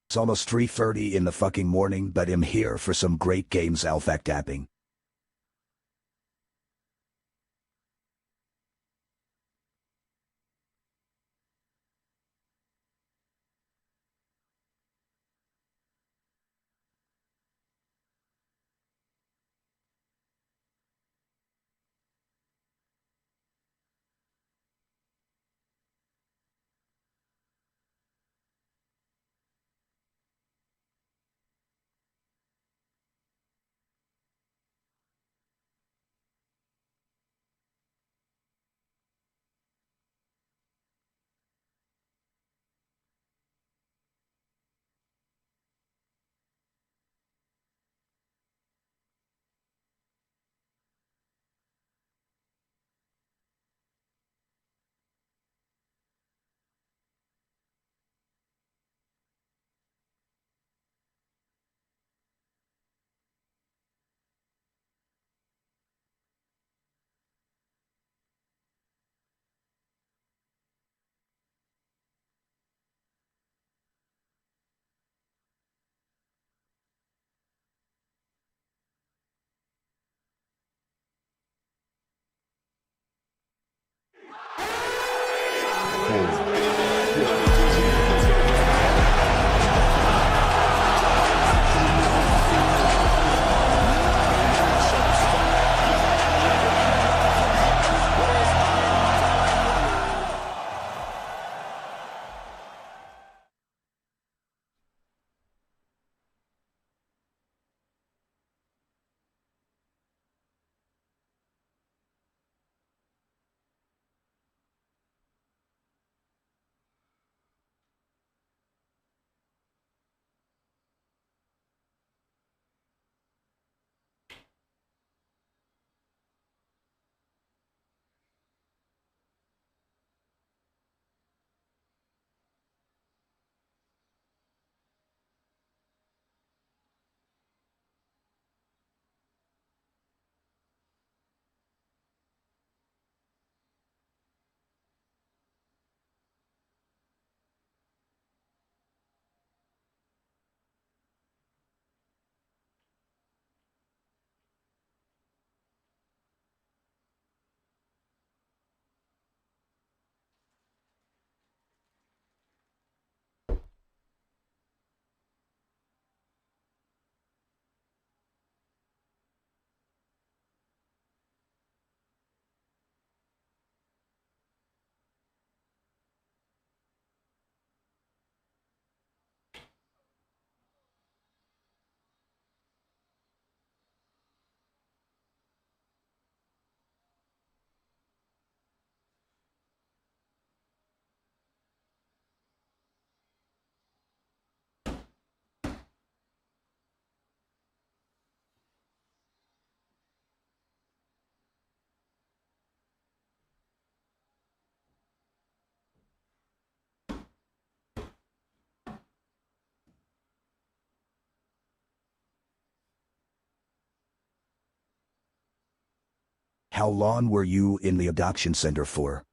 It's almost 3:30 in the fucking morning, but I'm here for some great games AlphaKepping. How long were you in the adoption center for?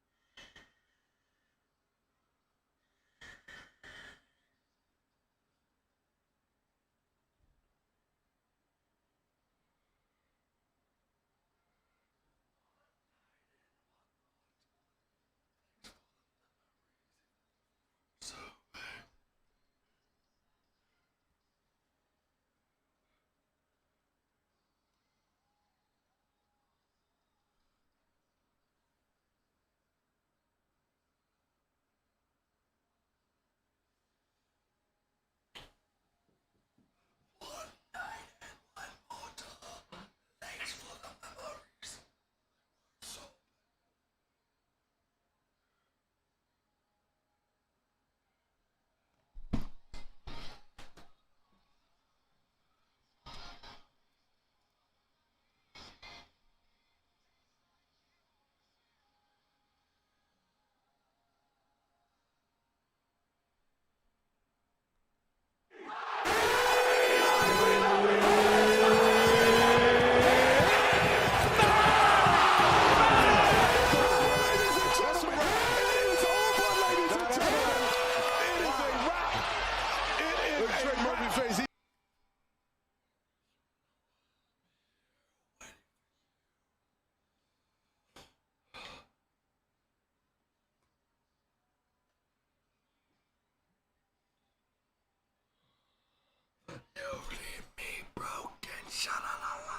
You leave me broken, sha-la-la-la.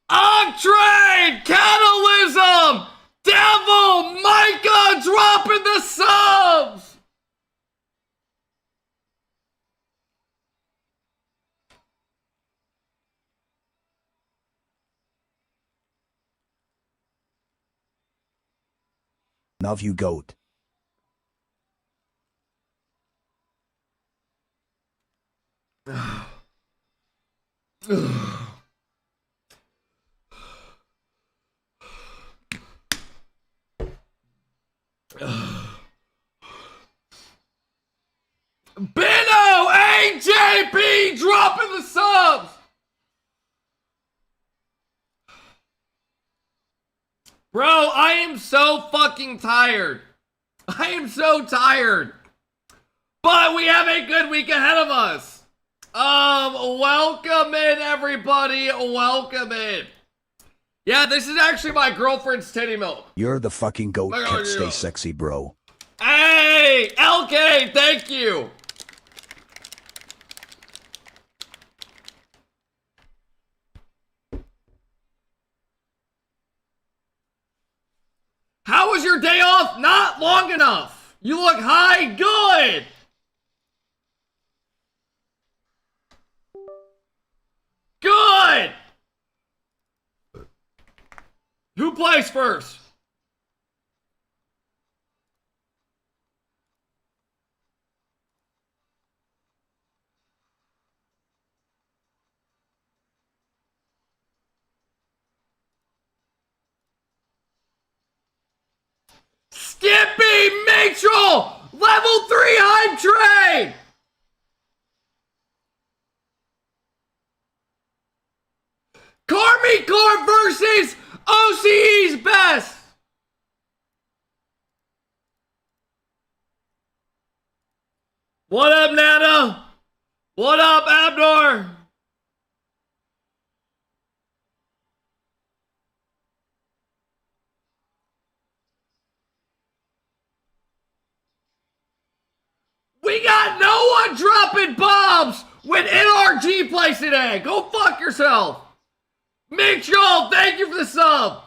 Octrade! Catalysm! Devil! Micah dropping the subs! Love you, goat. Benno! AJP dropping the subs! Bro, I am so fucking tired. I am so tired. But we have a good week ahead of us. Welcome in, everybody. Welcome in. Yeah, this is actually my girlfriend's titty milk. You're the fucking goat. Kept stay sexy, bro. Hey, LK, thank you. How was your day off? Not long enough. You look high. Good. Good. Who plays first? Skippy Mitchell, level 3 hype train. Carmi Core versus OCE's best. What up, Nana? What up, Abnor? We got no one dropping bombs when NRG plays today. Go fuck yourself. Mitchell, thank you for the sub.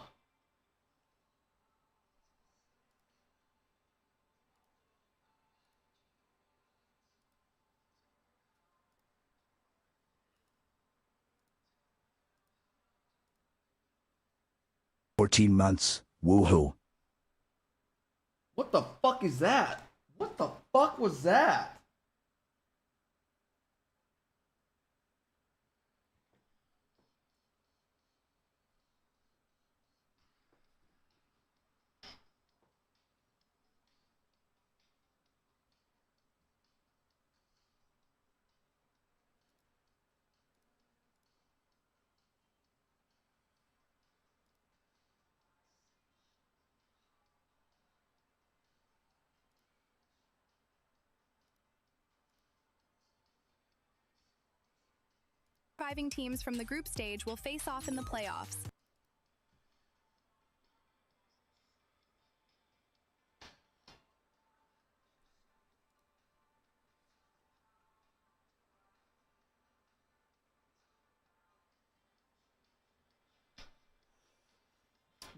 $14 months. Woohoo. What the fuck is that? What the fuck was that? Surviving teams from the group stage will face off in the playoffs.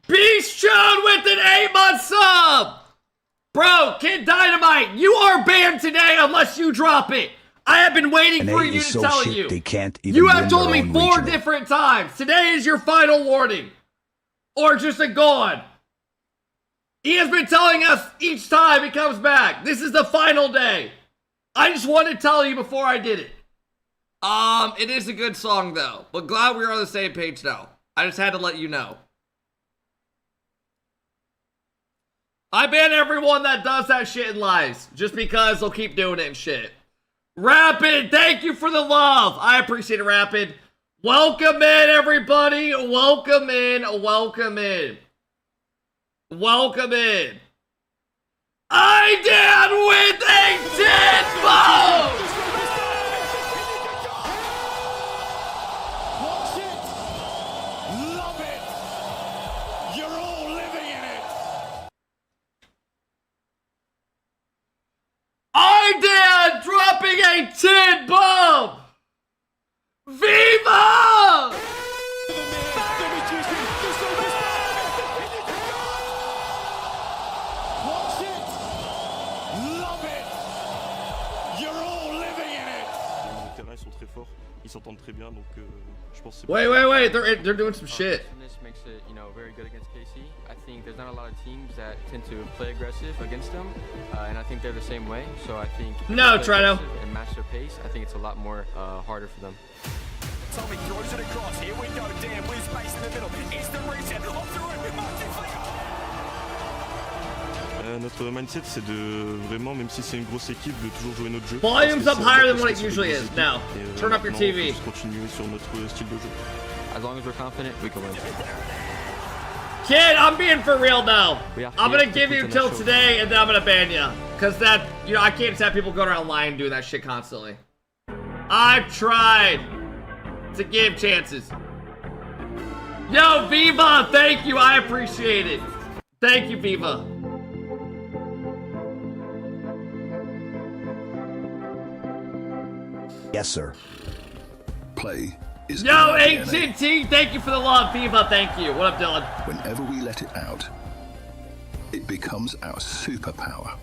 Beast Chode with an 8-month sub! Bro, Kid Dynamite, you are banned today unless you drop it. I have been waiting for you to tell you. They can't even you have told me win 4 regional. different times. Today is your final warning. Or just a gone. He has been telling us each time he comes back. This is the final day. I just wanted to tell you before I did it. It is a good song though, but glad we're on the same page now. I just had to let you know. I ban everyone that does that shit and lies, just because they'll keep doing it and shit. Rapid, thank you for the love. I appreciate it, Rapid. Welcome in, everybody. Welcome in. Welcome in. Welcome in. I did with a 10 vote. Watch it. Love it. You're all living in it. I did dropping a 10 bomb. Viva! Watch it. Love it. You're all living in it. Les terrains sont très forts, ils s'entendent très bien, donc je pense que c'est Wait, they're doing some shit. This makes it, you know, very good against KC. I think there's not a lot of teams that tend to play aggressive against them, and I think they're the same way. So I think No, if they play Trino. aggressive and match their pace, I think it's a lot more harder for them. Tommy throws it across. Here we go. Dan blue space in the middle. Instant reset. Off the right with Martin Flair. Notre mindset, c'est de vraiment, même si c'est une grosse équipe, de toujours jouer notre jeu. Volume's Parce up que c'est higher un than what it peu usually ce que is. c'est Now, et, turn up your maintenant, TV. faut juste continuer sur notre style de jeu. As long as we're confident, we can win. Kid, I'm being for real now. We have to I'm gonna put give you on till that show. today, and then I'm gonna ban you. Cause that, you know, I can't just have people going around lying doing that shit constantly. I've tried to give chances. Yo, Viva, thank you. I appreciate it. Thank you, Viva. Yes, sir. Play is Yo, in our DNA. HNT, thank you for the love. Viva, thank you. What up, Dylan? Whenever we let it out, it becomes our superpower.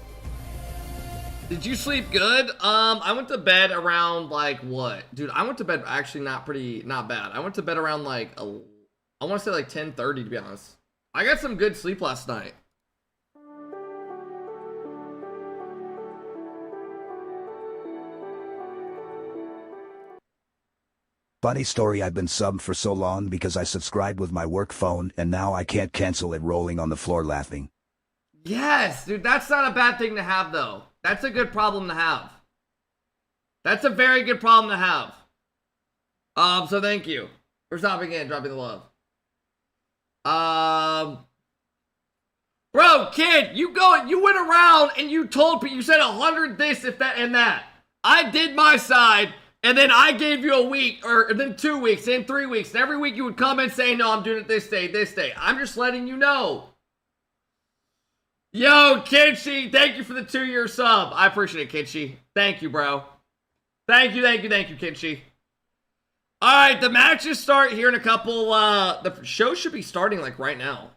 Did you sleep good? I went to bed around like what? Dude, I went to bed actually not bad. I went to bed around like, I want to say like 10:30 to be honest. I got some good sleep last night. Funny story, I've been subbed for so long because I subscribed with my work phone and now I can't cancel it, rolling on the floor laughing. Yes, dude, that's not a bad thing to have though. That's a good problem to have. That's a very good problem to have. So thank you for stopping in, dropping the love. Bro, kid, you went around and you told people, you said 100 this, if that, and that. I did my side, and then I gave you a week, or then 2 weeks, then 3 weeks, and every week you would come and say, no, I'm doing it this day, this day. I'm just letting you know. Yo, Kinchi, thank you for the 2-year sub. I appreciate it, Kinchi. Thank you, bro. Thank you, Kinchi. Alright, the matches start here in a couple, the show should be starting like right now.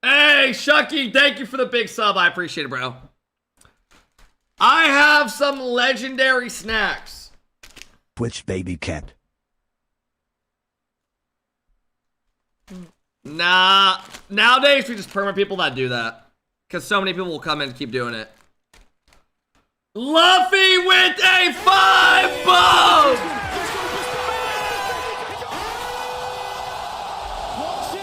Hey, Shucky, thank you for the big sub. I appreciate it, bro. I have some legendary snacks. Twitch baby cat. Nah, nowadays we just permit people that do that. Because so many people will come in and keep doing it. Luffy with a 5 bomb! Watch it.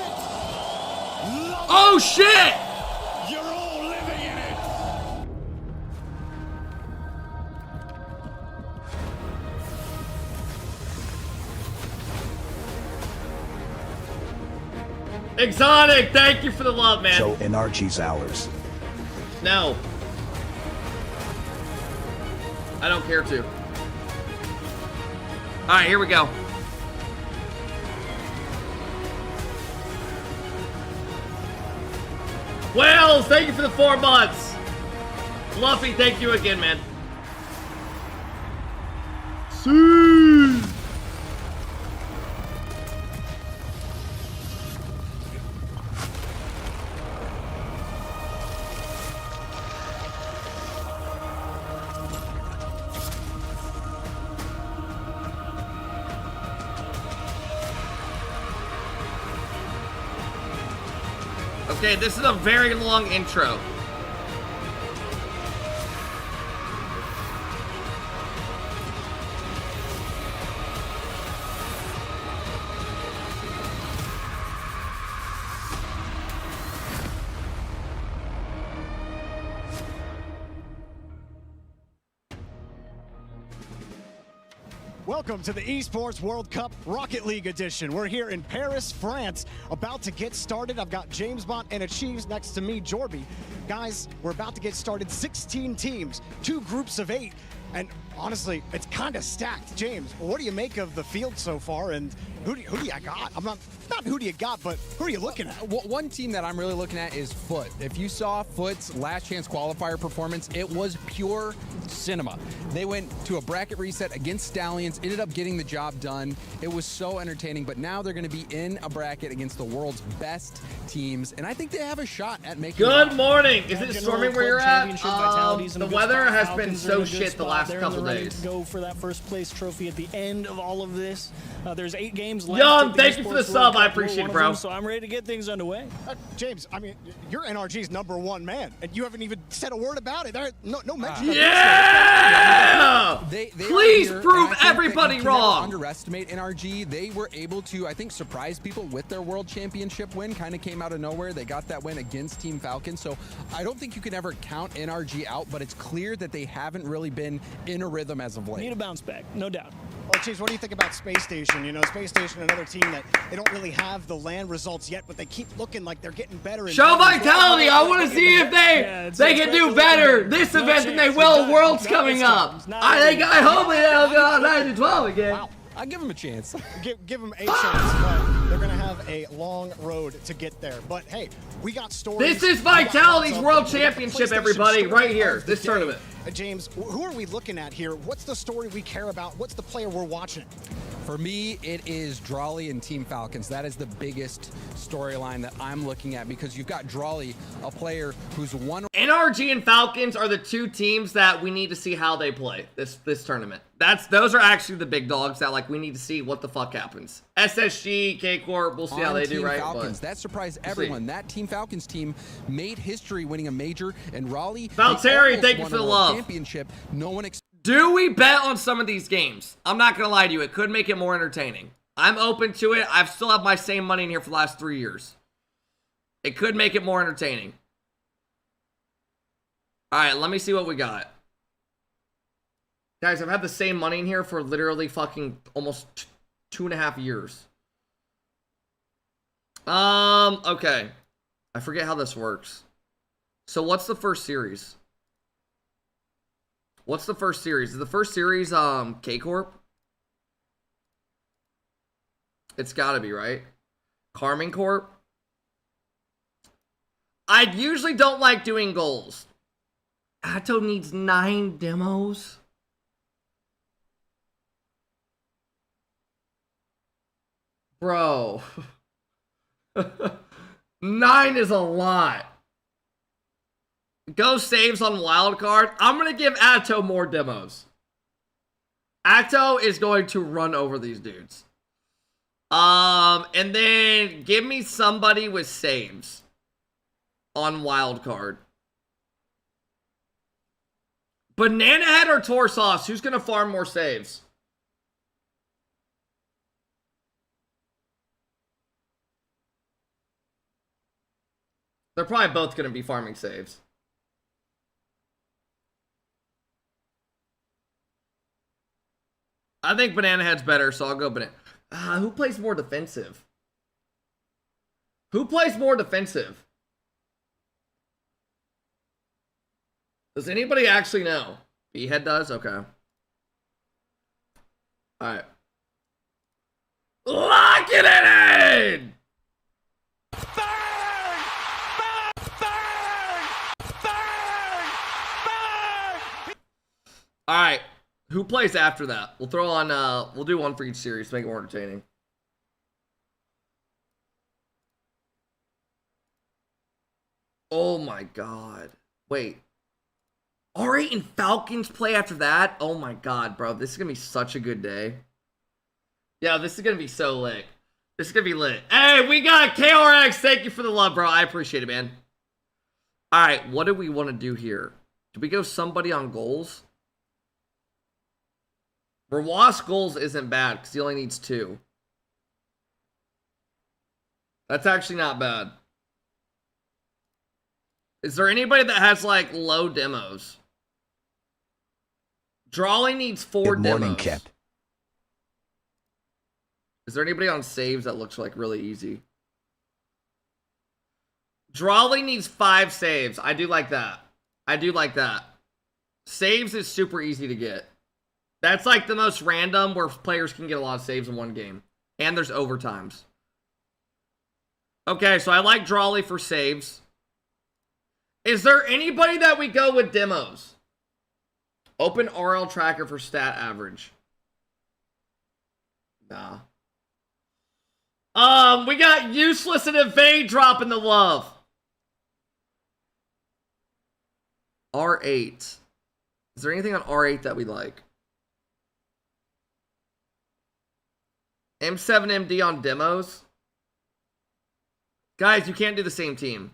Love Oh shit! it. You're all living in it. Exotic, thank you for the love, man. So Enarchy's ours. No. I don't care to. Alright, here we go. Wales, thank you for the 4 months. Luffy, thank you again, man. See. Okay, this is a very long intro. Welcome to the Esports World Cup Rocket League edition. We're here in Paris, France, about to get started. I've got James Bond and Achieves next to me, Jorby. Guys, we're about to get started. 16 teams, 2 groups of 8. And honestly, it's kind of stacked. James, what do you make of the field so far? And who do you got? I'm not who do you got, but who are you looking at? One team that I'm really looking at is Foot. If you saw Foot's last chance qualifier performance, it was pure cinema. They went to a bracket reset against Stallions, ended up getting the job done. It was so entertaining, but now they're going to be in a bracket against the world's best teams, and I think they have a shot at making Good morning. Is it storming where you're at? The weather has been so shit the last couple days. Go for that first place trophy at the end of all of this. There's 8 games left. Young, thank you for the sub. I appreciate it, bro. So I'm ready to get things underway. James, I mean, you're NRG's #1 man, and you haven't even said a word about it. There, no mention. Yeah! Please prove everybody wrong. Underestimate NRG. They were able to, I think, surprise people with their world championship win. Kind of came out of nowhere. They got that win against Team Falcon. So I don't think you can ever count NRG out, but it's clear that they haven't really been in a rhythm as of late. Need a bounce back, no doubt. Well, Chiefs, what do you think about Space Station? You know, Space Station, another team that they don't really have the LAN results yet, but they keep looking like they're getting better. Show vitality. I want to see if they can do better this event than they will Worlds coming up. I hope they'll go out 9-12 again. Wow. I'll give them a chance. Give them a chance, but they're going to have a long road to get there. But hey, we got stories. This is Vitality's World Championship, everybody, right here, this tournament. James, who are we looking at here? What's the story we care about? What's the player we're watching? For me, it is Drawley and Team Falcons. That is the biggest storyline that I'm looking at, because you've got Drawley, a player who's won. NRG and Falcons are the 2 teams that we need to see how they play this tournament. Those are actually the big dogs that, like, we need to see what the fuck happens. SSG, K-Corp, we'll see how they do, right? Falcons, that surprised everyone. That Team Falcons team made history winning a major, and Raleigh. Valtteri, thank you for the love. Championship. No one. Do we bet on some of these games? I'm not gonna lie to you, it could make it more entertaining. I'm open to it. I still have my same money in here for the last 3 years. It could make it more entertaining. Alright, let me see what we got. Guys, I've had the same money in here for literally fucking almost 2.5 years. Okay. I forget how this works. So what's the first series? What's the first series? Is the first series K-Corp? It's gotta be, right? Carmine Corp? I usually don't like doing goals. Atto needs 9 demos. Bro. 9 is a lot. Go saves on wildcard. I'm going to give Atto more demos. Atto is going to run over these dudes. And then give me somebody with saves on wildcard. Banana Head or Torsauce? Who's going to farm more saves? They're probably both going to be farming saves. I think Banana Head's better, so I'll go Banana. Who plays more defensive? Who plays more defensive? Does anybody actually know? B-Head does? Okay. Alright. Lock it in! Alright. Who plays after that? We'll throw on, we'll do one for each series to make it more entertaining. Oh my god. Wait. R8 and Falcons play after that? Oh my god, bro. This is gonna be such a good day. Yeah, this is gonna be so lit. This is gonna be lit. Hey, we got KRX. Thank you for the love, bro. I appreciate it, man. Alright, what do we want to do here? Do we go somebody on goals? Rawas goals isn't bad because he only needs 2. That's actually not bad. Is there anybody that has like low demos? Drawley needs 4 Good demos. morning, Kep. Is there anybody on saves that looks like really easy? Drawley needs 5 saves. I do like that. I do like that. Saves is super easy to get. That's like the most random where players can get a lot of saves in one game. And there's overtimes. Okay, so I like Drawley for saves. Is there anybody that we go with demos? Open RL tracker for stat average. Nah. We got useless and evade dropping the love. R8. Is there anything on R8 that we like? M7MD on demos? Guys, you can't do the same team.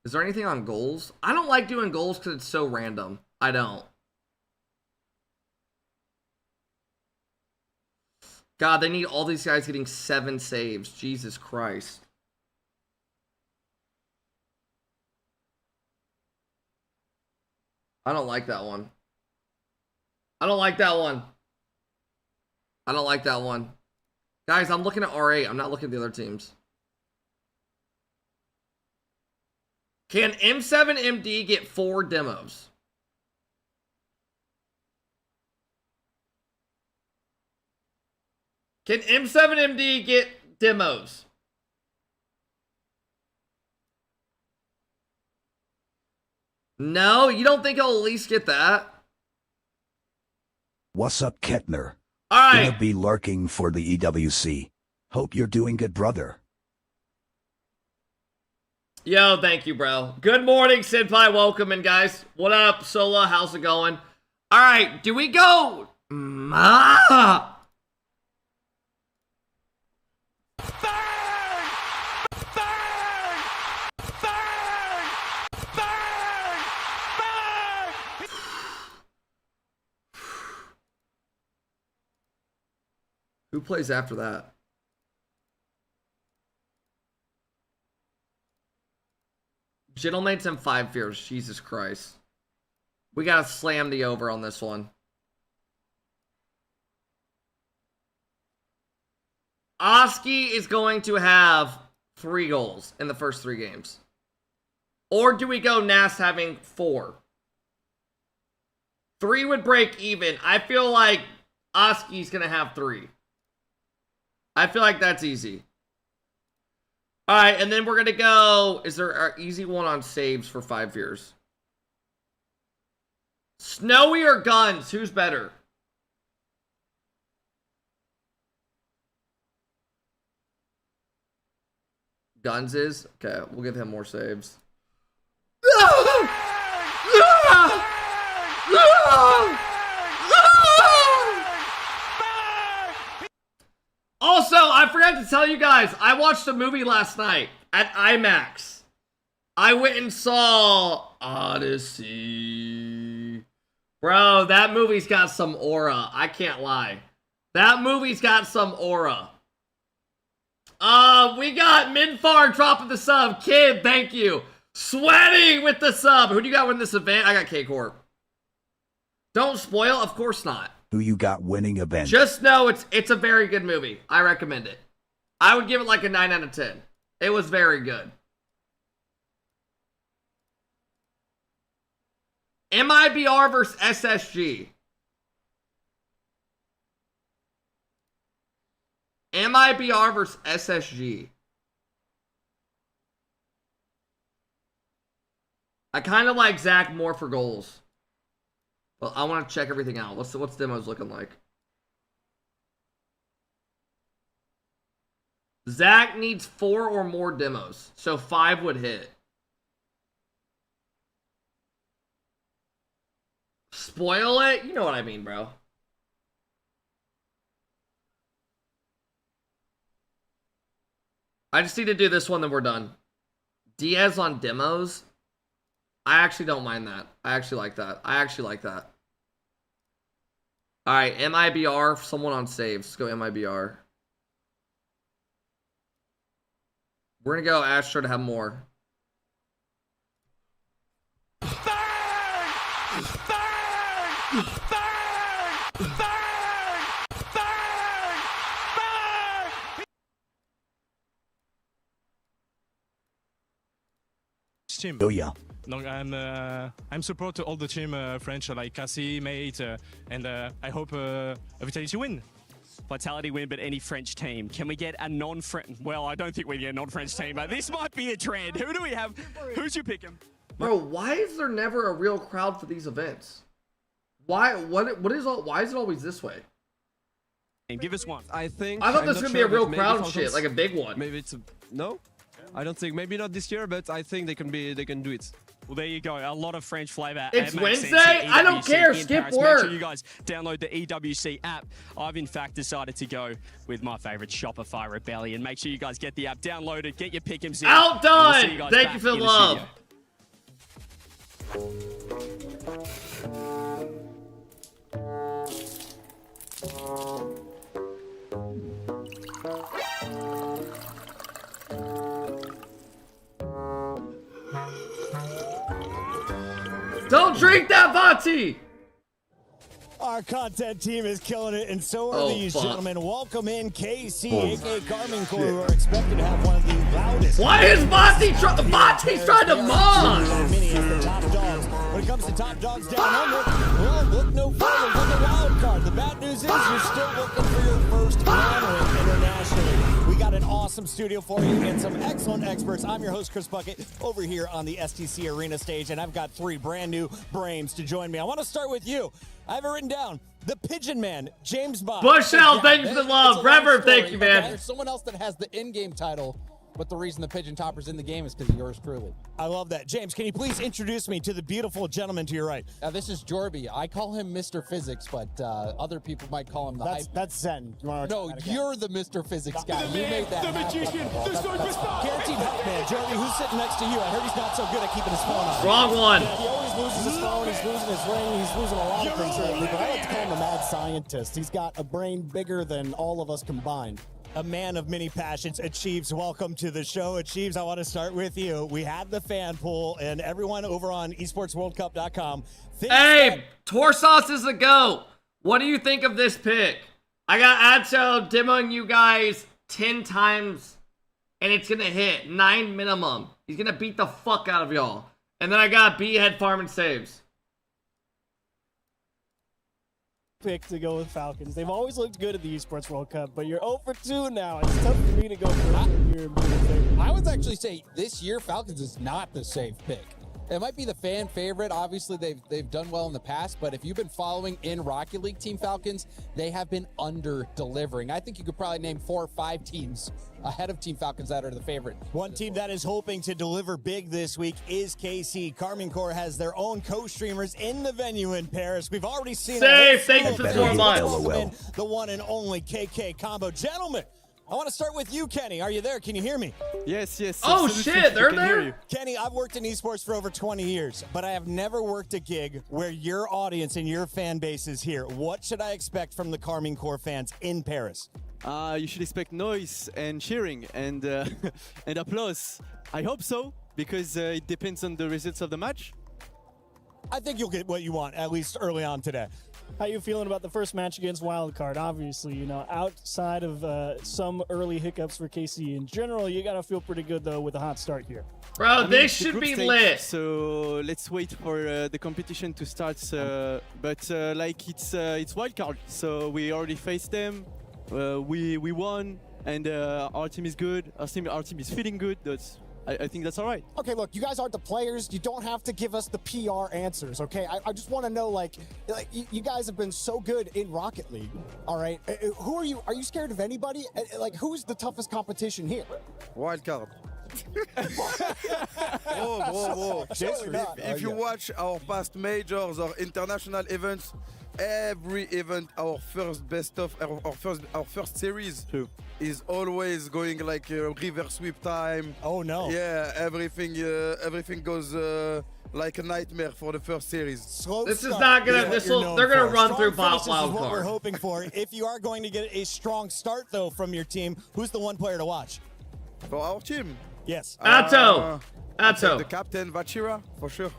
Is there anything on goals? I don't like doing goals because it's so random. I don't. God, they need all these guys getting 7 saves. Jesus Christ. I don't like that one. I don't like that one. I don't like that one. Guys, I'm looking at R8. I'm not looking at the other teams. Can M7MD get 4 demos? Can M7MD get demos? No, you don't think he'll at least get that? What's up, Kettner? All right. Gonna be lurking for the EWC. Hope you're doing good, brother. Yo, thank you, bro. Good morning, Senpai. Welcome in, guys. What up, Sola? How's it going? All right, do we go? Who plays after that? Gentleman's and 5 fears. Jesus Christ. We gotta slam the over on this one. Oski is going to have 3 goals in the first 3 games. Or do we go Nas having 4? 3 would break even. I feel like Oski's gonna have 3. I feel like that's easy. Alright, and then we're going to go... Is there an easy one on saves for 5 years? Snowy or Guns? Who's better? Guns is? Okay, we'll give him more saves. Also, I forgot to tell you guys, I watched a movie last night at IMAX. I went and saw Odyssey. Bro, that movie's got some aura. I can't lie. That movie's got some aura. We got Minfar dropping the sub. Kid, thank you. Sweaty with the sub. Who do you got winning this event? I got K-Corp. Don't spoil? Of course not. Who you got winning event? Just know it's a very good movie. I recommend it. I would give it like a 9 out of 10. It was very good. MIBR versus SSG. MIBR versus SSG. I kind of like Zach more for goals. Well, I want to check everything out. What's demos looking like? Zach needs 4 or more demos, so 5 would hit. Spoil it? You know what I mean, bro. I just need to do this one, then we're done. Diaz on demos? I actually don't mind that. I actually like that. I actually like that. Alright, MIBR, someone on saves. Let's go MIBR. We're gonna go Astro to have more. team. Oh yeah. Donc I'm support to all the team French like Cassie, Mate, and I hope Vitality win. Vitality win, but any French team. Can we get a non-French? Well, I don't think we get a non-French team, but this might be a trend. Who do we have? Who's your pick 'em? Bro, why is there never a real crowd for these events? Why? What is all? Why is it always this way? And give us one. I think. I thought I'm this not was gonna sure, be a real but maybe crowd Falcons- shit, like a big one. Maybe it's no. I don't think. Maybe not this year, but I think they can do it. Well, there you go. A lot of French flavor. It's It makes sense Wednesday? here, I don't EWC care. in Skip Paris. work. Make sure you guys download the EWC app. I've, in fact, decided to go with my favorite Shopify Rebellion. Make sure you guys get the app downloaded. Get your pick'ems in. Outdone! And we'll see you guys Thank back you for the in love. Don't drink that Vati! Our content team is killing it, and so are these gentlemen. Welcome in KC, aka Carmine Corps, who are expected to have one of the loudest. Why is Vati's trying to mod? When it comes to top dogs down under, well, look no further than the wild card. The bad news is you're still looking for your first man win internationally. We got an awesome studio for you and some excellent experts. I'm your host, Chris Bucket, over here on the STC Arena stage, and I've got 3 brand new brains to join me. I want to start with you. I have it written down. The Pigeon Man, James Bond. Bushell, thank you for the love. Reverb, thank you, man. There's someone else that has the in-game title, but the reason the Pigeon Topper's in the game is because of yours truly. I love that. James, can you please introduce me to the beautiful gentleman to your right? This is Jorby. I call him Mr. Physics, but other people might call him the hype. That's Zen. No, you're the Mr. Physics guy. You made that happen. Guaranteed help, man. Jorby, who's sitting next to you? I heard he's not so good at keeping his phone on. Wrong one. He always loses his phone. He's losing his ring. He's losing a lot of things lately, but I like to call him a mad scientist. He's got a brain bigger than all of us combined. A man of many passions. Achieves, welcome to the show. Achieves, I want to start with you. We had the fan poll, and everyone over on esportsworldcup.com. Hey, Torsos is the GOAT. What do you think of this pick? I got Atto demoing you guys 10 times, and it's going to hit 9 minimum. He's going to beat the fuck out of y'all. And then I got B-Head farming saves. Pick to go with Falcons. They've always looked good at the Esports World Cup, but you're 0 for 2 now. It's tough for me to go for here. I would actually say this year Falcons is not the safe pick. It might be the fan favorite. Obviously, they've done well in the past, but if you've been following in Rocket League Team Falcons, they have been under-delivering. I think you could probably name 4 or 5 teams ahead of Team Falcons that are the favorite. One team that is hoping to deliver big this week is KC. Carmine Corps has their own co-streamers in the venue in Paris. We've already seen Safe, thank you for the 4 months. The one and only KK combo. Gentlemen, I want to start with you, Kenny. Are you there? Can you hear me? Yes. Oh shit, they're there? Kenny, I've worked in esports for over 20 years, but I have never worked a gig where your audience and your fan base is here. What should I expect from the Carmine Corps fans in Paris? You should expect noise and cheering and and applause. I hope so, because it depends on the results of the match. I think you'll get what you want, at least early on today. How you feeling about the first match against Wildcard? Obviously, you know, outside of some early hiccups for KC in general, you got to feel pretty good, though, with a hot start here. Bro, this should be lit. So let's wait for the competition to start. But like it's Wildcard, so we already faced them. We won, and our team is good. Our team is feeling good. I think that's all right. Okay, look, you guys aren't the players. You don't have to give us the PR answers, okay? I just want to know, like you guys have been so good in Rocket League, all right? Who are you? Are you scared of anybody? Like, who's the toughest competition here? Wildcard. Bro. If you watch our past majors or international events, every event, our first best of our first series is always going like a river sweep time. Oh no! Yeah, everything goes like a nightmare for the first series. This is not gonna. They're gonna run through Wild What we're Card. hoping for. If you are going to get a strong start though from your team, who's the one player to watch? For our team. Yes. Atto. The captain, Vachira, for sure.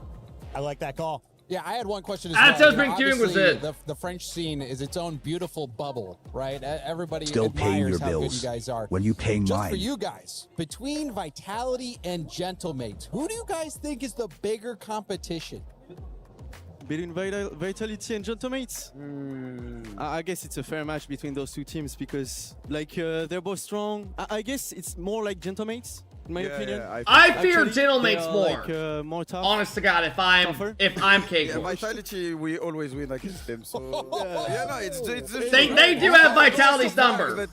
I like that call. Yeah, I had one question as That's well. what been doing was Obviously, it. the French scene is its own beautiful bubble, right? Everybody Still paying admires your how good bills you guys are. when you paying Just mine. for you guys, between Vitality and Gentlemates, who do you guys think is the bigger competition? Between Vitality and Gentlemates? I guess it's a fair match between those two teams because, like, they're both strong. I guess it's more like Gentlemates, in my opinion. I fear Actually, Gentlemates they are, more. like, more tough. Honest to God, if I'm K-Corp. Vitality, we always win against them. So no, it's They do have Vitality's number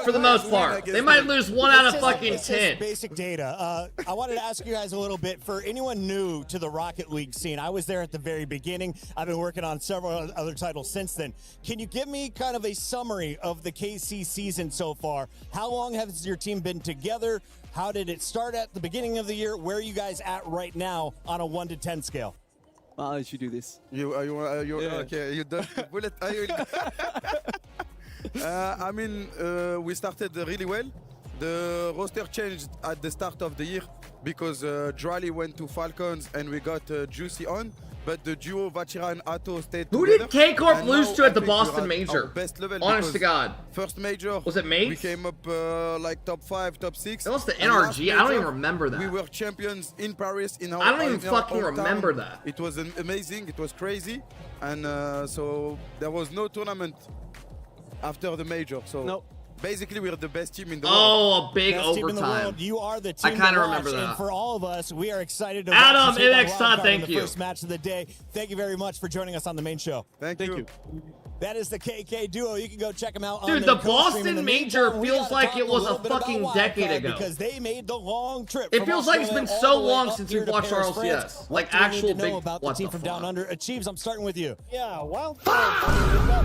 for the most part. They might lose 1 out of fucking 10. Basic data. I wanted to ask you guys a little bit, for anyone new to the Rocket League scene, I was there at the very beginning. I've been working on several other titles since then. Can you give me kind of a summary of the KC season so far? How long has your team been together? How did it start at the beginning of the year? Where are you guys at right now on a 1 to 10 scale? I'll let you do this. Okay, you done bullet. I mean, we started really well. The roster changed at the start of the year because Drally went to Falcons and we got Juicy on. But the duo Vachira and Atto stayed Who together. did K-Corp And lose now to at the I think we're Boston at Major? our best level Honest to because God. First major. Was it Mates? We came up like top 5, top 6. They lost to And last NRG. I don't major, even remember that. We were champions in Paris. In our, I don't even in our fucking hometown. remember that. It was amazing. It was crazy. And so there was no tournament after the major. So basically, we're the best team in the world. Oh, a big Best team in the overtime. world. You are the I team kind to of remember watch, that. And for all of us, we are excited to Adam, watch you take on MX Wildcard Todd, in thank the you. first match of the day. Thank you very much for joining us on the main show. Thank you. That is the KK duo. You can go check them out. on Dude, their the co-stream. In Boston the Major meantime, we feels gotta like talk it was little a bit about fucking Wildcard decade ago. because they made the long trip. It from feels like it's Australia been all so the way long up since here we've to watched Paris, RLCS. France. Like, What do we actual need to big- know about the what team the from Down fuck? Under. Achieves, I'm starting with you. Yeah, Wildcard.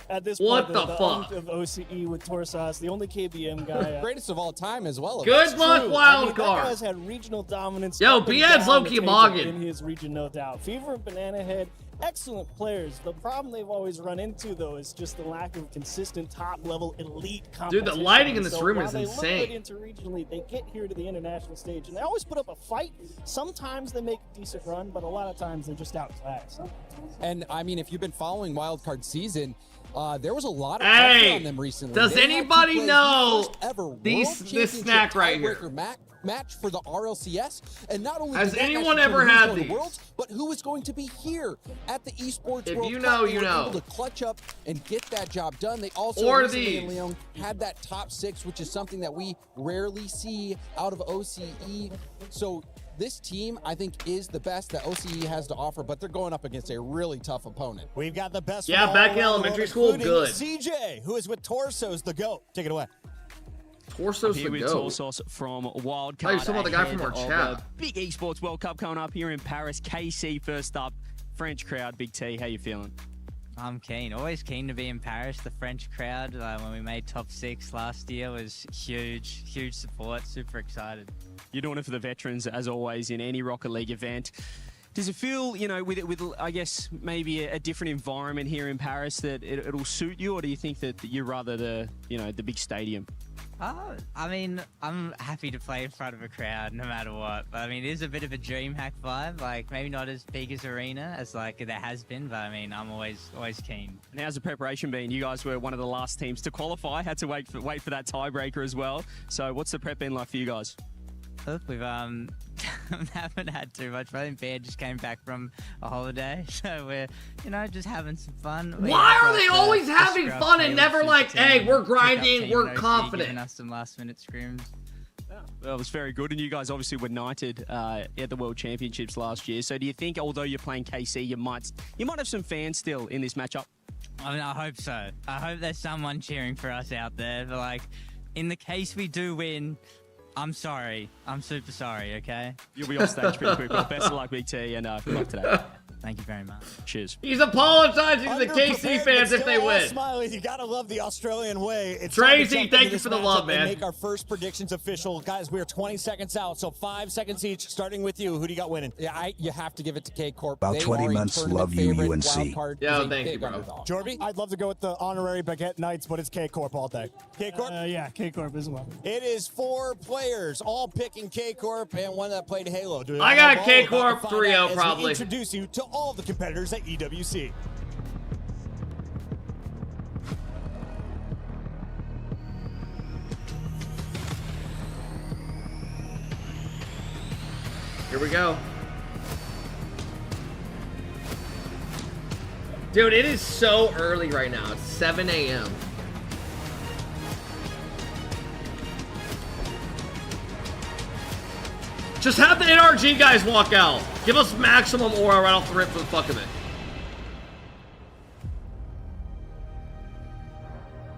At this What point, the the fuck? of OCE with Torsas, the only KBM guy. Greatest of all time as well. Good That's luck, true. wild I mean, card. That guy's had regional dominance. Yo, up and Biad's down low-key the table mogging. in his region, no doubt. Fever and Banana Head, excellent players. The problem they've always run into, though, is just the lack of consistent top-level elite competition. Dude, the lighting in this So room while is they look insane. good interregionally, they get here to the international stage, and they always put up a fight. Sometimes they make a decent run, but a lot of times they're just outclassed. And I mean, if you've been following wildcard season, there was a lot of Hey, pressure on them recently. does They had to anybody play the know first ever this World Championship snack right here? tiebreaker match for the RLCS, and not only Has did that anyone match ever determine who's had going to these? Worlds, but who is going to be here at the Esports If World you Cup. know, They you were know. able to clutch up and get that job done. They also Or recently in these. Lyon had that top 6, which is something that we rarely see out of OCE. So this team, I think, is the best that OCE has to offer, but they're going up against a really tough opponent. We've got the best. Yeah, from back all in around the elementary world, school, including good. CJ, who is with Torsos, the GOAT. Take it away. Torsos Here the with goat. Torsos from Wildcard. Oh, you're talking about the guy from ahead our of chat. the Big Esports World Cup coming up here in Paris. KC first up. French crowd. Big T, how you feeling? I'm keen. Always keen to be in Paris. The French crowd, when we made top 6 last year, was huge. Huge support. Super excited. You're doing it for the veterans, as always, in any Rocket League event. Does it feel, with I guess, maybe a different environment here in Paris that it'll suit you, or do you think that you're rather the big stadium? I mean, I'm happy to play in front of a crowd no matter what. But I mean, it is a bit of a DreamHack vibe. Like, maybe not as big as Arena as there has been, but I mean, I'm always keen. And how's the preparation been? You guys were one of the last teams to qualify. Had to wait for that tiebreaker as well. So what's the prep been like for you guys? Look, we've haven't had too much. I think Bear just came back from a holiday, so we're just having some fun. Why are they always having fun and never like, hey, we're grinding, we're confident? Giving us some last-minute scrims. Well, it was very good, and you guys obviously were knighted at the World Championships last year. So do you think, although you're playing KC, you might have some fans still in this matchup? I mean, I hope so. I hope there's someone cheering for us out there. But in the case we do win, I'm sorry. I'm super sorry, okay? You'll be off stage pretty quick. Well, best of luck, Big T, and good luck today. Thank you very much. Cheers. He's apologizing to the KC fans if they win. Smiley, you gotta love the Australian way. It's Tracy, time to jump thank into you this for the matchup love, and man. Make our first predictions official, guys. We are 20 seconds out, so 5 seconds each. Starting with you, who do you got winning? Yeah, you have to give it to K-Corp. About They 20 are a months, tournament love you, favorite. UNC. Wildcard Yo, is a thank you, big bro. underdog. Jorby? I'd love to go with the honorary Baguette Knights, but it's K-Corp all day. K-Corp? Yeah, K-Corp as well. It is 4 players, all picking K-Corp and one that played Halo. I got K-Corp 3-0 probably. Introduce you to all of the competitors at EWC. Here we go. Dude, it is so early right now. It's 7 a.m. Just have the NRG guys walk out. Give us maximum aura right off the rip for the fuck of it.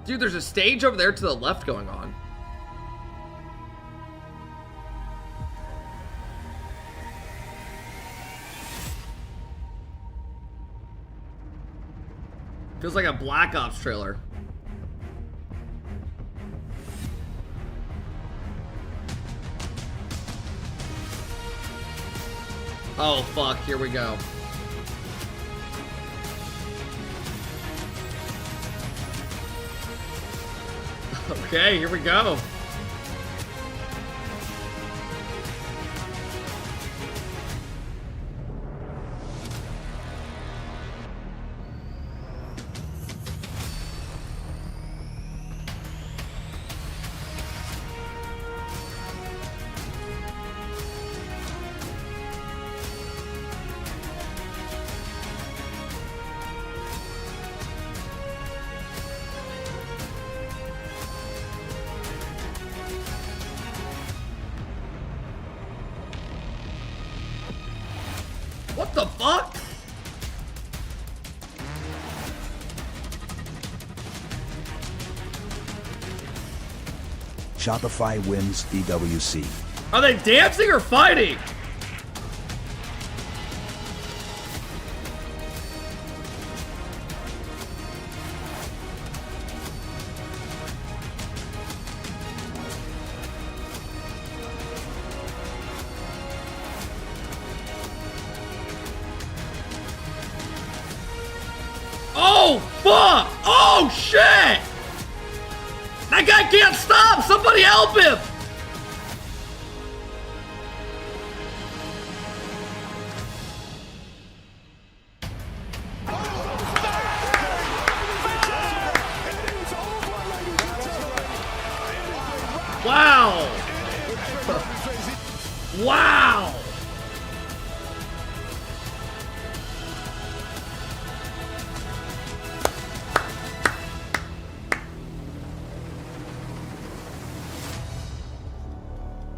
Dude, there's a stage over there to the left going on. Feels like a Black Ops trailer. Oh fuck, here we go. Okay, here we go. What the fuck? Shopify wins EWC. Are they dancing or fighting? Oh, fuck! Oh, shit! That guy can't stop! Somebody help him! Wow! Wow!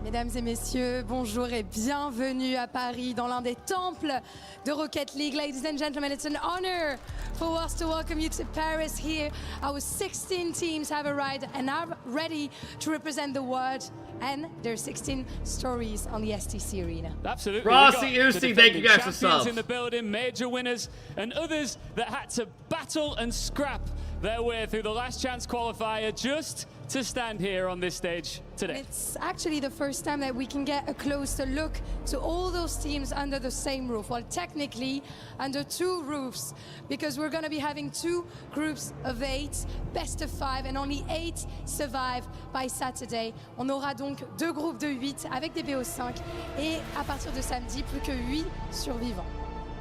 Mesdames et messieurs, bonjour et bienvenue à Paris dans l'un des temples de Rocket League. Ladies and gentlemen, it's an honor for us to welcome you to Paris here. Our 16 teams have arrived and are ready to represent the world and their 16 stories on the STC arena. Absolutely. Rossi, Uzi, thank you guys for subs. In the building, major winners, and others that had to battle and scrap their way through the last chance qualifier just to stand here on this stage today. It's actually the first time that we can get a closer look to all those teams under the same roof. Well, technically under two roofs, because we're going to be having two groups of 8, best of 5, and only 8 survive by Saturday. On aura donc 2 groupes de 8 avec des BO5 et à partir de samedi, plus que 8 survivants.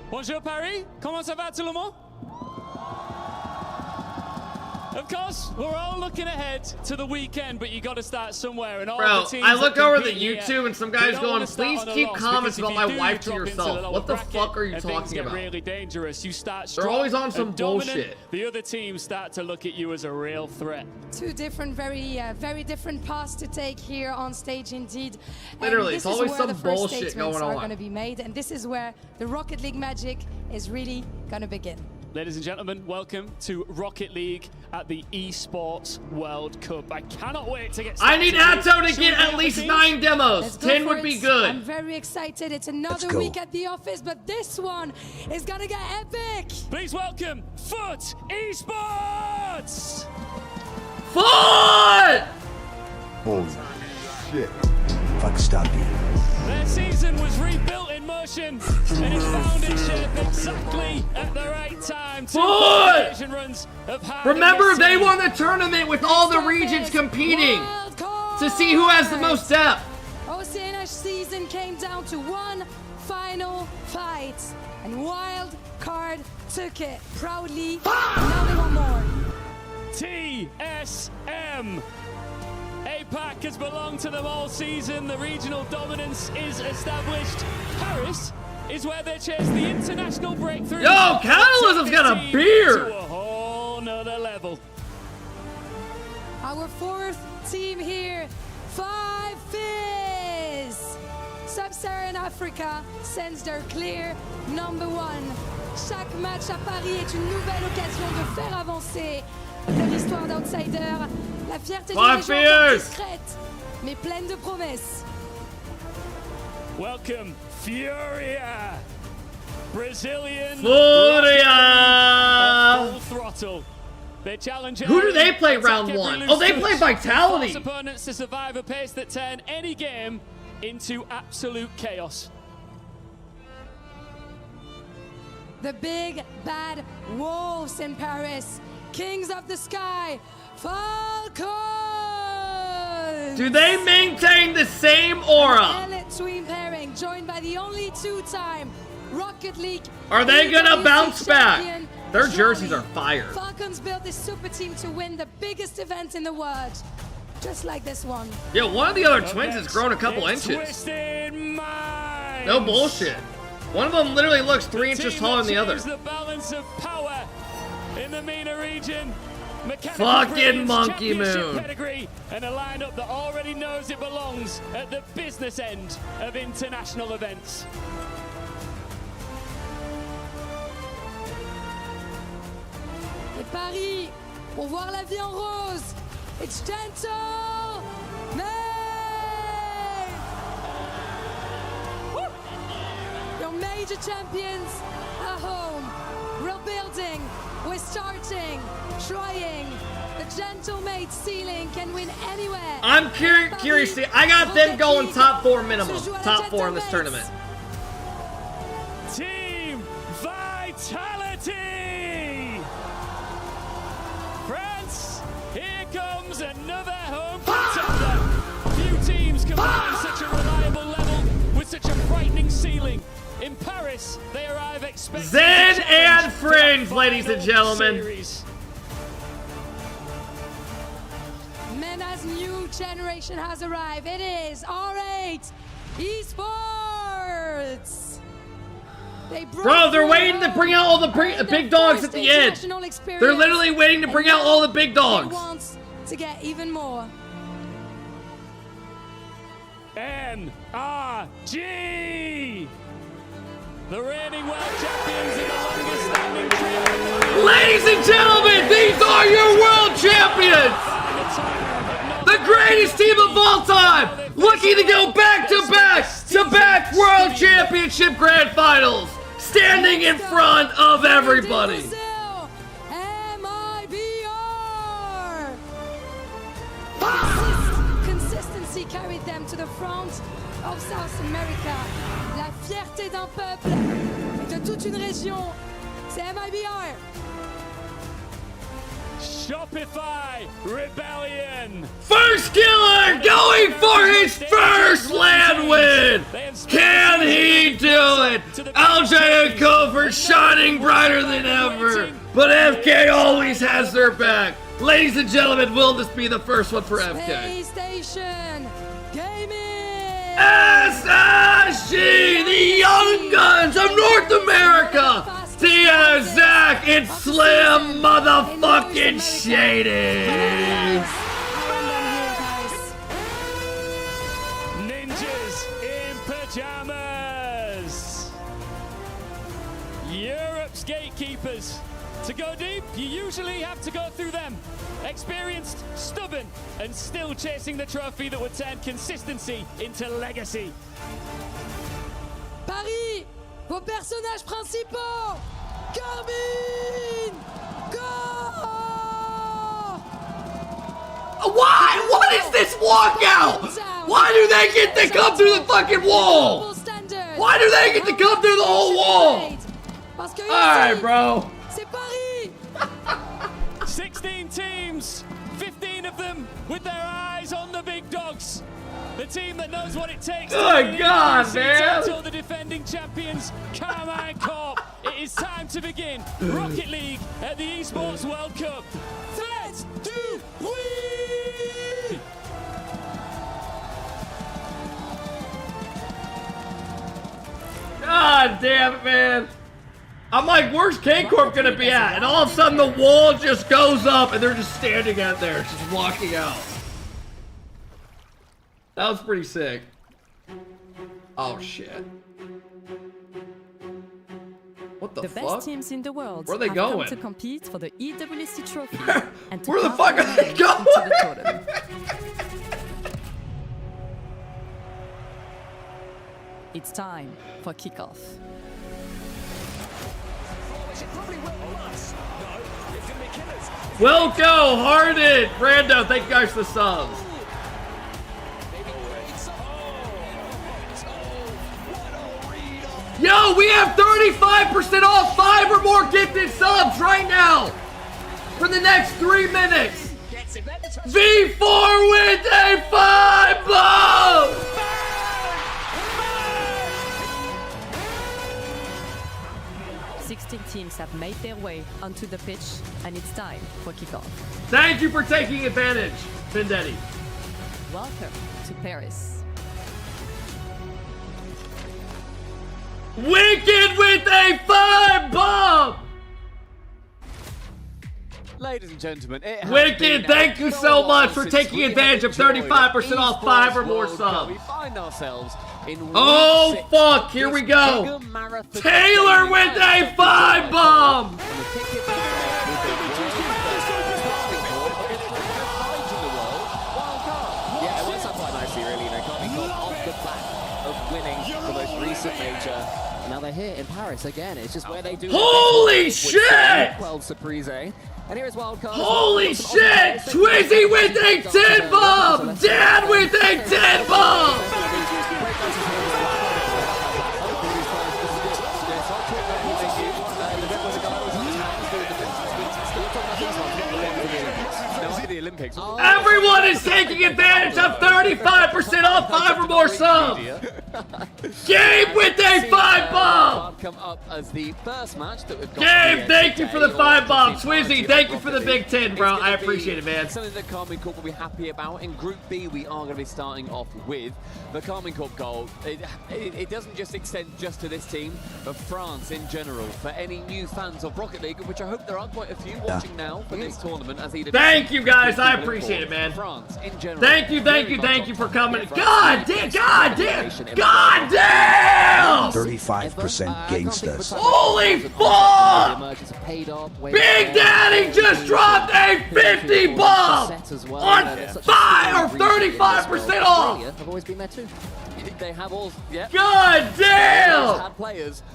Bonjour Paris, comment ça va tout le monde? Of course, we're all looking ahead to the weekend, but you got to start somewhere. And all Bro, the teams I look over the here, YouTube and some guys going, please keep comments about my wife to yourself. What the fuck are you talking about? Really dangerous. You start They're always on some bullshit. The other teams start to look at you as a real threat. Two different, very different paths to take here on stage, indeed. Literally, it's always where some the first bullshit statements going are on. going to be made, and this is where the Rocket League magic is really going to begin. Ladies and gentlemen, welcome to Rocket League at the Esports World Cup. I cannot wait to get started. I need Atto to get at least 9 demos. 10 would be good. I'm very excited. It's another week at the office, but this one is going to get epic. Please welcome Foot Esports! Foot! Holy shit. Fuck, stop you. Their season was rebuilt in motion, and it found its shape exactly at the right time. Foot! Runs of Remember, they won the tournament with all the regions competing to see who has the most depth. OCNH season came down to one final fight. And Wild Card took it proudly. Now they want more. TSM. APAC has belonged to them all season. The regional dominance is established. Paris is where they chase the international breakthrough. Yo, Catalysm's got a beard. To a whole nother level. Our fourth team here, 5 Fizz. Sub-Saharan Africa sends their clear number 1. Chaque match à Paris est une nouvelle occasion de faire avancer leur histoire d'outsider. La fierté d'une région discrète, mais pleine de promesses. Welcome, Furia. Brazilian. Furia. Full throttle. They challenge. Who do they play round 1? Oh, they play Vitality. Opponents to survive a pace that turn any game into absolute chaos. The big bad wolves in Paris, kings of the sky, Falcons. Do they maintain the same aura? Elite twin pairing, joined by the only 2-time Rocket League. Are they gonna bounce back? champion, Their jerseys are fire. Falcons built this super team to win the biggest event in the world, just like this one. Yeah, one of the other twins has grown a couple inches. No bullshit. One of them literally looks 3 inches taller than the other. The balance of power in the MENA region. Fucking Monkey Moon. Pedigree and a lineup that already knows it belongs at the business end of international events. Et Paris, pour voir la vie en rose. It's gentle, Your major champions are home. We're building, we're starting, trying. The gentle mate ceiling can win anywhere. I'm curious. I got them going top 4 minimum. Top 4 in this tournament. Team Vitality! France, here comes another home contender. Few teams combine such a reliable level with such a frightening ceiling. In Paris, they arrive expecting Zen and Fringe, ladies and gentlemen. Series. MENA's new generation has arrived. It is R8 Esports. Bro, they're waiting to bring out all the big dogs at the end. They're literally waiting to bring out all the big dogs. Wants to get even more. NRG! The reigning world champions in the longest standing trio. Ladies and gentlemen, these are your world champions! The greatest team of all time! Looking to go back-to-back World Championship Grand Finals! Standing in front of everybody! Consistency carried them to the front of South America. La fierté d'un peuple et de toute une région, c'est MIBR. Shopify Rebellion. First killer going for his first land win! Can he do it? LJ and Kofor shining brighter than ever, but FK always has their back. Ladies and gentlemen, will this be the first one for FK? PlayStation Gaming. SSG, the Young Guns of North America. Tia, Zach, and Slim motherfucking Shady. Ninjas in pajamas. Europe's gatekeepers. To go deep, you usually have to go through them. Experienced, stubborn, and still chasing the trophy that would turn consistency into legacy. Paris, vos personnages principaux. Carbine, go! Why? What is this walkout? Why do they get to come through the fucking wall? Why do they get to come through the whole wall? Alright, bro. C'est Paris! 16 teams, 15 of them with their eyes on the big Dogs, the team that knows what it takes Good to God, man. title, the defending champions, Carmine Corp. It is time to begin Rocket League at the Esports World Cup. Let's do we! God damn it, man. I'm like, where's K-Corp gonna be at? And all of a sudden the wall just goes up and they're just standing out there, just walking out. That was pretty sick. Oh shit. What the fuck? The best teams in the world Where are they have going? come to compete for the EWC trophy. And to Where the pass fuck are their they way into the going? tournament. It's time for kickoff. Will go, Harden, Brando, thank you guys for the subs. Yo, we have 35% off 5 or more gifted subs right now for the next 3 minutes. V4 with a 5 bomb! Teams have made their way onto the pitch, and it's time for kickoff. Thank you for taking advantage, Vendetti. Welcome to Paris. Wicked with a 5 bomb! Ladies and gentlemen, it has Wicked, been thank you so much for taking advantage of enjoyed 35% off 5 or more Esports World Cup. subs. We find ourselves in Oh week 6 fuck, of here this we go. mega marathon Taylor training with at a 5 bomb! Yeah, it works out quite nicely, really. You know, coming off the back of winning the most recent major. Now they're here in Paris again. It's just where they do. Holy shit! 12 surprise. And here is wildcard. Holy shit! Twizzy with a 10 bomb! Dad with a 10 bomb! Olympics. Everyone is taking advantage of 35% off 5 or more subs! Gabe with a 5 bomb! Come up as the first match that we've got. Gabe, thank you for the 5 bomb. Swizzy, thank you for the big 10, bro. I appreciate it, man. Something that Carmine Corp will be happy about. In Group B, we are going to be starting off with the Carmine Corp goal. It doesn't just extend just to this team, but France in general. For any new fans of Rocket League, which I hope there are quite a few watching now for this tournament. As Thank you, guys. I appreciate it, man. France in general. Thank you for coming. God damn! 35% gangstas. Holy fuck! Big Daddy just dropped a 50 bomb on 5 or 35% off. I've always been there too. They have all, yeah. God damn!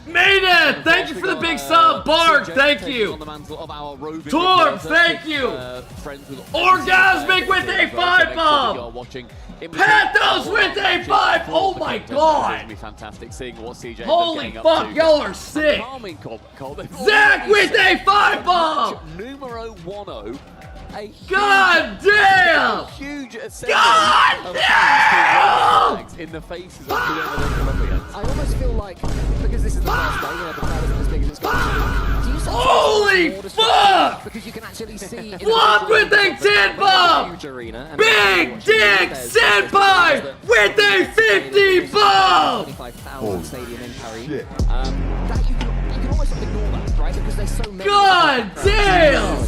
Mayday, thank you for the big sub. Bark, thank you. Torb, thank you. Orgasmic with a 5 bomb. Pathos with a 5. Oh my god. Fantastic seeing what CJ. Holy fuck, y'all are sick. Zach with a 5 bomb. Numero 10. God damn! Huge God damn! In the faces of the I almost feel like, because this is the first day, you know, the crowd isn't as big as it's going to be. Holy fuck! Because you can actually see. Flop with a 10 bomb! Big Dick Senpai with a 50 bomb! 25,000 stadium in Paris. That you can almost ignore that, right? Because there's so many. God damn!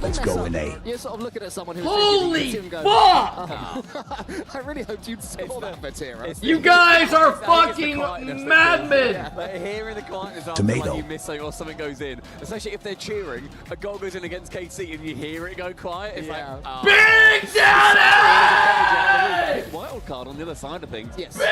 Let's go in A. You're sort of looking at someone who's Holy thinking, fuck! I really hoped you'd score that, Vatira. You guys are fucking madmen! But here in the quietness, after Tomato. like you miss something or something goes in, especially if they're cheering, a goal goes in against KC and you hear it go quiet. It's like, oh. Big Daddy! Wild card on the other side of things. Yes. Big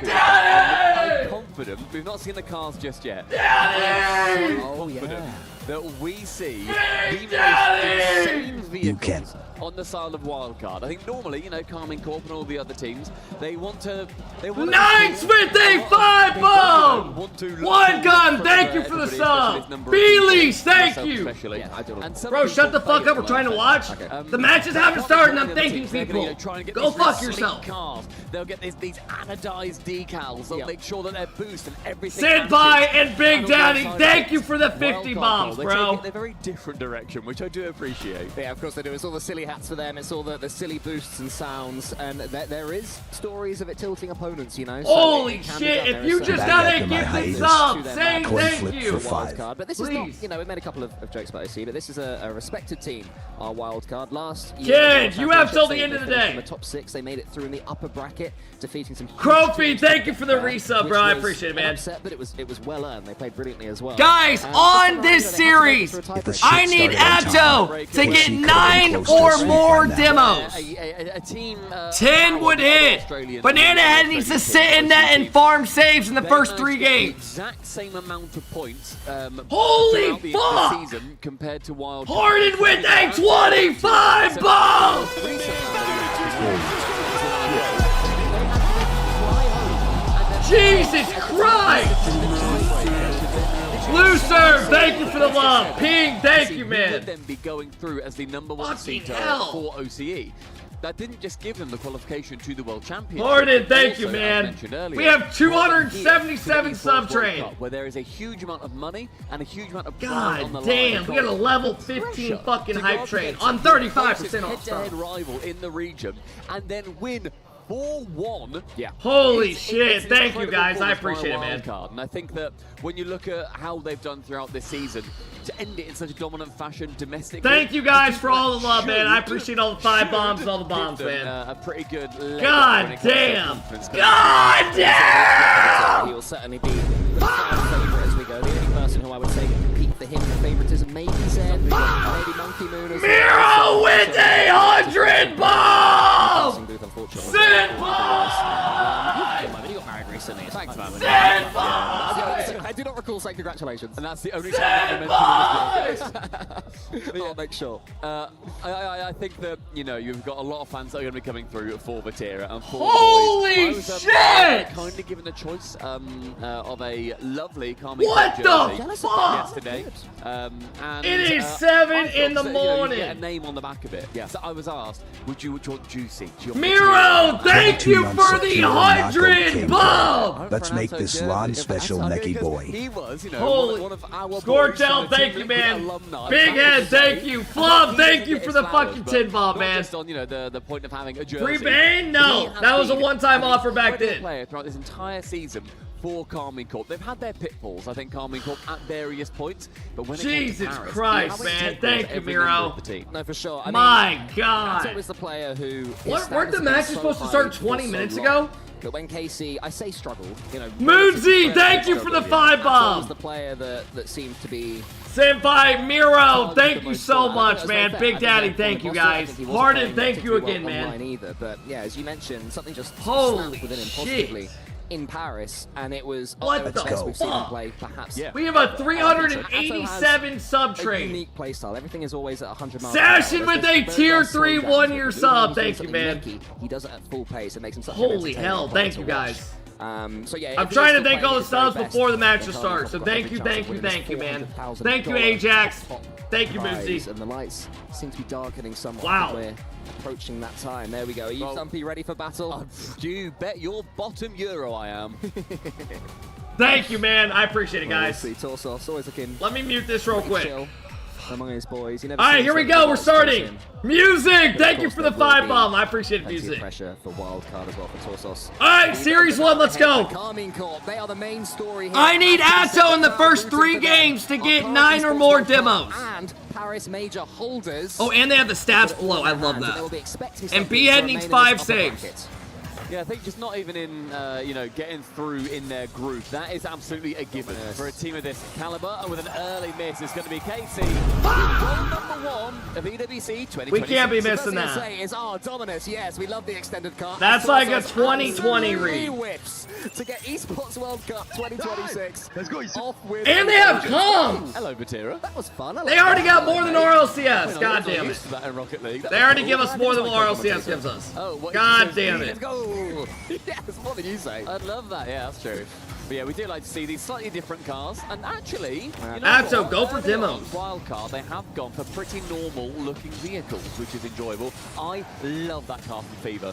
Daddy! I'm confident. We've not seen the cars just yet. Daddy! Oh yeah. That we see the most insane vehicles You can. on the side of wildcard. I think normally, you know, Carmine Corp and all the other teams, they want to... Knights with a 5-bomb! One gun, thank you for the sub! Beelies, thank you! Bro, shut the fuck up, we're trying to watch. The matches haven't started and I'm thanking people. Go fuck yourself. Cars. They'll get these anodized decals. They'll make sure that their boost and everything... Senpai and Big Daddy, thank you for the 50 bombs, bro. They're very different direction, which I do appreciate. Yeah, of course they do. It's all the silly hats for them. It's all the silly boosts and sounds. And there is stories of it tilting opponents, you know. So holy shit, if you just gotta give this up, say thank you. But this is not, you know, we made a couple of jokes about OC, but this is a respected team, our wildcard. Last year, Kid, you have till the end of the day. In the top 6, they made it through in the upper bracket, defeating some... Crofi, thank you for the resub, bro. I appreciate it, man. Upset, but it was well earned. They played brilliantly as well. Guys, on this series, I need Atto to get 9 or more demos. A team, 10 would hit. Banana Head needs to sit in net and farm saves in the first 3 games. Exact same amount of points. Holy fuck! The season compared to Wild. Harden with a 25 ball. Jesus Christ! Blue Serve, thank you for the love. Ping, thank you, man. Would then be going through as the #1 seed for OCE. That didn't just give them the qualification to the World Championship. Harden, thank you, man. We have 277 sub-train. Where there is a huge amount of money and a huge amount of God damn, we got a level 15 fucking hype train on 35% off. Head-to-head rival in the region and then win 4-1. Yeah. Holy shit, thank you guys. I appreciate it, man. And I think that when you look at how they've done throughout this season, to end it in such a dominant fashion domestically. Thank you guys for all the love, man. I appreciate all the 5 bombs and all the bombs, man. A pretty good God damn. God damn! He will certainly be the favorite as we go. The only person who I would say compete for him for favoritism, maybe Zen, maybe Monkey Moon as Miro with 100 bombs! He got married recently. Thanks, man. I do not recall saying congratulations. And that's the only time I mentioned in this I'll make sure. I think that, you know, you've got a lot of fans that are going to be coming through for Vatira and for Holy boys. shit! Kindly given a choice of a lovely Carmine what jersey the fuck? yesterday. And, it is 7 in the morning. You get a name on the back of it. Yeah. So I was asked, would you want Juicy? Miro, thank you for the 100 bomb! Let's make this Lon special, Necky boy. He was, you know, holy one of our Scorchel, thank you, man. Big Head, thank you. Flub, thank you for the fucking 10 bomb, man. Just on, you know, the point of having a jersey. Free ban? No, that was a one-time offer back then. Player throughout this entire season for Carmine Corp. They've had their pitfalls, I think, Carmine Corp at various points, but when Jesus it came to Paris, Christ, man, thank you, Miro. No, for sure. I My God. That was the player who... Weren't the matches supposed to start 20 minutes ago? But when KC, I say struggle, you know... Moonsy, thank you for the 5 bomb! was the player that seemed to be... Senpai, Miro, thank you so much, man. Big Daddy, thank you, guys. Harden, thank you again, man. Either, but yeah, as you mentioned, something just holy within him positively in Paris, and it was what the best we've seen him play, perhaps. We have a 387 sub trade. Unique playstyle. Everything is always at 100 miles. Sashin with a tier 3 1-year sub. Thank you, man. He does it at full pace. It makes him such holy hell. Thank you, guys. So yeah, I'm trying to thank all the subs before the match starts. So thank you, man. Thank you, Ajax. Thank you, Moosey. And the lights seem to be darkening somewhat. Wow. We're approaching that time. There we go. Are you Stumpy ready for battle? You bet your bottom euro I am. Thank you, man. I appreciate it, guys. Torsos always looking. Let me mute this real quick. Among his boys. All right, here we go. We're starting. Music. Thank you for the 5 bomb. I appreciate it, music. Pressure for wild card as well for Torsos. All right, series 1. Let's go. Carmine Corp. They are the main story here. I need Atto in the first 3 games to get 9 or more demos. And Paris major holders. Oh, and they have the stats below. I love that. And B-Head needs 5 saves. Yeah, I think just not even in, you know, getting through in their group. That is absolutely a given for a team of this caliber. And with an early miss, it's going to be Casey. Goal number 1 of EWC 2026. We can't be missing that. Say is our Dominus. Yes, we love the extended cut. That's like a 2020 read. Whips to get Esports World Cup 2026. Let's go. Off with and they have comms. Hello, Batira. That was fun. They already got more than RLCS. God damn it. That in Rocket League. They already give us more than RLCS gives us. God damn it. Let's go. Yeah, it's more than you say. I'd love that. Yeah, that's true. But yeah, we do like to see these slightly different cars. And actually, you know Atto, what? go for Early on demos. Wildcard, they have gone for pretty normal looking vehicles, which is enjoyable. I love that car from Fever.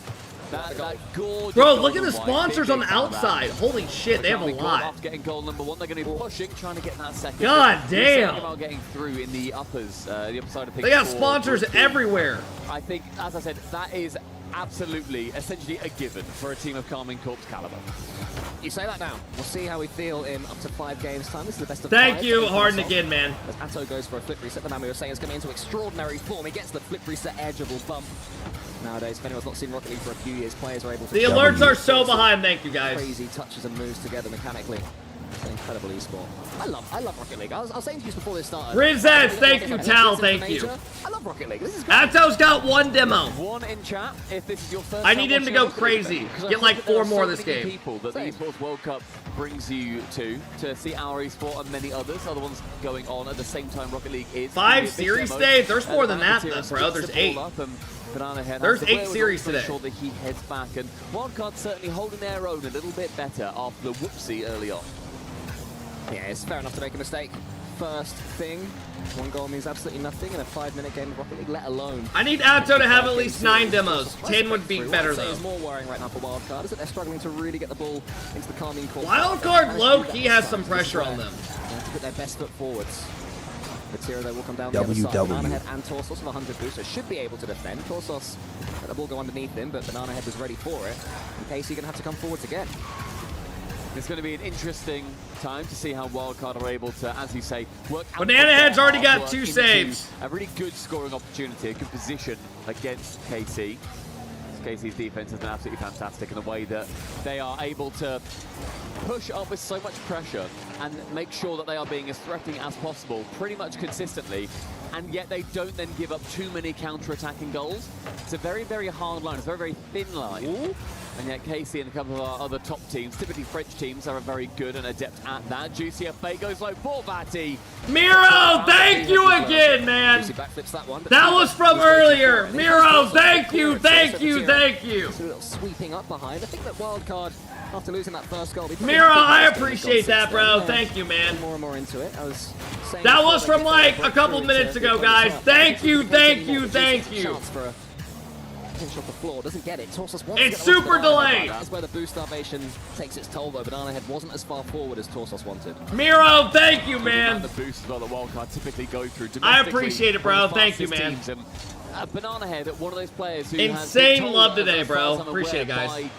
That gorgeous. Bro, look at the golden white, sponsors big on the outside. Holy shit, they have a lot. After getting goal number 1, they're going to be pushing, trying to get that second. God We're saying damn. about getting through in the uppers, the upper side of things. They got sponsors everywhere. I think, as I said, that is absolutely, essentially a given for a team of Carmine Corp's caliber. You say that now. We'll see how we feel in up to 5 games time. This is the best of Thank 5. you, Harden again, man. As Atto goes for a flip reset, the man we were saying is coming into extraordinary form. He gets the flip reset edgeable bump. Nowadays, if anyone's not seen Rocket League for a few years, players are able to... The alerts are so behind, thank you guys. Crazy touches and moves together mechanically. It's an incredible esport. I love Rocket League. I was saying to you before this started. Rizets, thank you, Tal, thank you. I love Rocket League. This is Atto's got 1 demo. 1 in chat. If this is your first I need him to go crazy. Get like 4 more this game. People that the Esports World Cup brings you to see our esport and many others. Other ones going on at the same time Rocket League is. 5 series days? There's more than that, bro. There's 8. Banana Head There's 8 series today. Sure that he heads back, and Wildcard certainly holding their own a little bit better after the whoopsie early on. Yeah, it's fair enough to make a mistake. First thing, 1 goal means absolutely nothing in a 5-minute game of Rocket League, let alone. I need Atto to have at least 9 demos. 10 would be better, though. It's more worrying right now for Wildcard, is that they're struggling to really get the ball into the Carmine Corp. Wildcard low-key has some pressure on them. They have to put their best foot forwards. Batira, though, will come down WW. the other side. Banana Head and Torsos with a 100 boost, so should be able to defend. Torsos let the ball go underneath him, but Banana Head was ready for it. In case he's going to have to come forwards again. It's going to be an interesting time to see how Wildcard are able to, as you say, work out. Banana Head's already got 2 saves. A really good scoring opportunity, a good position against KC. KC's defense has been absolutely fantastic in the way that they are able to push up with so much pressure and make sure that they are being as threatening as possible pretty much consistently, and yet they don't then give up too many counter-attacking goals. It's a very, very hard line. It's a very, very thin line. Ooh. And yet KC and a couple of our other top teams, typically French teams, are very good and adept at that. Juicy FA goes low. Poor Batty. Miro, thank you again, man. That was from earlier. Miro, thank you, thank you, thank you. A little sweeping up behind. I think that Wildcard, after losing that first goal... Miro, I appreciate that, bro. Thank you, man. More and more into it. That was from like a couple minutes ago, guys. Thank you, thank you, thank you. Pinch off the floor, doesn't get it. Torsos wants it's super delayed. That's where the boost starvation takes its toll, though. Banana Head wasn't as far forward as Torsos wanted. Miro, thank you, man. The boost as well that Wildcard typically go through. I appreciate it, bro. Thank you, man. Banana Head, one of those players who insane love today, bro. Appreciate it, guys.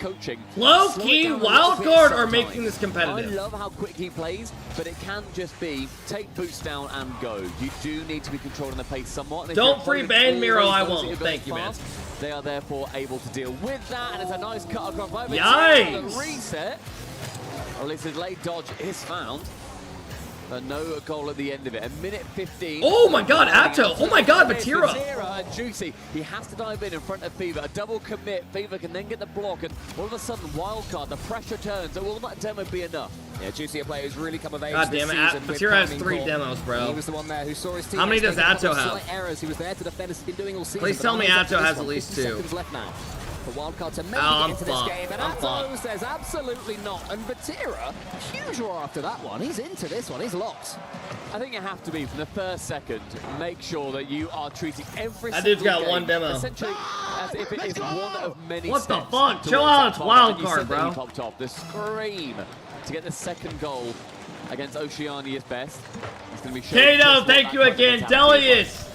Low-key, Wildcard are making this competitive. I love how quick he plays, but it can just be take boost down and go. You do need to be controlling the pace somewhat. Don't free ban Miro, I won't. Thank you, man. They are therefore able to deal with that, and it's a nice cut across over. Yikes! The reset. Or at least his late dodge is found. But no goal at the end of it. A minute 15. Oh my god, Atto. Oh my god, Batira. Batira and Juicy. He has to dive in front of Fever. A double commit. Fever can then get the block. And all of a sudden, Wildcard, the pressure turns. Will that demo be enough? Yeah, Juicy, a player who's really come of age. God damn it. Batira has 3 demos, bro. He was the one there who saw his team. How many does Atto have? Errors. He was there to defend as he's been doing all season. Please tell me Atto has at least 2. Seconds left now. For Wildcard to maybe get into this game, and Atto says absolutely not. And Batira, huge roar after that one. He's into this one. He's locked. I think you have to be from the first second. Make sure that you are treating every that dude's got 1 demo. Essentially, as if it is one of many. What the fuck? Chill out, it's Wildcard, bro. Popped off the scream to get the second goal against Oceania's best. It's going to be Kato, thank you again. Delius.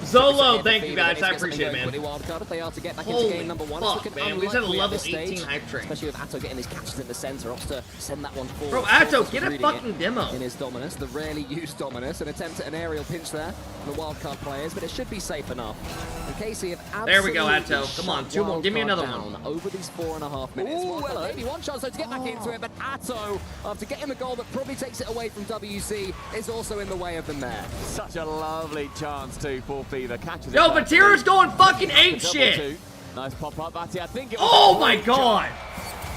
Zolo, thank you guys. I appreciate it, man. Wildcard if they are to get back Holy into game number one. fuck, man. We just had a level 18 stage, hype train. especially with Atto getting his catches in the center. Opts to send that one forward. Bro, Atto, get a fucking demo. In his Dominus, the rarely used Dominus, an attempt at an aerial pinch there from the wildcard players, but it should be safe enough. And Casey have there we go, absolutely Atto. Come on, shut two more. Give me Wildcard another down one. over these 4.5 minutes. Well, maybe one chance though to get back into it, but Atto, after getting the goal that probably takes it away from WC, is also in the way of them there. Such a lovely chance too for Fever. Catches Yo, it. Vatira's going fucking ape shit. Nice pop up, Batty. I think it Oh my god.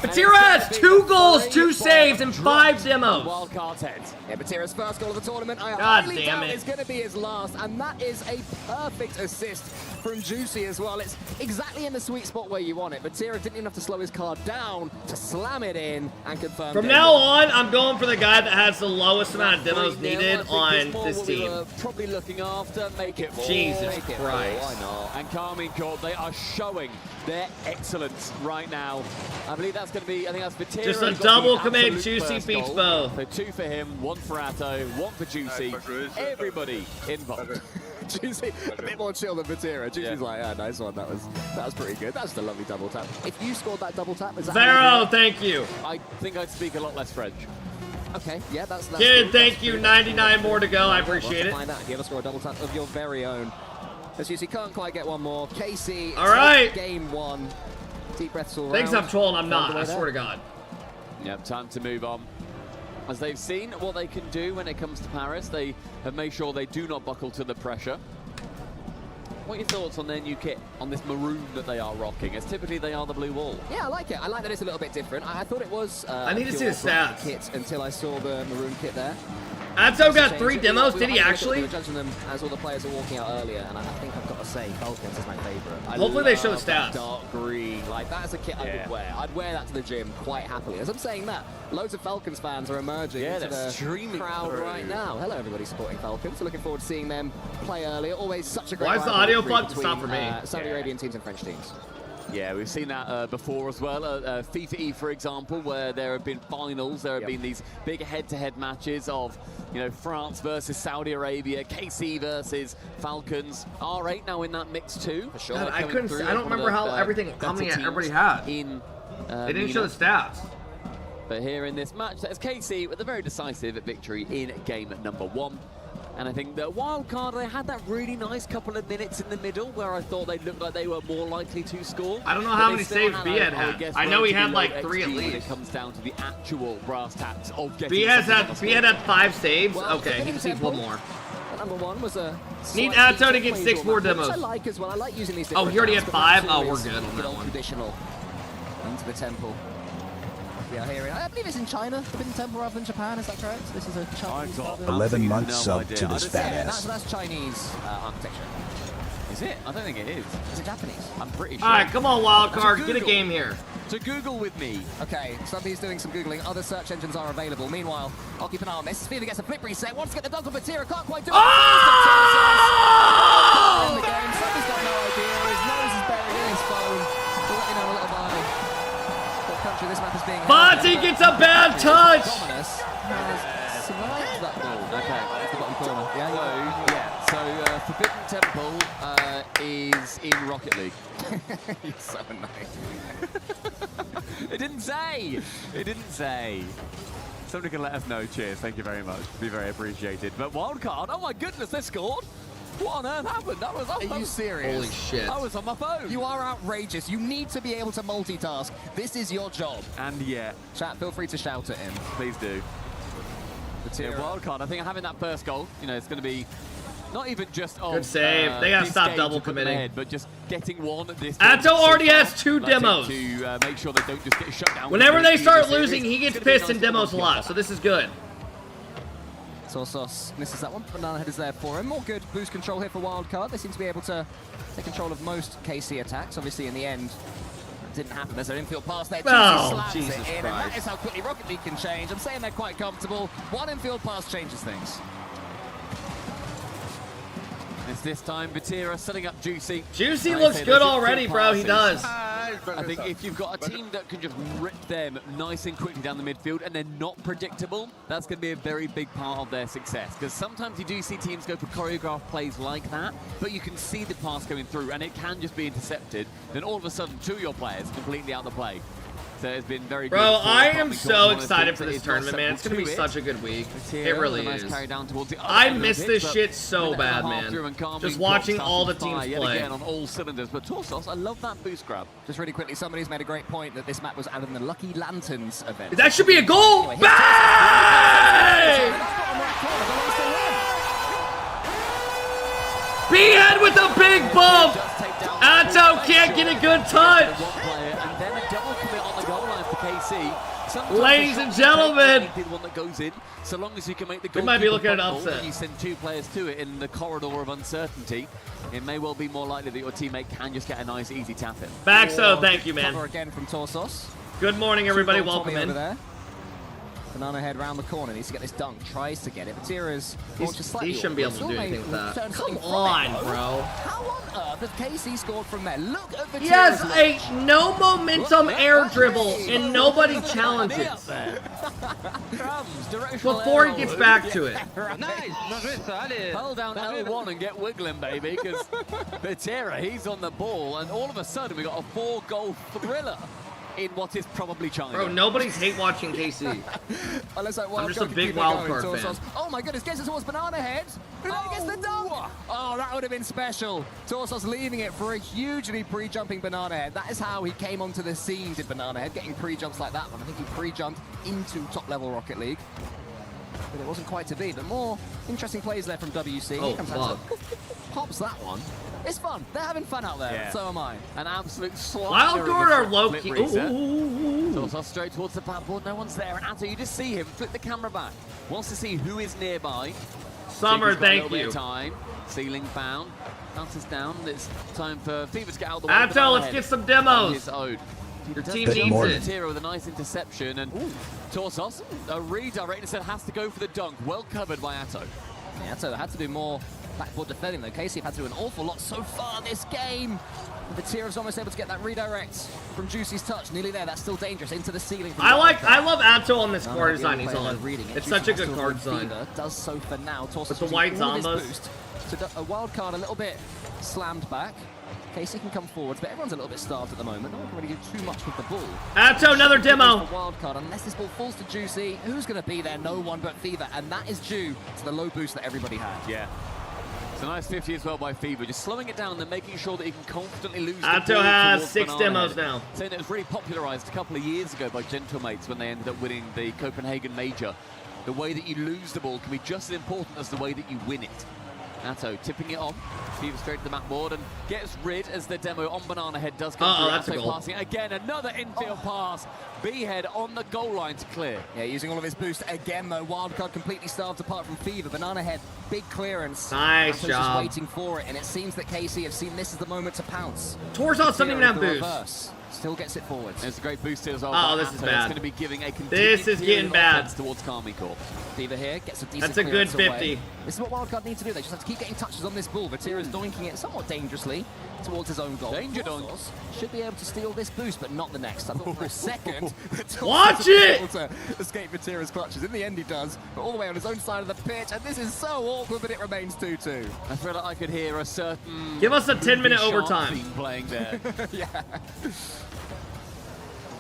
Vatira has 2 goals, 2 saves, and 5 demos. Wildcard's head. Yeah, Vatira's first goal of the tournament. I God highly damn doubt it. it's going to be his last, and that is a perfect assist from Juicy as well. It's exactly in the sweet spot where you want it. Vatira didn't even have to slow his card down to slam it in and confirm. From now on, I'm going for the guy that has the lowest amount of demos needed on this team. Probably looking after, make it 4. Jesus Make it Christ. 4, why not? And Carmine Corp, they are showing their excellence right now. I believe that's going to be, I think that's Vatira. Just a who got double the commit, absolute Juicy first beats goal. Bo. So 2 for him, 1 for Atto, 1 for Juicy. Everybody involved. Juicy, a bit more chill than Vatira. Juicy's like, yeah, nice one. That was pretty good. That's a lovely double tap. If you scored that double tap, is that Vero, thank you. I think I'd speak a lot less French. Okay, yeah, that's Kid, cool. thank you. 99 more to go. I appreciate it. Find out if you ever score a double tap of your very own. As you see, can't quite get one more. Casey, all right. Game 1. Deep breaths all Thinks round. I'm trolling. I'm not. I There. swear to God. Yep, time to move on. As they've seen what they can do when it comes to Paris, they have made sure they do not buckle to the pressure. What are your thoughts on their new kit, on this maroon that they are rocking, as typically they are the blue wall? Yeah, I like it. I like that it's a little bit different. I thought it was I need to see the stats. Kit until I saw the maroon kit there. Atto got 3 demos. Did he actually? We were judging them as all the players are walking out earlier, and I think I've got to say, Falcons is my favorite. Hopefully they show the stats. Dark green, like that's a kit I would wear. I'd wear that to the gym quite happily. As I'm saying that, loads of Falcons fans are emerging into the streaming crowd through. right now. Hello, everybody supporting Falcons. So looking forward to seeing them play earlier. Always such a great. Why is the rivalry audio plugged? It's between, not for me. Saudi Arabian teams and French teams. Yeah, we've seen that before as well. FIFA E, for example, where there have been finals. There have been these big head-to-head matches of, you know, France versus Saudi Arabia, KC versus Falcons. R8 now in that mix too. For sure. God, I couldn't. I don't remember how many everybody had. In they didn't show the stats. But here in this match, that's KC with a very decisive victory in game number 1. And I think the wild card, they had that really nice couple of minutes in the middle where I thought they looked like they were more likely to score. I don't know how many saves Biad had. I know he had like 3 at least. When it comes down to the actual brass tacks of getting Biad had 5 saves. Okay, he just needs 1 more. Number 1 was a need Atto to get 6 more demos. I like as well. I like using these. Oh, he already had 5. Oh, we're good on that one. Traditional into the temple. Yeah, here I believe it's in China, Forbidden Temple rather than Japan. Is that correct? This is a Chinese. 11 months sub to this fat ass. That's Chinese architecture. Is it? I don't think it is. Is it Japanese? I'm pretty sure. All right, come on, wildcard, get a game here. To Google with me. Okay, somebody's doing some Googling. Other search engines are available. Meanwhile, I'll keep an eye on this. Fever gets a flip reset. Wants to get the dunk on Vatira. Can't quite do it. Oh! In the game. Somebody's got no idea. His nose is buried in his phone. We'll let you know a little by what country this map is being. Bonte gets a bad touch. Dominus has survived that ball. Okay, that's the bottom corner. So Forbidden Temple is in Rocket League. You're so annoying. It didn't say. It didn't say. Somebody can let us know. Cheers. Thank you very much. Be very appreciated. But wildcard. Oh my goodness, they scored. What on earth happened? That was. Are you serious? Holy shit. I was on my phone. You are outrageous. You need to be able to multitask. This is your job. And yet. Chat, feel free to shout at him. Please do. Yeah, wildcard. I think having that first goal, you know, it's going to be not even just good save. They gotta stop double committing. Ahead, but just getting one. This Atto already has 2 demos. To make sure they don't just get shut down. Whenever they start losing, he gets pissed and demos a lot. So this is good. Sauce misses that one. Banana head is there for him. More good boost control here for wildcard. They seem to be able to take control of most KC attacks. Obviously, in the end, that didn't happen. There's an infield pass there. Oh, Jesus Christ. And that is how quickly Rocket League can change. I'm saying they're quite comfortable. One infield pass changes things. It's this time Vatira setting up Juicy. Juicy looks good already, bro. He does. I think if you've got a team that can just rip them nice and quickly down the midfield and they're not predictable, that's going to be a very big part of their success. Because sometimes you do see teams go for choreographed plays like that, but you can see the pass going through and it can just be intercepted. Then all of a sudden, two of your players completely out of the play. So it's been very good. Bro, I am so excited for this tournament, man. It's going to be such a good week. It really is. I miss this shit so bad, man. Just watching all the teams play. Again on all cylinders, but Torsos, I love that boost grab. Just really quickly, somebody's made a great point that this map was added in the Lucky Lanterns event. That should be a goal! Bang! B-head with a big bump! Atto can't get a good touch! Ladies and gentlemen, so long as you can make the goal, we might be looking at an upset. You send two players to it in the corridor of uncertainty. It may well be more likely that your teammate can just get a nice, easy tap in. Baxo, thank you, man. Cover again from Torsos. Good morning, everybody. Welcome in. Banana head round the corner, needs to get this dunk, tries to get it. Batira's he shouldn't be able to do anything with that. Come on, bro. How on earth has KC scored from there? Look at the Yes, a no momentum air dribble and nobody challenges before he gets back to it. Hold down L1 and get wiggling, baby, because Batira, he's on the ball, and all of a sudden we got a 4-goal thriller in what is probably China. Bro, nobody's hate watching KC. I'm just a big wildcard fan. Oh my goodness, gets it towards Banana Head. Who gets the dunk? Oh, that would have been special. Torsos leaving it for a hugely pre-jumping Banana Head. That is how he came onto the scene, did Banana Head, getting pre-jumps like that one. I think he pre-jumped into top-level Rocket League. But it wasn't quite to be. But more interesting plays there from WC. Oh, Here comes fuck. Pops that one. It's fun. They're having fun out there. Yeah. So am I. An absolute slide. Wildcard are low-key. Torsos straight towards the backboard. No one's there. And Anto, you just see him flip the camera back. Wants to see who is nearby. Summer, thank you. Time. Ceiling found. Bounces down. It's time for Fever to get out of the way. Anto, let's get some demos. Your team needs it. Batira with a nice interception, and Torsos, a redirect, instead has to go for the dunk. Well covered by Atto. Yeah, Atto had to do more backboard defending though. KC have had to do an awful lot so far this game. Batira's almost able to get that redirect from Juicy's touch. Nearly there. That's still dangerous. Into the ceiling. I love Atto on this card design he's on. It's such a good card design. Does so for now. Torsos with the white zombas. So a wild card a little bit slammed back. KC can come forwards, but everyone's a little bit starved at the moment. No one can really do too much with the ball. Atto, another demo. Wild card, unless this ball falls to Juicy, who's going to be there? No one but Fever, and that is due to the low boost that everybody had. Yeah. It's a nice 50 as well by Fever, just slowing it down and making sure that he can confidently lose the Atto ball has 6 Banana demos Head. now. Saying it was really popularized a couple of years ago by Gentlemates when they ended up winning the Copenhagen Major. The way that you lose the ball can be just as important as the way that you win it. Atto tipping it on. Fever straight to the backboard and gets rid as the demo on Banana Head does come through. That's a goal. Passing again, another infield pass. B-Head on the goal line to clear. Yeah, using all of his boost again though. Wildcard completely starved apart from Fever. Banana Head, big clearance. Nice Atto's job. Just waiting for it, and it seems that KC have seen this as the moment to pounce. Torsos doesn't even have boost. Reverse. Still gets it forwards. There's a great boost here as well. Oh, this is bad. It's going to be giving a this is getting bad towards Carmi Corp. Fever here gets a decent That's a good 50. Away. This is what Wildcard need to do. They just have to keep getting touches on this ball. Batira's doinking it somewhat dangerously towards his own goal. Danger dunk. Should be able to steal this boost, but not the next. I thought for a second. Watch it! Able to escape Batira's clutches. In the end, he does, but all the way on his own side of the pitch. And this is so awkward, but it remains 2-2. I feel like I could hear a certain. Give us a 10-minute overtime. Playing there. Yeah.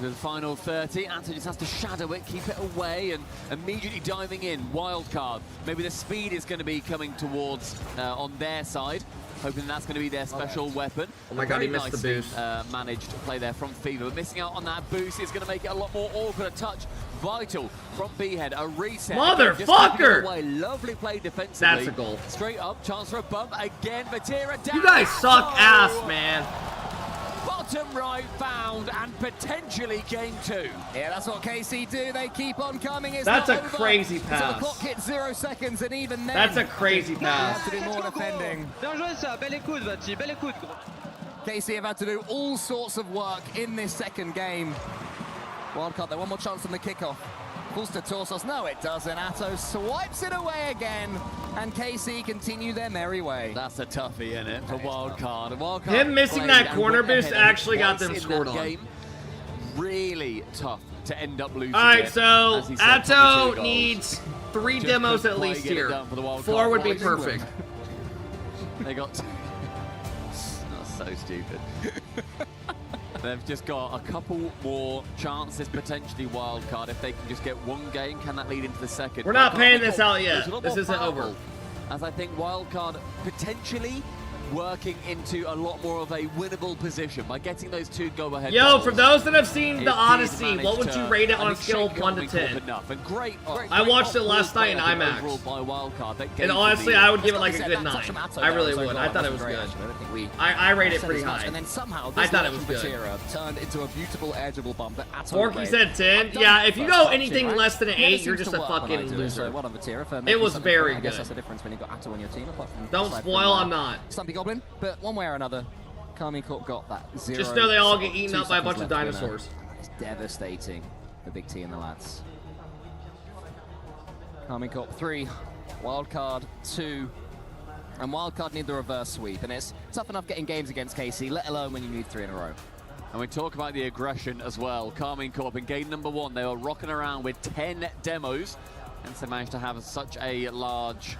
The final 30, Anto just has to shadow it, keep it away, and immediately diving in. Wildcard. Maybe the speed is going to be coming towards on their side. Hoping that's going to be their special weapon. Oh my god, he missed the boost. Managed to play there from Fever, but missing out on that boost is going to make it a lot more awkward. A touch vital from B-Head. A reset. Motherfucker! Lovely play defensively. That's a goal. Straight up, chance for a bump. Again, Batira down. You guys suck ass, man. Bottom right found and potentially game 2. Yeah, that's what KC do. They keep on coming. It's that's not a over. crazy So pass. the clock hits 0 seconds, and even then, that's a crazy pass. Have to do more defending. KC have had to do all sorts of work in this second game. Wildcard, they one more chance on the kickoff. Falls to Torsos. No, it doesn't. Atto swipes it away again. and KC continue their merry way. That's a toughie, isn't it, for Wildcard? Wildcard Him missing that corner boost actually got them scored on. Game. Really tough to end up losing. All right, it, so as he said, Atto 22 needs 3 Just demos couldn't at quite least get it here. done for the Wildcard. 4 would be Why England? perfect. They got... That's so stupid. They've just got a couple more chances, potentially Wildcard. If they can just get one game, can that lead into the second? We're not Wildcard paying this out is yet. a little This more isn't over. powerful, as I think Wildcard potentially working into a lot more of a winnable position by getting those 2 go-ahead Yo, goals. for those that have seen It The did Odyssey, manage what would you to, rate it on I a think, scale of shake 1 to Carmine Corp 10? enough. And great, I watched it last night in overall IMAX. by Wildcard. That And gave honestly, the- I would give it like a good 9. I really would. I thought it was good. I rate it pretty high. And then somehow I this thought it was good. Batira turned into a beautiful edgeable bump that Atto Forky made. said 10. Yeah, if you go anything less than an 8, you're just a fucking loser. So well done, Batira, for It making was something very fun. I guess good. that's the difference when you've got Atto on your team. Apart from Don't aside spoil, from, I'm not. Stumpy Goblin, but one way or another, Carmine Corp got that 0. Just know they all get eaten 2 up by a seconds bunch of left winner. dinosaurs. It's devastating for Big T and the lads. Carmine Corp 3, Wildcard 2, and Wildcard need the reverse sweep, and it's tough enough getting games against KC, let alone when you need 3 in a row. And we talk about the aggression as well. Carmine Corp in game number 1, they were rocking around with 10 demos, and they managed to have such a large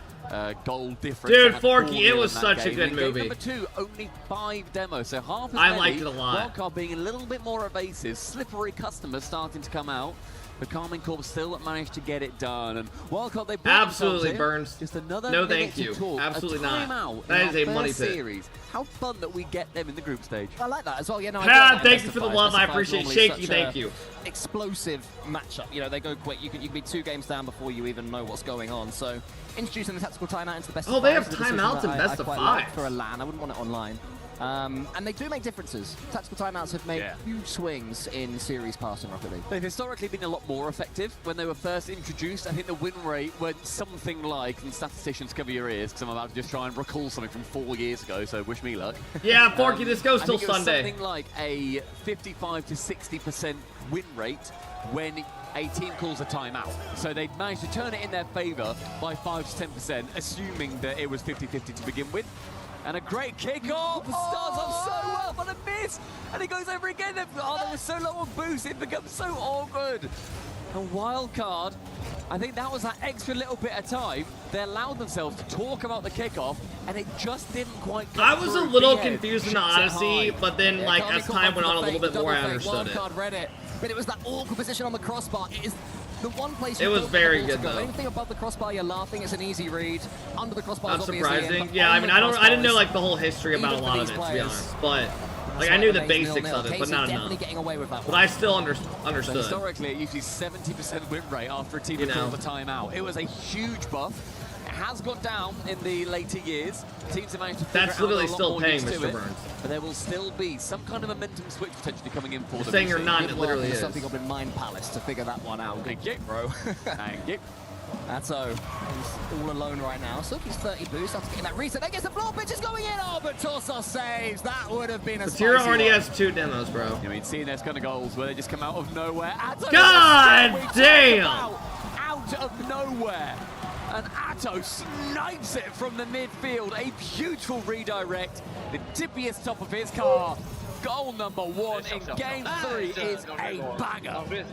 goal difference. Dude, They had Forky, 4-0 it was in that such a game. good In movie. Game number 2, only 5 demos, so half as I many. liked it a lot. Wildcard being a little bit more evasive, slippery customers starting to come out. But Carmine Corp still managed to get it done, and Wildcard they brought Absolutely, themselves in. Burns. Just another No, minute thank to you. talk. Absolutely a not. timeout That in is our a money first pit. series. How fun that we get them in the group stage. I like that as well. Yeah, no, I Pat, get that. thank you for the Best love. I of five appreciate it. normally Shaky, such thank a you. Explosive matchup. You know, they go quick. You can be 2 games down before you even know what's going on. So, introducing the tactical timeout into the best Oh, of they 5 have is a decision timeouts that in best I of quite like 5. for a LAN. I wouldn't want it online. And they do make differences. Tactical timeouts have made huge swings in series past in Rocket League. They've historically been a lot more effective. When they were first introduced, I think the win rate went something like, and statisticians cover your ears, because I'm about to just try and recall something from 4 years ago, so wish me luck. Yeah, Forky, this goes I till think it was Sunday. something like a 55 to 60% win rate when a team calls a timeout. So they managed to turn it in their favor by 5 to 10%, assuming that it was 50-50 to begin with. And a great kickoff. Starts off so well, but a miss. And it goes over again. Oh, they were so low on boost. It becomes so awkward. A Wildcard, I think that was that extra little bit of time. They allowed themselves to talk about the kickoff, and it just didn't quite get I was a through. little Big Head confused in the chips it Odyssey, high. but then, like, Carmine as Corp time went went on for a little the bit fake, more, I double fake. understood it. Wildcard read it, but it was that awkward position on the crossbar. It is the one place It you was don't very want the ball good, to go. though. Anything above the crossbar, you're laughing. It's an easy read. Under the crossbar, Not is obviously in, surprising. but Yeah, I on mean, the I didn't crossbar know is like the whole history about a even for lot of these it, to be players. honest. But That's like why I knew it the remains basics 0-0. of it, but Casey's not definitely enough. getting away with that But one. I still So understood. historically, it usually 70% win rate after a team You calls know. a timeout. It was a huge buff. It has gone down in the later years. Teams have managed to figure That's it out. literally They're a lot still more paying, used to Mr. it, Burns. But there will still be some kind of momentum switch potentially coming in for You're them. saying you you're see. not, it Good literally work is. from the Something Goblin Mind Palace to figure that one out. Thank you, bro. Thank you. That's he's all alone right now. Silky's 30 boost after getting that reset. That gets the floor pitch is going in. Oh, but Torsos saves. That would have been a Batira spicy already one. has 2 demos, bro. I mean, seeing those kind of goals where they just come out of nowhere. Atto God damn! Out of nowhere. And Atto snipes it from the midfield. A beautiful redirect. The tippiest top of his car. Goal number 1 in game 3 is a banger.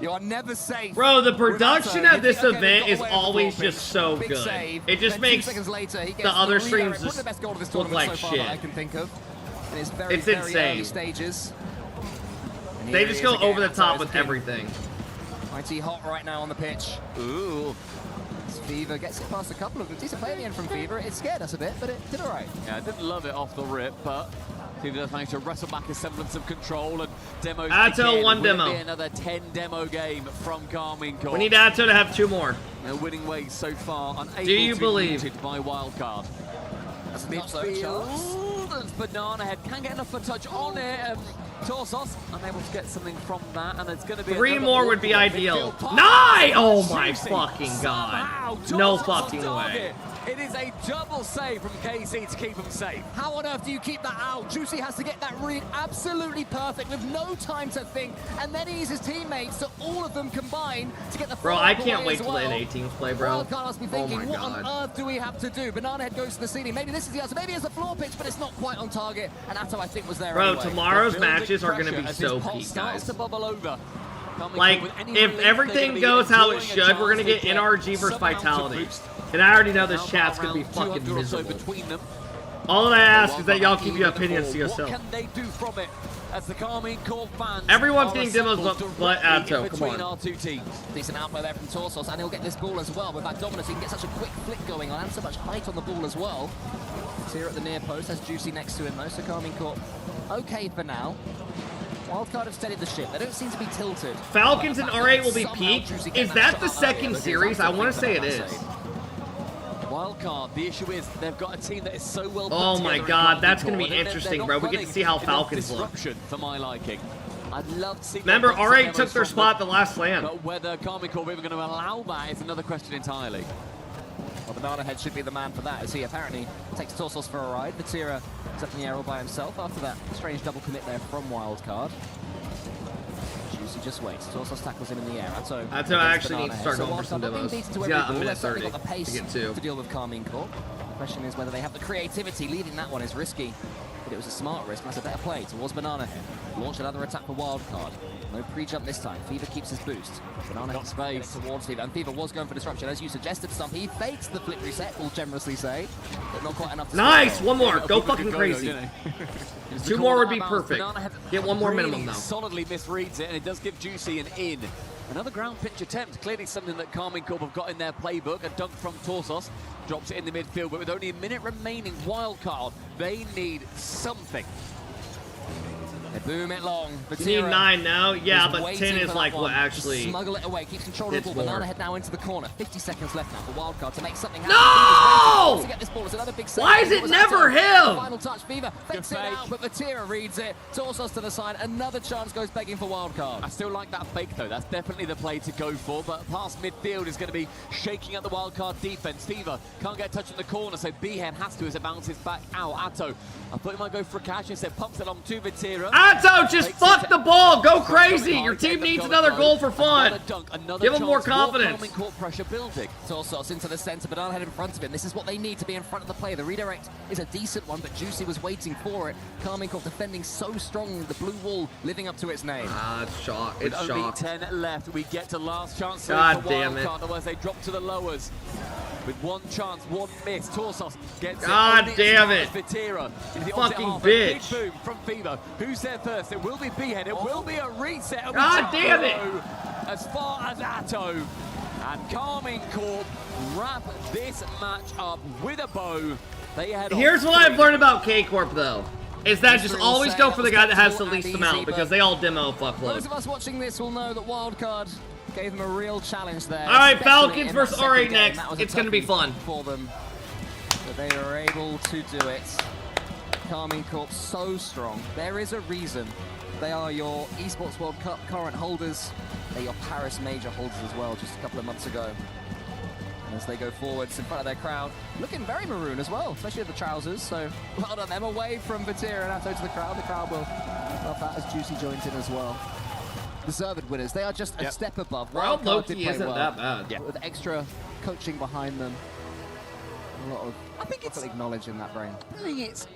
You are never safe. Bro, the with production Atto. at this You think, okay, event we've is got away with the always floor just pitch. so Big good. save. It just Then makes 2 seconds later, he gets the other redirect. streams Probably just the best goal of this look tournament like so far that I shit. can think of. And it's very, It's very insane. early stages. And They here just he go is again. over the top Atto's with king. everything. Mighty hot right now on the pitch. Ooh. Fever gets it past a couple of them. Decent play in the end from Fever. It scared us a bit, but it did all right. Yeah, I didn't love it off the rip, but Fever does manage to wrestle back a semblance of control and demos. Atto, begin. 1 Will it demo. be another 10 demo game from Carmine Corp. We need Atto to have 2 more. They're winning ways so far, unable Do you to believe? be by Wildcard. That's a not so chance. Banana Head can't get enough of a touch on it. Torsos unable to get something from that, and it's going to be 3 another more would be awkward ideal. midfield pass. 9! Oh my Juicy. fucking Somehow, god. No Torsos fucking on way. target. It is a double save from KC to keep him safe. How on earth do you keep that out? Juicy has to get that read absolutely perfect with no time to think, and then he uses his teammates, so all of them combine to get the Bro, I can't wait till the NA play, bro. Wildcard must be thinking, what on earth do we have to do? Banana Head goes to the ceiling. Maybe this is the answer. Maybe it's a floor pitch, but it's not quite on target. And Atto, I think, was there Bro, anyway. tomorrow's matches are going to be so peak, guys. To bubble over. Like, if everything goes how it should, we're going to get NRG versus Vitality. And I already know this chat's going to be fucking miserable. All that I ask is that y'all keep your opinions to yourself. What can they do from it? As the Carmine Corp fans Everyone's getting demos, but Atto, come on. Our two teams. Decent outplay there from Torsos, and he'll get this ball as well. With that dominance, he can get such a quick flick going on, and so much height on the ball as well. Here at the near post, has Juicy next to him though, so Carmine Corp okay for now. Wildcard have steadied the ship. They don't seem to be tilted. Falcons and R8 will be peak. Is that the second series? I want to say it is. Wildcard, the issue is they've got a team that is so well put Oh my together god, that's going to and be interesting, bro. We get to see how Falcons look. For my liking. I'd love to see. Remember, R8 took their spot the last slam. But whether Carmine Corp are even going to allow that is another question entirely. Well, Banana Head should be the man for that, as he apparently takes Torsos for a ride. Vatira is up in the air all by himself after that strange double commit there from Wildcard. Juicy just waits. Torsos tackles him in the air. Atto actually needs to start going for some demos. He's got a minute 30 got the pace to get two. to deal with Carmine Corp. The question is whether they have the creativity. Leading that one is risky, but it was a smart risk. That's a better play towards Banana Head. Launch another attack for Wildcard. No pre-jump this time. Fever keeps his boost. Banana Head space towards Fever, and Fever was going for disruption, as you suggested. Some he fakes the flip reset, we'll generously say, but not quite enough. Nice, one more. Go fucking crazy. Two more would be perfect. Get one more minimum though. Solidly misreads it, and it does give Juicy an in. Another ground pitch attempt, clearly something that Carmine Corp have got in their playbook. A dunk from Torsos, drops it in the midfield, but with only a minute remaining, Wildcard, they need something. They boom it long. You need 9 now? Yeah, but 10 is like what actually. Just smuggle it away, keeps control of the ball. Banana Head now into the corner. 50 seconds left now for Wildcard to make something happen. No! To get this ball, it's another big save. Why is it never him? Final touch, Fever fakes it out, but Vatira reads it. Torsos to the side, another chance goes begging for Wildcard. I still like that fake though. That's definitely the play to go for, but past midfield is going to be shaking up the Wildcard defense. Fever can't get a touch in the corner, so B-Head has to as it bounces back out. Atto, I thought he might go for a catch instead, pumps it on to Vatira. Atto, just fuck the ball, go crazy. Your team needs another goal for fun. Give them more confidence. Court pressure building. Torsos into the center, Banana Head in front of him. This is what they need to be in front of the play. The redirect is a decent one, but Juicy was waiting for it. Carmine Corp defending so strong, the blue wall living up to its name. It's shot. With It's only shot. 10 left, we get to last chance. God damn it. Otherwise they drop to the lowers. With one chance, one miss. Torsos gets God it. damn it. Vatira. Fucking bitch. Big boom from Fever. Who's there first? It will be B-Head. It will be a reset. God damn it. As far as Atto. And Carmine Corp wrap this match up with a bow. They head Here's on what I've 3. learned about K-Corp though. Is that just always go for the guy that has the least amount, because they all demo fuckload. Those of us watching this will know that Wildcard gave them a real challenge there. All right, especially Falcons in versus that second R8 game. next. That was a It's going to be toughie fun. For them, but they were able to do it. Carmine Corp so strong. There is a reason. They are your Esports World Cup current holders. They're your Paris major holders as well, just a couple of months ago. And as they go forwards in front of their crowd, looking very maroon as well, especially with the trousers. So well done them, away from Vatira and Atto to the crowd. The crowd will love that as Juicy joins in as well. Deserved winners. They are just a step above. Wild Loki did play isn't well, that bad. Yeah. With extra coaching behind them. A lot of knowledge in that brain. I think it's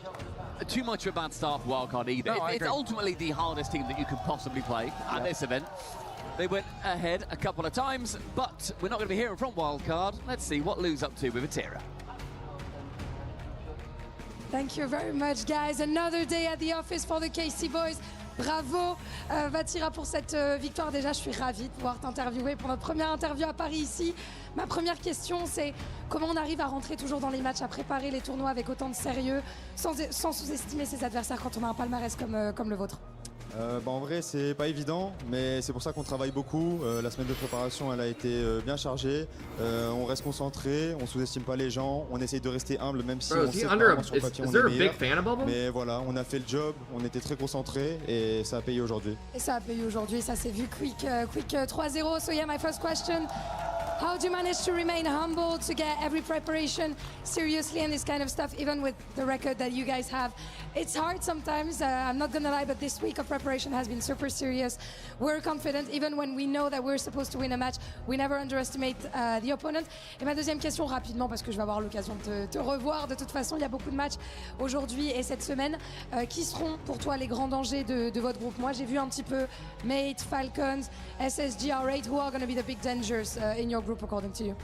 too much of a bad start for Wildcard either. No, It's ultimately the hardest team that you could possibly play at this event. They went ahead a couple of times, but we're not going to be hearing from Wildcard. Let's see what Lou's up to with Vatira. Thank you very much, guys. Another day at the office for the KC boys. Bravo, Vatira, pour cette victoire. Déjà, je suis ravie de pouvoir t'interviewer pour notre première interview à Paris ici. Ma première question, c'est comment on arrive à rentrer toujours dans les matchs, à préparer les tournois avec autant de sérieux, sans sous-estimer ses adversaires quand on a un palmarès comme le vôtre? En vrai, c'est pas évident, mais c'est pour ça qu'on travaille beaucoup. La semaine de préparation, elle a été bien chargée. On reste concentré, on sous-estime pas les gens, on essaye de rester humble, même si on sait que sur le papier on est meilleur. Mais voilà, on a fait le job, on était très concentrés et ça a payé aujourd'hui. Et ça a payé aujourd'hui, ça s'est vu quick 3-0. So yeah, my first question. How do you manage to remain humble, to get every preparation seriously and this kind of stuff, even with the record that you guys have? It's hard sometimes, I'm not gonna lie, but this week of preparation has been super serious. We're confident, even when we know that we're supposed to win a match, we never underestimate the opponent. Et ma deuxième question, rapidement, parce que je vais avoir l'occasion de te revoir. De toute façon, il y a beaucoup de matchs aujourd'hui et cette semaine. Qui seront pour toi les grands dangers de votre groupe? Moi, j'ai vu un petit peu Mate, Falcons, SSG, R8. Who are going to be the big dangers in your group according to you?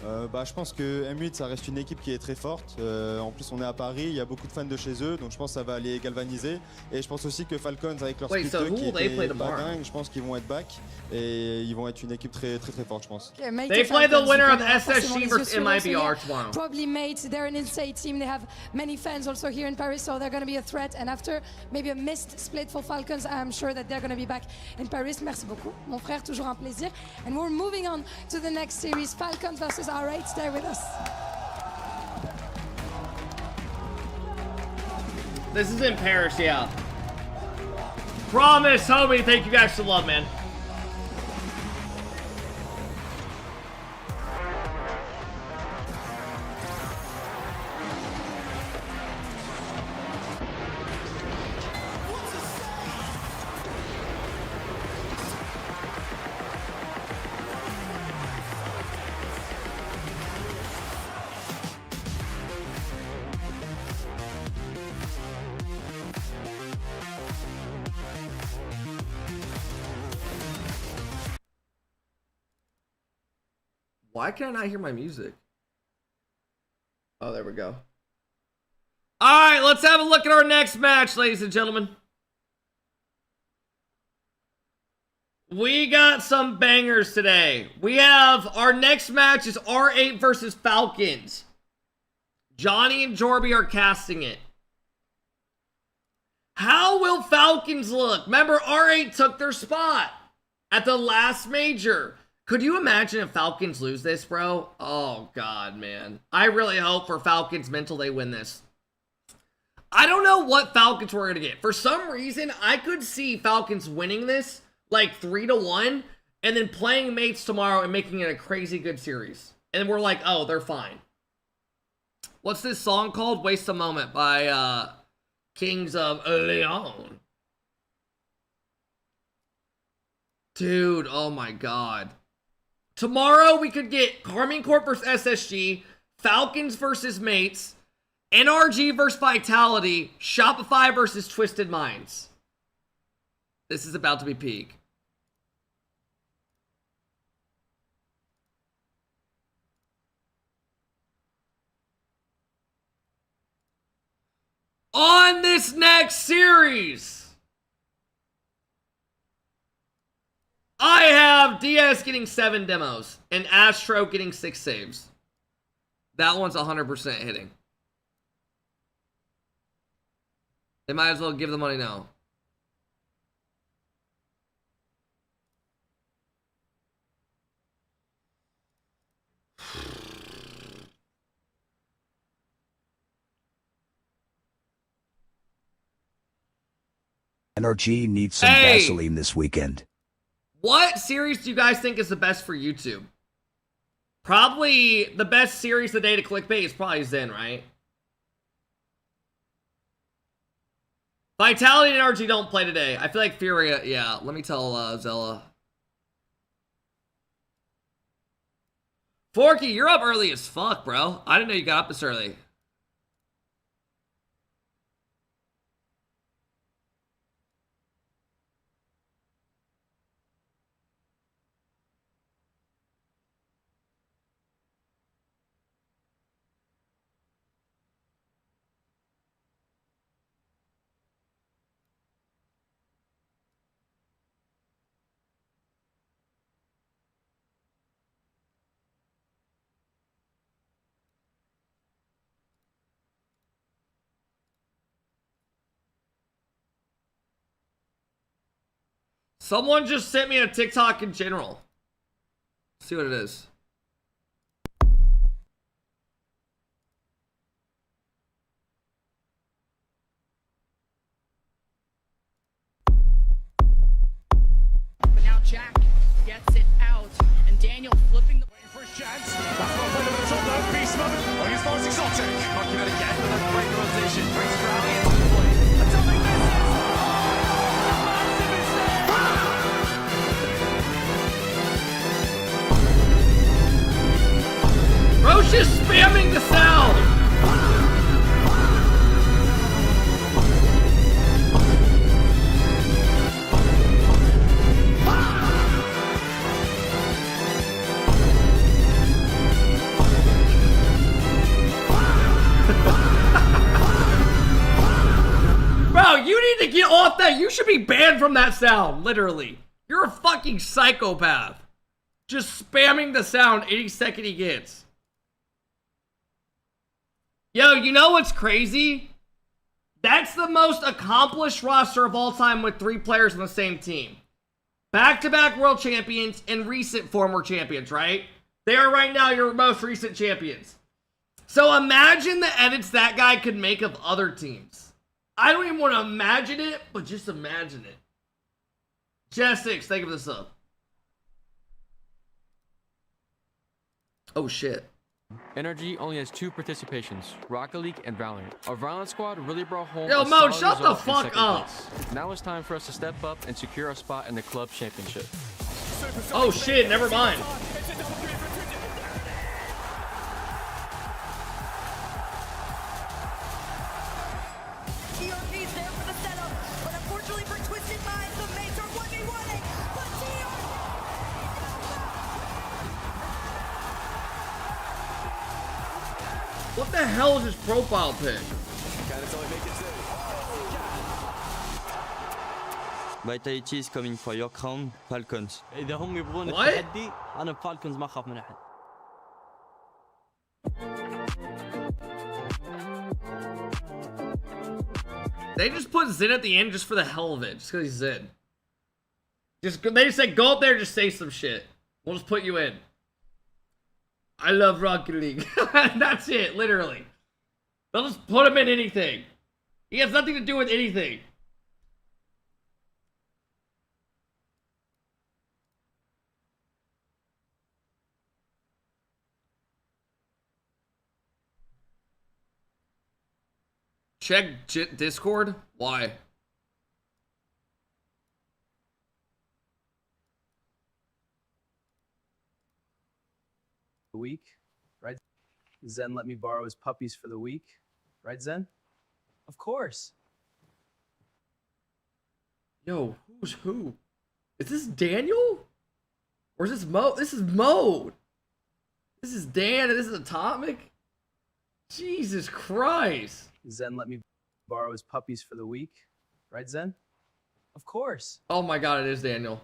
Je pense que M8 ça reste une équipe qui est très forte. En plus on est à Paris, il y a beaucoup de fans de chez eux, donc je pense que ça va les galvaniser. Et je pense aussi que Falcons avec leur split 2 qui était pas dingue, je pense qu'ils vont être back et ils vont être une équipe très forte, je pense. Okay, they play the winner of SSG versus MIBR tomorrow. Probably Mate, they're an insane team. They have many fans also here in Paris, so they're going to be a threat. And after maybe a missed split for Falcons, I'm sure that they're going to be back in Paris. Merci beaucoup, mon frère, toujours un plaisir. And we're moving on to the next series, Falcons versus R8. Stay with us. This is in Paris, yeah. Promise, homie. Thank you guys for the love, man. Why can I not hear my music? Oh, there we go. All right, let's have a look at our next match, ladies and gentlemen. We got some bangers today. We have our next match is R8 versus Falcons. Johnny and Jorby are casting it. How will Falcons look? Remember, R8 took their spot at the last major. Could you imagine if Falcons lose this, bro? Oh, God, man. I really hope for Falcons mental they win this. I don't know what Falcons we're going to get. For some reason, I could see Falcons winning this like 3-1 and then playing Mates tomorrow and making it a crazy good series. And we're like, oh, they're fine. What's this song called? Waste a Moment by Kings of Leon. Dude, oh my God. Tomorrow we could get Carmine Corp versus SSG, Falcons versus Mates, NRG versus Vitality, Shopify versus Twisted Minds. This is about to be peak. On this next series, I have DS getting 7 demos and Astro getting 6 saves. That one's 100% hitting. They might as well give the money now. NRG needs some Vaseline this weekend. What series do you guys think is the best for YouTube? Probably the best series today to clickbait is probably Zen, right? Vitality and NRG don't play today. I feel like Furia, yeah. Let me tell Zella. Forky, you're up early as fuck, bro. I didn't know you got up this early. Someone just sent me a TikTok in general. Let's see what it is. But now Jack gets it out, and Daniel flipping the off that. You should be banned from that sound, literally. You're a fucking psychopath. Just spamming the sound any second he gets. Yo, you know what's crazy? That's the most accomplished roster of all time with 3 players on the same team. Back-to-back world champions and recent former champions, right? They are right now your most recent champions. So imagine the edits that guy could make of other teams. I don't even want to imagine it, but just imagine it. Jess6, think of this up. Oh shit. NRG only has 2 participations, Rocket League and Valorant. Our Valorant squad really brought home Yo, a Mo, solid shut the result in fuck second up. place. Now it's time for us to step up and secure our spot in the club championship. Oh shit, never mind. TRP's there for the setup, but unfortunately for Twisted Minds, the mates are 1v1ing, but What the hell is his profile pic? Vitality is coming for your crown, Falcons. إذا هم يبغون What? التحدي أنا فالكونز ما أخاف من أحد. They just put Zin at the end just for the hell of it, just because he's Zin. They just said, go up there and just say some shit. We'll just put you in. I love Rocket League. That's it, literally. They'll just put him in anything. He has nothing to do with anything. Check Discord? Why? The week, right? Zen let me borrow his puppies for the week, right, Zen? Of course. Yo, who's who? Is this Daniel? Or is this Mo? This is Mo. This is Dan and this is Atomic? Jesus Christ. Zen let me borrow his puppies for the week, right, Zen? Of course. Oh my god, it is Daniel.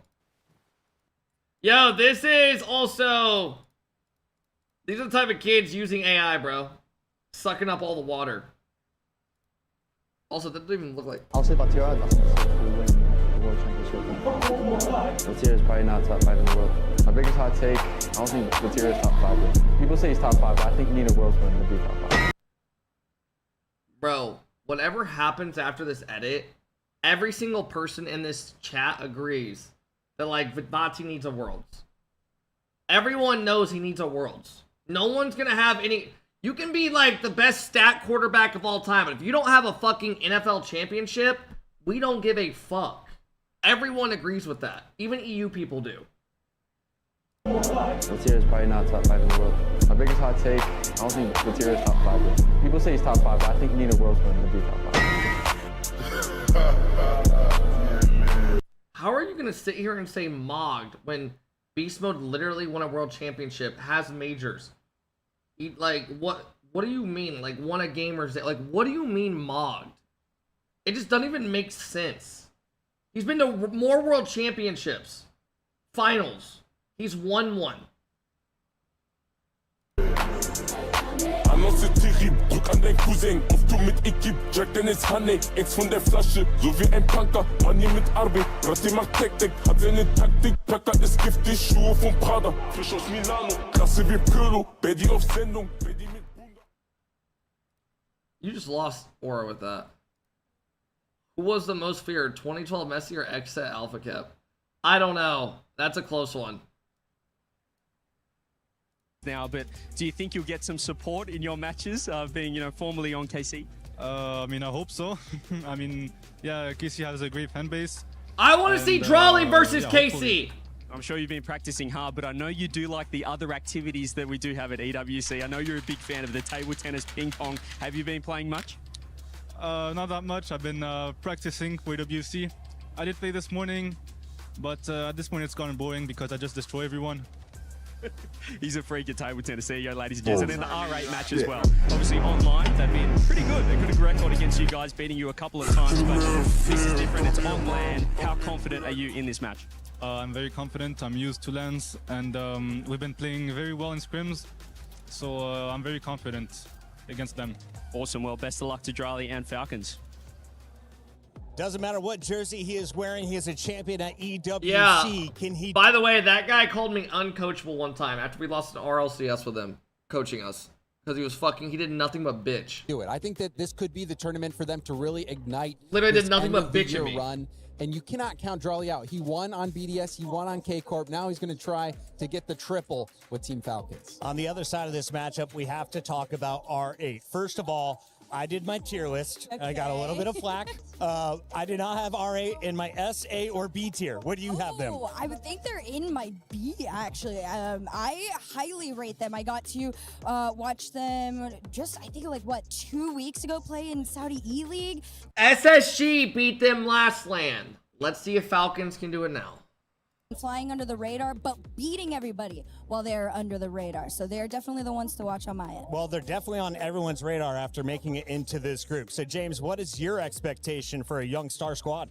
Yo, this is also... These are the type of kids using AI, bro. Sucking up all the water. Also, that doesn't even look like... I'll say Batira doesn't win the World Championship. Batira is probably not top 5 in the world. My biggest hot take, I don't think Batira is top 5 yet. People say he's top 5, but I think you need a world win to be top 5. Bro, whatever happens after this edit, every single person in this chat agrees that, like, Vitbati needs a Worlds. Everyone knows he needs a Worlds. No one's gonna have any... You can be, like, the best stat quarterback of all time, but if you don't have a fucking NFL championship, we don't give a fuck. Everyone agrees with that. Even EU people do. Batira is probably not top 5 in the world. My biggest hot take, I don't think Batira is top 5 yet. People say he's top 5, but I think you need a world win to be top 5. How are you gonna sit here and say Mogged when Beast Mode literally won a world championship, has majors? Like, what do you mean? Like, won a game or... Like, what do you mean Mogged? It just doesn't even make sense. He's been to more world championships. Finals. He's won one. Annonce terrible, drück an dein Cousin. Auf Tour mit Equipe, Jack Dennis Honey. Ex von der Flasche, so wie ein Punker. Money mit Arbeit, Brati macht Taktik. Hat seine Taktik, Placker ist giftig. Schuhe von Prada, frisch aus Milano. Klasse wie Pirlo, Betty auf Sendung. Betty mit Bunda. You just lost aura with that. Who was the most feared, 2012 Messi or X at AlphaKep? I don't know. That's a close one. Now, but do you think you'll get some support in your matches, being, you know, formerly on KC? I mean, I hope so. I mean, yeah, KC has a great fan base. I want to see Drawley versus yeah, KC. Hopefully. I'm sure you've been practicing hard, but I know you do like the other activities that we do have at EWC. I know you're a big fan of the table tennis, ping pong. Have you been playing much? Not that much. I've been practicing for EWC. I did play this morning, but at this point it's gotten boring because I just destroy everyone. He's a freak at table tennis. There you go, ladies and gents. And then the R8 match as well. Obviously, online, they've been pretty good. They've got a record against you guys, beating you a couple of times. But this is different. It's on land. How confident are you in this match? I'm very confident. I'm used to lands, and we've been playing very well in scrims. So I'm very confident against them. Awesome. Well, best of luck to Drali and Falcons. Doesn't matter what jersey he is wearing, he is a champion at EWC. Yeah. Can he? By the way, that guy called me uncoachable one time after we lost an RLCS with him coaching us because he did nothing but bitch. Do it. I think that this could be the tournament for them to really ignite. Literally did nothing but bitch at me. Run. And you cannot count Drali out. He won on BDS, he won on K-Corp. Now he's going to try to get the triple with Team Falcons. On the other side of this matchup, we have to talk about R8. First of all, I did my tier list. Okay. I got a little bit of flack. I did not have R8 in my S, A, or B tier. Where do you have them? I would think they're in my B, actually. I highly rate them. I got to watch them just, I think, 2 weeks ago play in Saudi E-League. SSG beat them last LAN. Let's see if Falcons can do it now. Flying under the radar, but beating everybody while they're under the radar. So they're definitely the ones to watch on my end. Well, they're definitely on everyone's radar after making it into this group. So, James, what is your expectation for a young star squad?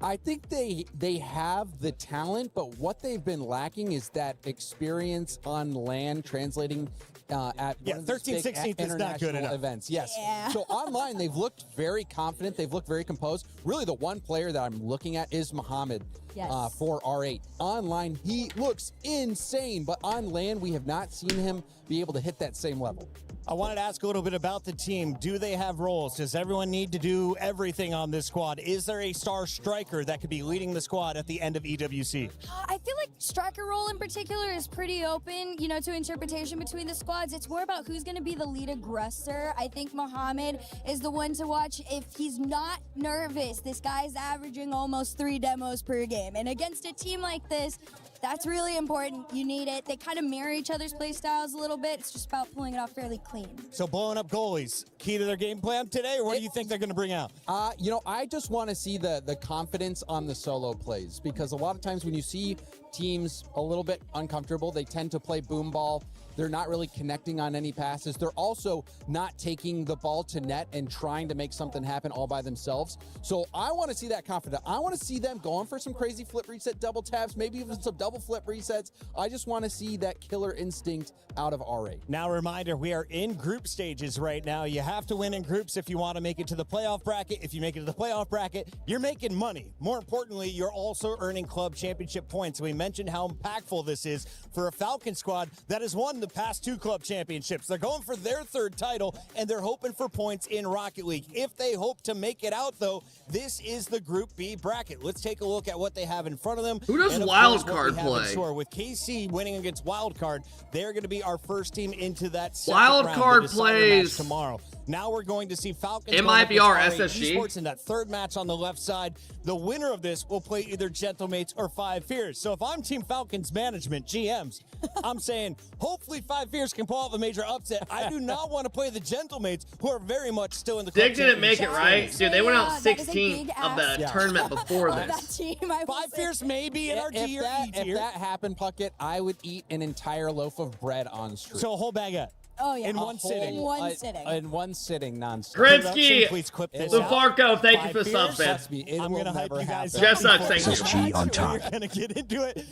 I think they have the talent, but what they've been lacking is that experience on land translating at 13-16 is not good enough. Events. Yes. Yeah. So online, they've looked very confident. They've looked very composed. Really, the one player that I'm looking at is Muhammad. Yes. For R8. Online, he looks insane, but on land, we have not seen him be able to hit that same level. I wanted to ask a little bit about the team. Do they have roles? Does everyone need to do everything on this squad? Is there a star striker that could be leading the squad at the end of EWC? I feel like striker role in particular is pretty open, to interpretation between the squads. It's more about who's going to be the lead aggressor. I think Mohamed is the one to watch if he's not nervous. This guy's averaging almost 3 demos per game. And against a team like this, that's really important. You need it. They kind of mirror each other's play styles a little bit. It's just about pulling it off fairly clean. So blowing up goalies, key to their game plan today, or what do you think they're going to bring out? I just want to see the confidence on the solo plays, because a lot of times when you see teams a little bit uncomfortable, they tend to play boom ball. They're not really connecting on any passes. They're also not taking the ball to net and trying to make something happen all by themselves. So I want to see that confidence. I want to see them going for some crazy flip reset double taps, maybe even some double flip resets. I just want to see that killer instinct out of R8. Now, a reminder, we are in group stages right now. You have to win in groups if you want to make it to the playoff bracket. If you make it to the playoff bracket, you're making money. More importantly, you're also earning club championship points. We mentioned how impactful this is for a Falcon squad that has won the past 2 club championships. They're going for their 3rd title, and they're hoping for points in Rocket League. If they hope to make it out, though, this is the Group B bracket. Let's take a look at what they have in front of them. Who does wildcard play? With KC winning against wildcard, they're going to be our first team into that wildcard plays tomorrow. Now we're going to see Falcons. MIBR SSG. Esports in that 3rd match on the left side. The winner of this will play either Gentlemates or 5 Fears. So if I'm Team Falcons management, GMs, I'm saying hopefully 5 Fears can pull off a major upset. I do not want to play the Gentlemates, who are very much still in the club. Dig didn't make it, right? Dude, they went out 16th of the tournament before this. 5 Fears maybe in our D or E tier. If that happened, Puckett, I would eat an entire loaf of bread on stream. So a whole bag of. Oh, yeah. In one sitting. In one sitting, non-stop. Krinsky, please clip this Lufarco, thank you for the sub, man. I'm going to hype you guys up. Jess sucks, thank you. SSG on top. We're going to get into it.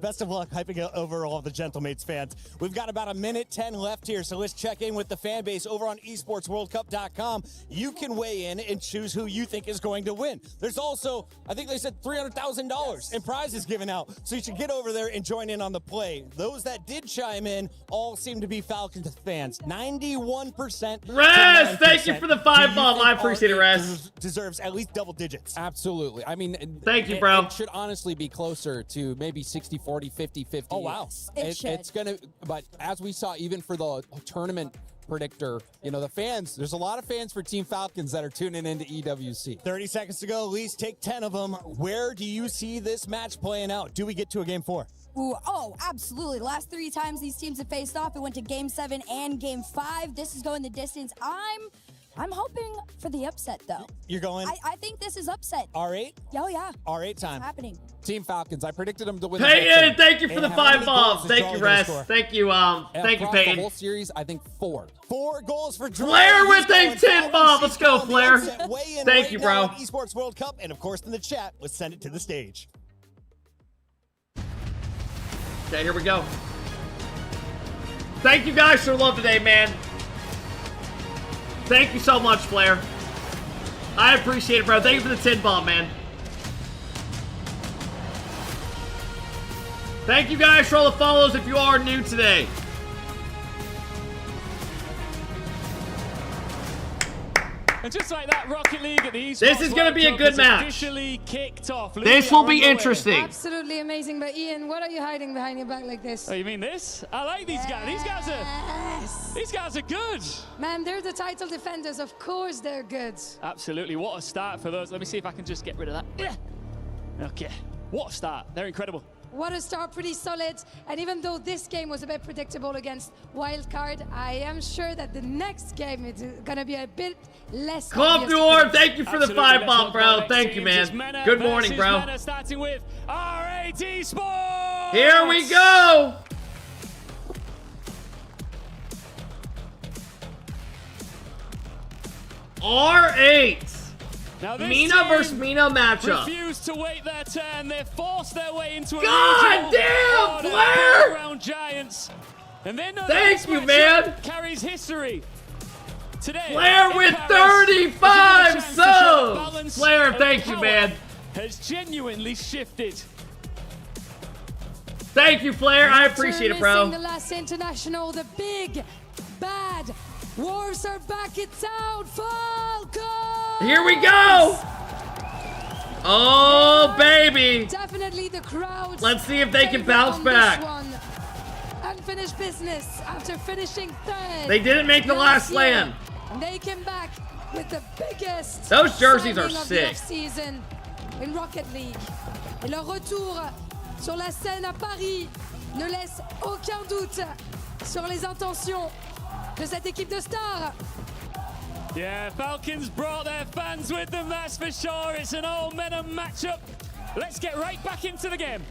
Best of luck hyping it over all of the Gentlemates fans. We've got about 1:10 left here, so let's check in with the fan base over on esportsworldcup.com. You can weigh in and choose who you think is going to win. There's also, I think they said $300,000 in prizes given out, so you should get over there and join in on the play. Those that did chime in all seem to be Falcons fans. 91%. Rez, thank you for the 5 ball. I appreciate it, Rez. Deserves at least double digits. Absolutely. I mean, thank you, bro. It should honestly be closer to maybe 60-40, 50-50. Oh, wow. It's going to, but as we saw, even for the tournament predictor, the fans, there's a lot of fans for Team Falcons that are tuning into EWC. 30 seconds to go. Elise, take 10 of them. Where do you see this match playing out? Do we get to a game 4? Ooh, oh, absolutely. Last 3 times these teams have faced off, it went to Game 7 and Game 5. This is going the distance. I'm I'm hoping for the upset, though. You're going? I think this is upset. R8? Oh, yeah. R8 time. It's happening. Team Falcons. I predicted them to win. Peyton, thank you for the 5 bombs. Thank you, Rest. Thank you, thank you, Peyton. The whole series, I think 4. 4 goals for Dre. Flair with a 10 bomb. Let's go, Flair. Thank you, bro. Esports World Cup, and of course in the chat, let's send it to the stage. Okay, here we go. Thank you guys for the love today, man. Thank you so much, Flair. I appreciate it, bro. Thank you for the 10 bomb, man. Thank you guys for all the follows if you are new today. And just like that, Rocket League at the Esports This is going to be a good match. Officially kicked off. This will be interesting. Absolutely amazing. But Ian, what are you hiding behind your back like this? Oh, you mean this? I like these guys. These guys are good. Man, they're the title defenders. Of course they're good. Absolutely. What a start for those. Let me see if I can just get rid of that. Okay. What a start. They're incredible. What a start, pretty solid. And even though this game was a bit predictable against Wildcard, I am sure that the next game is gonna be a bit less. Club thank you for the 5 bomb, bro. Thank you, man. Good morning, bro. Starting with R8 Sports. Here we go. R8. Now this Mina versus Mina matchup. Refused to wait their turn. They forced their way into a God damn, Flair! Around Giants. And they know Thank you, man. Carries history. Today, Flair with 35 subs. Flair, thank you, man. Has genuinely shifted. Thank you, Flair. I appreciate it, bro. The last international, the big bad Wars are back in town, Falcons! Here we go! Oh, baby! Definitely the crowd. Let's see if they can bounce back. Unfinished business after finishing 3rd. They didn't make the last land. And they came back with the biggest. Those jerseys are signing of sick. the season in Rocket League. Et leur retour sur la scène à Paris ne laisse aucun doute sur les intentions de cette équipe de stars. Yeah, Falcons brought their fans with them, that's for sure. It's an all-men matchup. Let's get right back into the game.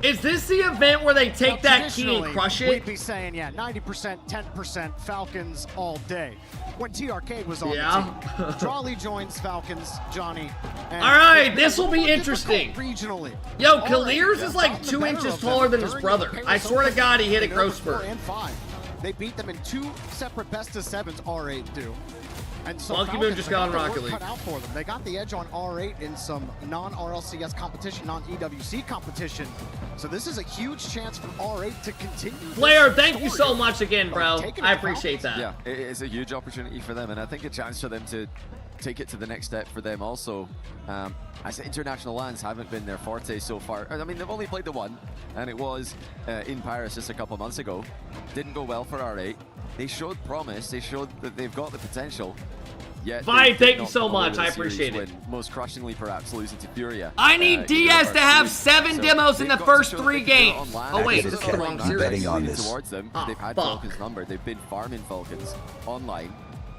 Is this the event where they take that key and crush it? We'd be saying, yeah, 90%, 10% Falcons all day. When T-Arcade was on the team. Drawley joins Falcons, Johnny. All right, this will be interesting. Regionally. Yo, Kaliers is like 2 inches taller than his brother. I swear to God, he hit a growth spurt. They beat them in 2 separate best-of-7s, R8 do. And so Monkey Moon just got on Rocket League. Cut out for them. They got the edge on R8 in some non-RLCS competition, non-EWC competition. So this is a huge chance for R8 to continue. Flair, thank you so much again, bro. I appreciate that. Yeah, it's a huge opportunity for them, and I think a chance for them to take it to the next step for them also. I say international lands haven't been their forte so far. I mean, they've only played the one, and it was in Paris just a couple months ago. Didn't go well for R8. They showed promise. They showed that they've got the potential. Yet Vi, thank you so much. I appreciate it. Most crushingly, perhaps, losing to Furia. I need Diaz to have 7 demos in the first 3 games. Oh, wait, this is the wrong series. Betting on this. Towards them. They've had Falcons numbered. They've been farming Falcons online.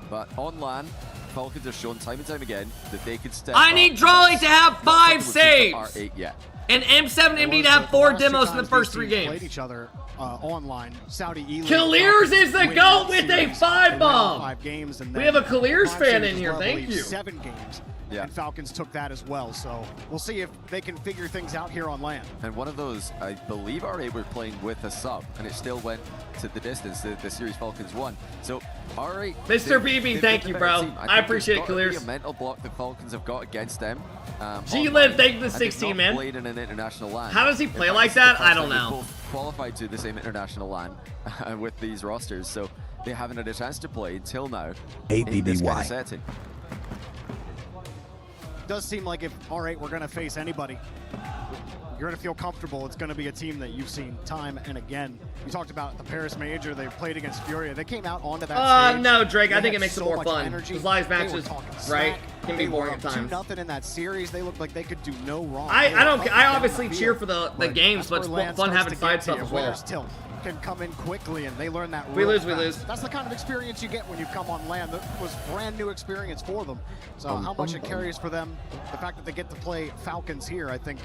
But on LAN, Falcons have shown time and time again that they could step I need Drawley to have 5 saves. R8 yet. And M7MD to have 4 demos in the first 3 games. Played each other online. Saudi E-League. Kaliers is the GOAT with a 5 bomb. 5 games, and we have a Kaliers fan in here. Thank you. 7 games. Yeah. And Falcons took that as well. So we'll see if they can figure things out here on LAN. And one of those, I believe R8 were playing with a sub, and it still went to the distance. The series Falcons won. So R8. Mr. BB, thank you, bro. I appreciate it, Kaliers. A mental block the Falcons have got against them. G-Liv, thank you for the 16, man. Played in an international LAN. How does he play like that? I don't know. Both qualified to the same international LAN with these rosters, so they haven't had a chance to play until now. In this kind of setting. Does seem like if R8 we're going to face anybody, you're going to feel comfortable. It's going to be a team that you've seen time and again. You talked about the Paris Major. They played against Furia. They came out onto that stage. No, Drake. I think it makes so it more fun. Because live matches, right, can be boring at times. 2-0 in that series. They looked like they could do no wrong. I obviously cheer for the games, but it's fun having side stuff as well. can come in quickly, and they learn that. We lose, fast. we lose. That's the kind of experience you get when you come on land. That was brand new experience for them. So how much it carries for them, the fact that they get to play Falcons here, I think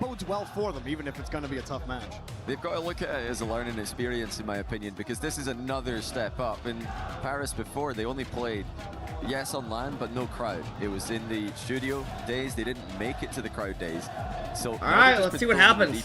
bodes well for them, even if it's going to be a tough match. They've got to look at it as a learning experience, in my opinion, because this is another step up. In Paris before, they only played, yes, on land, but no crowd. It was in the studio days. They didn't make it to the crowd days. So all right, let's see what happens.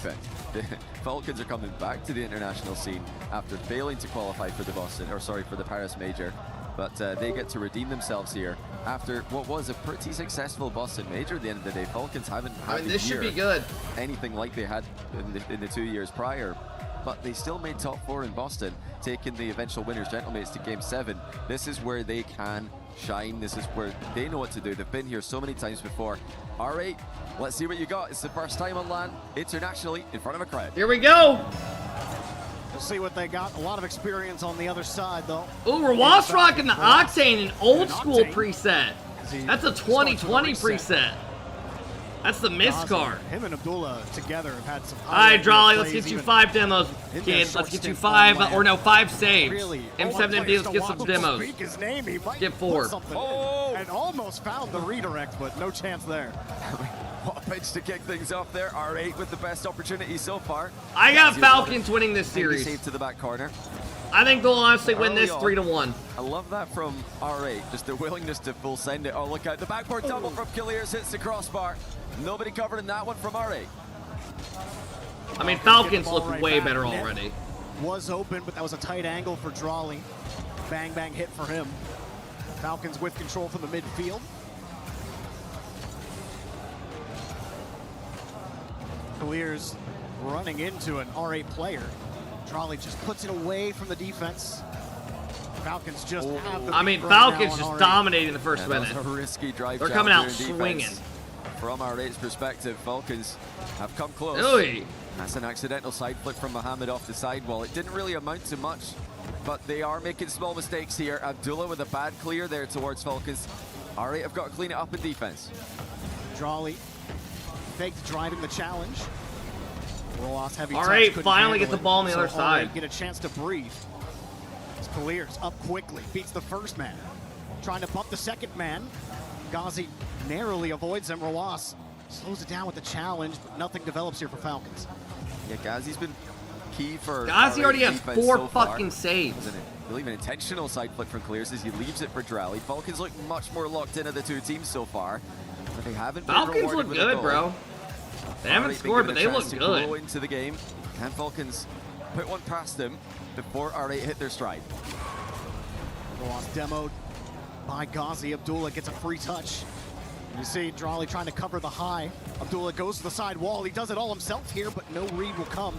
The Falcons are coming back to the international scene after failing to qualify for the Paris Major. But they get to redeem themselves here after what was a pretty successful Boston Major at the end of the day. Falcons haven't had this should be good. Anything like they had in the 2 years prior. But they still made top 4 in Boston, taking the eventual winners, Gentlemates, to Game 7. This is where they can shine. This is where they know what to do. They've been here so many times before. All right, let's see what you got. It's the first time on land internationally in front of a crowd. Here we go. We'll see what they got. A lot of experience on the other side, though. Ooh, Rawas rocking the Octane, an old school preset. That's a 2020 preset. That's the miss card. Him and Abdullah together have had some. All right, Drawley, let's get you 5 demos, kids. Let's get you 5 saves. M7MD, let's get some demos. His name, he might get 4. And almost found the redirect, but no chance there. What a pitch to kick things off there. R8 with the best opportunity so far. I got Falcons winning this series. Save to the back corner. I think they'll honestly win this 3-1. I love that from R8, just the willingness to full send it. Oh, look out, the backboard double from Killiers hits the crossbar. Nobody covered in that one from R8. I mean, Falcons look way better already. Was open, but that was a tight angle for Drawley. Bang, bang hit for him. Falcons with control from the midfield. Clears running into an R8 player. Drawley just puts it away from the defense. Falcons just have the Falcons just dominating the first minute. That was a risky drive. They're coming out swinging. From R8's perspective, Falcons have come close. Really? That's an accidental side flip from Mohammed off the sidewall. It didn't really amount to much, but they are making small mistakes here. Abdullah with a bad clear there towards Falcons. R8 have got to clean it up in defense. Drawley faked driving the challenge. Rojas heavy touch. R8 finally get the ball on the other side. Get a chance to breathe. Clears up quickly, beats the first man. Trying to bump the second man. Ghazi narrowly avoids him. Rojas slows it down with the challenge, but nothing develops here for Falcons. Yeah, Ghazi's been key for Ghazi already has 4 fucking saves. I believe an intentional side flip from Clears as he leaves it for Drawley. Falcons look much more locked in of the two teams so far, but they haven't been Falcons look good, bro. They haven't scored, but they look good. Blow into the game. Can Falcons put one past them before R8 hit their stride? Rojas demoed by Ghazi. Abdullah gets a free touch. You see Drawley trying to cover the high. Abdullah goes to the side wall. He does it all himself here, but no read will come.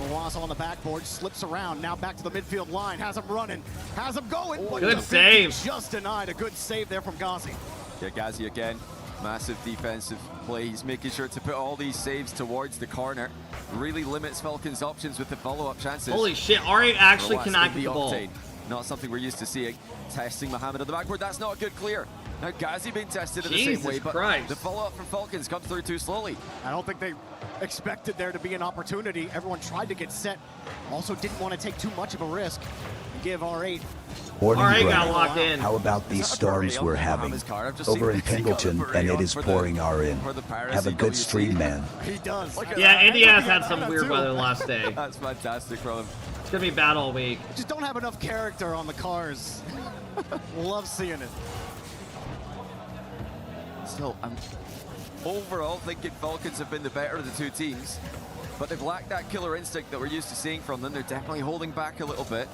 Rojas on the backboard, slips around, now back to the midfield line, has him running, has him going. Good save. Just denied. A good save there from Ghazi. Yeah, Ghazi again, massive defensive play. He's making sure to put all these saves towards the corner. Really limits Falcons' options with the follow-up chances. Holy shit, R8 actually cannot get the ball. Octane. Not something we're used to seeing. Testing Mohammed on the backboard. That's not a good clear. Now Ghazi being tested in the same way, but the follow-up from Falcons comes through too slowly. I don't think they expected there to be an opportunity. Everyone tried to get set. Also didn't want to take too much of a risk and give R8. R8 got locked in. How about these storms we're having over in Pendleton, and it is pouring R in. Have a good stream, man. He does. Yeah, Indiana's had some weird weather last day. That's fantastic from him. It's gonna be bad all week. Just don't have enough character on the cars. Love seeing it. Still, I'm overall thinking Falcons have been the better of the two teams, but they've lacked that killer instinct that we're used to seeing from them. They're definitely holding back a little bit.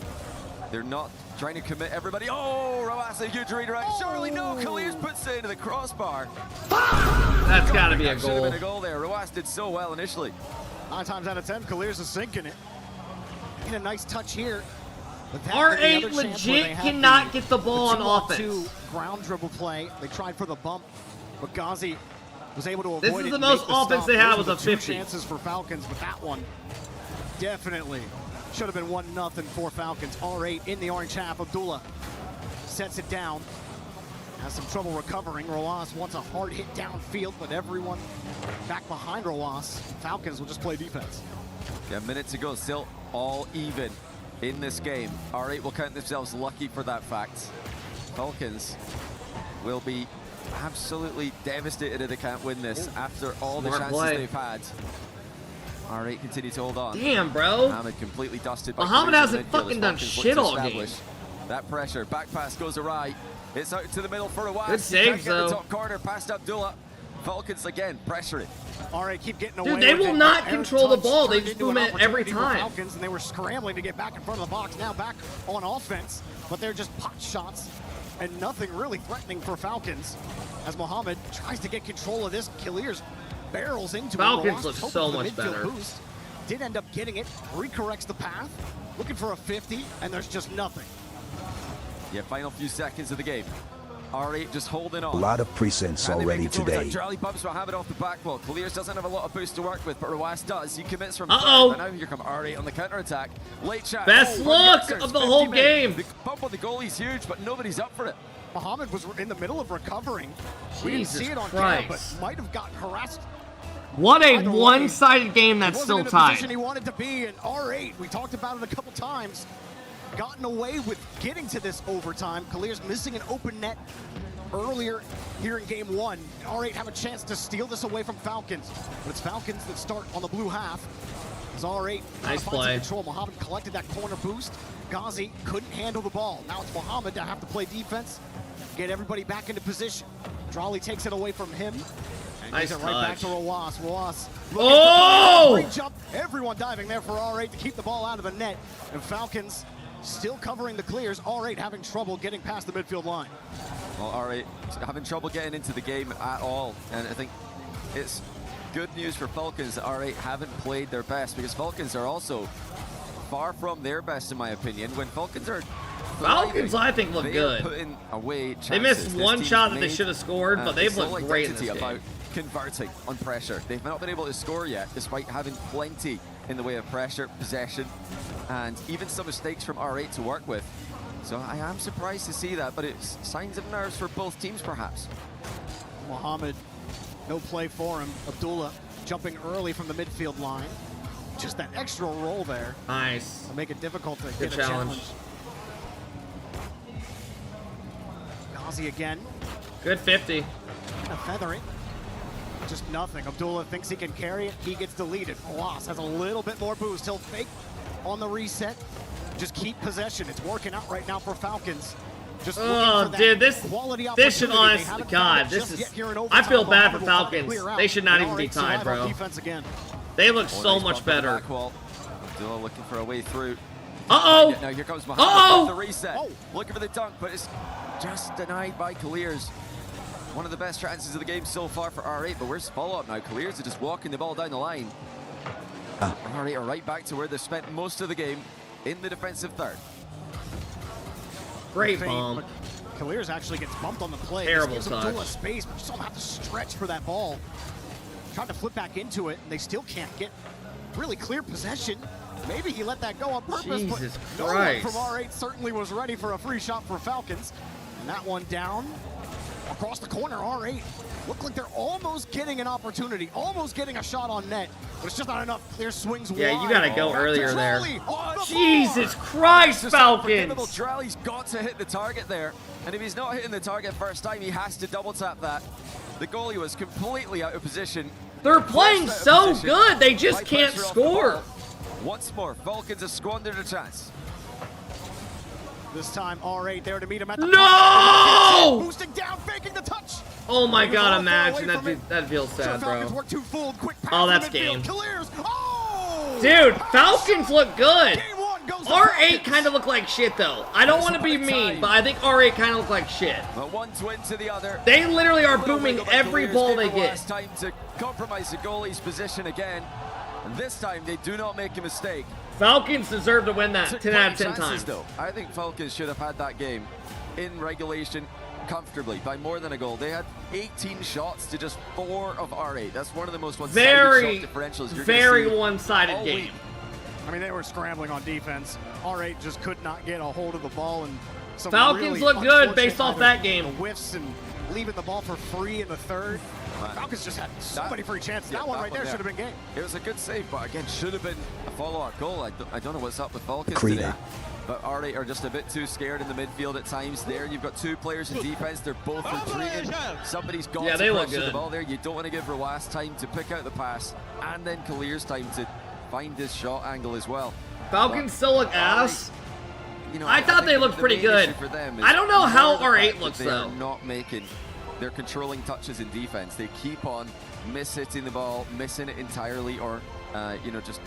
They're not trying to commit everybody. Oh, Roas, a huge redirect. Surely no. Clears puts it into the crossbar. That's got to be a Should have goal. been a goal there. Roas did so well initially. 9 times out of 10, Clears is sinking it. Get a nice touch here. R8 legit cannot get the ball on offense. Ground dribble play. They tried for the bump, but Ghazi was able to avoid it. This is the most offense they had, was a 50. Chances for Falcons, but that one definitely should have been 1-0 for Falcons. R8 in the orange half. Abdullah sets it down. Has some trouble recovering. Roas wants a hard hit downfield, but everyone back behind Roas. Falcons will just play defense. Yeah, a minute to go. Still all even in this game. R8 will count themselves lucky for that fact. Falcons will be absolutely devastated if they can't win this after all the chances they've had. R8 continue to hold on. Damn, bro. Mohamed completely dusted. Mohamed hasn't fucking done shit all game. That pressure, back pass goes awry. It's out to the middle for a while. Good save, though. though. The top corner past Abdullah. Falcons again pressuring. Alright, keep getting away. Dude, they will not control the ball. They just boom boom it every time. Falcons, and they were scrambling to get back in front of the box. Now back on offense, but they're just pot shots and nothing really threatening for Falcons. As Mohamed tries to get control of this, Killiers barrels into it. Falcons look so much better. Boost. Did end up getting it, recorrects the path, looking for a 50, and there's just nothing. Yeah, final few seconds of the game. R8 just holding on. A lot of presents already today. Charlie bumps Mohamed off the back wall. Killiers doesn't have a lot of boost to work with, but Rawas does. He commits from third. And now here come R8 on the counter-attack. Late shot. Best look of the whole game. The bump on the goalie's huge, but nobody's up for it. Mohamed was in the middle of recovering. We didn't see it on Christ. camera, but might have gotten harassed. What a one-sided game that's still He wasn't in the tied. position he wanted to be, and R8, we talked about it a couple times, gotten away with getting to this overtime. Killiers missing an open net earlier here in game one. R8 have a chance to steal this away from Falcons, but it's Falcons that start on the blue half. As R8 nice finds play. Control. Mohamed collected that corner boost. Ghazi couldn't handle the ball. Now it's Mohamed to have to play defense, get everybody back into position. Drawley takes it away from him. And nice gives it right back to touch. Rawas. Rawas. Oh! Free jump. Everyone diving there for R8 to keep the ball out of the net. And Falcons still covering the clears. R8 having trouble getting past the midfield line. Well, R8 having trouble getting into the game at all. And I think it's good news for Falcons that R8 haven't played their best, because Falcons are also far from their best, in my opinion. When Falcons are Falcons, I think, look good. Putting away chances. They missed This one team's shot that they made, should have scored, but they've this looked whole great in identity this game. about converting on pressure. They've not been able to score yet, despite having plenty in the way of pressure, possession, and even some mistakes from R8 to work with. So I am surprised to see that, but it's signs of nerves for both teams, perhaps. Mohamed, no play for him. Abdullah jumping early from the midfield line. Just that extra roll there. Nice. To make it difficult to Good get a challenge. Ghazi again. Good 50. A feather it. Just nothing. Abdullah thinks he can carry it. He gets deleted. Loss has a little bit more boost. He'll fake on the reset. Just keep possession. It's working out right now for Falcons. Just oh, dude, this should honestly, God, this is. I feel bad for Falcons. They should not even be tied, bro. They look so much better. Abdullah looking for a way through. Uh-oh. Now here comes Mohamed with the reset. Looking for the dunk, but it's just denied by Killiers. One of the best chances of the game so far for R8, but where's the follow-up now? Killiers are just walking the ball down the line. R8 are right back to where they spent most of the game, in the defensive third. Great bomb. Killiers actually gets bumped on the play. Terrible gives touch. Abdullah space, but just don't have to stretch for that ball. Tried to flip back into it, and they still can't get really clear possession. Maybe he let that go on purpose, Jesus but no one Christ. from R8 certainly was ready for a free shot for Falcons. And that one down. Across the corner, R8 look like they're almost getting an opportunity, almost getting a shot on net, but it's just not enough. Clear swings wide. Yeah, you gotta go earlier there. Oh, Jesus Christ, Falcons! Charlie's got to hit the target there, and if he's not hitting the target first time, he has to double tap that. The goalie was completely out of position. They're playing so good, they just can't score. Once more, Falcons have squandered a chance. This time, R8 there to meet him at the No! Boosting down, faking the touch. Oh my God, imagine that feels sad, bro. Oh, that's game. Dude, Falcons look good. R8 kind of look like shit, though. I don't want to be mean, but I think R8 kind of look like shit. But one twin to the other. They literally are booming every ball they get. Time to compromise the goalie's position again. And this time, they do not make a mistake. Falcons deserve to win that 10 out of 10 times. Though. I think Falcons should have had that game in regulation comfortably by more than a goal. They had 18 shots to just 4 of R8. That's one of the most one-sided shot differentials you're very one-sided game. Week. I mean, they were scrambling on defense. R8 just could not get a hold of the ball, and some Falcons really look good based off that game. Whiffs and leaving the ball for free in the third. Falcons just had so many free chances. That one right there should have been game. It was a good save, but again, should have been a follow-up goal. I don't know what's up with Falcons Krita. today. But R8 are just a bit too scared in the midfield at times. There, you've got two players in defense. They're both retreating. Somebody's got to pressure the ball there. You don't want to give Rawas time to pick out the pass, and then Kalir's time to find his shot angle as well. Falcons still look ass. You know, I thought they looked pretty good. I don't know how R8 looks though. They're controlling touches in defense. They keep on mishitting the ball, missing it entirely, or you know, just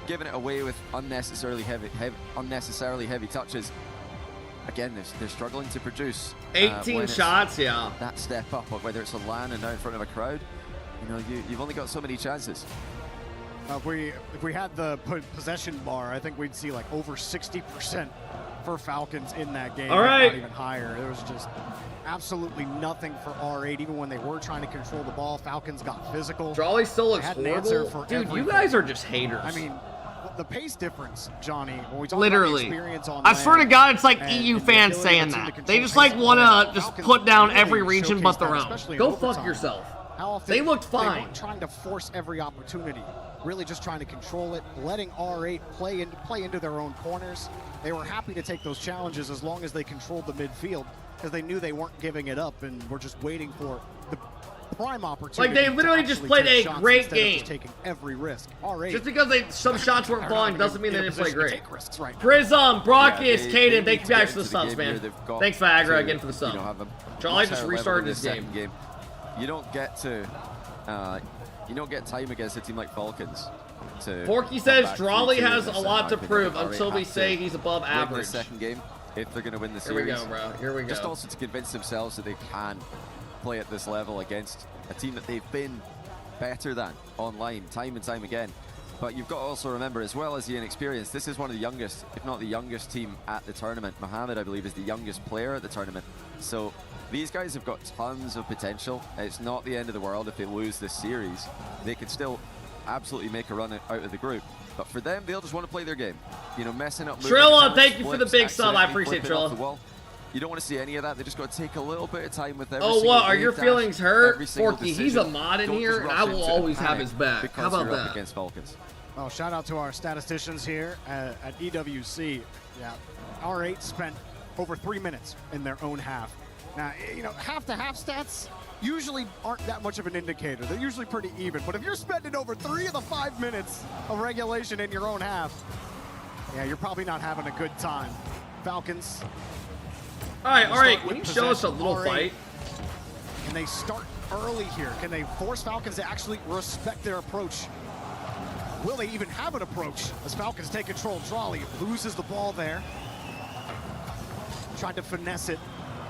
giving it away with unnecessarily heavy touches. Again, they're struggling to produce 18 shots. Yeah, that step up, whether it's a LAN and now in front of a crowd. You know, you've only got so many chances. If we had the possession bar, I think we'd see like over 60% for Falcons in that game. All right. Not even higher. There was just absolutely nothing for R8. Even when they were trying to control the ball, Falcons got physical. Drawley still looks horrible. Dude, you guys are just haters. I mean, the pace difference, Johnny, when we talk literally about experience on I swear to land God, it's like and EU the fans ability saying of the team to that. control They just pace like of want play, to just Falcons put down really every region but showcased their that, own. especially in Go fuck overtime. yourself. How often They looked They fine. weren't trying to force every opportunity, really just trying to control it, letting R8 play into their own corners. They were happy to take those challenges as long as they controlled the midfield, because they knew they weren't giving it up and were just waiting for the prime opportunity. Like, they literally just played a great game. Just taking every risk. R8. Just because some shots weren't falling doesn't mean they didn't play great. Right Prism, Brockus, Yeah, Caden, thank you to guys get for the into subs, game man. here. They've got Thanks, Viagra, to, again for the sub. you know, have a Jolly just higher level restarted in this game. You don't get to, you don't get time against a team like Falcons. Porky says Drawley has a lot to prove until we say he's above average. The second game, if they're going to win the Here we series. go, bro. Here we go. Just also to convince themselves that they can play at this level against a team that they've been better than online time and time again. But you've got to also remember, as well as the inexperience, this is one of the youngest, if not the youngest team at the tournament. Mohamed, I believe, is the youngest player at the tournament. So these guys have got tons of potential. It's not the end of the world if they lose this series. They could still absolutely make a run out of the group. But for them, they'll just want to play their game. You know, messing up. Trilla, thank you for the big sub. I appreciate Trilla. You don't want to see any of that. They just got to take a little bit of time with every Oh, single what? Are wave your dash, feelings hurt? every single Porky, he's decision. a mod in Don't here, just and rush I will into always have panic his back. because How about you're up that? against Falcons. Oh, shout out to our statisticians here at EWC. Yeah, R8 spent over 3 minutes in their own half. Now, you know, half-to-half stats usually aren't that much of an indicator. They're usually pretty even. But if you're spending over 3 of the 5 minutes of regulation in your own half, yeah, you're probably not having a good time. Falcons. All right, can you show us a little R8. fight? Can they start early here? Can they force Falcons to actually respect their approach? Will they even have an approach as Falcons take control? Drawley loses the ball there. Tried to finesse it.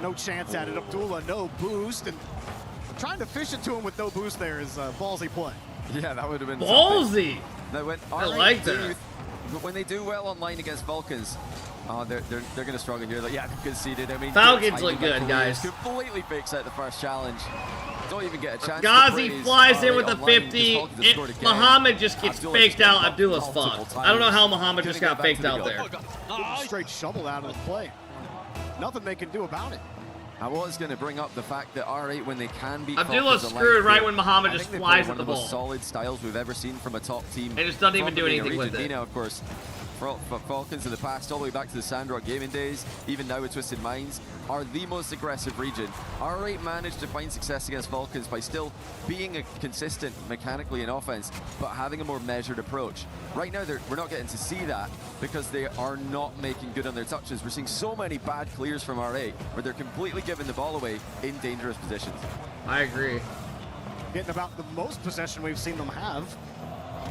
No chance at it. Abdullah, no boost. And trying to fish it to him with no boost there is a ballsy play. Yeah, that would have been Ballsy! Now, when I like that. When they do well online against Falcons, they're going to struggle here. Like, yeah, they conceded. I mean, Falcons look good, guys. Completely fakes out the first challenge. Don't even get a chance. Ghazi to flies in with a online 50. because Falcons have scored again. Muhammad just gets Abdullah faked just out. got Abdullah's multiple fucked. I don't know how times. Muhammad just Couldn't got get back faked to the out goal. there. Straight shoveled out of the play. Nothing they can do about it. I was going to bring up the fact that R8, when they can beat Abdullah's Falcons screwed alive, right when Muhammad I just think they flies play at the one of the ball. most solid styles we've ever seen from a top team. It just doesn't even from do the anything with region. it. Dina, of course, for Falcons in the past, all the way back to the Sandrock gaming days, even now with Twisted Minds, are the most aggressive region. R8 managed to find success against Falcons by still being a consistent mechanically in offense, but having a more measured approach. Right now, we're not getting to see that because they are not making good on their touches. We're seeing so many bad clears from R8 where they're completely giving the ball away in dangerous positions. I agree. Getting about the most possession we've seen them have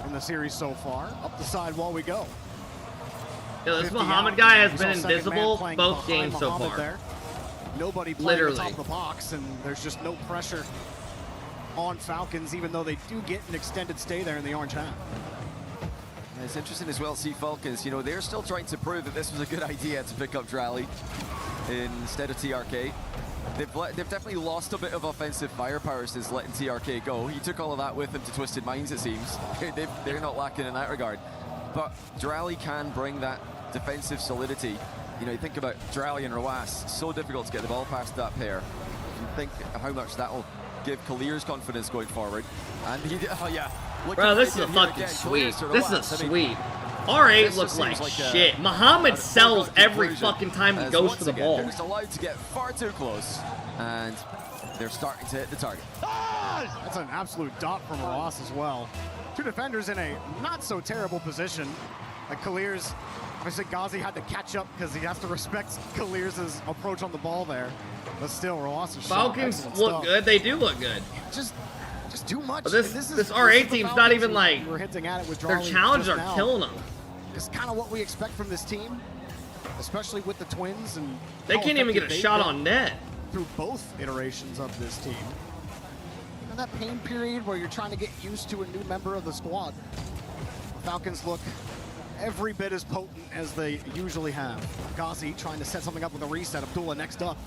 in the series so far. Up the sidewall we go. Yeah, this 50 Muhammad out. guy has We been saw second man invisible playing both behind games so Muhammad far. there. Nobody playing Literally. on top of the box, and there's just no pressure on Falcons, even though they do get an extended stay there in the orange half. It's interesting as well to see Falcons, you know, they're still trying to prove that this was a good idea to pick up Drawley instead of TRK. They've definitely lost a bit of offensive firepower since letting TRK go. He took all of that with him to Twisted Minds, it seems. They're not lacking in that regard. But Drawley can bring that defensive solidity. You know, you think about Drawley and Rawas, so difficult to get the ball past that pair. and think how much that will give Kalir's confidence going forward. And he, oh yeah. Bro, this is a fucking sweep. This is a sweep. R8 looks like shit. Muhammad sells every fucking time he goes for the ball. They're just allowed to get far too close, and they're starting to hit the target. That's an absolute dot from Ross as well. Two defenders in a not so terrible position. Like Kalir's, obviously Ghazi had to catch up because he has to respect Kalir's approach on the ball there. But still, Ross is Falcons look good. They do look good. Just too much. But this R8 team's not even like, we're hinting at it with their challenges are killing them. It's kind of what we expect from this team, especially with the Twins. And they can't even get a shot on net. Through both iterations of this team. And that pain period where you're trying to get used to a new member of the squad. Falcons look every bit as potent as they usually have. Ghazi trying to set something up with a reset. Abdullah next up.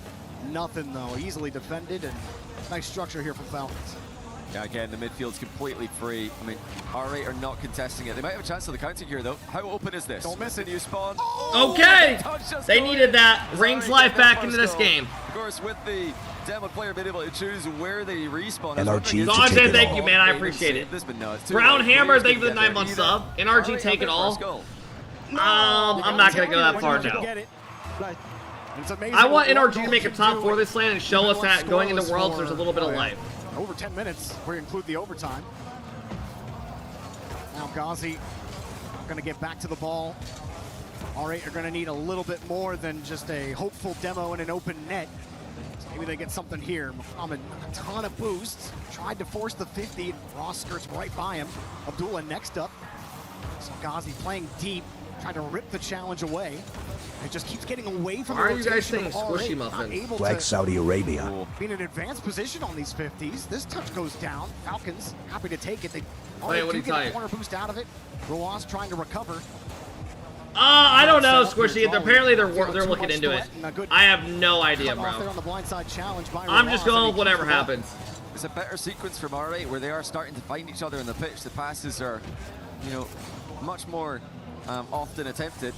Nothing though, easily defended, and nice structure here from Falcons. Yeah, again, the midfield's completely free. I mean, R8 are not contesting it. They might have a chance of the counter here, though. How open is this? Don't miss it. New spawn. Okay! They needed that. Brings life back into this game. Of course, with the demo player being able to choose where they respawn. NRG, Dante, thank you, man. I appreciate it. Brown Hammer, thank you for the 9-month sub. NRG, take it all. I'm not going to go that far now. I want NRG to make a top 4 this land and show us that going into Worlds there's a little bit of life. Over 10 minutes, if we include the overtime. Now Ghazi going to get back to the ball. R8 are going to need a little bit more than just a hopeful demo in an open net. So maybe they get something here. Muhammad, a ton of boosts. Tried to force the 50, and Ross skirts right by him. Abdullah next up. So Ghazi playing deep, trying to rip the challenge away. It just keeps getting away from the rotation. Why are you guys saying squishy muffins? Like Saudi Arabia. Being in advanced position on these 50s. This touch goes down. Falcons happy to take it. They do get a corner boost out of it. Roas trying to recover. I don't know, Squishy. Apparently they're looking into it. I have no idea, bro. I'm just going with whatever happens. It's a better sequence from R8 where they are starting to find each other in the pitch. The passes are, you know, much more often attempted,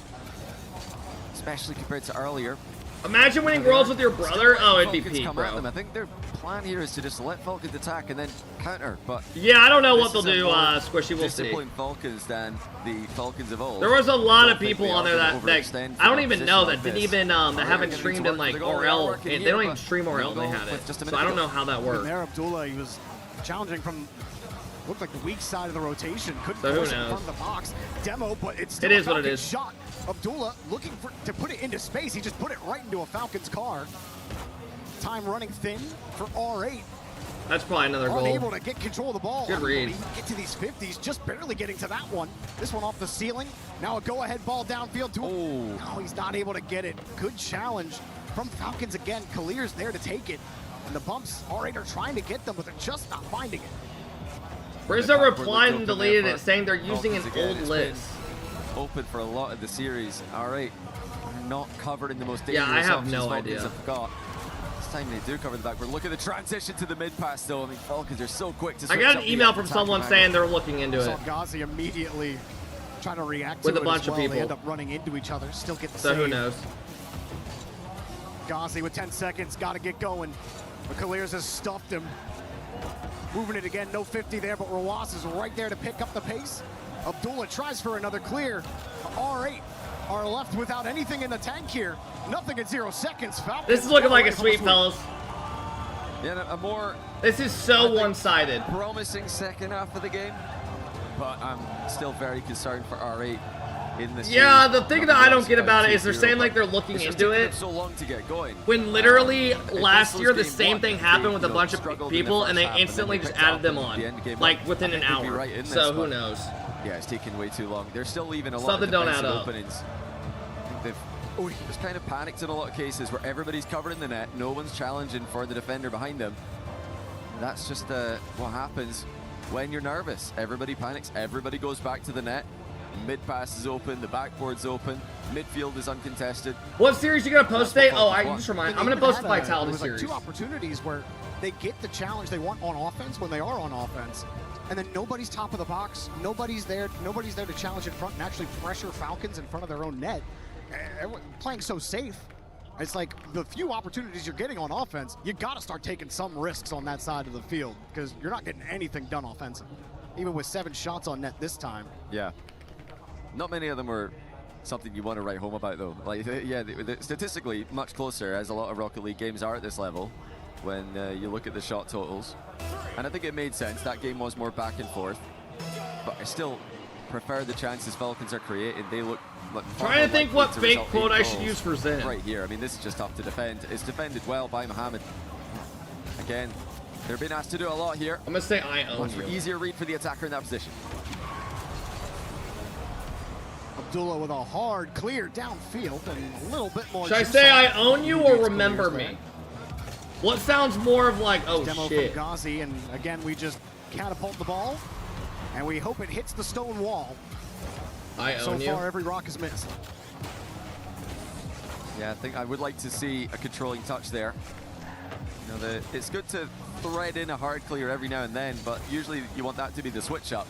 especially compared to earlier. Imagine winning Worlds with your brother. Oh, it'd be peak, bro. I think their plan here is to just let Falcons attack and then counter. But yeah, I don't know what they'll do, Squishy. We'll see. Disciplined Falcons than the Falcons of old. There was a lot of people on there that I don't even know that didn't even that haven't streamed in like RL. And they don't even stream RL. They had it, so I don't know how that worked. There, Abdullah, he was challenging from. Looked like the weak side of the rotation. Couldn't so force it in front of the box. Demo, but it's still it is what it is. Shot. Abdullah looking to put it into space. He just put it right into a Falcons car. Time running thin for R8. That's probably another goal. Unable to get control of the ball. Good read. Get to these 50s, just barely getting to that one. This one off the ceiling. Now a go-ahead ball downfield to him. No, he's not able to get it. Good challenge from Falcons again. Kalir's there to take it. And the bumps, R8 are trying to get them, but they're just not finding it. Rizzo replied and deleted it, saying they're using an old list. Open for a lot of the series. R8 are not covered in the most dangerous. Yeah, I have no idea. This time they do cover the backward. Look at the transition to the mid pass, though. I mean, Falcons are so quick to. I got an email from someone saying they're looking into it. Ghazi immediately trying to react with to a bunch of people. They end up running into each other. Still get the so save. Who knows? Ghazi with 10 seconds, got to get going. But Kalir's has stuffed him. Moving it again, no 50 there, but Rawas is right there to pick up the pace. Abdullah tries for another clear. R8 are left without anything in the tank here. Nothing in 0 seconds. Falcons this is looking like a sweep, fellas. Yeah, a more... This is so one-sided. Promising second half of the game, but I'm still very concerned for R8 in this. Yeah, the thing that I don't get about it is they're saying like they're looking into it. So long to get going. When literally last year the same thing happened with a bunch of people and they instantly just added them on, like within an hour. So who knows? Yeah, it's taking way too long. They're still leaving a lot Something of don't add up. openings. They've just kind of panicked in a lot of cases where everybody's covered in the net, no one's challenging for the defender behind them. That's just what happens when you're nervous. Everybody panics, everybody goes back to the net. Mid pass is open, the backboard's open, midfield is uncontested. What series you gonna post today? Oh, I just remind. I'm gonna post the Vitality series. Like 2 opportunities where they get the challenge they want on offense when they are on offense, and then nobody's top of the box, nobody's there to challenge in front and actually pressure Falcons in front of their own net. Everyone playing so safe. It's like the few opportunities you're getting on offense, you got to start taking some risks on that side of the field because you're not getting anything done offensive, even with 7 shots on net this time. Yeah. Not many of them were something you want to write home about, though. Like, yeah, they're statistically much closer, as a lot of Rocket League games are at this level, when you look at the shot totals. And I think it made sense. That game was more back and forth. But I still prefer the chances Falcons are creating. They look like trying to think what fake quote I should use for Zen. Right here. I mean, this is just tough to defend. It's defended well by Mohamed. Again, they're being asked to do a lot here. I'm going to say I own you. Easier read for the attacker in that position. Abdullah with a hard clear downfield and a little bit more. Should I say I own you or remember me? What sounds more of like, oh demo shit. From Ghazi, and again, we just catapult the ball, and we hope it hits the stone wall. So far, every rock is missed. Yeah, I think I would like to see a controlling touch there. You know, it's good to thread in a hard clear every now and then, but usually you want that to be the switch up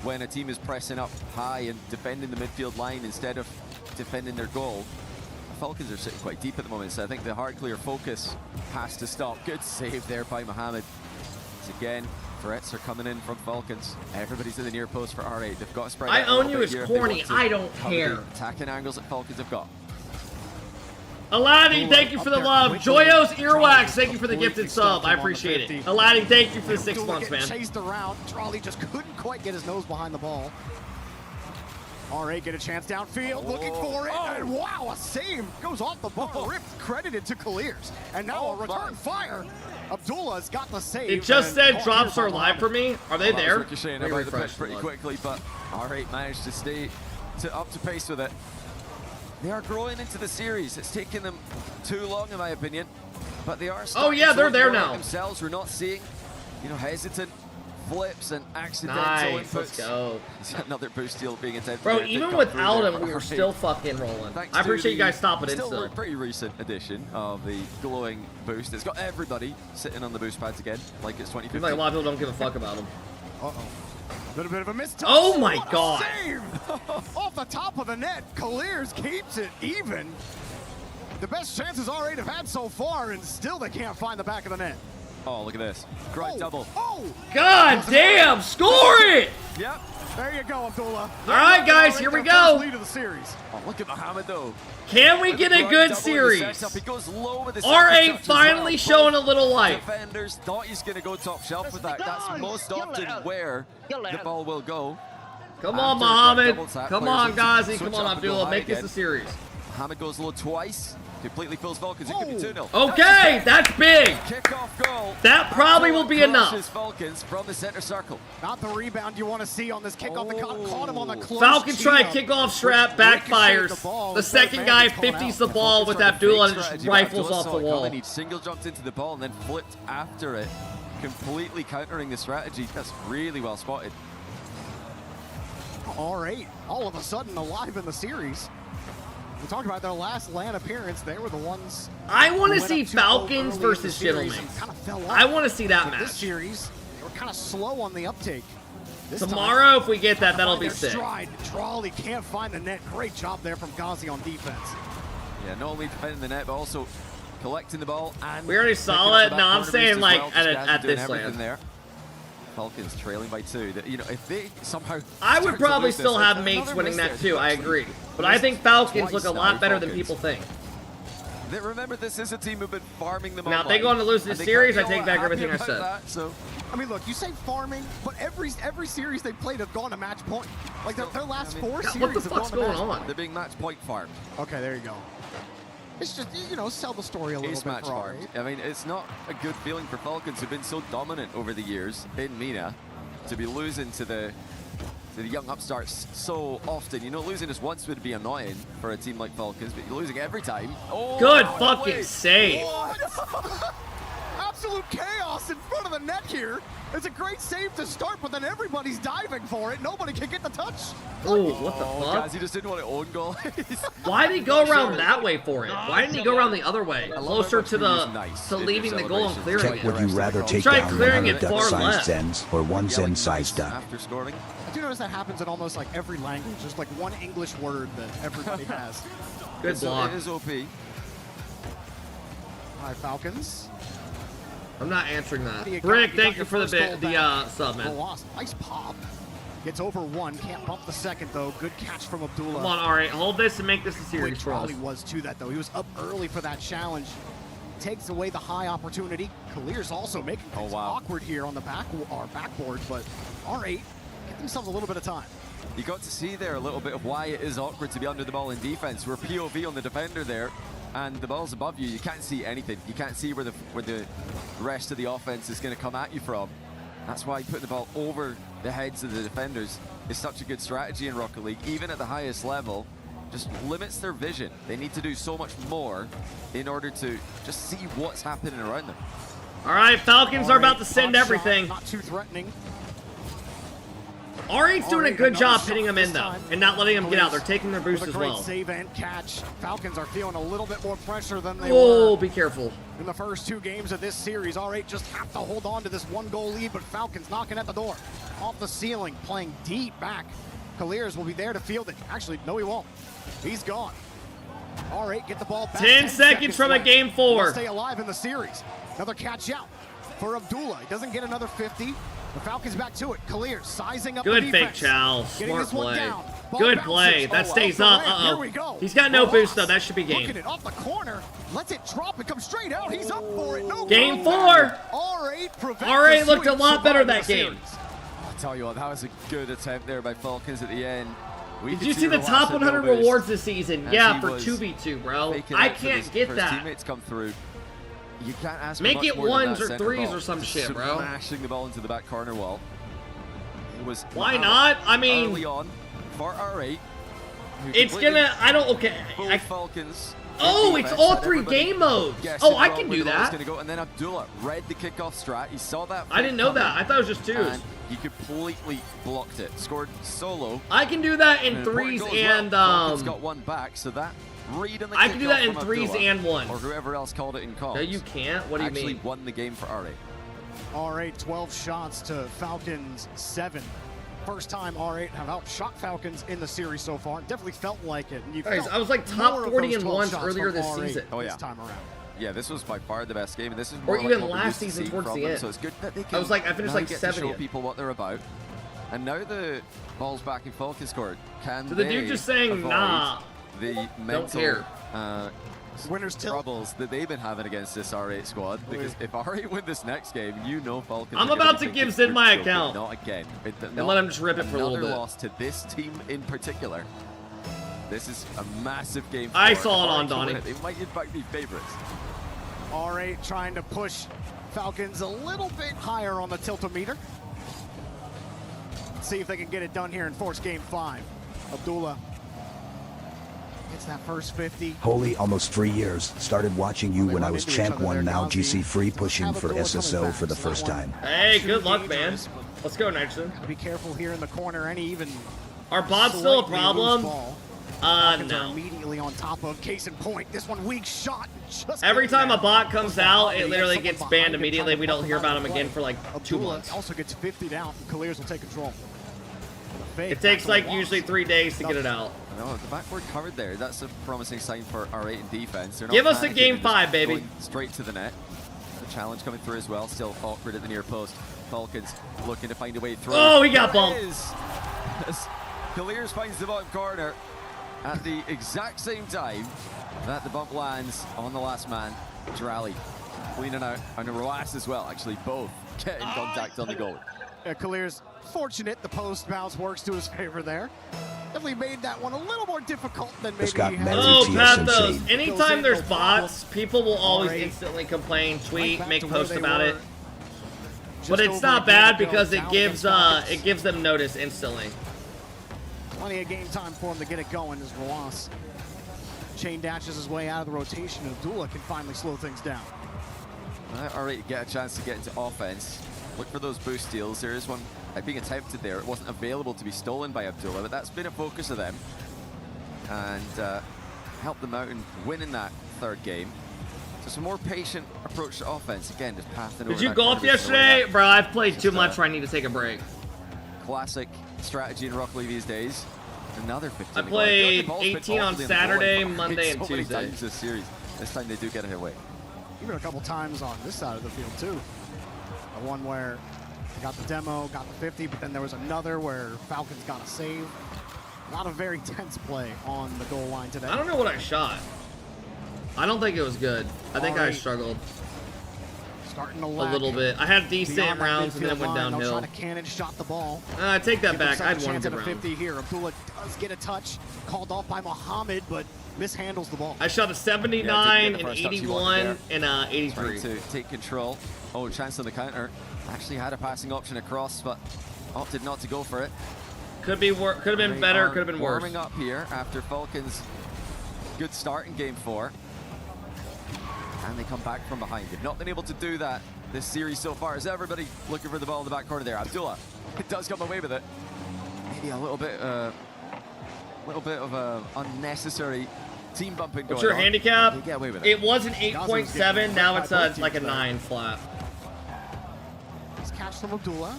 when a team is pressing up high and defending the midfield line instead of defending their goal. The Falcons are sitting quite deep at the moment, so I think the hard clear focus has to stop. Good save there by Mohamed. So again, threats are coming in from Falcons. Everybody's in the near post for R8. They've got to spread I out own you is corny. I don't care. Attacking angles that Falcons have got. Aladdin, thank you for the love. Joyo's Earwax, thank you for the gifted sub. I appreciate it. Aladdin, thank you for the 6 months, man. Chased around. Trolley just couldn't quite get his nose behind the ball. R8 get a chance downfield, looking for it, and wow, a save goes off the bar, ripped, credited to Clears, and now a return fire. Abdullah's got the save. It just said drops are live for me. Are they there? Ricocheting about the pitch pretty quickly, but R8 managed to stay up to pace with it. They are growing into the series. It's taken them too long, in my opinion, but they are. Oh yeah, they're there now. Themselves, we're not seeing, you know, hesitant flips and accidental inputs. Let's go. Another boost steal being attempted. Bro, even without him, we were still fucking rolling. I appreciate you guys stopping it still. still. A pretty recent addition of the glowing boost. It's got everybody sitting on the boost pads again, like it's 2015. Like a lot of people don't give a fuck about him. Little bit of a mistouch. Oh my What a god! Save! Off the top of the net, Clears keeps it even. The best chances R8 have had so far, and still they can't find the back of the net. Oh, look at this. Great double. God damn, score it! Yep. There you go, Abdullah. All right, guys, here we go. Lead of the series. Oh, look at Mohamed, though. Can we get a good series? R8 finally showing a little life. Defenders thought he's going to go top shelf with that. That's most often where the ball will go. Come on, Mohamed. Come on, Ghazi. Come on, Abdullah. Make this a series. Mohamed goes low twice. Completely fills Falcons. It could be 2-0. Okay, that's big. Kickoff goal. That probably will be enough. Falcons from the center circle. Not the rebound you want to see on this kickoff. They caught him on the close. Falcons try kickoff strap, backfires. The second guy 50s the ball with Abdullah and just rifles off the wall. He single jumped into the ball and then flipped after it, completely countering the strategy. That's really well spotted. R8, all of a sudden alive in the series. We talked about their last LAN appearance. They were the ones. I want to see Falcons versus Gentlemen. I want to see that match. This series, they were kind of slow on the uptake. Tomorrow, if we get that, that'll be sick. Trolley can't find the net. Great job there from Ghazi on defense. Yeah, not only defending the net, but also collecting the ball. And we already saw it. No, I'm saying like at this LAN. There. Falcons trailing by 2. You know, if they somehow I would probably still have mates winning that too. I agree, but I think Falcons look a lot better than people think. Remember, this is a team who've been farming them. Now, if they go on to lose this series, I take back everything I said. So, I mean, look, you say farming, but every series they've played have gone to match point. Like their last 4 series what the fuck's going on? They're being match point farmed. Okay, there you go. It's just, you know, sell the story a little bit match farmed. I mean, it's not a good feeling for Falcons who've been so dominant over the years in MENA to be losing to the young upstarts so often. You know, losing just once would be annoying for a team like Falcons, but you're losing every time. Oh, good fucking save. Absolute chaos in front of the net here. It's a great save to start, but then everybody's diving for it. Nobody can get the touch. Oh, what the fuck? Guys, he just didn't want to own goal. Why did he go around that way for it? Why didn't he go around the other way, closer to leaving the goal and clearing it? Would you rather take Try down clearing it 100 far duck-sized left. Zens or one Zen-sized duck? After scoring. I do notice that happens in almost like every language. Just like one English word that everybody has. Good block. It is OP. All right, Falcons. I'm not answering that. Brick, thank you for the sub, man. Nice pop. Gets over one, can't bump the second though. Good catch from Abdullah. Come on, Ari, hold this and make this a series for us. He was to that though. He was up early for that challenge. Takes away the high opportunity. Kalir's also making things awkward here on the backboard, but R8 get themselves a little bit of time. You got to see there a little bit of why it is awkward to be under the ball in defense. We're POV on the defender there, and the ball's above you. You can't see anything. You can't see where the rest of the offense is going to come at you from. That's why putting the ball over the heads of the defenders is such a good strategy in Rocket League. Even at the highest level, just limits their vision. They need to do so much more in order to just see what's happening around them. All right, Falcons are about to send everything. Not too threatening. R8's doing a good job hitting him in, though, and not letting him get out. They're taking their boost as well. Great save and catch. Falcons are feeling a little bit more pressure than they were. were. Be careful. In the first 2 games of this series, R8 just have to hold on to this 1-goal lead, but Falcons knocking at the door. Off the ceiling, playing deep back. Kalirs will be there to field it. Actually, no, he won't. He's gone. R8 get the ball back. 10 seconds from a game 4. Stay alive in the series. Another catch out for Abdullah. He doesn't get another 50. The Falcons back to it. Kalirs sizing up the defense. Good fake, Chow. Smart play. Good play. That Oh, stays up. Uh-oh. He's got no boost, though. That should be game. Looking it off the corner. Lets it drop and come straight out. He's up for it. No game 4. R8 looked a lot better that game. I'll tell you what, that was a good attempt there by Falcons at the end. Did you see the top 100 rewards this season? Yeah, for 2v2, bro. I can't get that. Teammates come through. You can't ask Make for much it more than 1s or 3s or some shit, bro. Smashing the ball into the back corner wall. It was why not? I mean, early on for R8. It's gonna. I don't. Okay. Falcons. Oh, it's all 3 game modes. Oh, I can do that. And then Abdullah read the kickoff strat. He saw that. I didn't know that. I thought it was just 2s. And he completely blocked it. Scored solo. I can do that in 3s and Falcons got 1 back, so that read on the I can do that in 3s Abdullah, and 1s. or whoever else called it in comms. No, you can't. What do you mean? Actually won the game for R8. R8 12 shots to Falcons 7. First time R8 have outshot Falcons in the series so far. Definitely felt like it. And you I was like top 40 in 1s earlier this season. Oh yeah. This time around. Yeah, this was by far the best game, and this is or more even like last season towards the end. So it's good that they can I was like, I finished like 70th. show people what they're about. And now the ball's back in Falcons court. Can so the dude just saying nah. The mental winners troubles that they've been having against this R8 squad, because if R8 win this next game, you know Falcons. I'm about to give Zin my account. Not again. And let him just rip it for a little bit. Another loss to this team in particular. This is a massive game. I saw it on Donnie. They might in fact be favorites. R8 trying to push Falcons a little bit higher on the tiltometer. See if they can get it done here in Force Game 5. Abdullah gets that first 50. Holy, almost 3 years. Started watching you when I was Champ 1, now GC free, pushing for SSO for the first time. Hey, good luck, man. Let's go, Nixon. Be careful here in the corner. Any even Are bots still a problem? No. Immediately on top of case in point. This one weak shot. Just every time a bot comes out, it literally gets banned immediately. We don't hear about him again for like 2 months. Also gets 50 down. Kalirs will take control. It takes like usually 3 days to get it out. No, the backboard covered there. That's a promising sign for R8 in defense. Give us a game 5, baby. Straight to the net. The challenge coming through as well. Still awkward at the near post. Falcons looking to find a way through. Oh, he got bumped. Kalirs finds the bottom corner at the exact same time that the bump lands on the last man. Drally cleaning out, and Roas as well. Actually, both get in contact on the goal. Kalirs fortunate the post bounce works to his favor there. Definitely made that one a little more difficult than maybe he had. Oh, Pathos. Anytime there's bots, people will always instantly complain, tweet, make posts about it. But it's not bad because it gives them notice instantly. Plenty of game time for him to get it going as Roas chain dashes his way out of the rotation, and Abdullah can finally slow things down. R8 get a chance to get into offense. Look for those boost steals. There is one being attempted there. It wasn't available to be stolen by Abdullah, but that's been a focus of them. And help them out in winning that 3rd game. So some more patient approach to offense. Again, just passing over. Did you golf yesterday? Bro, I've played too much where I need to take a break. Classic strategy in Rocket League these days. Another 15. I played 18 on Saturday, Monday, and Tuesday. Many times this series. This time they do get it away. even a couple times on this side of the field too. The one where they got the demo, got the 50, but then there was another where Falcons got a save. Not a very tense play on the goal line today. I don't know what I shot. I don't think it was good. I think I struggled. Starting to a little bit. I had decent rounds and then it went downhill. Trying to cannon shot the ball. I take that back. I had one good a round. 50 here. Abdullah does get a touch. Called off by Mohammed, but mishandles the ball. I shot a 79, an 81, and a 83. Trying to take control. Oh, chance on the counter. Actually had a passing option across, but opted not to go for it. Could have been better. Could have been worse. Warming up here after Falcons' good start in Game 4. And they come back from behind. They've not been able to do that this series so far. Is everybody looking for the ball in the back corner there? Abdullah, it does come away with it. Maybe a little bit of a unnecessary team bumping going on. What's your handicap? They get away with it. It was an 8.7. Now it's like a 9 flat. Nice catch from Abdullah.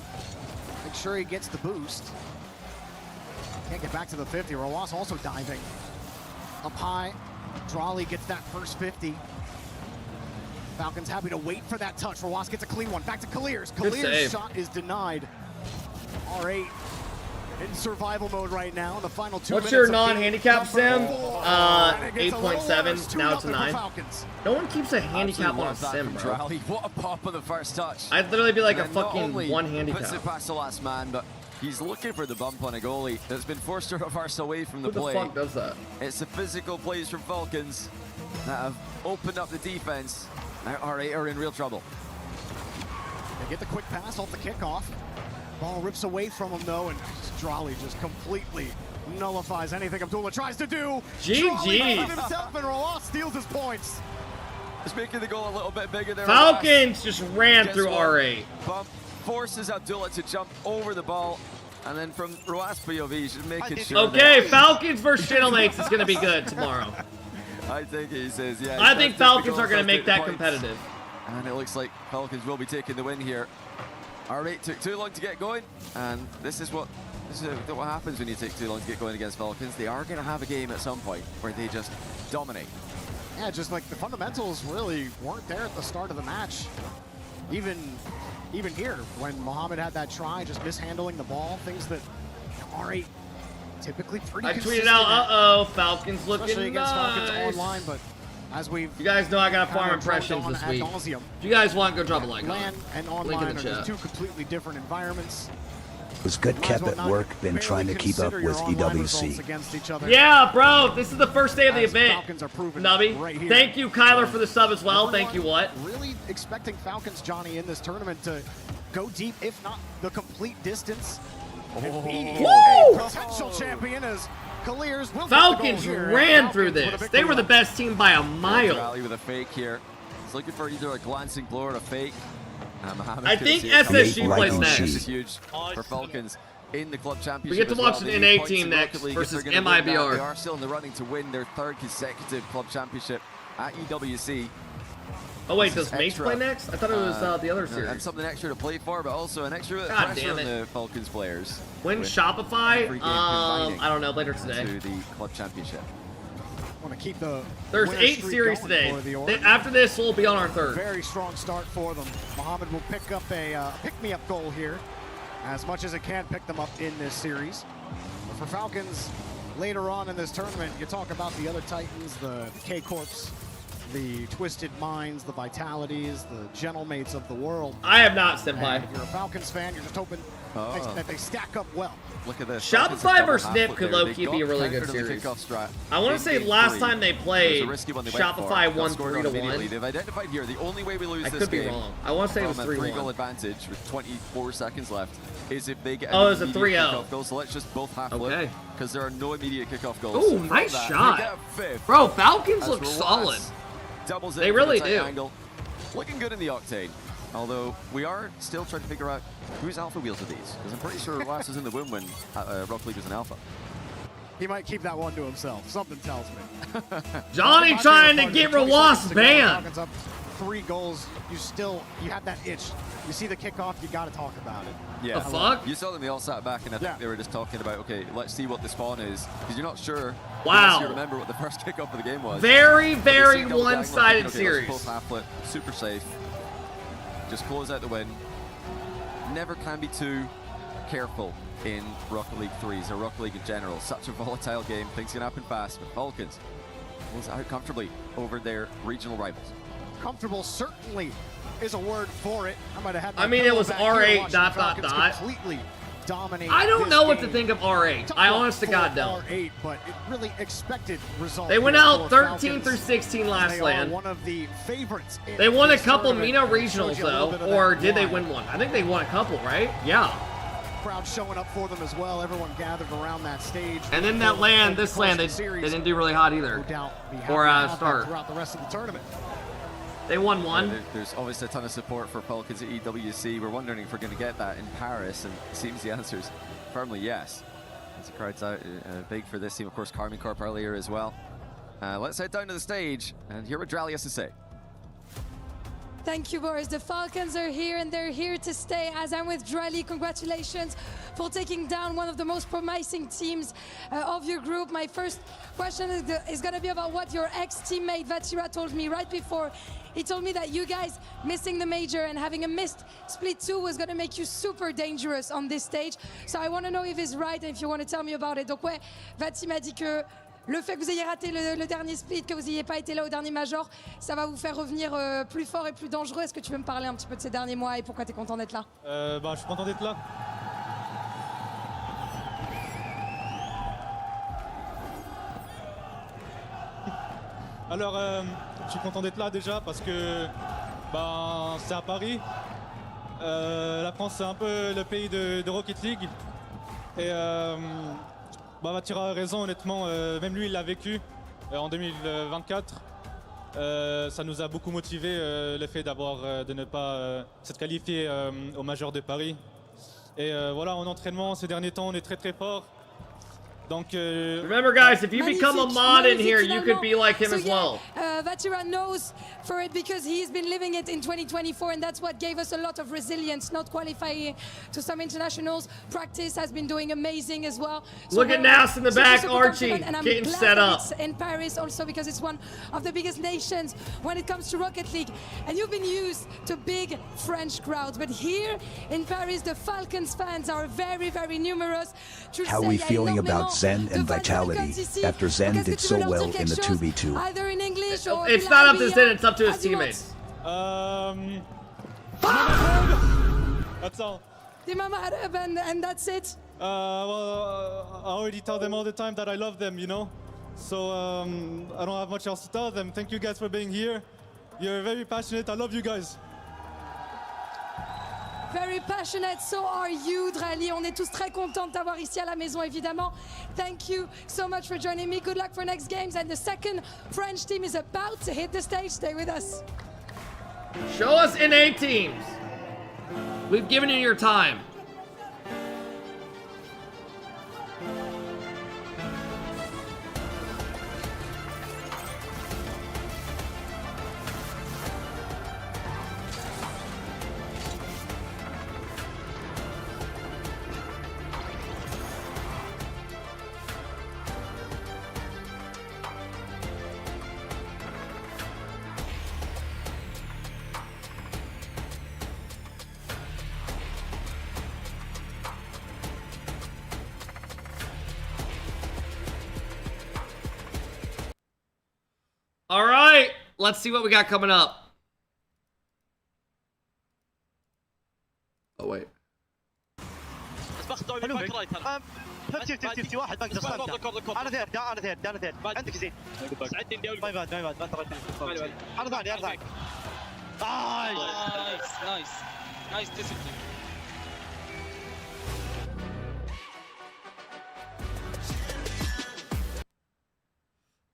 Make sure he gets the boost. Can't get back to the 50. Rawas also diving. Up high. Drawley gets that first 50. Falcons happy to wait for that touch. Rawas gets a clean one. Back to Kaliers. Kaliers' shot is denied. R8 in survival mode right now. In the final 2 minutes. What's your non-handicap sim? 8.7. Now it's a 9. No one keeps a handicap on a sim, bro. What a pop on the first touch. I'd literally be like a And not fucking only 1 handicap. Puts it past the last man, but he's looking for the bump on a goalie that's been forced to reverse away from the play. Who the fuck does that? It's the physical plays from Falcons that have opened up the defense. Now R8 are in real trouble. They get the quick pass off the kickoff. Ball rips away from him though, and Drawley just completely nullifies anything Abdullah tries to do. GG. Himself, and Rawas steals his points. Just making the goal a little bit bigger there. Falcons just ran through R8. Bump forces Abdullah to jump over the ball. And then from Rawas POV, just making sure. Okay, Falcons versus Shittlemates is going to be good tomorrow. I think he says, yeah. I think Falcons are going to make that competitive. And it looks like Falcons will be taking the win here. R8 took too long to get going, and this is what happens when you take too long to get going against Falcons. They are going to have a game at some point where they just dominate. Yeah, just like the fundamentals really weren't there at the start of the match. Even here, when Mohammed had that try, just mishandling the ball, things that R8 typically pretty I consistent tweeted out, at, uh-oh, Falcons looking especially against nice. Falcons online, but as we've You guys know I got farm kind of impressions drilled this on week. ad nauseum, If you guys want, go drop a like on LAN it. and Link online in are the just chat. two completely different environments. Was good kept at work, been trying to keep up with EWC. Against each other. Yeah, bro, this is the first day of the event. Falcons are proven Nubby, right here. thank you, Kyler, for the sub as well. Thank you, what? Really expecting Falcons, Johnny, in this tournament to go deep, if not the complete distance. And be a potential champion as Kaliers will Falcons get the goal here. ran through Falcons with a this. victory They were the lap. best team by a mile. Rally with a fake here. He's looking for either a glancing blow or a fake. I think SSG plays next. This is huge for Falcons in the club championship. We get to as well. watch an They NA need points team in next Rocket League if versus they're gonna win that. MIBR. They are still in the running to win their 3rd consecutive club championship at EWC. Oh wait, This does is Mace extra, play next? I thought it was the other series. And something extra to play for, but also an extra bit of God pressure damn on it. the Falcons players. When with Shopify, every game combining I don't know, later today. To the club championship. Want to keep the There's winner 8 streak series going today. for the Orange. After this, we'll be on our 3rd. Very strong start for them. Mohammed will pick up a pick-me-up goal here, as much as it can pick them up in this series. But for Falcons, later on in this tournament, you talk about the other Titans, the K-Corps, the Twisted Minds, the Vitalities, the Gentlemates of the world. I have not, Senpai. And if you're a Falcons fan, you're just hoping that they stack up well. Look at this. Shopify versus Nip could low-key be a really good series. I want to say last time they played, Shopify won 3-1. They've identified here the only way we lose I this could be game wrong. I want to say it was from a 3-1. 3-goal advantage with 24 seconds left is if they get Oh, it was a immediate 3-0. kickoff goal. So let's just both half Okay. flip because there are no immediate kickoff goals. Ooh, From nice that, shot. they get a fifth. Bro, Falcons As look Rawas solid. doubles it They from really the tight do. angle. Looking good in the octane. Although we are still trying to figure out whose alpha wheels are these. Because I'm pretty sure Rawas was in the win when Rocket League was an alpha. He might keep that one to himself. Something tells me. Johnny trying to get Rawas banned. Falcons up 3 goals. You have that itch. you see the kickoff, you got to talk about it. Yeah. The fuck? You saw them, they all sat back, and I think they were just talking about, okay, let's see what the spawn is, because you're not sure. Wow. Unless you remember what the first kickoff of the game was. Very, very But you see double one-sided diagonal, series. Both half flip, super safe. Just close out the win. Never can be too careful in Rocket League 3s or Rocket League in general. Such a volatile game. Things can happen fast. But Falcons was out comfortably over their regional rivals. Comfortable certainly is a word for it. I might have had. I mean, it was R8 ... Completely dominate. I don't know what to think of R8. I honest to God don't. R8, but it really expected result. They went out 13 through 16 last land. One of the favorites. They won a couple MENA regionals though, or did they win one? I think they won a couple, right? Yeah. Crowd showing up for them as well. Everyone gathered around that stage. And then that land, this land, they didn't do really hot either. Or start. Throughout the rest of the tournament. They won one. Yeah, there's obviously a ton of support for Falcons at EWC. We're wondering if we're going to get that in Paris, and it seems the answer is firmly yes. As the crowd's out big for this team. Of course, Carmine Corp earlier as well. Let's head down to the stage and hear what Drally has to say. Thank you, Boris. The Falcons are here, and they're here to stay. As I'm with Drally, congratulations for taking down one of the most promising teams of your group. My first question is going to be about what your ex-teammate Vatira told me right before. He told me that you guys missing the major and having a missed split 2 was going to make you super dangerous on this stage. So I want to know if he's right and if you want to tell me about it. Donc ouais, Vati m'a dit que le fait que vous ayez raté le dernier split, que vous n'ayez pas été là au dernier major, ça va vous faire revenir plus fort et plus dangereux. Est-ce que tu veux me parler un petit peu de ces derniers mois et pourquoi tu es content d'être là? Je suis content d'être là. Alors, je suis content d'être là déjà parce que c'est à Paris. La France, c'est un peu le pays de Rocket League. Et Vatira a raison, honnêtement. Même lui, il l'a vécu en 2024. Ça nous a beaucoup motivé le fait de ne pas s'être qualifié au Major de Paris. Et voilà, en entraînement, ces derniers temps, on est très très fort. Donc, remember, guys, if you become a mod in here, you could be like him as well. Vatira knows for it because he's been living it in 2024, and that's what gave us a lot of resilience, not qualifying to some internationals. Practice has been doing amazing as well. Look at Nas in the back, Archie, getting set up. It's in Paris also because it's one of the biggest nations when it comes to Rocket League. And you've been used to big French crowds, but here in Paris, the Falcons fans are very, very numerous. How are we feeling about Zen and Vitality after Zen did so well in the 2v2? Either in English or it's not up to Zen, it's up to his teammates. That's all. And that's it? Well, I already tell them all the time that I love them, you know? So I don't have much else to tell them. Thank you guys for being here. You're very passionate. I love you guys. Very passionate, so are you, Drally. On est tous très contents de t'avoir ici à la maison, évidemment. Thank you so much for joining me. Good luck for next games. And the second French team is about to hit the stage. Stay with us. Show us NA teams. We've given you your time. All right, let's see what we got coming up. Oh, wait. تفتي واحد ما اقدر استمتع. انا ثيرد انا ثيرد عندك زين. ساعدني اني اول ما يبان ما تردد. انا ثاني. نايس discipline.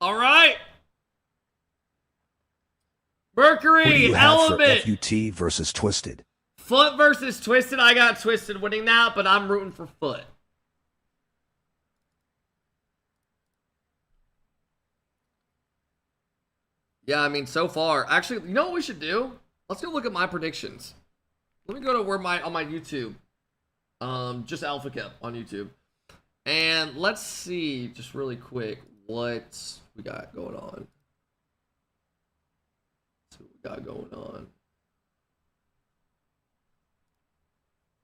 All right. Mercury, Element. FUT versus Twisted. Foot versus Twisted. I got Twisted winning that, but I'm rooting for Foot. Yeah, I mean, so far. Actually, you know what we should do? Let's go look at my predictions. Let me go to where on my YouTube. Just AlphaKep on YouTube. And let's see, just really quick, what we got going on.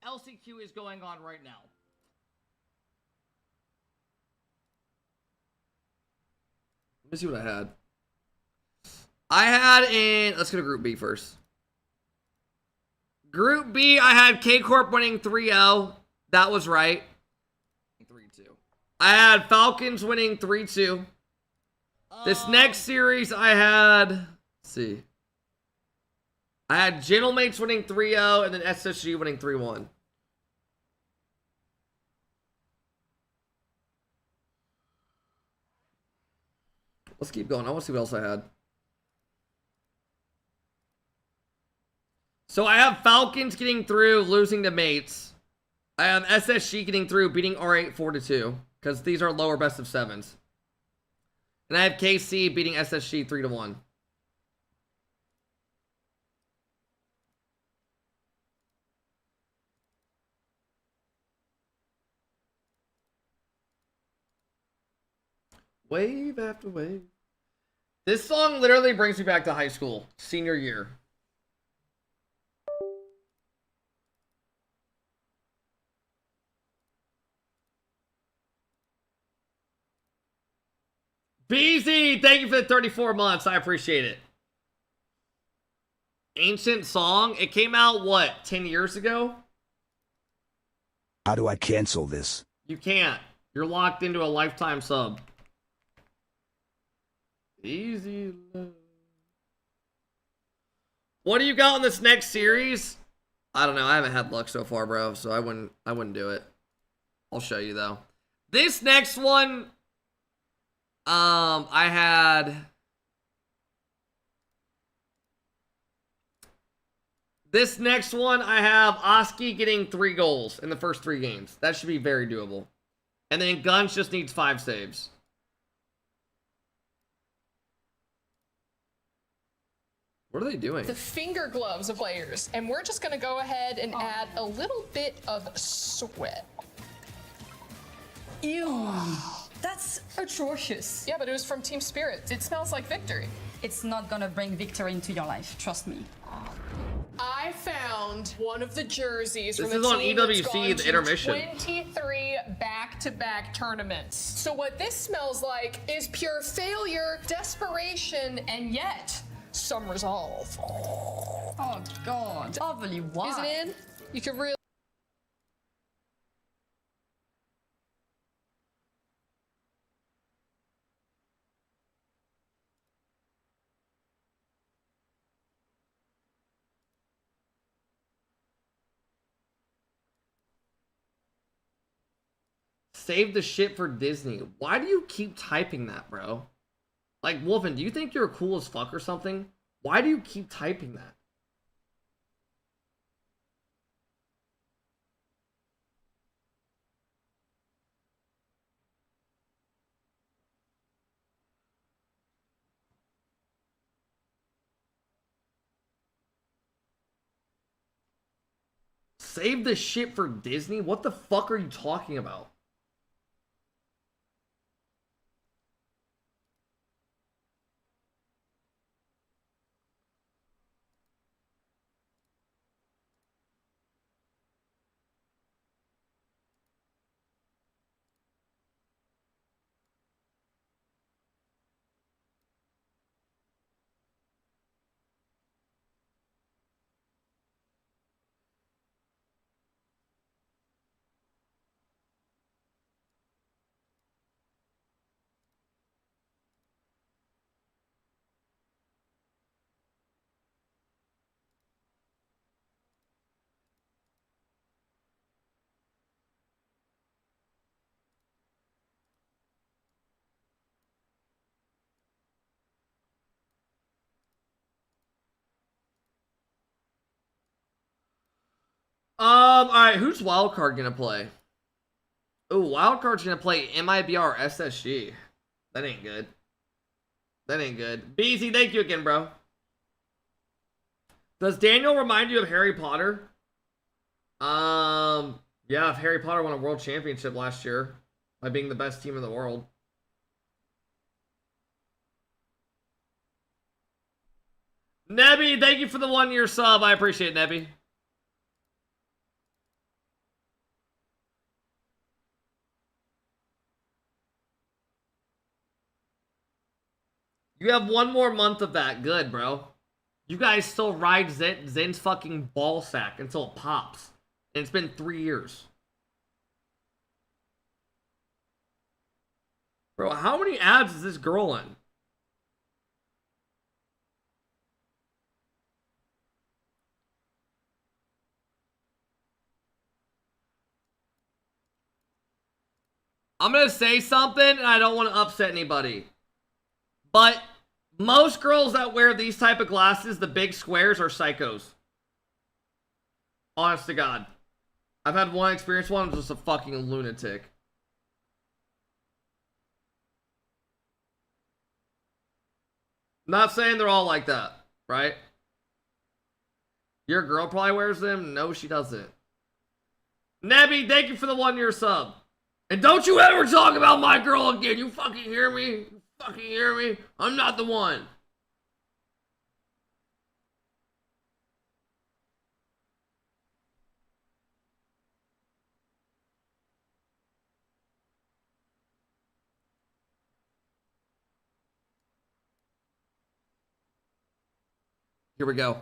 LCQ is going on right now. Let me see what I had. I had in, let's go to Group B first. Group B, I had K-Corp winning 3-0. That was right. 3-2. I had Falcons winning 3-2. This next series, I had, let's see. I had Gentlemates winning 3-0 and then SSG winning 3-1. Let's keep going. I want to see what else I had. So I have Falcons getting through, losing to Mates. I have SSG getting through, beating R8 4-2. Because these are lower best of 7s. And I have KC beating SSG 3-1. Wave after wave. This song literally brings me back to high school, senior year. BZ, thank you for the 34 months. I appreciate it. Ancient song. It came out, what, 10 years ago? How do I cancel this? You can't. You're locked into a lifetime sub. Easy love. What do you got on this next series? I don't know. I haven't had luck so far, bro, so I wouldn't do it. I'll show you though. This next one, I had this next one. I have Oski getting 3 goals in the first 3 games. That should be very doable. And then Guns just needs 5 saves. What are they doing? The finger gloves of players, and we're just gonna go ahead and add a little bit of sweat. Ew, that's atrocious. Yeah, but it was from Team Spirit. It smells like victory. It's not gonna bring victory into your life, trust me. I found one of the jerseys This from is the on team EWC, that's gone the to intermission. 23 back-to-back tournaments. So what this smells like is pure failure, desperation, and yet some resolve. Oh God, lovely, why? Is it in? You could really. Save the shit for Disney. Why do you keep typing that, bro? Like, Wolfen, do you think you're cool as fuck or something? Why do you keep typing that? Save the shit for Disney? What the fuck are you talking about? Alright, who's Wildcard gonna play? Oh, Wildcard's gonna play MIBR or SSG. That ain't good. That ain't good. BZ, thank you again, bro. Does Daniel remind you of Harry Potter? Yeah, if Harry Potter won a world championship last year by being the best team in the world. Nebby, thank you for the 1-year sub. I appreciate it, Nebby. You have 1 more month of that. Good, bro. You guys still ride Zen's fucking ball sack until it pops. And it's been 3 years. Bro, how many abs is this girl in? I'm going to say something, and I don't want to upset anybody. But most girls that wear these type of glasses, the big squares, are psychos. Honest to God. I've had one experience, one was just a fucking lunatic. Not saying they're all like that, right? Your girl probably wears them. No, she doesn't. Nebby, thank you for the 1-year sub. And don't you ever talk about my girl again. You fucking hear me? You fucking hear me? I'm not the one. Here we go.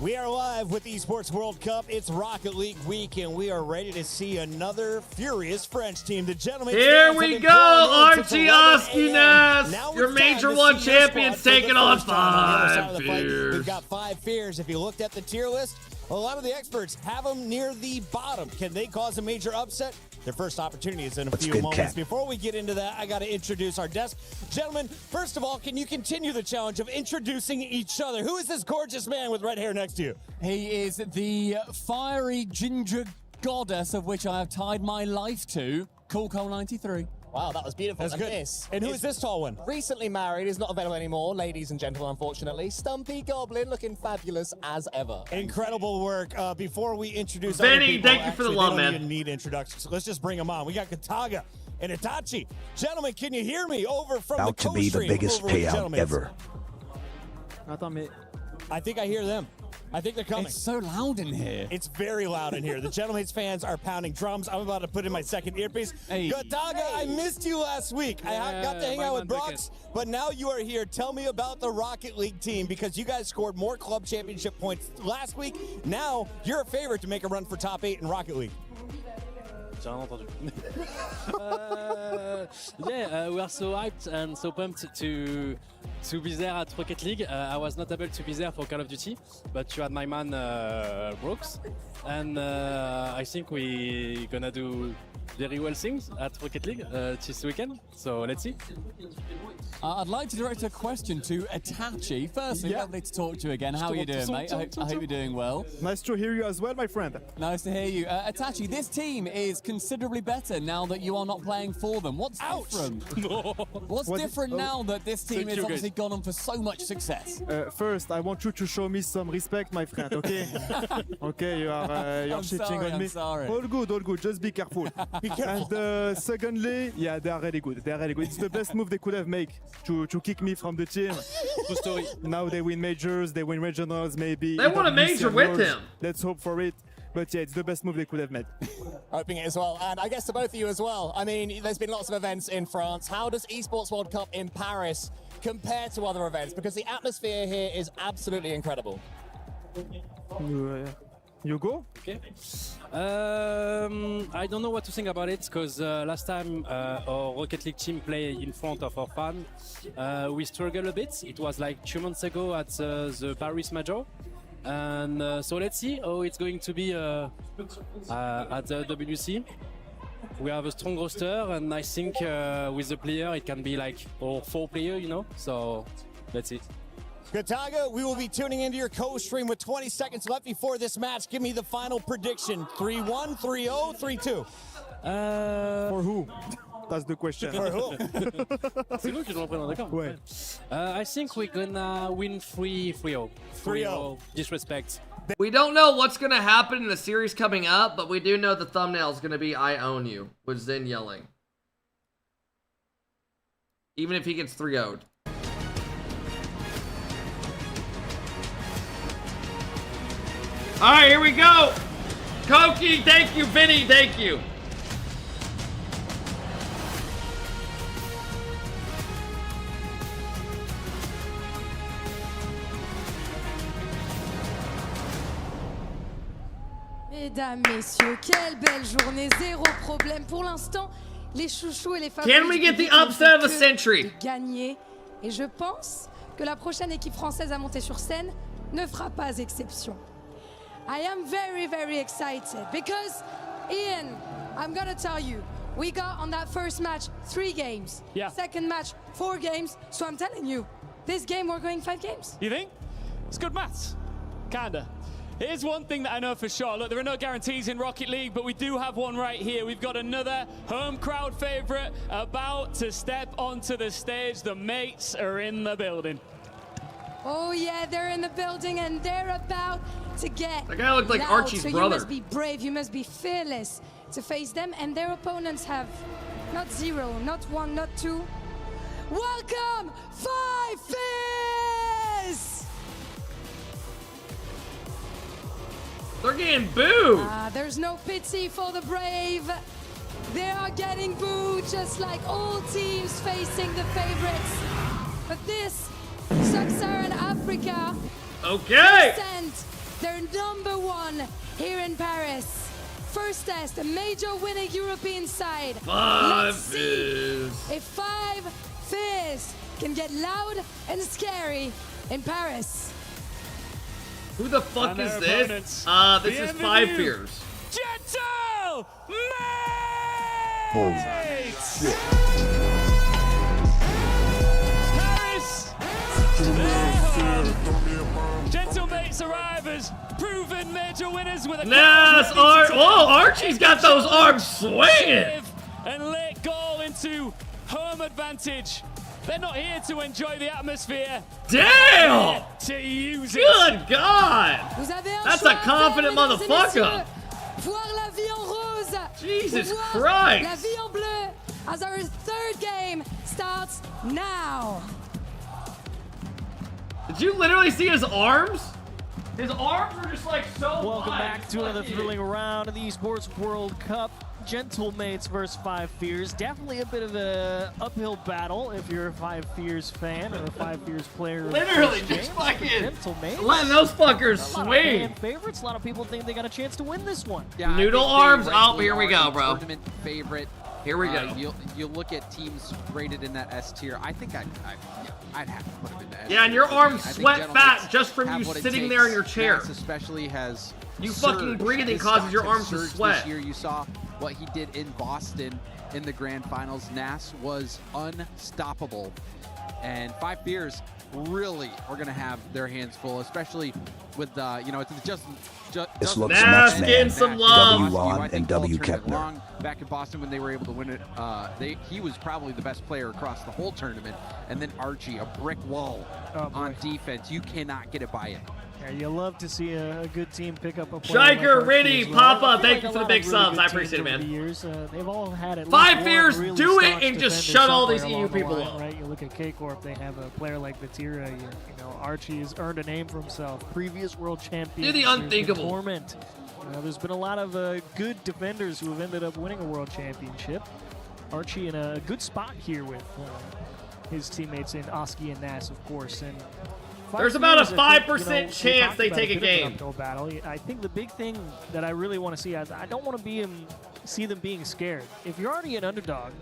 We are live with Esports World Cup. It's Rocket League week, and we are ready to see another furious French team. The gentlemen. Here we go, Archie Oskines, your Major 1 champions taking on 5 fears. We've got 5 fears. If you looked at the tier list, a lot of the experts have them near the bottom. Can they cause a major upset? Their first opportunity is in a few moments. Cap. Before we get into that, I got to introduce our desk. Gentlemen, first of all, can you continue the challenge of introducing each other? Who is this gorgeous man with red hair next to you? He is the fiery ginger goddess of which I have tied my life to, Cool Cole 93. Wow, that was beautiful. That's good. And who is this tall one? Recently married, is not available anymore, ladies and gentlemen, unfortunately. Stumpy Goblin, looking fabulous as ever. Incredible work. Before we introduce Benny, other people, thank you for the love, they don't man. even need introductions. So let's just bring them on. We got Kataga and Itachi. Gentlemen, can you hear me over from About the to be the co-stream biggest over with the payout gentlemen? ever. I think I hear them. I think they're coming. It's so loud in here. It's very loud in here. The Gentleman's fans are pounding drums. I'm about to put in my second earpiece. Hey. Kataga, I missed you last week. I got to hang out with Brox, but now you are here. Tell me about the Rocket League team, because you guys scored more club championship points last week. Now you're a favorite to make a run for top 8 in Rocket League. J'ai rien entendu. We are so hyped and so pumped to be there at Rocket League. I was not able to be there for Call of Duty, but you had my man Brooks, and I think we gonna do very well things at Rocket League this weekend. So let's see. I'd like to direct a question to Itachi. Firstly, lovely to talk to you again. How are you doing, mate? I hope you're doing well. Nice to hear you as well, my friend. Nice to hear you. Itachi, this team is considerably better now that you are not playing for them. What's different? What's different now that this team has obviously gone on for so much success? First, I want you to show me some respect, my friend, okay? Okay, you're shitting on me. I'm sorry. All good. Just be careful. And secondly, yeah, they are really good. It's the best move they could have made to kick me from the team. True story. Now they win majors, they win regionals, maybe. They won a major with him. Let's hope for it. But yeah, it's the best move they could have made. Hoping it as well. And I guess to both of you as well. I mean, there's been lots of events in France. How does Esports World Cup in Paris compare to other events? Because the atmosphere here is absolutely incredible. You go? Okay. I don't know what to think about it, because last time our Rocket League team played in front of our fans, we struggled a bit. It was like 2 months ago at the Paris Major. And so let's see how it's going to be at the WC. We have a strong roster, and I think with the player it can be like 4 players, you know. So let's see. Kataga, we will be tuning into your co-stream with 20 seconds left before this match. Give me the final prediction. 3-1, 3-0, 3-2. For who? That's the question. For who? C'est nous qui devons prendre d'accord. Ouais. I think we're gonna win 3-0. 3-0. Disrespect. We don't know what's going to happen in the series coming up, but we do know the thumbnail is going to be I own you, with Zen yelling. Even if he gets 3-0'd. Alright, here we go! Koki, thank you. Vinny, thank you. Mesdames, messieurs, quelle belle journée, zéro problème. Pour l'instant, les chouchous et les favoris Can we get the upset of the century? de gagner. Et je pense que la prochaine équipe française à monter sur scène ne fera pas exception. I am very, very excited because, Ian, I'm gonna tell you, we got on that first match 3 games. Yeah. Second match 4 games. So I'm telling you, this game we're going 5 games. You think? It's good maths. Kinda. Here's one thing that I know for sure. Look, there are no guarantees in Rocket League, but we do have one right here. We've got another home crowd favorite about to step onto the stage. The mates are in the building. Oh yeah, they're in the building and they're about to get That guy looked like loud. Archie's so brother. You must be brave, you must be fearless to face them, and their opponents have not 0, not 1, not 2. Welcome, 5 Fizz! They're getting booed. There's no pity for the brave. They are getting booed just like all teams facing the favorites. But this Sub-Saharan Africa sent their #1 here in Paris. First test, a major winning European side. Let's see if 5 Fizz can get loud and scary in Paris. Who the fuck And is their this? opponents, This the is end of 5 you. Fears. Gentle Holy Mates! shit. Paris! Gentle Mates arrive as proven major winners with a Nice, whoa, Archie's got those arms swinging. and late goal into home advantage. They're not here to enjoy the atmosphere. Damn! To use it. Good God! Vous avez un That's choix a confident à faire, mesdames et motherfucker. messieurs. Voir la vie en rose. Jesus Ou voir Christ. La vie en bleu as our 3rd game starts now. Did you literally see his arms? His arms were just like so Welcome wide. back to another thrilling round of the Esports World Cup. Gentle Mates versus 5 Fears. Definitely a bit of a uphill battle if you're a 5 Fears fan or a 5 Fears player. Literally just fucking Gentle Mates. letting those fuckers A lot of swing. fan favorites. A lot of people think they got a chance to win this one. Yeah, Noodle I think arms. they Oh, rightfully here we are go, a bro. Tournament favorite. Here we go. You look at teams rated in that S tier. I think I'd have to put them in the S Yeah, and tier. your arms I think sweat Gentlemen fat just from have you what it sitting takes. there in your chair. Nas especially has You fucking surged. breathing His causes your stocks have arms to surged sweat. This year you saw what he did in Boston in the grand finals. Nas was unstoppable, and 5 Fears really are going to have their hands full, especially with it's just This looks Nas nuts, getting man. some love. W1 and W Kepler. long back in Boston when they were able to win it. He was probably the best player across the whole tournament, and then Archie, a brick wall on defense. You cannot get it by him. Yeah, you love to see a good team pick up a player Shiker, like Riddy, Archie as well. Papa, I feel thank like you a for the lot big of really subs. good I appreciate teams it, over man. the years, they've all had at least 5 one Fears, really do it staunch and just defender shut all these somewhere EU along the people line, up. right? You look at K-Corp, they have a player like Vatira. You know, Archie has earned a name for himself. Previous world champion. Do the There's been unthinkable. Torment. There's been a lot of good defenders who have ended up winning a world championship. Archie in a good spot here with his teammates in Oski and Nas, of course. And There's about a 5% we chance talked they about take a bit of an game. uphill battle. I think the big thing that I really want to see, I don't want to see them being scared. If you're already an underdog,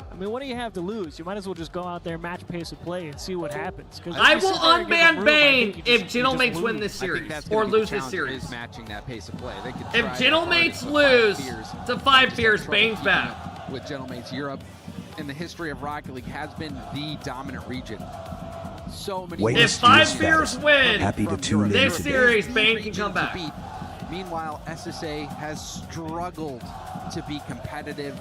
I mean, what do you have to lose? You might as well just go out there, match pace of play, and see what happens. I will unban Bane if Gentlemates win this series or lose this series. Is matching that pace of play. They could If try Gentlemates hard lose with 5 Fears. to 5 Fears, Trouble Bane's keeping back. up with Gentlemates. Europe in the history of Rocket League has been the dominant region. So many. Wait, If 5 Fears status. win Happy to tune in this today. series, Bane can come back. Meanwhile, SSA has struggled to be competitive.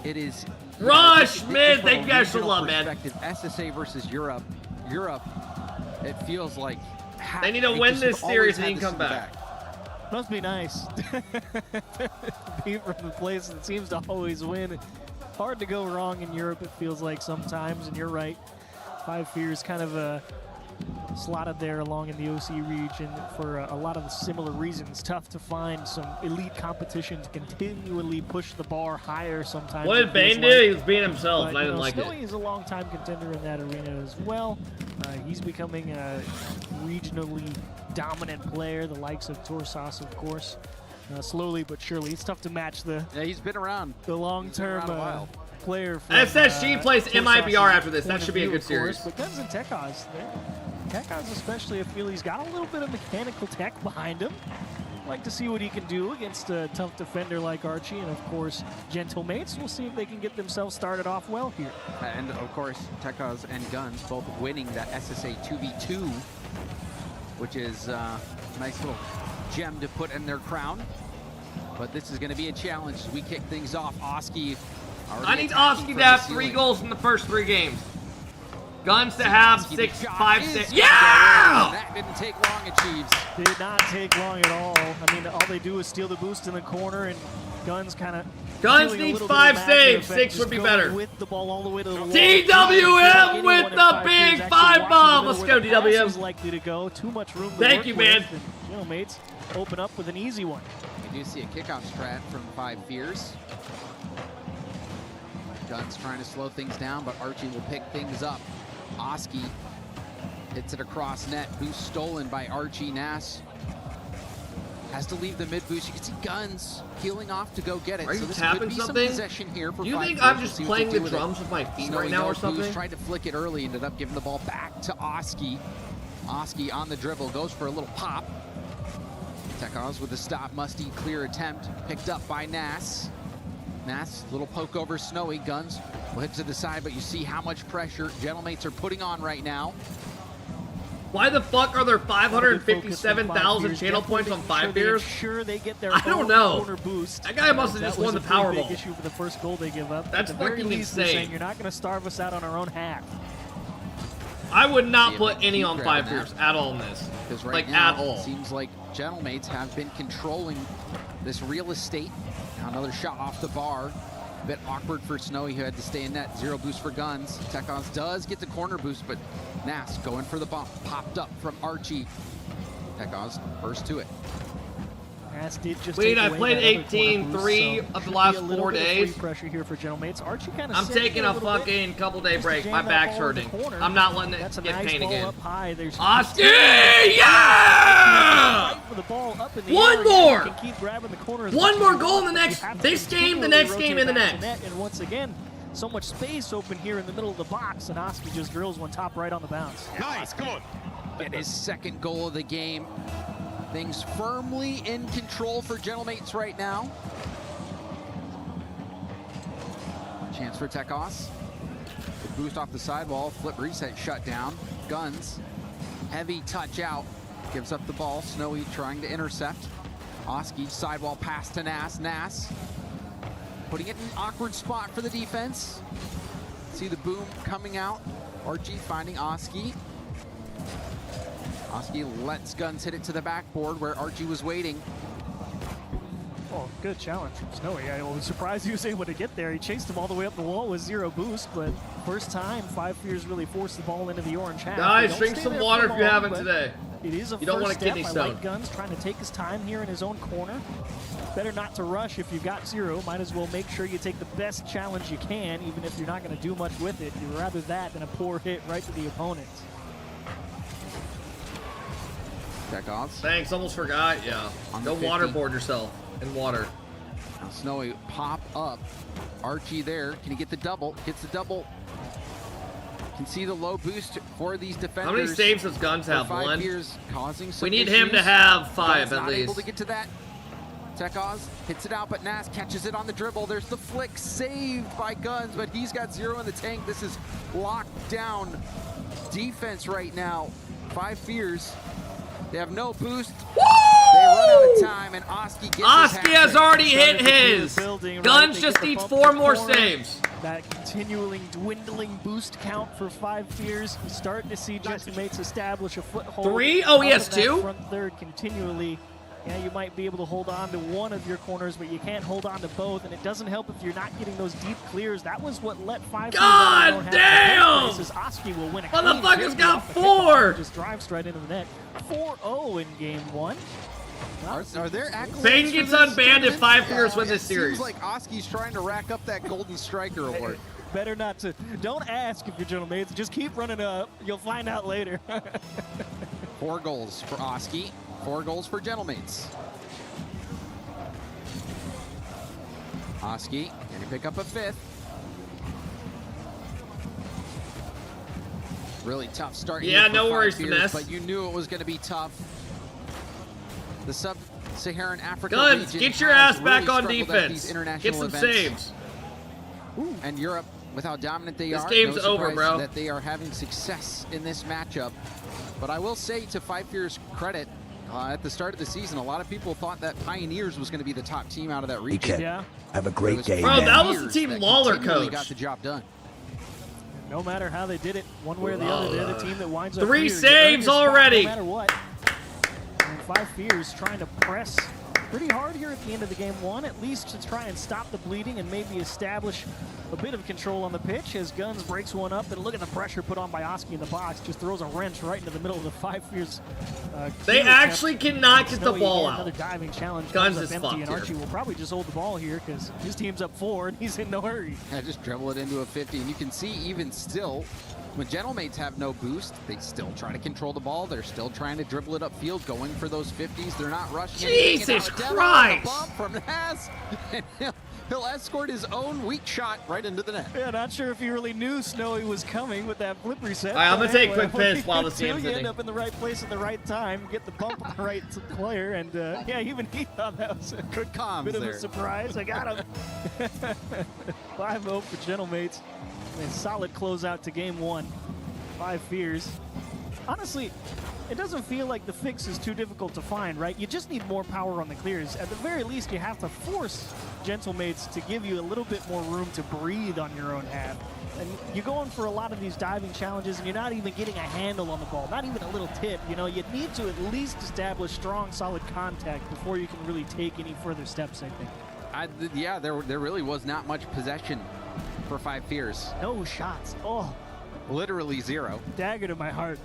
It is Rush, just mid. from a Thank you guys for the regional love, man. perspective, SSA versus Europe. It feels like They need to win this series and he can come back. Must be nice. Be from the place that seems to always win. Hard to go wrong in Europe, it feels like sometimes, and you're right. 5 Fears kind of slotted there along in the OC region for a lot of the similar reasons. Tough to find some elite competition to continually push the bar higher sometimes. What did Bane do? He was being himself, and I didn't like it. Snowy is a long-time contender in that arena as well. He's becoming a regionally dominant player, the likes of Torsas, of course. Slowly but surely. It's tough to match the he's been around the long-term player. From, SSG plays MIBR after this. That should be a good series. But Guns and Tekos, Tekos especially, I feel he's got a little bit of mechanical tech behind him. Like to see what he can do against a tough defender like Archie, and of course, Gentlemates. We'll see if they can get themselves started off well here. And of course, Tekos and Guns both winning that SSA 2v2, which is a nice little gem to put in their crown. But this is going to be a challenge as we kick things off. Oski. I need Oski to have 3 goals in the first 3 games. Guns to have 6, 5, 6. Yeah! That didn't take long, Achieves. Did not take long at all. I mean, all they do is steal the boost in the corner, and Guns kind of. Guns needs 5 saves. 6 would be better. With the ball all the way to the wall. TWM with the big 5 bomb. Let's go, TWM. Is likely to go. Too much room. Thank you, man. Mates open up with an easy one. We do see a kickoff strat from 5 Fears. Guns trying to slow things down, but Archie will pick things up. Oski hits it across net. Boost stolen by Archie. Nass has to leave the mid boost. You can see Guns healing off to go get it. Are you so this tapping could be something? some possession here for Do you 5 think Fears. I'm just playing the drums with my feet right now or something? Tried to flick it early, ended up giving the ball back to Oski. Oski on the dribble, goes for a little pop. Tekos with a stop, Musty clear attempt, picked up by Nass. Nass, little poke over Snowy. Guns will hit to the side, but you see how much pressure Gentlemates are putting on right now. Why the fuck are there 557,000 channel points on 5 Fears? Sure they get their I don't know. corner boost. That guy must have just won the Powerball. Big issue for the first goal they give up. That's At the very fucking least, they're insane. saying you're not going to starve us out on our own half. I would not put any on 5 Fears at all in this. Because right like, now, at all. it seems like Gentlemates have been controlling this real estate. Now another shot off the bar. A bit awkward for Snowy, who had to stay in net. 0 boost for Guns. Tekos does get the corner boost, but Nass going for the bump. Popped up from Archie. Tekos first to it. Nass did just Wait, take I away played that other 18, corner 3 boost, so of the should last be a little 4 bit of days. free pressure here for Gentlemates. Archie kind of I'm taking a fucking couple day break. My back's hurting. I'm not letting it That's a get nice pain ball again. up high. There's Oski! Yeah! Fight for the ball up in the One air. more! You can keep grabbing the corner as One much more as you goal in want, the but next- you have to this game, the continually next game, rotate and the back to next. net. And once again, so much space open here in the middle of the box, and Oski just drills one top right on the bounce. Nice, come on. Get his second goal of the game. Things firmly in control for Gentlemates right now. Chance for Tekos. The boost off the sidewall, flip reset shut down. Guns, heavy touch out, gives up the ball. Snowy trying to intercept. Oski, sidewall pass to Nass. Nass putting it in an awkward spot for the defense. See the boom coming out. Archie finding Oski. Oski lets Guns hit it to the backboard where Archie was waiting. Oh, good challenge from Snowy. I was surprised he was able to get there. He chased him all the way up the wall with 0 boost, but first time 5 Fears really forced the ball into the orange half. Guys, drink some water if you haven't today. It is a You don't first want a step. kidney I stone. like Guns trying to take his time here in his own corner. Better not to rush if you've got 0. Might as well make sure you take the best challenge you can, even if you're not going to do much with it. You'd rather that than a poor hit right to the opponent. Tekos. Thanks, almost forgot. Yeah. On Go the 50. waterboard yourself in water. Now Snowy pop up. Archie there. Can he get the double? Gets the double. Can see the low boost for these defenders. How many saves does Guns have? 5 1? Fears causing some We need issues. him to have 5 Guns at not least. able to get to that. Tekos hits it out, but Nass catches it on the dribble. There's the flick saved by Guns, but he's got 0 in the tank. This is locked down defense right now. 5 Fears. They have no boost. Woo! They run out of time, and Oski gets Oski his has already hit Started to clear the his. building, right? Guns They just get the needs bump 4 in the more corner. saves. That continuing dwindling boost count for 5 Fears. Starting to see Gentleman's establish a foothold. 3? Oh, he up has in that 2? Front third continually. Yeah, you might be able to hold on to one of your corners, but you can't hold on to both, and it doesn't help if you're not getting those deep clears. That was what let 5 God damn! Oski will win a Motherfucker's clean got off the kickoff 4! and just drive straight into the net. 4-0 in game 1. Are there accolades Bane for gets this unbanned if tournament? 5 Fears win It this series. Seems like Oski's trying to rack up that Golden Striker award. Better not to. Don't ask if you're Gentleman's. Just keep running up. You'll find out later. 4 goals for Oski, 4 goals for Gentleman's. Oski, can he pick up a 5th? Really tough start Yeah, here for no 5 worries, Fears, Finesse. but you knew it was going to be tough. The Sub-Saharan Africa Guns, region get your has ass back really on struggled at defense. these international Get some events. saves. And Europe, with how dominant they This are, game's no over, surprise bro. that they are having success in this matchup. But I will say, to 5 Fears' credit, at the start of the season, a lot of people thought that Pioneers was going to be the top team out of that region. Yeah. Have a great game. Bro, that was the Pioneers team that Lawler continually coached. got the job done. No matter how they did it, one way or the other, they're the team that winds up 3 here. You earn saves your spot already. No matter what. And 5 Fears trying to press pretty hard here at the end of the game 1, at least to try and stop the bleeding and maybe establish a bit of control on the pitch as Guns breaks one up. And look at the pressure put on by Oski in the box. Just throws a wrench right into the middle of the 5 Fears. They clear actually attempt. cannot get the Snowy ball again, out. Another diving challenge. Guns comes is up empty, fucked and here. Archie will probably just hold the ball here because his team's up 4 and he's in no hurry. Yeah, just dribble it into a 50. And you can see even still, when Gentlemates have no boost, they still try to control the ball. They're still trying to dribble it upfield, going for those 50s. They're not rushing. Jesus Christ! Bump from Nass. And he'll escort his own weak shot right into the net. Yeah, not sure if he really knew Snowy was coming with that flip reset. All right, I'm but gonna take a anyway, quick what piss you while do, this game's you ending. end up in the right place at the right time, get the bump on the right player, and yeah, even he thought that was a good comms bit of there. a surprise. I got him. 5-0 for Gentlemates. And a solid closeout to game 1. 5 Fears. Honestly, it doesn't feel like the fix is too difficult to find, right? You just need more power on the clears. At the very least, you have to force Gentlemates to give you a little bit more room to breathe on your own half. And you're going for a lot of these diving challenges, and you're not even getting a handle on the ball, not even a little tip. You know, you need to at least establish strong, solid contact before you can really take any further steps, I think. Yeah, there really was not much possession for 5 Fears. No shots. Oh. Literally 0. Dagger to my heart.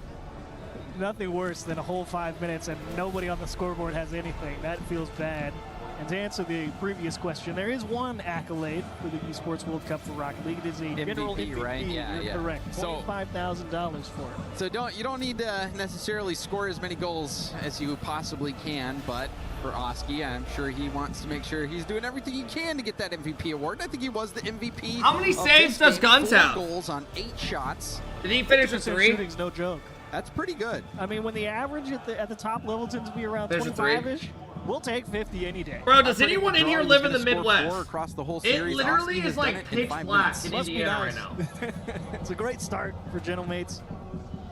Nothing worse than a whole 5 minutes and nobody on the scoreboard has anything. That feels bad. And to answer the previous question, there is one accolade for the Esports World Cup for Rocket League. It is a general MVP, right? Yeah, yeah. Correct. So $25,000 for it. So you don't need to necessarily score as many goals as you possibly can, but for Oski, I'm sure he wants to make sure he's doing everything he can to get that MVP award. I think he was the MVP. How many of saves this does game. Guns 4 have? goals on 8 shots. Did he finish with 3? Shooting's no joke. That's pretty good. I mean, when the average at the top level tends to be around There's a 25-ish, we'll take 50 any day. Bro, does anyone in here live in the Midwest? Across the whole It series. literally Oski has is done like it in pitch 5 black minutes. in Must be Indiana nice. right now. It's a great start for Gentlemates.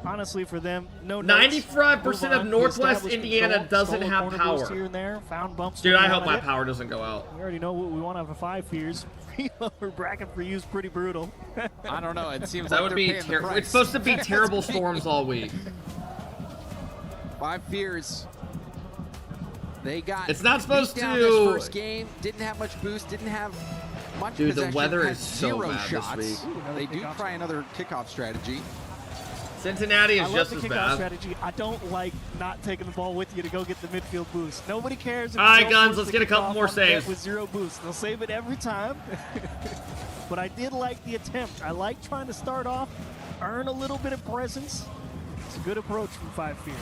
Honestly, for them, no 95% of Northwest Established Indiana control, doesn't stole a have corner power. boost here and there, found bumps. Dude, I when hope they my wanted power doesn't go out. it. We already know what we want out of 5 Fears. Lower bracket for you is pretty brutal. I don't know. It seems That like would they're be paying the terrible. price. It's supposed to be terrible storms all week. 5 Fears. They got It's not supposed beat down to- this first game. Didn't have much boost. Didn't have much Dude, the possession. weather had is so 0 bad this shots. week. They do try another kickoff strategy. Cincinnati I is love just the as kickoff bad. strategy. I don't like not taking the ball with you to go get the midfield boost. Nobody cares. If All right, you don't Guns, force let's the get a couple kickoff more on the net saves. with 0 boost. They'll save it every time. But I did like the attempt. I like trying to start off, earn a little bit of presence. It's a good approach from 5 Fears.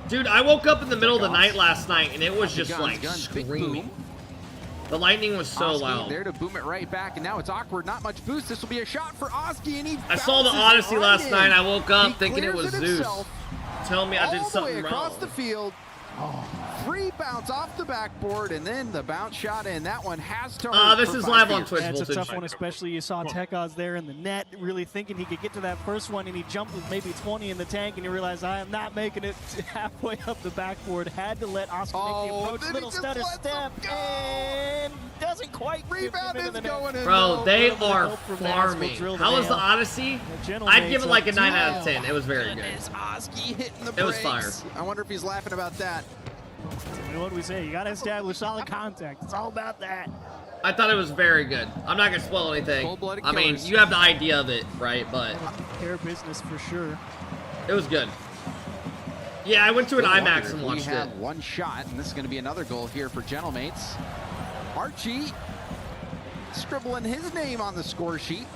Dude, I woke up in the middle of the night last night and it was just Guns, like Guns, big screaming. boom. The lightning was so Oski loud. there to boom it right back, and now it's awkward. Not much boost. This will be a shot for Oski, and he I saw the bounces Odyssey right last in. night. I woke up He thinking it clears was it Zeus. himself Tell me I did all the way something across wrong. the field. free bounce off the backboard, and then the bounce shot in. That one has to This is live on Twitch. Yeah, it's a tough one, especially you saw Tekaz there in the net, really thinking he could get to that first one, and he jumped with maybe 20 in the tank, and he realized, I am not making it halfway up the backboard. Had to let Oscar make the approach, little stutter step, and doesn't quite rebound is going in. Bro, they are farming. How was the Odyssey? I'd give it like a 9 out of 10. It was very good. It was fire. I wonder if he's laughing about that. You know what we say? You got to establish solid contact. It's all about that. I thought it was very good. I'm not going to spoil anything. I mean, you have the idea of it, right? But Hair business for sure. It was good. Yeah, I went to an IMAX and watched it. We it. have one shot, and this is going to be another goal here for Gentlemates. Archie scribbling his name on the score sheet.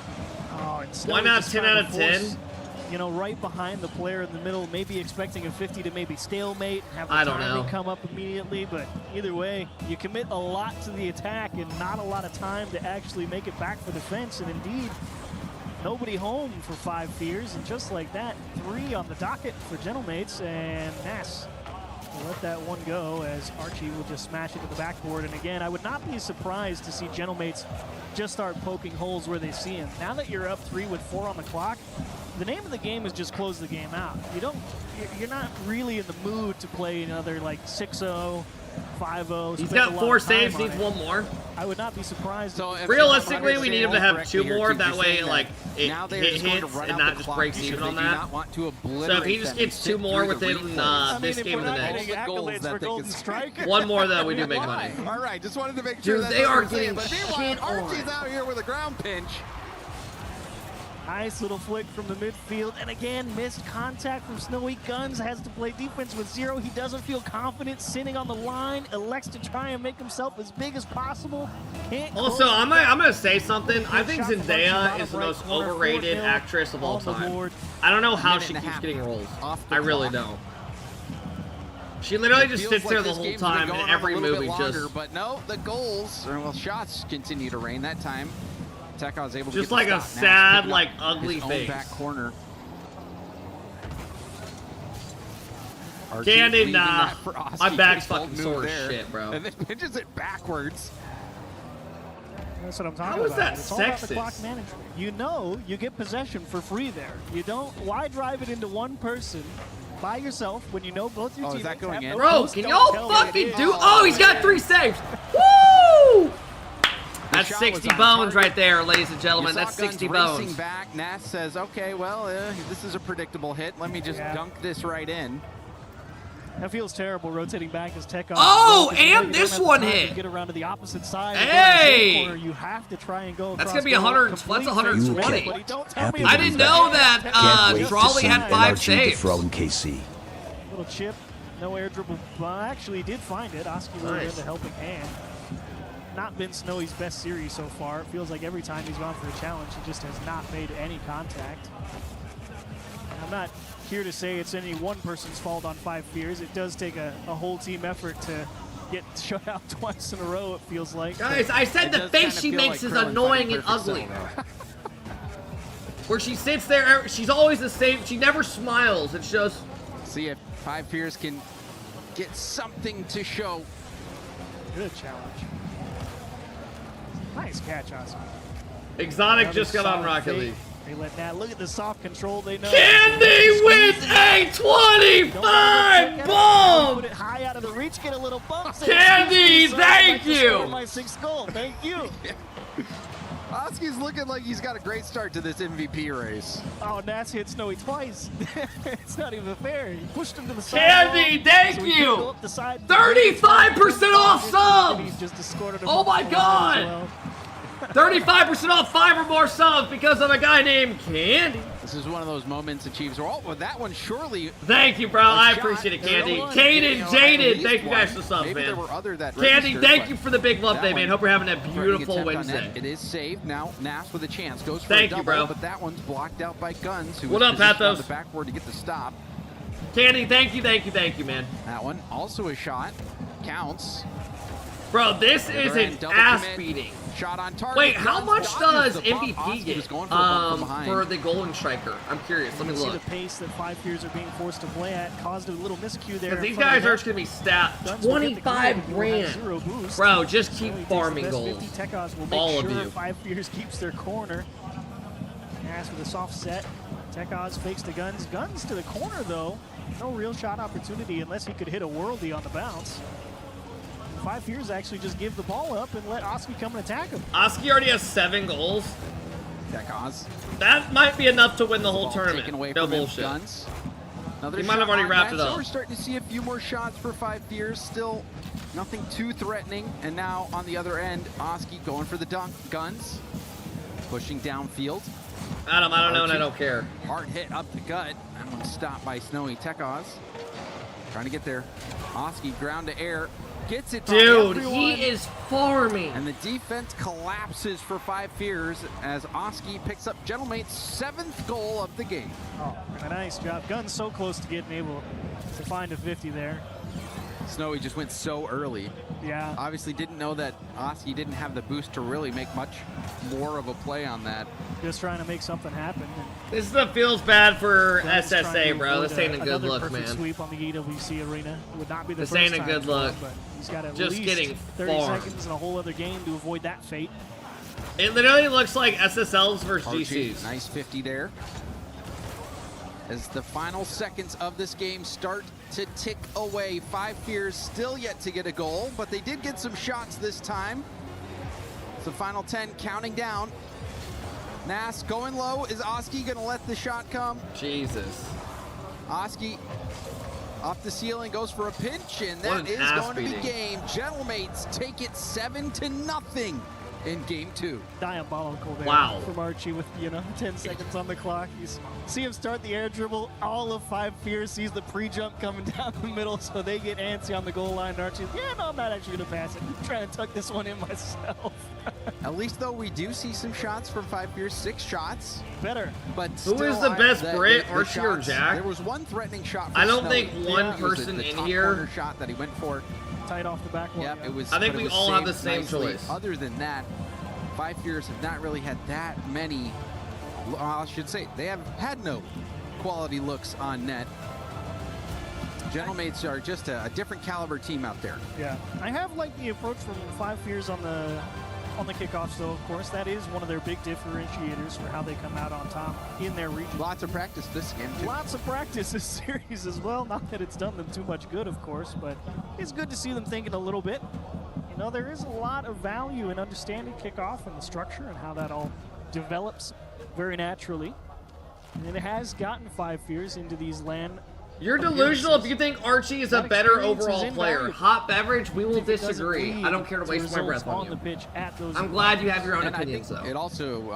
Oh, why not 10 out of 10? You know, right behind the player in the middle, maybe expecting a 50 to maybe stalemate and have the timing come up immediately. But either way, you commit a lot to the attack and not a lot of time to actually make it back for defense. And indeed, nobody home for 5 fears. And just like that, 3 on the docket for Gentlemates. And Nass will let that one go as Archie will just smash it to the backboard. And again, I would not be surprised to see Gentlemates just start poking holes where they see him. Now that you're up 3 with 4 on the clock, the name of the game is just close the game out. You're not really in the mood to play another like 6-0, 5-0. He's got 4 saves, needs 1 more. I would not be surprised. So realistically, we need him to have 2 more. That way, like, it hits and not just breaks even on that. So if he just gets 2 more within this game and the next. 1 more, though, we do make money. All right, just wanted to make sure that they are getting shit on. Archie's out here with a ground pinch. Nice little flick from the midfield. And again, missed contact from Snowy Guns. Has to play defense with 0. He doesn't feel confident sitting on the line. Elects to try and make himself as big as possible. Also, I'm gonna say something. I think Zendaya is the most overrated actress of all time. I don't know how she keeps getting roles. I really don't. She literally just sits there the whole time in every movie. But no, the goals, or well, shots continue to rain that time. Tekaz able to just get like a sad, like ugly face. Back corner. Candy, nah. My back's fucking sore as shit, bro. And then pitches it backwards. That's what I'm talking about. How is that it's all about the sexist? clock management. You know, you get possession for free there. You don't. Why drive it into one person by yourself when you know both your teammates have no Bro, post? can Don't y'all tell me fucking it do? is. Oh, he's got 3 saves. Woo! That's 60 bones right there, ladies and gentlemen. That's 60 bones. Racing back, Nass says, okay, well, this is a predictable hit. Let me just dunk this right in. That feels terrible rotating back as Tekaz. Oh, and this one hit. Get around to the opposite side. Hey! Corner. You have to try and go. That's gonna be 100. That's 120. Happy I didn't know that Drawley had 5 saves. Throw in KC. Little chip, no air dribble. Well, actually, he did find it. Oski in the helping hand. Not been Snowy's best series so far. It feels like every time he's gone for a challenge, he just has not made any contact. And I'm not here to say it's any one person's fault on 5 fears. It does take a whole team effort to get shut out twice in a row, it feels like. Guys, I said the face she makes is annoying and ugly. Where she sits there, she's always the same. She never smiles. It's just... See if 5 fears can get something to show. Good challenge. Nice catch, Oscar. Exotic just got on Rocket League. They let that. Look at the soft control. They know. Candy with a 25 bomb. Put it high out of the reach. Get a little bump. Candy, thank you. My 6th goal. Thank you. Oski's looking like he's got a great start to this MVP race. Oh, Nass hit Snowy twice. It's not even fair. He pushed him to the side. Candy, thank you. 35% off subs. Oh my God. 35% off 5 or more subs because of a guy named Candy. This is one of those moments Achieves. Well, that one surely. Thank you, bro. I appreciate it, Candy. Caden, Jaden, thank you guys for the subs, Maybe man. there were other that Candy, registered, thank but you for the big love day, man. Hope you're having a beautiful attempt on Wednesday. net. It is saved. Now Nass with a chance. Goes for Thank a you, double, bro. but that one's blocked out by Guns, who What was up, positioned on Pathos? the backboard to get the stop. Candy, thank you, man. That one also a shot. Counts. Bro, this is an ass beating. Shot on target. Wait, how much does dodges the bump. MVP Oski get was going for a bump from behind. for the Golden Striker? I'm curious. Let me See look. the pace that 5 Fears are being forced to play at caused a little miscue there. Because these guys are just going to be stacked. 25 grand. Bro, just keep farming goals. Tekaz will make All sure of you. 5 Fears keeps their corner. Nass with a soft set. Tekaz fakes the guns. Guns to the corner, though. No real shot opportunity unless he could hit a worldie on the bounce. 5 Fears actually just give the ball up and let Oski come and attack him. Oski already has 7 goals. Tekaz. That might be enough to win the whole tournament. Taken away No from him. bullshit. Guns. Another He might have already wrapped it So up. we're starting to see a few more shots for 5 Fears. Still nothing too threatening. And now on the other end, Oski going for the dunk. Guns. Pushing downfield. Adam, I don't know and I don't care. Hard hit up the gut. That one stopped by Snowy. Tekaz trying to get there. Oski ground to air. Gets it by Dude, everyone. he is farming. And the defense collapses for 5 Fears as Oski picks up Gentlemate's 7th goal of the game. Oh, a nice job. Guns so close to getting able to find a 50 there. Snowy just went so early. Yeah. Obviously didn't know that Oski didn't have the boost to really make much more of a play on that. Just trying to make something happen. This stuff feels bad for Guns trying SSA, to bro. This avoid ain't a good another look, perfect man. Sweep on the EWC arena would not be the This first ain't a time good for him, look. but he's got at Just least getting 30 farmed. seconds and a whole other game to avoid that fate. It literally looks like SSLs versus Archie, GCs. nice 50 there. As the final seconds of this game start to tick away. 5 Fears still yet to get a goal, but they did get some shots this time. It's the final 10 counting down. Nass going low. Is Oski gonna let the shot come? Jesus. Oski off the ceiling, goes for a pinch, and What that an is ass going to be beating. game. Gentlemates take it 7-0 in game 2. Diabolical there Wow. from Archie with, 10 seconds on the clock. You see him start the air dribble. All of 5 Fears sees the pre-jump coming down the middle, so they get antsy on the goal line. Archie's, yeah, no, I'm not actually going to pass it. I'm trying to tuck this one in myself. At least, though, we do see some shots from 5 Fears, 6 shots. Better. But Who still, is the best Brit, the Archie or shots- Jack? There was one threatening shot for I don't Snowy. think one It was person the in top here- corner shot that he went for. Tight off the back wall. Yep, yeah. it was. I think but it we was all have the saved same nicely. choice. Other than that, 5 Fears have not really had that many. I should say they have had no quality looks on net. Gentlemates are just a different caliber team out there. Yeah, I have liked the approach from 5 Fears on the kickoffs, though. Of course, that is one of their big differentiators for how they come out on top in their region. Lots of practice this game too. Lots of practice this series as well. Not that it's done them too much good, of course, but it's good to see them thinking a little bit. There is a lot of value in understanding kickoff and the structure and how that all develops very naturally. And it has gotten 5 Fears into these LAN. You're delusional if you think Archie is a That better experience is overall player. invaluable. Hot beverage, we will If it doesn't disagree. lead I don't care to to waste my results breath on the you. pitch at those I'm glad you have your own And I opinions, think though. it also,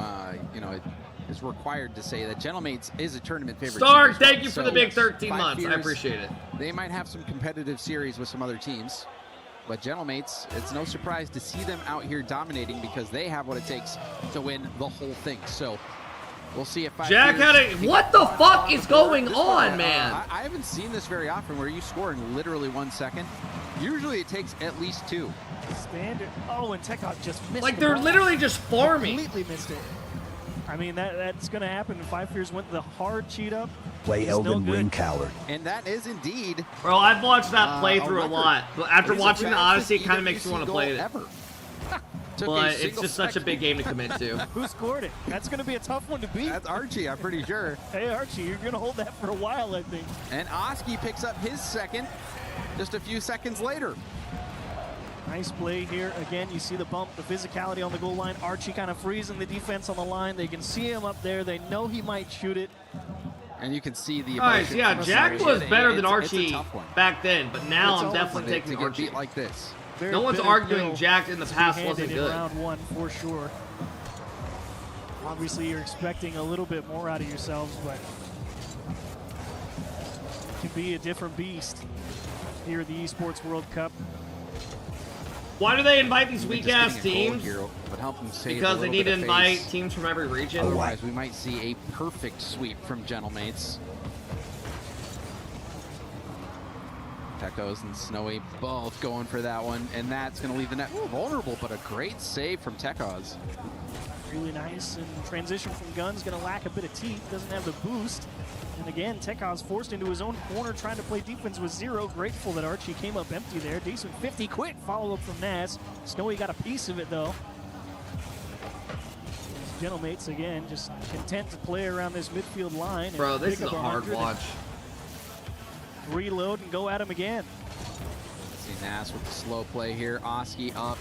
it is required to say that Gentlemates is a tournament favorite. Stark, team as well. thank you for the big 13 5 months. I Fears, appreciate it. They might have some competitive series with some other teams, but Gentlemates, it's no surprise to see them out here dominating because they have what it takes to win the whole thing. So we'll see if 5 Jack Fears had a. can What get the fuck is the board. going This on, one, man? I haven't seen this very often where you score in literally 1 second. Usually it takes at least 2. Standard. Oh, and Tekov just missed Like, the they're ball. literally just farming. Completely missed it. I mean, that's going to happen. 5 Fears went the hard cheat up. Play It's no Elden good. Ring Coward. And that is indeed. Bro, I've watched that a playthrough a record. lot. But after It is the watching the fastest Odyssey, it kind of makes me EWC want to goal play it. ever. Took a But it's single just such a second. big game to commit to. Who scored it? That's going to be a tough one to beat. That's Archie, I'm pretty sure. Hey, Archie, you're going to hold that for a while, I think. And Oski picks up his second just a few seconds later. Nice play here. Again, you see the bump, the physicality on the goal line. Archie kind of freezing the defense on the line. They can see him up there. They know he might shoot it. And you can see the Guys, emotion yeah, from Jack Archie. was better than It's a Archie tough one. back then, but now It's I'm always definitely to taking get Archie. beat like this. Very No one's bitter arguing pill Jack in the to be past handed wasn't in good. round 1 for sure. Obviously, you're expecting a little bit more out of yourselves, but it can be a different beast here at the Esports World Cup. Why do they invite these Even just weak-ass getting a goal teams? here would help them save a Because they little need bit to of invite face. teams from every region. Otherwise, we might see a perfect sweep from Gentlemates. Tekos and Snowy both going for that one, and that's going to leave the net vulnerable, but a great save from Tekos. Really nice, and transition from Guns going to lack a bit of teeth, doesn't have the boost. And again, Tekos forced into his own corner, trying to play defense with 0. Grateful that Archie came up empty there. Decent 50 quick follow-up from Nas. Snowy got a piece of it, though. His Gentlemates, again, just content to play around this midfield line. Bro, this is a hard watch. Reload and go at him again. See Nas with the slow play here. Oski up,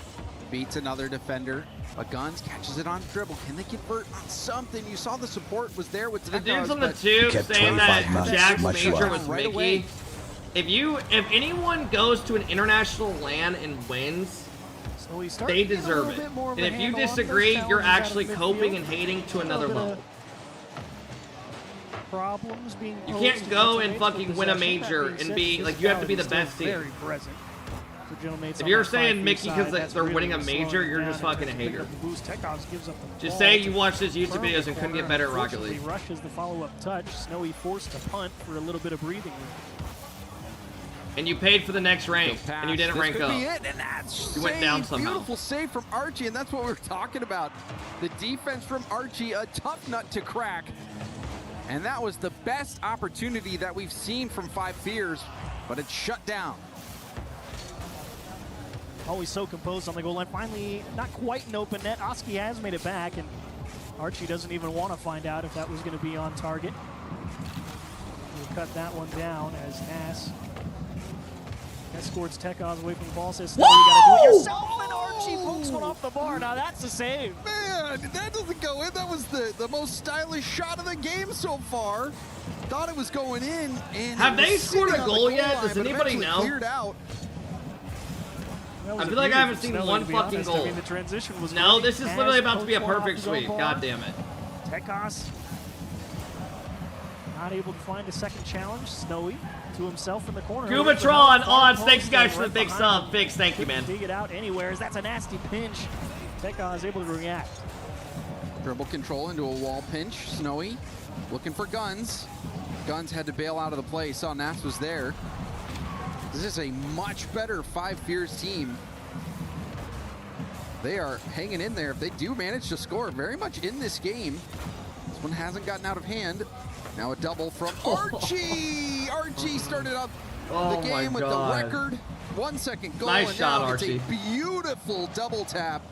beats another defender. But Guns catches it on dribble. Can they convert on something? You saw the support was there with the Tekos, dudes on the tube saying that Jack's major was Mickey. If anyone goes to an international LAN and wins, they deserve it. And if you disagree, you're actually coping and hating to another level. Problems being you can't go and fucking win a major and be like, you have to be the best team. If you're saying Mickey because they're winning a major, you're just fucking a hater. Just say you watched his YouTube videos and couldn't get better at Rocket League. Rushes the follow-up touch. Snowy forced to punt for a little bit of breathing room. And you paid for the next rank, and you didn't rank up. You went down somehow. Beautiful save from Archie, and that's what we were talking about. The defense from Archie, a tough nut to crack. And that was the best opportunity that we've seen from Five Fears, but it's shut down. Always so composed on the goal line. Finally, not quite an open net. Oski has made it back, and Archie doesn't even want to find out if that was going to be on target. We'll cut that one down as Nas escorts Tekos away from the ball. Says, "No, you got to do it yourself." And Archie pokes one off the bar. Now that's a save. Man, that doesn't go in. That was the most stylish shot of the game so far. Thought it was going in. And have they scored a goal yet? Does anybody know? Cleared out. I feel like I haven't seen one fucking goal. I mean, the transition was no, great. this is literally about to be a perfect sweep. God damn it. Tekos not able to find a second challenge. Snowy to himself in the corner. Gubatron on. Thanks, guys, for the big sub. Fix, thank you, man. Dig it out anywhere. That's a nasty pinch. Tekos is able to react. Dribble control into a wall pinch. Snowy looking for Guns. Guns had to bail out of the play. Saw Nas was there. This is a much better Five Fears team. They are hanging in there. If they do manage to score very much in this game, this one hasn't gotten out of hand. Now a double from Archie. Archie started up the game with the record 1 second goal. Nice and shot, now Archie. It's a beautiful double tap.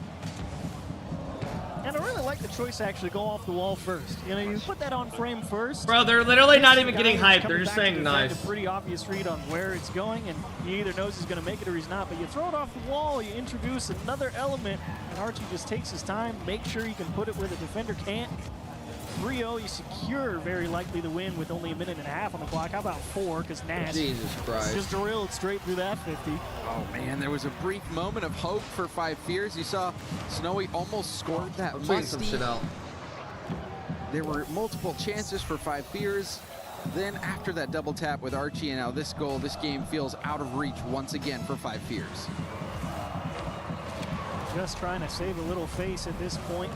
And I really like the choice to actually go off the wall first. You know, you put that on frame first. Bro, they're literally not even getting hyped. They're just saying nice. A pretty obvious read on where it's going, and he either knows he's going to make it or he's not. But you throw it off the wall, you introduce another element, and Archie just takes his time, make sure you can put it where the defender can't. 3-0, you secure very likely the win with only a minute and a half on the clock. How about 4? Because Nas Jesus Christ just drilled straight through that 50. Oh man, there was a brief moment of hope for Five Fears. You saw Snowy almost scored that musty. There were multiple chances for Five Fears. Then after that double tap with Archie and now this goal, this game feels out of reach once again for Five Fears. Just trying to save a little face at this point.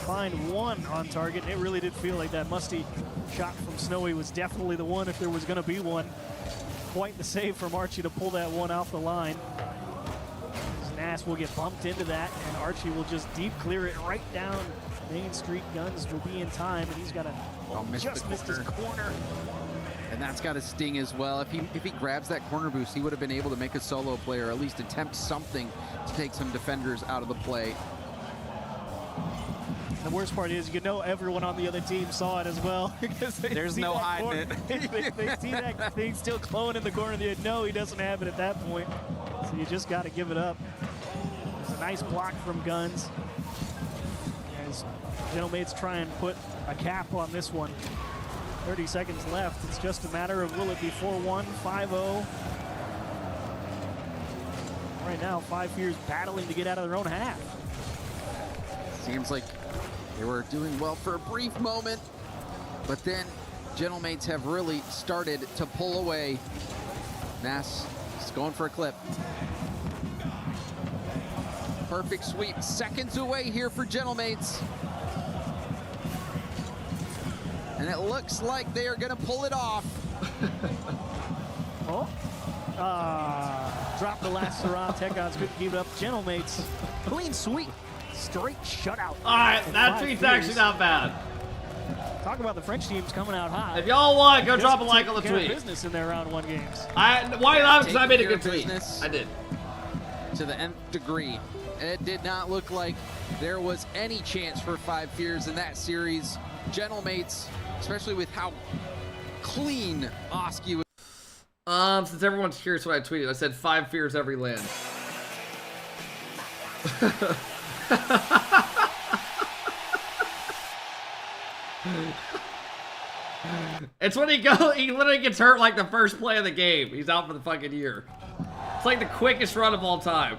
Find one on target, and it really did feel like that musty shot from Snowy was definitely the one if there was going to be one. Quite the save from Archie to pull that one off the line. Nas will get bumped into that, and Archie will just deep clear it right down Main Street. Guns will be in time, and he's got to just missed his corner. And that's got to sting as well. If he grabs that corner boost, he would have been able to make a solo play or at least attempt something to take some defenders out of the play. The worst part is, you know, everyone on the other team saw it as well. Because there's no hiding it. They see that thing still glowing in the corner. They know he doesn't have it at that point. So you just got to give it up. It's a nice block from Guns. As Gentlemates try and put a cap on this one. 30 seconds left. It's just a matter of will it be 4-1, 5-0. Right now, Five Fears battling to get out of their own half. Seems like they were doing well for a brief moment, but then Gentlemates have really started to pull away. Nas is going for a clip. Perfect sweep, seconds away here for Gentlemates. And it looks like they are going to pull it off. Oh, Drop the last Saran. Tech Gods couldn't keep it up. Gentlemates, clean sweep. Straight shutout. All right, that tweet's actually not bad. Talk about the French teams coming out hot. If y'all want, go drop a like on the tweet. Business in their round 1 games. Why not? Because I made a good tweet. I did. To the nth degree. It did not look like there was any chance for Five Fears in that series. Gentlemates, especially with how clean Oski was. Since everyone's curious what I tweeted, I said 5 fears every land. It's when he literally gets hurt like the first play of the game. He's out for the fucking year. It's like the quickest run of all time.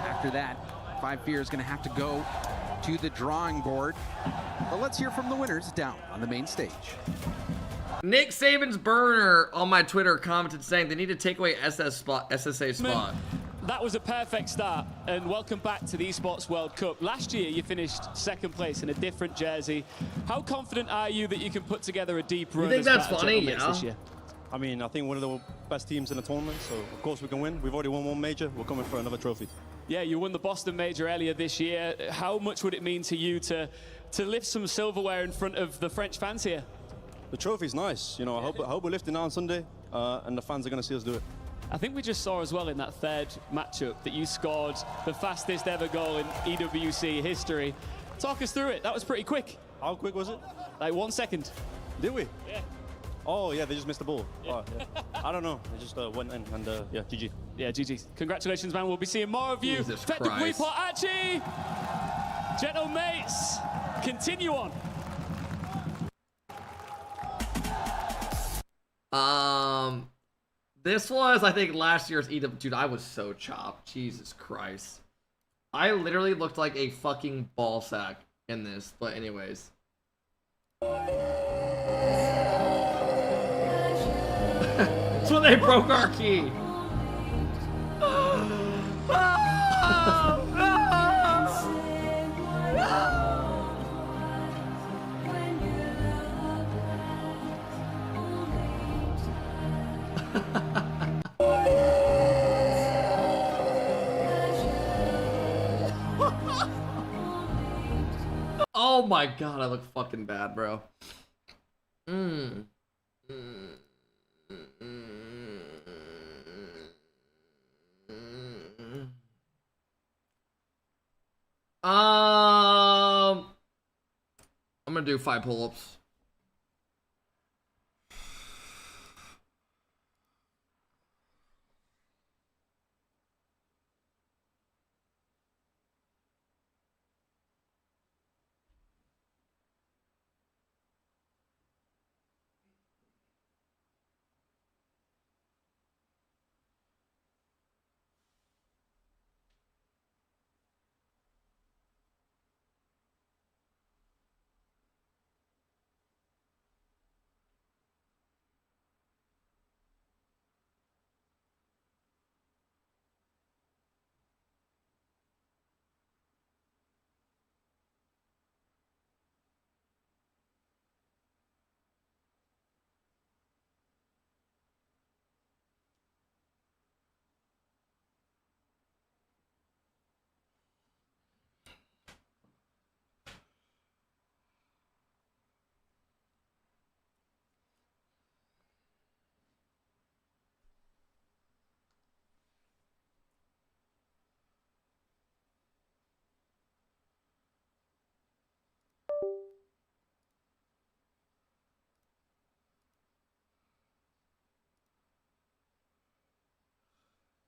After that, Five Fears is going to have to go to the drawing board. But let's hear from the winners down on the main stage. Nick Saban's burner on my Twitter commented saying they need to take away SSA spot. That was a perfect start, and welcome back to the Esports World Cup. Last year, you finished 2nd place in a different jersey. How confident are you that you can put together a deep run? You think that's funny, yeah? This year? I mean, I think one of the best teams in the tournament, so of course we can win. We've already won 1 major. We're coming for another trophy. Yeah, you won the Boston Major earlier this year. How much would it mean to you to lift some silverware in front of the French fans here? The trophy's nice. You know, I hope we're lifting now on Sunday, and the fans are going to see us do it. I think we just saw as well in that 3rd matchup that you scored the fastest ever goal in EWC history. Talk us through it. That was pretty quick. How quick was it? Like 1 second. Did we? Yeah. Oh, yeah, they just missed the ball. Yeah. Oh, yeah. I don't know. They just went in, and yeah, GG. Yeah, GG. Congratulations, man. We'll be seeing more of you. Jesus Faites de bruit Christ. pour Archie. Gentlemates, continue on. This was, I think, last year's EW. Dude, I was so chopped. Jesus Christ. I literally looked like a fucking ball sack in this. But anyways. That's when they broke our key. Oh my god, I look fucking bad, bro. I'm gonna do 5 pull-ups.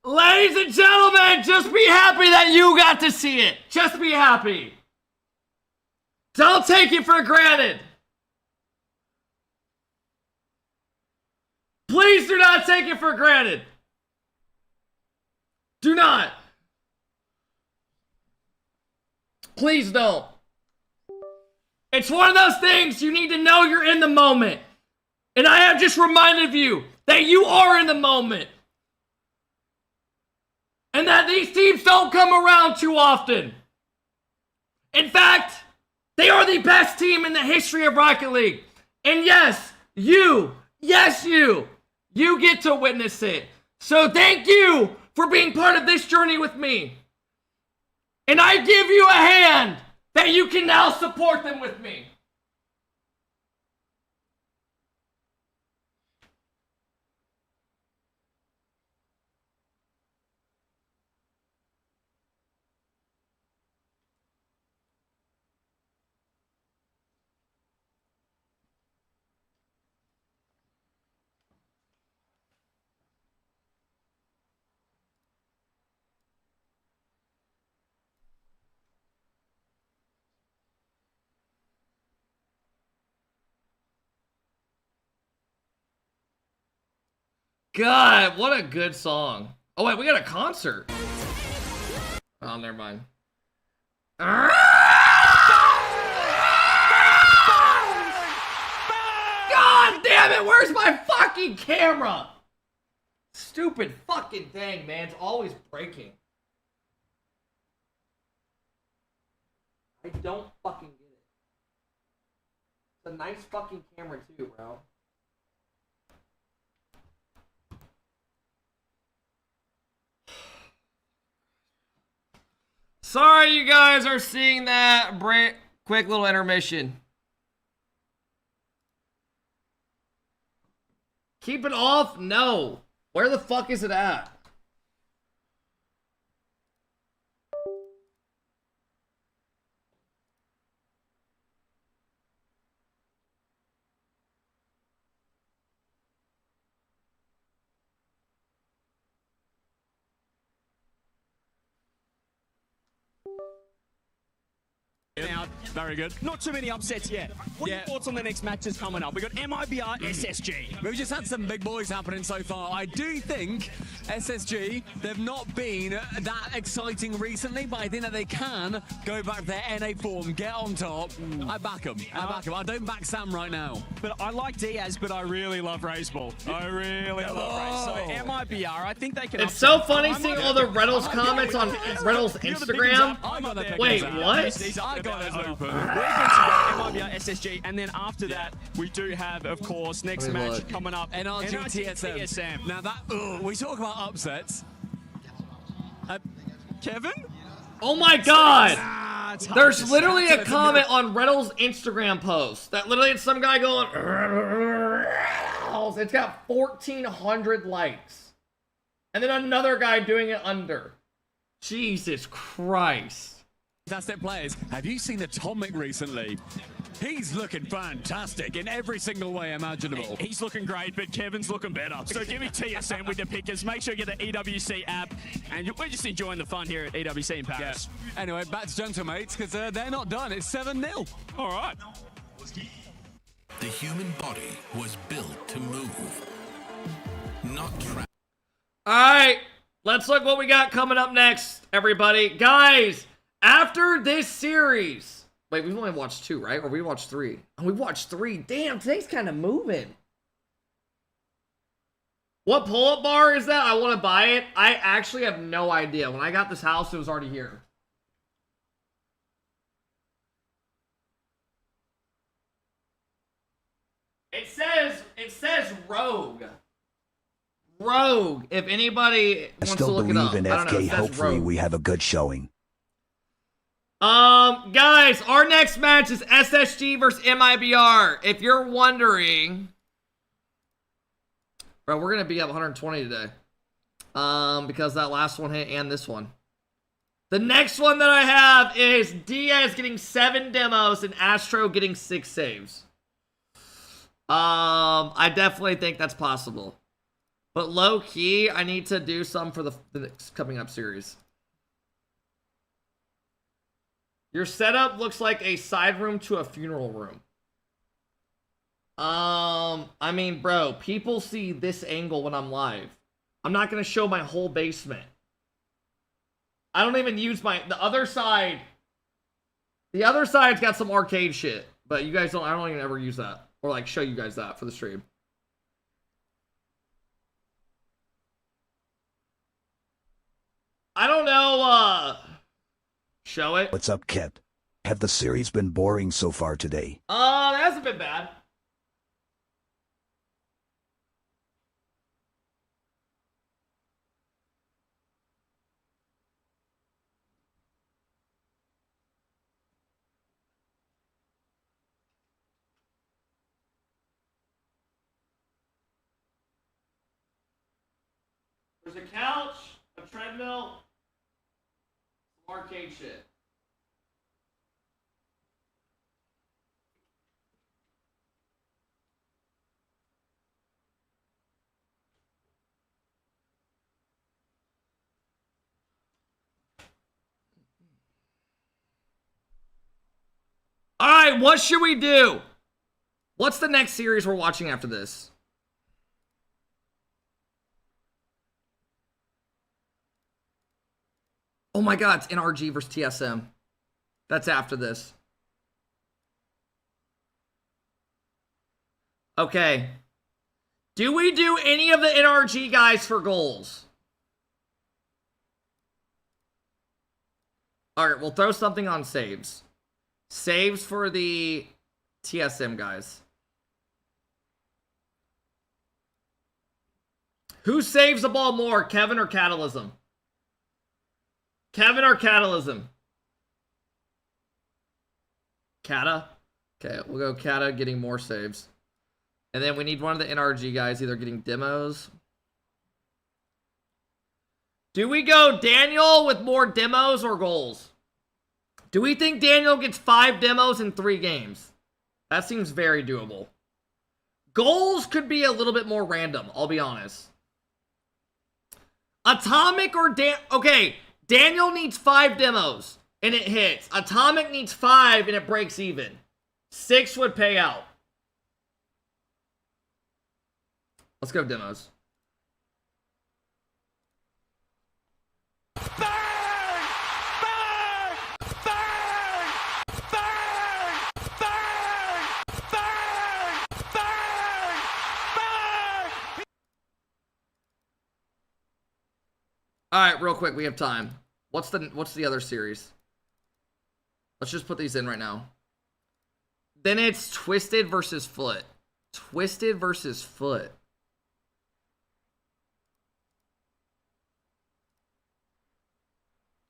Ladies and gentlemen, just be happy that you got to see it. Just be happy. Don't take it for granted. Please do not take it for granted. Do not. Please don't. It's one of those things you need to know you're in the moment. And I have just reminded you that you are in the moment. And that these teams don't come around too often. In fact, they are the best team in the history of Rocket League. And yes, you Yes, you get to witness it. So thank you for being part of this journey with me. And I give you a hand that you can now support them with me. God, what a good song. Oh, wait, we got a concert. Oh, never mind. God damn it, where's my fucking camera? Stupid fucking thing, man. It's always breaking. I don't fucking get it. It's a nice fucking camera too, bro. Sorry you guys are seeing that quick little intermission. Keep it off? No. Where the fuck is it at? Very good. Not too many upsets yet. What are your thoughts on the next matches coming up? We got MIBR, SSG. We've just had some big boys happening so far. I do think SSG, they've not been that exciting recently, but I think that they can go back to their NA form, get on top. I back them. I don't back Sam right now. But I like Diaz, but I really love Razeball. I really love Raze. So MIBR, I think they can. It's so funny seeing all the Reynolds comments on Reynolds' Instagram. Wait, what? I got it open. We're good to go. MIBR, SSG, and then after that, we do have, of course, next match coming up. NRG TSM. Now that, we talk about upsets. Kevin? Oh my god! There's literally a comment on Reynolds' Instagram post that literally it's some guy going. It's got 1,400 likes. And then another guy doing it under. Jesus Christ. Fantastic players. Have you seen Atomic recently? He's looking fantastic in every single way imaginable. He's looking great, but Kevin's looking better. So give me TSM with the pickers. Make sure you get the EWC app. And we're just enjoying the fun here at EWC in Paris. Yeah. Anyway, back to Gentlemates, because they're not done. It's 7-0. All right. The human body was built to move, not travel. All right. Let's look what we got coming up next, everybody. Guys, after this series... Wait, we've only watched 2, right? Or we watched 3? Oh, we watched 3. Damn, today's kind of moving. What pull-up bar is that? I want to buy it. I actually have no idea. When I got this house, it was already here. It says Rogue. Rogue. If anybody wants to look it up. I still believe in FK. Hopefully we have a good showing. Guys, our next match is SSG versus MIBR. If you're wondering, bro, we're gonna be up 120 today. Because that last one hit and this one. The next one that I have is Diaz getting 7 demos and Astro getting 6 saves. I definitely think that's possible. But low key, I need to do some for the next coming up series. Your setup looks like a side room to a funeral room. I mean, bro, people see this angle when I'm live. I'm not going to show my whole basement. I don't even use the other side. The other side's got some arcade shit, but you guys I don't even ever use that or like show you guys that for the stream. I don't know, show it. What's up, Kep? Have the series been boring so far today? It hasn't been bad. There's a couch, a treadmill, some arcade shit. All right, what should we do? What's the next series we're watching after this? Oh my god, it's NRG versus TSM. That's after this. Okay. Do we do any of the NRG guys for goals? Alright, we'll throw something on saves. Saves for the TSM guys. Who saves the ball more, Kevin or Catalysm? Kevin or Catalysm? Kata? Okay, we'll go Kata getting more saves. And then we need one of the NRG guys either getting demos. Do we go Daniel with more demos or goals? Do we think Daniel gets 5 demos in 3 games? That seems very doable. Goals could be a little bit more random, I'll be honest. Atomic or okay, Daniel needs 5 demos and it hits. Atomic needs 5 and it breaks even. 6 would pay out. Let's go demos. All right, real quick, we have time. What's the other series? Let's just put these in right now. Then it's Twisted versus Foot. Twisted versus Foot.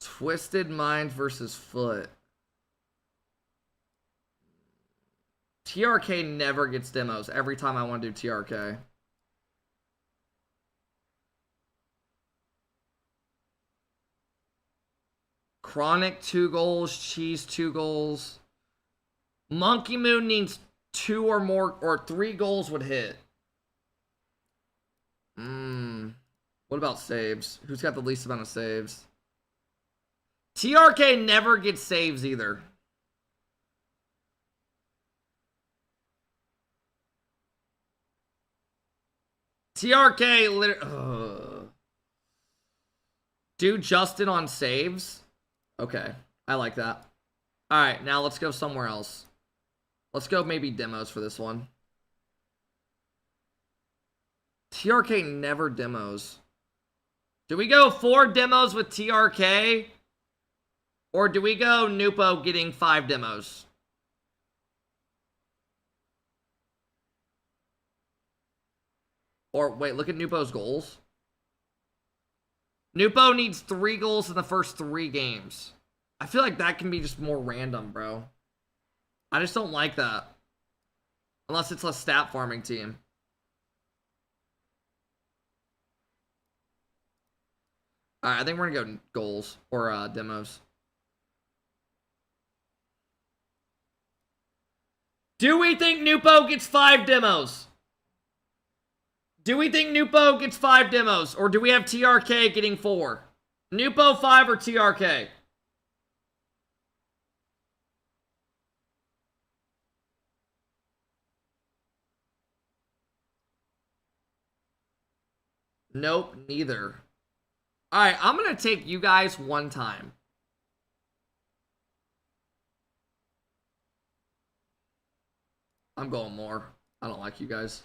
Twisted Mind versus Foot. TRK never gets demos every time I want to do TRK. Chronic 2 goals, Cheese 2 goals. Monkey Moon needs 2 or more, or 3 goals would hit. What about saves? Who's got the least amount of saves? TRK never gets saves either. TRK literally... Do Justin on saves? Okay, I like that. Alright, now let's go somewhere else. Let's go maybe demos for this one. TRK never demos. Do we go 4 demos with TRK? Or do we go Nupo getting 5 demos? Or wait, look at Nupo's goals. Nupo needs 3 goals in the first 3 games. I feel like that can be just more random, bro. I just don't like that. Unless it's a stat farming team. Alright, I think we're gonna go goals or demos. Do we think Nupo gets 5 demos? Do we think Nupo gets 5 demos? Or do we have TRK getting 4? Nupo 5 or TRK? Nope, neither. Alright, I'm going to take you guys one time. I'm going more. I don't like you guys.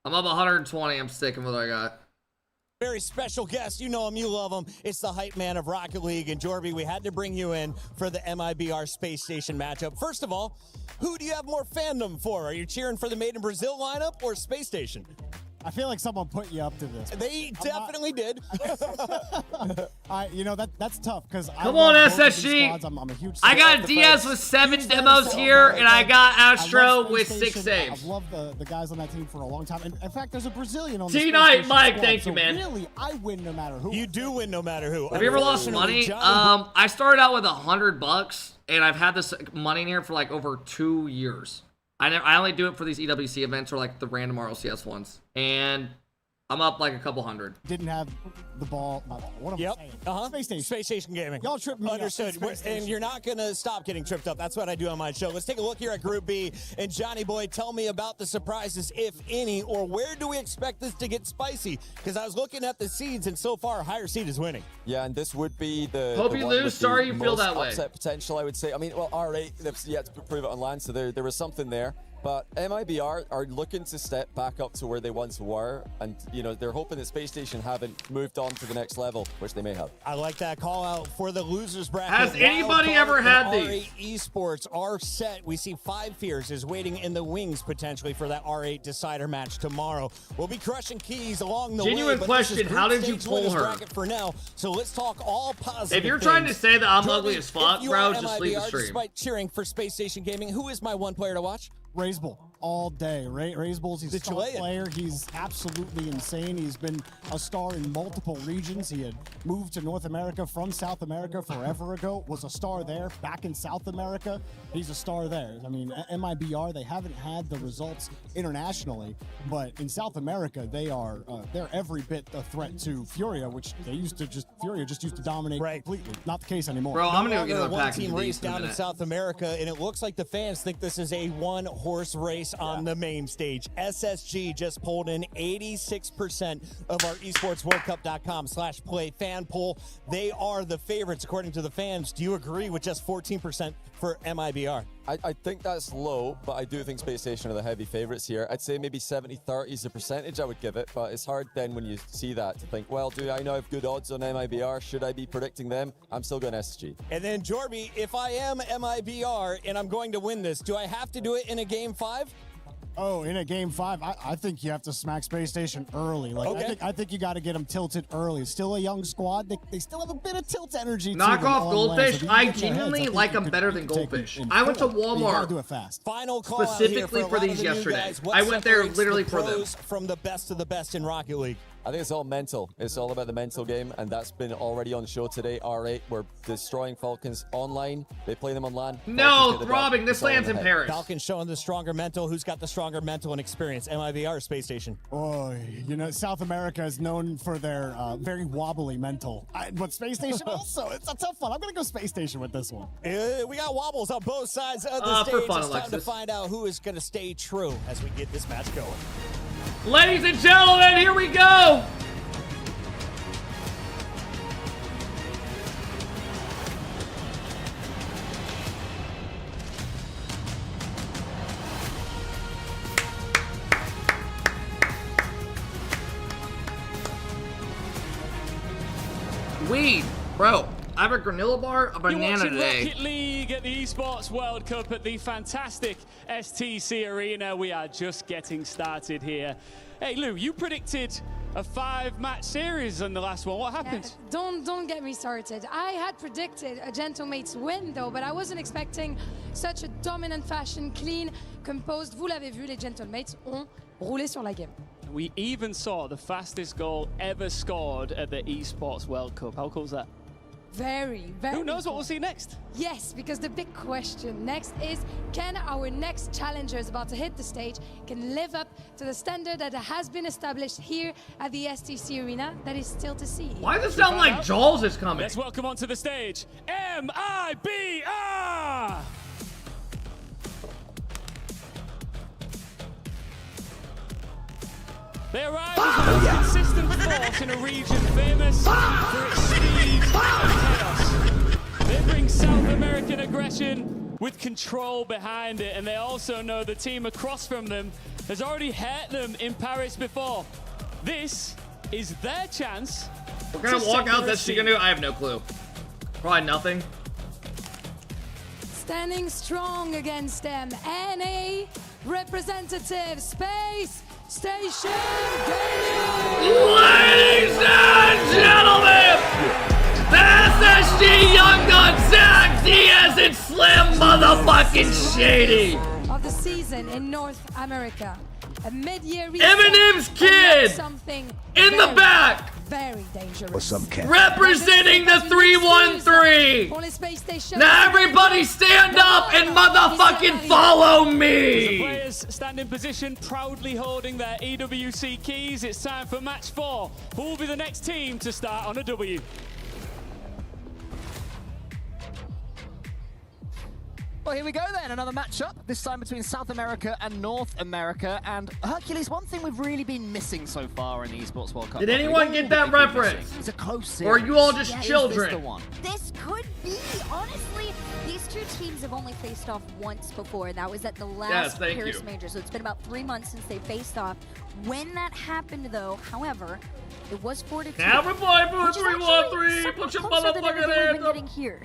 I'm up 120. I'm sticking with what I got. Very special guest. You know him. You love him. It's the hype man of Rocket League. And Jorby, we had to bring you in for the MIBR Space Station matchup. First of all, who do you have more fandom for? Are you cheering for the Made in Brazil lineup or Space Station? I feel like someone put you up to this. They definitely did. You know, that's tough because Come on, SSG. I'm a huge I got Diaz with 7 demos here, and I got Astro with 6 saves. I've loved the guys on that team for a long time. And in fact, there's a Brazilian on the T-Night Mike, thank you, man. Really, I win no matter who. You do win no matter who. Have you ever lost money? I started out with $100, and I've had this money in here for like over 2 years. I only do it for these EWC events or like the random RLCS ones, and I'm up like a couple hundred. Didn't have the ball. What am I saying? Space Station Gaming. Y'all tripped me up. Understood. And you're not going to stop getting tripped up. That's what I do on my show. Let's take a look here at Group B. And Johnny Boy, tell me about the surprises, if any, or where do we expect this to get spicy? Because I was looking at the seeds, and so far, higher seed is winning. Yeah, and this would be the Hope the you one lose. with Sorry the you feel most that way. upset potential, I would say. I mean, well, R8, they've yet to prove it online, so there was something there. But MIBR are looking to step back up to where they once were, and you know they're hoping that Space Station haven't moved on to the next level, which they may have. I like that call out for the losers bracket. Has anybody ever had these? R8 Esports are set. We see 5 Fears is waiting in the wings potentially for that R8 decider match tomorrow. We'll be crushing keys along the way. Genuine question, how did you pull her? For now, so let's talk all positive. If you're trying to say that I'm Jordan, ugly as fuck, bro, just leave the stream. Despite cheering for Space Station Gaming, who is my one player to watch? Razebull all day. Razebull's he's a star Chilean player. He's absolutely insane. He's been a star in multiple regions. He had moved to North America from South America forever ago. Was a star there. Back in South America, he's a star there. I mean, MIBR, they haven't had the results internationally, but in South America, they're every bit a threat to Furia, which Furia just used to dominate completely. Not the case anymore. Bro, I'm gonna get a one package team of race these in a down in minute. South America, and it looks like the fans think this is a one-horse race on the main stage. SSG just pulled in 86% of our esportsworldcup.com/play fan poll. They are the favorites according to the fans. Do you agree with just 14% for MIBR? I think that's low, but I do think Space Station are the heavy favorites here. I'd say maybe 70-30 is the percentage I would give it, but it's hard then when you see that to think, well, do I know I have good odds on MIBR? Should I be predicting them? I'm still going SSG. And then, Jorby, if I am MIBR and I'm going to win this, do I have to do it in a Game 5? Oh, in a Game 5, I think you have to smack Space Station early. Like, I think you got to get them tilted early. Still a young squad. They still have a bit of tilt energy. Knock to them off on Goldfish. land. So if you I get your heads, genuinely think like you them could- better you than could take Goldfish. it in I went to full, but you gotta Walmart do it fast. Final call specifically out here for a lot these of the new yesterday. guys. What I went there separates literally the for them. pros from the best of the best in Rocket League? I think it's all mental. It's all about the mental game, and that's been already on the show today. R8, we're destroying Falcons online. They play them on LAN. No, Falcons get the throbbing. dub. This It's all lands in in the head. Paris. Falcons showing the stronger mental. Who's got the stronger mental and experience? MIBR or Space Station? Oh, you know, South America is known for their very wobbly mental. But Space Station also, it's a tough one. I'm going to go Space Station with this one. We got wobbles on both sides of the For stage. fun, It's time to Alexis. find out who is going to stay true as we get this match going. Ladies and gentlemen, here we go. Weed, bro. I have a granola bar, a banana You're watching today. Rocket League at the Esports World Cup at the fantastic STC Arena. We are just getting started here. Hey, Lou, you predicted a 5-match series in the last one. What happened? Don't get me started. I had predicted a Gentlemates win though, but I wasn't expecting such a dominant fashion, clean, composed. Vous l'avez vu, les Gentlemates ont roulé sur la game. We even saw the fastest goal ever scored at the Esports World Cup. How cool is that? Very, very Who knows what cool. we'll see next? Yes, because the big question next is, can our next challengers about to hit the stage can live up to the standard that has been established here at the STC Arena? That is still to see. Why does it sound like Jaws is coming? Let's welcome onto the stage, MIBR! They arrive as the most consistent force in a region famous for its speed and chaos. They bring South American aggression with control behind it, and they also know the team across from them has already hurt them in Paris before. This is their chance. We're gonna walk out this Shiganu. I have no clue. Probably nothing. Standing strong against them, NA representative Space Station Gaming! Ladies and gentlemen, the SSG Young Guns, Zach Diaz and Slim Motherfucking Shady. Of the season in North America. A mid-year Eminem's kid something in the back. Very dangerous. Or some cat. Representing the 313. Now everybody stand up and motherfucking follow The me. players stand in position, proudly holding their EWC keys. It's time for match 4. Who will be the next team to start on a W? Well, here we go then, another matchup, this time between South America and North America. And Hercules, one thing we've really been missing so far in the Esports World Cup. Did anyone get that reference? It's a close series. Or are you all just Yeah, children? Is this the one? This could be. Honestly, these two teams have only faced off once before, and that was at the last Paris Major. So it's been about 3 months since they faced off. When that happened, though, however, it was 4-2. Everybody put 3-1-3. Put your motherfucking hands up. Here.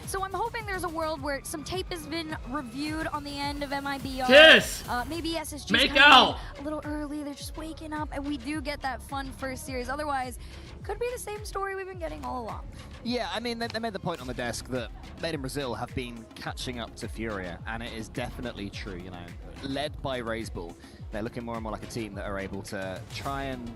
So I'm hoping there's a world where some tape has been reviewed on the end of MIBR. Kiss. Maybe SSG Make out. a little early. They're just waking up, and we do get that fun first series. Otherwise, could be the same story we've been getting all along. Yeah, I mean, they made the point on the desk that Made in Brazil have been catching up to Furia, and it is definitely true, you know. Led by Razebull, they're looking more and more like a team that are able to try and...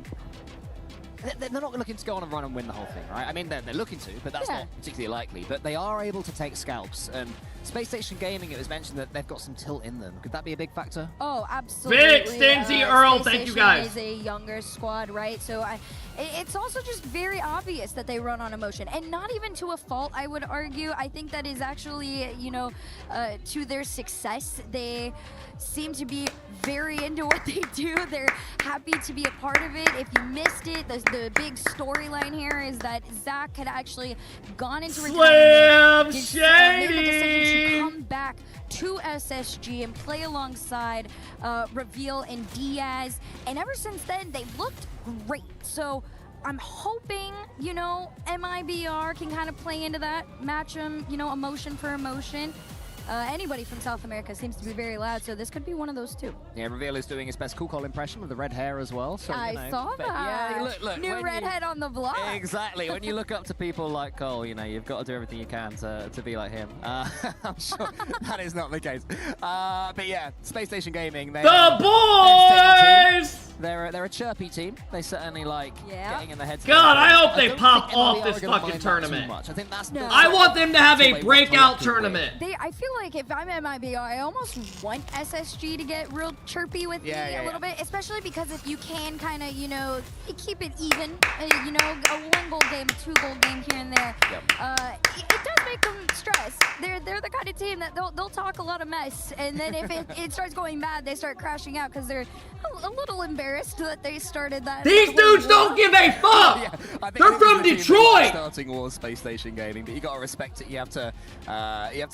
They're not looking to go on a run and win the whole thing, right? I mean, they're looking to, but that's not particularly likely. But they are able to take scalps, and Space Station Gaming, it was mentioned that they've got some tilt in them. Could that be a big factor? Oh, absolutely. Big Stinzy Earl, thank you guys. Is a younger squad, right? So it's also just very obvious that they run on emotion, and not even to a fault, I would argue. I think that is actually, you know, to their success. They seem to be very into what they do. They're happy to be a part of it. If you missed it, the big storyline here is that Zach had actually gone into retirement. Slim Made the decision Shady. to come back to SSG and play alongside Reveal and Diaz. And ever since then, they've looked great. So I'm hoping, you know, MIBR can kind of play into that, match them, you know, emotion for emotion. Anybody from South America seems to be very loud, so this could be one of those too. Yeah, Reveal is doing his best Cool Call impression with the red hair as well. So, I you know, saw that. Yeah, look, New redhead on the block. Exactly. When you look up to people like Cole, you know, you've got to do everything you can to be like him. I'm sure that is not the case. But yeah, Space Station Gaming. The boys! They're a chirpy team. They certainly like getting in the heads. God, I hope they pop off this fucking tournament. I think that's I want them to have a breakout tournament. I feel like if I'm MIBR, I almost want SSG to get real chirpy with me a little bit, especially because if you can kind of, you know, keep it even, you know, a 1-goal game, a 2-goal game here and there, it does make them stress. They're the kind of team that they'll talk a lot of mess, and then if it starts going bad, they start crashing out because they're a little embarrassed that they started that. These dudes don't give a fuck. They're from Detroit. Starting war, Space Station Gaming, but you got to respect it. You have to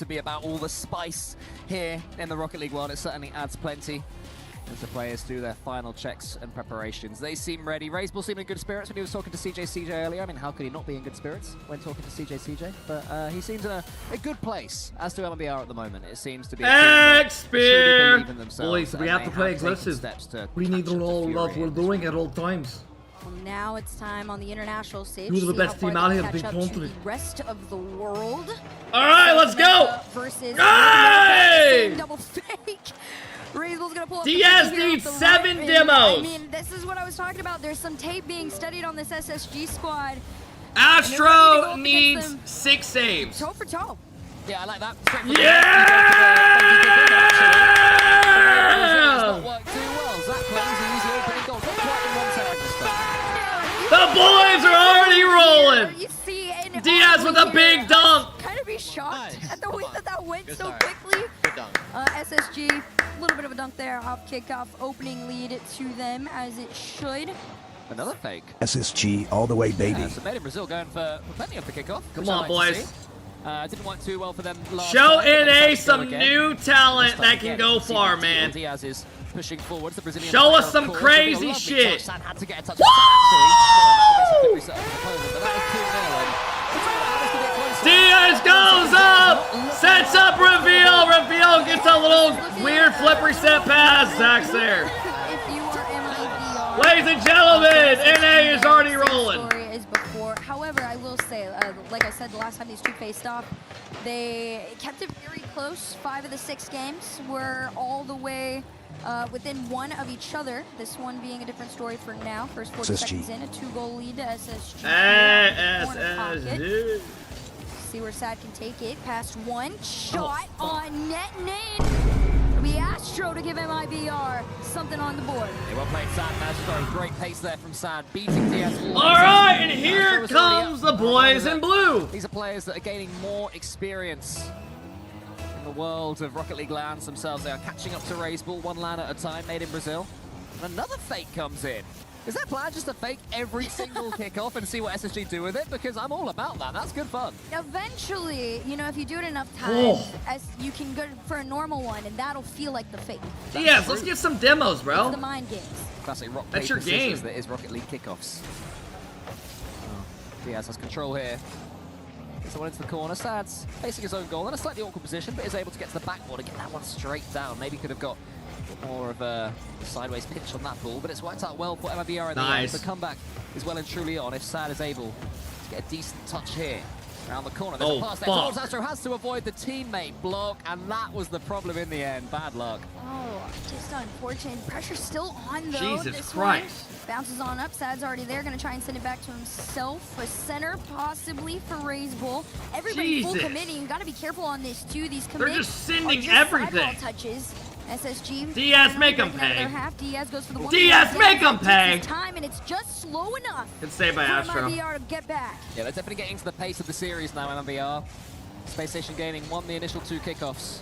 be about all the spice here in the Rocket League world. It certainly adds plenty as the players do their final checks and preparations. They seem ready. Razebull seemed in good spirits when he was talking to CJ earlier. I mean, how could he not be in good spirits when talking to CJ? But he seems in a good place, as do MBR at the moment. It seems to be X-Spear! Boys, we have to play aggressive. We need to know what we're doing at all times. Well, now it's time on the international stage. You're the best team out here, big to country. the rest of the world. All right, let's go. Versus Hey! double fake. Razebull's gonna pull up Diaz the needs right 7 wing. demos. I mean, this is what I was talking about. There's some tape being studied on this SSG squad. Astro needs 6 saves. Toe for toe. Yeah, I like that. The boys are already rolling. You see, and Diaz with a big dunk. Kind of be shocked at the way that went so quickly. SSG, a little bit of a dunk there off kickoff, opening lead to them as it should. Another fake. SSG all the way, baby. So Made in Brazil going for plenty of the kickoff. Come on, boys. Didn't work too well for them last Show time. NA some new talent that can go far, man. Diaz is pushing forward. The Brazilian Show us some crazy shit. Had to get a touch. Woo! Diaz goes up, sets up Reveal. Reveal gets a little weird flip reset pass. Zach's there. Ladies and gentlemen, NA is already rolling. Story is before. However, I will say, like I said, the last time these two faced off, they kept it very close. 5 of the 6 games were all the way within 1 of each other. This one being a different story for now. First 40 SSG. seconds in, a 2-goal lead to SSG. SSG. See where Sad can take it. Past 1 shot on net nade. It'll be Astro to give MIBR something on the board. They well played, Sad. Astro, great pace there from Sad, beating DS. All right, and here comes the boys in blue. These are players that are gaining more experience in the world of Rocket League LANs themselves. They are catching up to Raiseball, 1 LAN at a time, made in Brazil. And another fake comes in. Is their plan just to fake every single kickoff and see what SSG do with it? Because I'm all about that. That's good fun. Eventually, you know, if you do it enough times, as you can go for a normal one, and that'll feel like the fake. Yes, let's get some demos, bro. It's the mind games. Classic rock, That's paper, your game. scissors that is Rocket League kickoffs. Diaz has control here. Gets the one into the corner. Sad's facing his own goal in a slightly awkward position, but is able to get to the backboard and get that one straight down. Maybe could have got more of a sideways pitch on that ball, but it's worked out well for MIBR in the end. The comeback is well and truly on if Sad is able to get a decent touch here. Around the corner, there's a pass there towards Astro, has to avoid the teammate block, and that was the problem in the end. Bad luck. Oh, just unfortunate. Pressure's still on, though. Jesus this Christ. One. Bounces on up. Sad's already there. Going to try and send it back to himself. A center, possibly, for Raiseball. Everybody full committing. You got to be careful on this, too. These commits They're just sending are just everything. sideball touches. SSG. Diaz, make him pay. Half. Diaz goes for the one. Diaz, make him pay. Time, and it's just slow enough. Good save by Astro. MIBR to get back. Yeah, they're definitely getting to the pace of the series now, MIBR. Space Station Gaming won the initial 2 kickoffs.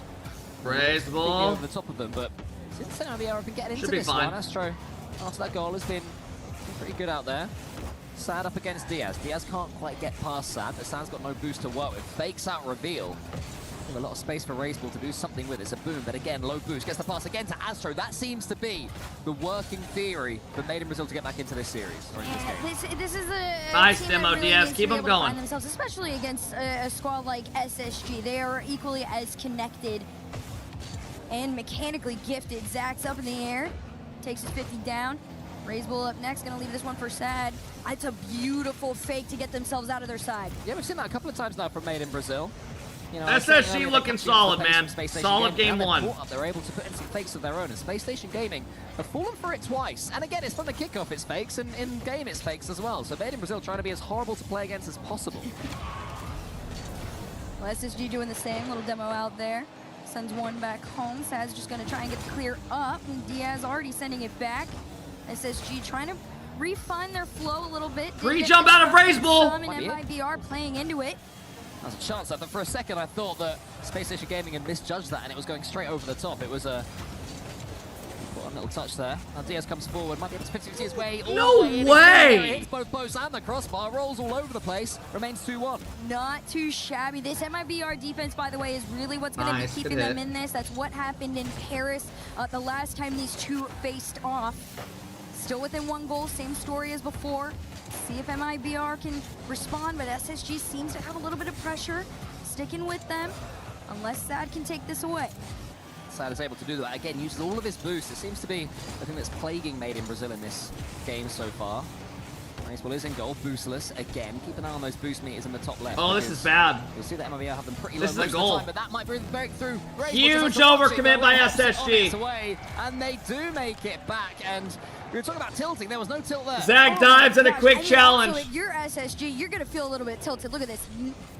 Raiseball. Over the top of them, but since MIBR have been getting into Should be this fine. one, Astro, after that goal, has been pretty good out there. Sad up against Diaz. Diaz can't quite get past Sad, but Sad's got no boost to work with. Fakes out reveal. A lot of space for Raiseball to do something with. It's a boom, but again, low boost. Gets the pass again to Astro. That seems to be the working theory for Made in Brazil to get back into this series. Or in this game. This is a Nice team demo, that really Diaz. needs Keep to be them able to going. find themselves, especially against a squad like SSG. They are equally as connected and mechanically gifted. Zach's up in the air, takes his 50 down. Raiseball up next, gonna leave this one for Sad. It's a beautiful fake to get themselves out of their side. Yeah, we've seen that a couple of times now from Made in Brazil. You know, SSG looking solid, man. Solid game one. They're able to put in some fakes of their own, and Space Station Gaming have fallen for it twice. And again, it's from the kickoff, it's fakes, and in-game it's fakes as well. So Made in Brazil trying to be as horrible to play against as possible. Well, SSG doing the same, little demo out there. Sends one back home. Sad's just gonna try and get the clear up, and Diaz already sending it back. SSG trying to refine their flow a little bit. Free jump out of Raiseball. Some, and MIBR playing into it. That's a chance. For a second, I thought that Space Station Gaming had misjudged that, and it was going straight over the top. It was a little touch there. Now Diaz comes forward, might be able to pitch it his way. No way! Hits both posts and the crossbar, rolls all over the place. Remains 2-1. Not too shabby. This MIBR defense, by the way, is really what's going to be keeping them in this. That's what happened in Paris the last time these two faced off. Still within 1 goal, same story as before. See if MIBR can respond, but SSG seems to have a little bit of pressure. Sticking with them, unless Sad can take this away. Sad is able to do that. Again, uses all of his boost. It seems to be the thing that's plaguing Made in Brazil in this game so far. Raiseball is in goal, boostless again. Keep an eye on those boost meters in the top left. Oh, this is bad. You'll see that MIBR have them pretty low This is a most of the goal. time, but that might bring the breakthrough. Huge overcommit by SSG. Away, and they do make it back. And we were talking about tilting. There was no tilt there. Zach dives in a quick And challenge. Also, if you're SSG, you're going to feel a little bit tilted. Look at this.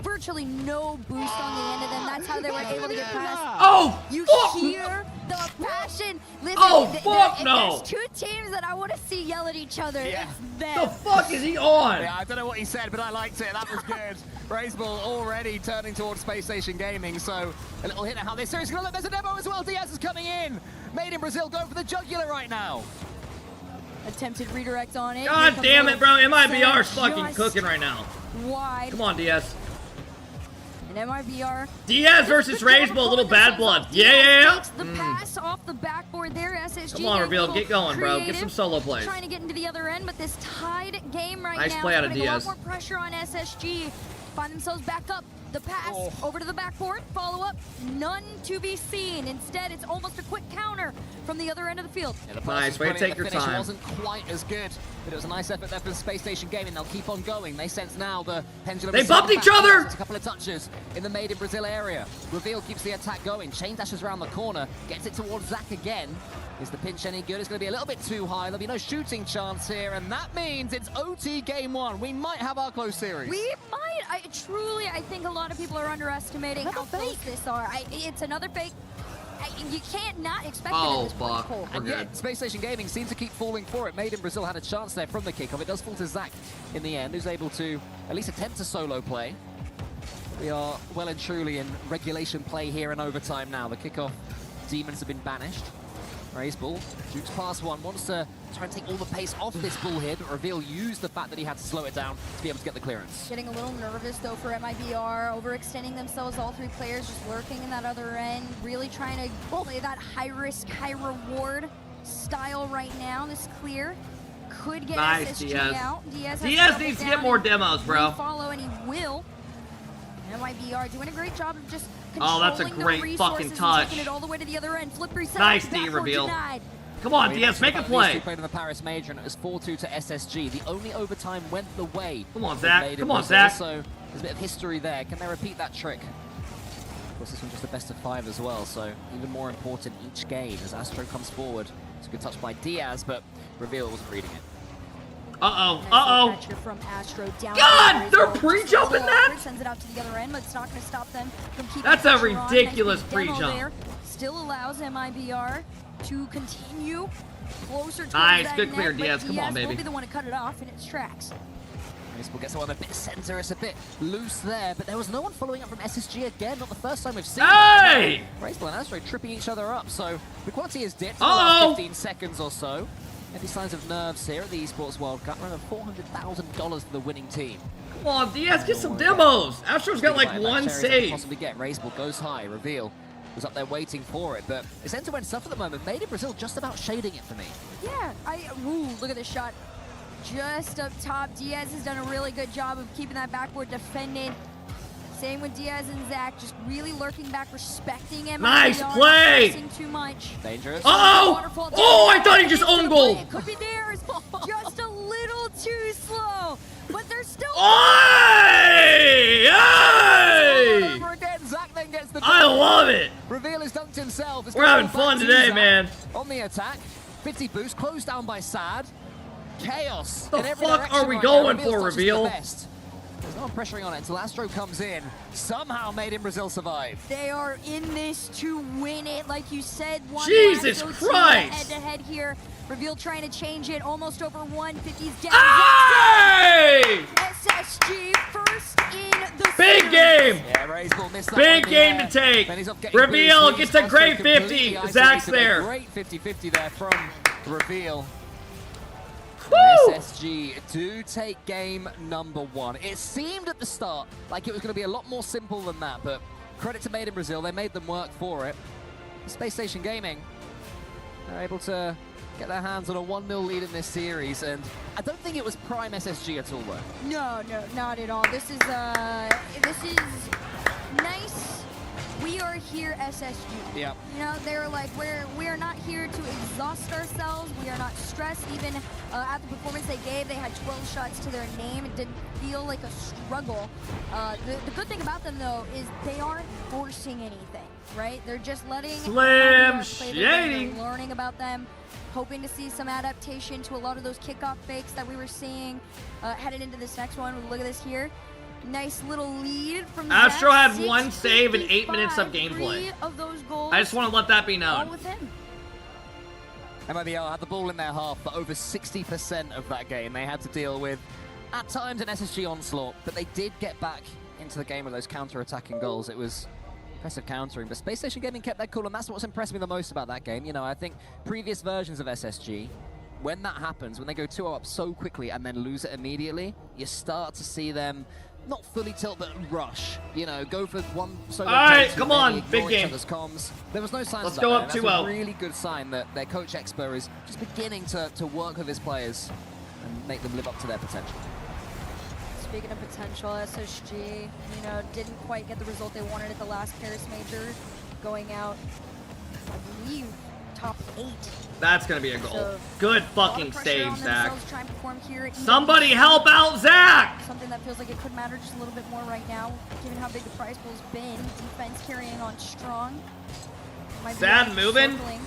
Virtually no boost on the end of them. That's how they were able to get past. Oh, you hear the passion. Listen, Oh, fuck if no. There's 2 teams that I want to see yell at each other. It's them. The fuck is he on? Yeah, I don't know what he said, but I liked it. That was good. Raiseball already turning towards Space Station Gaming, so a little hint at how this series is going to look. There's a demo as well. Diaz is coming in. Made in Brazil going for the jugular right now. Attempted redirect on it. God damn it, bro. MIBR's fucking Just cooking right now. Wide. Come on, Diaz. And MIBR. Diaz versus Raiseball, a little bad blood. Yeah. Takes the pass off the backboard there. SSG. Come on, Reveal. Get going, bro. Get some solo plays. Trying to get into the other end, but this tied game right Nice now play out of is putting Diaz. a lot more pressure on SSG. find themselves back up. The pass over to the backboard, follow up, none to be seen. Instead, it's almost a quick counter from the other end of the field. Yeah, nice, way to take your time. Wasn't quite as good, but it was a nice effort there for the Space Station Gaming. They'll keep on going. They sense now the pendulum. They bumped each other! A couple of touches in the Made in Brazil area. Reveal keeps the attack going. Chain dashes around the corner, gets it towards Zach again. Is the pinch any good? It's going to be a little bit too high. There'll be no shooting chance here, and that means it's OT game 1. We might have our close series. We might. I think a lot of people are underestimating how close this are. It's another fake. You can't not expect it in this fuck. pool. And yet, Space Station Gaming seems to keep falling for it. Made in Brazil had a chance there from the kickoff. It does fall to Zach in the end, who's able to at least attempt a solo play. We are well and truly in regulation play here in overtime now. The kickoff demons have been banished. Raise ball, Duke's past one, wants to try and take all the pace off this ball here, but Reveal used the fact that he had to slow it down to be able to get the clearance. Getting a little nervous though for MIBR, overextending themselves, all three players just lurking in that other end, really trying to play that high risk, high reward style right now. This clear could get nice, SSG Diaz. out. Diaz needs to get more demos, bro. Follow, and he will. MIBR doing a great job of just oh, that's a great fucking touch. Taking it all the way to the other end. Flip reset. Nice D reveal. Come on, Diaz, make a play. Played in the Paris Major, and it was 4-2 to SSG. The only overtime went the way. Come on, Zach. Come on, Brazil, Zach. So there's a bit of history there. Can they repeat that trick? Of course, this one's just a best of 5 as well, so even more important each game as Astro comes forward. It's a good touch by Diaz, but Reveal wasn't reading it. From Astro down. God, they're pre-jumping that? Sends it out to the other end, but it's not going to stop them from keeping. That's a pressure on. ridiculous Nice pre-jump. Still allows MIBR to continue closer towards nice, that good clear, net, Diaz. Come on, Diaz baby. will be the one to cut it off in its tracks. Baseball gets one a bit center. It's a bit loose there, but there was no one following up from SSG again. Not the first time we've seen hey! that. Baseball and Astro tripping each other up, so the quality is dipped in the last 15 seconds or so. Any signs of nerves here at the Esports World Cup? Around $400,000 for the winning team. Come on, Diaz, get some demos. Astro's got like one save. Possibly get. Raiseball goes high. Reveal was up there waiting for it, but it's end-to-end stuff at the moment. Made in Brazil just about shading it for me. Yeah, ooh, look at this shot. Just up top, Diaz has done a really good job of keeping that backboard defended. Same with Diaz and Zach, just really lurking back, respecting him. Nice play! Too much. Dangerous. Uh-oh! Oh, I thought he just owned goal. It could be theirs. Just a little too slow, but they're still. Hey! Hey! Zach then gets the I love it. Reveal has dunked himself. It's we're having fun today, man. On the attack, 50 boost, closed down by Sad. Chaos. The fuck are we going for, Reveal? There's no pressuring on it until Astro comes in. Somehow Made in Brazil survive. They are in this to win it, like you said. Jesus Christ! Head-to-head here. Reveal trying to change it, almost over 150's down. Hey! SSG first in the big game! Yeah, Raiseball missed that big game to take. Reveal gets a great 50. Zach's there. Great 50-50 there from Reveal. SSG do take game number 1. It seemed at the start like it was going to be a lot more simple than that, but credit to Made in Brazil, they made them work for it. Space Station Gaming, they're able to get their hands on a 1-0 lead in this series, and I don't think it was prime SSG at all, though. No, not at all. This is nice. We are here, SSG. Yeah. You know, they're like, we are not here to exhaust ourselves. We are not stressed. Even at the performance they gave, they had 12 shots to their name. It didn't feel like a struggle. The good thing about them, though, is they aren't forcing anything, right? They're just letting Slim shading, learning about them, hoping to see some adaptation to a lot of those kickoff fakes that we were seeing headed into this next one. Look at this here. Nice little lead from Astro Zach. had 1 save in 8 minutes of gameplay. Of those goals, I just want to let that be known. all with him. MIBR had the ball in their half for over 60% of that game. They had to deal with, at times, an SSG onslaught, but they did get back into the game with those counter-attacking goals. It was impressive countering, but Space Station Gaming kept their cool, and that's what's impressed me the most about that game. You know, I think previous versions of SSG, when that happens, when they go 2-0 up so quickly and then lose it immediately, you start to see them not fully tilt, but rush. You know, go for one solo. All right, come on, big game. Comms. There was no signs Let's of that go there, up and 2-0. That's a really good sign that their coach Expo is just beginning to work with his players and make them live up to their potential. speaking of potential, SSG, you know, didn't quite get the result they wanted at the last Paris Major, going out, I believe, top 8. That's gonna be a goal. So, Good a lot fucking of pressure save, on Zach. themselves, trying to perform here at Somebody EWC. help out Zach! Something that feels like it could matter just a little bit more right now, given how big the prize pool's been. Defense carrying on strong. Sad moving. Circling,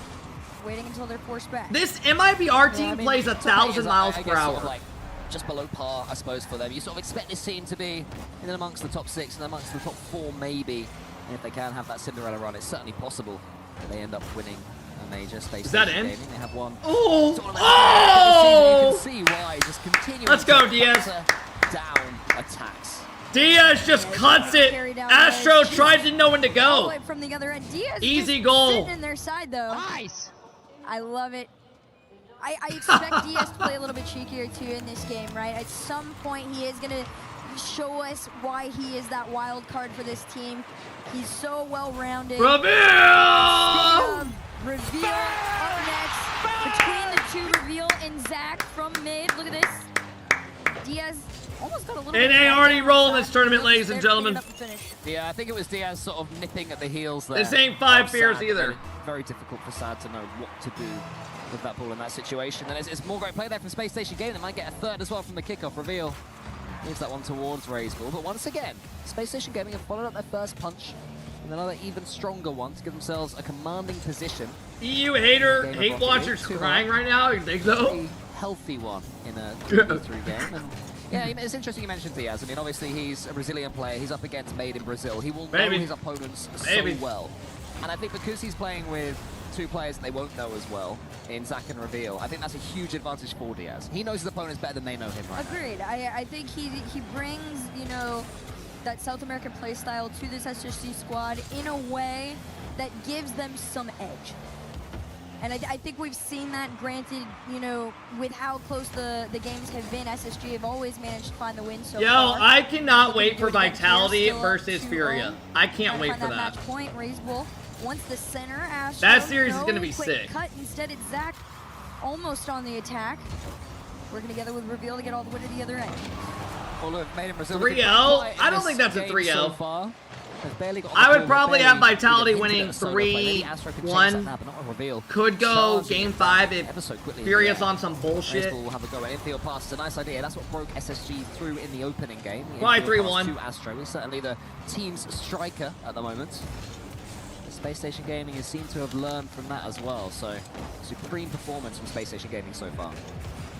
waiting until they're forced back. This MIBR team Yeah, I mean, plays top 1,000 eight is, miles I per guess, hour. sort of like just below par, I suppose, for them. You sort of expect this team to be in and amongst the top 6 and amongst the top 4, maybe. And if they can have that Cinderella run, it's certainly possible that they end up winning a major space. Is that station in? gaming. They have one. Oh! Sort of Oh! you can see why, just continuing. Let's go, to Diaz. butter down attacks. Diaz just cuts it. Astro tried to know when to All the go. way from the other end. Diaz Easy just goal. sitting in their side though. Nice. I love it. I expect Diaz to play a little bit cheekier too in this game, right? At some point he is gonna show us why he is that wild card for this team. He's so well-rounded. Reveal! Reveal up next. Between the two, Reveal and Zach from mid. Look at this. Diaz almost got a little bit. NA of already down rolling on this side. tournament, Looks ladies and they're picking gentlemen. up the finish. Yeah, I think it was Diaz sort of nipping at the heels there. This ain't 5 of fears Sad. either. Very, very difficult for Sad to know what to do with that ball in that situation. And it's more great play there from Space Station Game. They might get a third as well from the kickoff. Reveal moves that one towards Raiseball. But once again, Space Station Gaming have followed up their first punch with another even stronger one to give themselves a commanding position. EU hater, Game of hate Rocket watchers League. crying right now. You think so? A healthy one in a 2v3 game. And yeah, it's interesting you mentioned Diaz. I mean, obviously he's a Brazilian player. He's up against Made in Brazil. He will know his opponents so well. And I think because he's playing with two players that they won't know as well in Zach and Reveal, I think that's a huge advantage for Diaz. He knows his opponents better than they know him right now. Agreed. I think he brings, you know, that South American playstyle to this SSG squad in a way that gives them some edge. And I think we've seen that, granted, you know, with how close the games have been, SSG have always managed to find the win so far. I cannot wait for Vitality versus Furia. I can't wait for that. Match point, Raise Bull. Once the center, Astro, That series is gonna be quick sick. Cut. Instead, it's Zach almost on the attack. Working together with Reveal to get all the way to the other end. Well, look, Made in Brazil. 3-0? I don't think that's a 3-0. I would probably have Vitality winning 3-1. Could go Game 5 if Furious on some bullshit. Will have a go at infield pass. It's a nice idea. That's what broke SSG through in the opening game. Probably Infield pass 3-1. to Astro. He's certainly the team's striker at the moment. The Space Station Gaming has seemed to have learned from that as well. So, supreme performance from Space Station Gaming so far.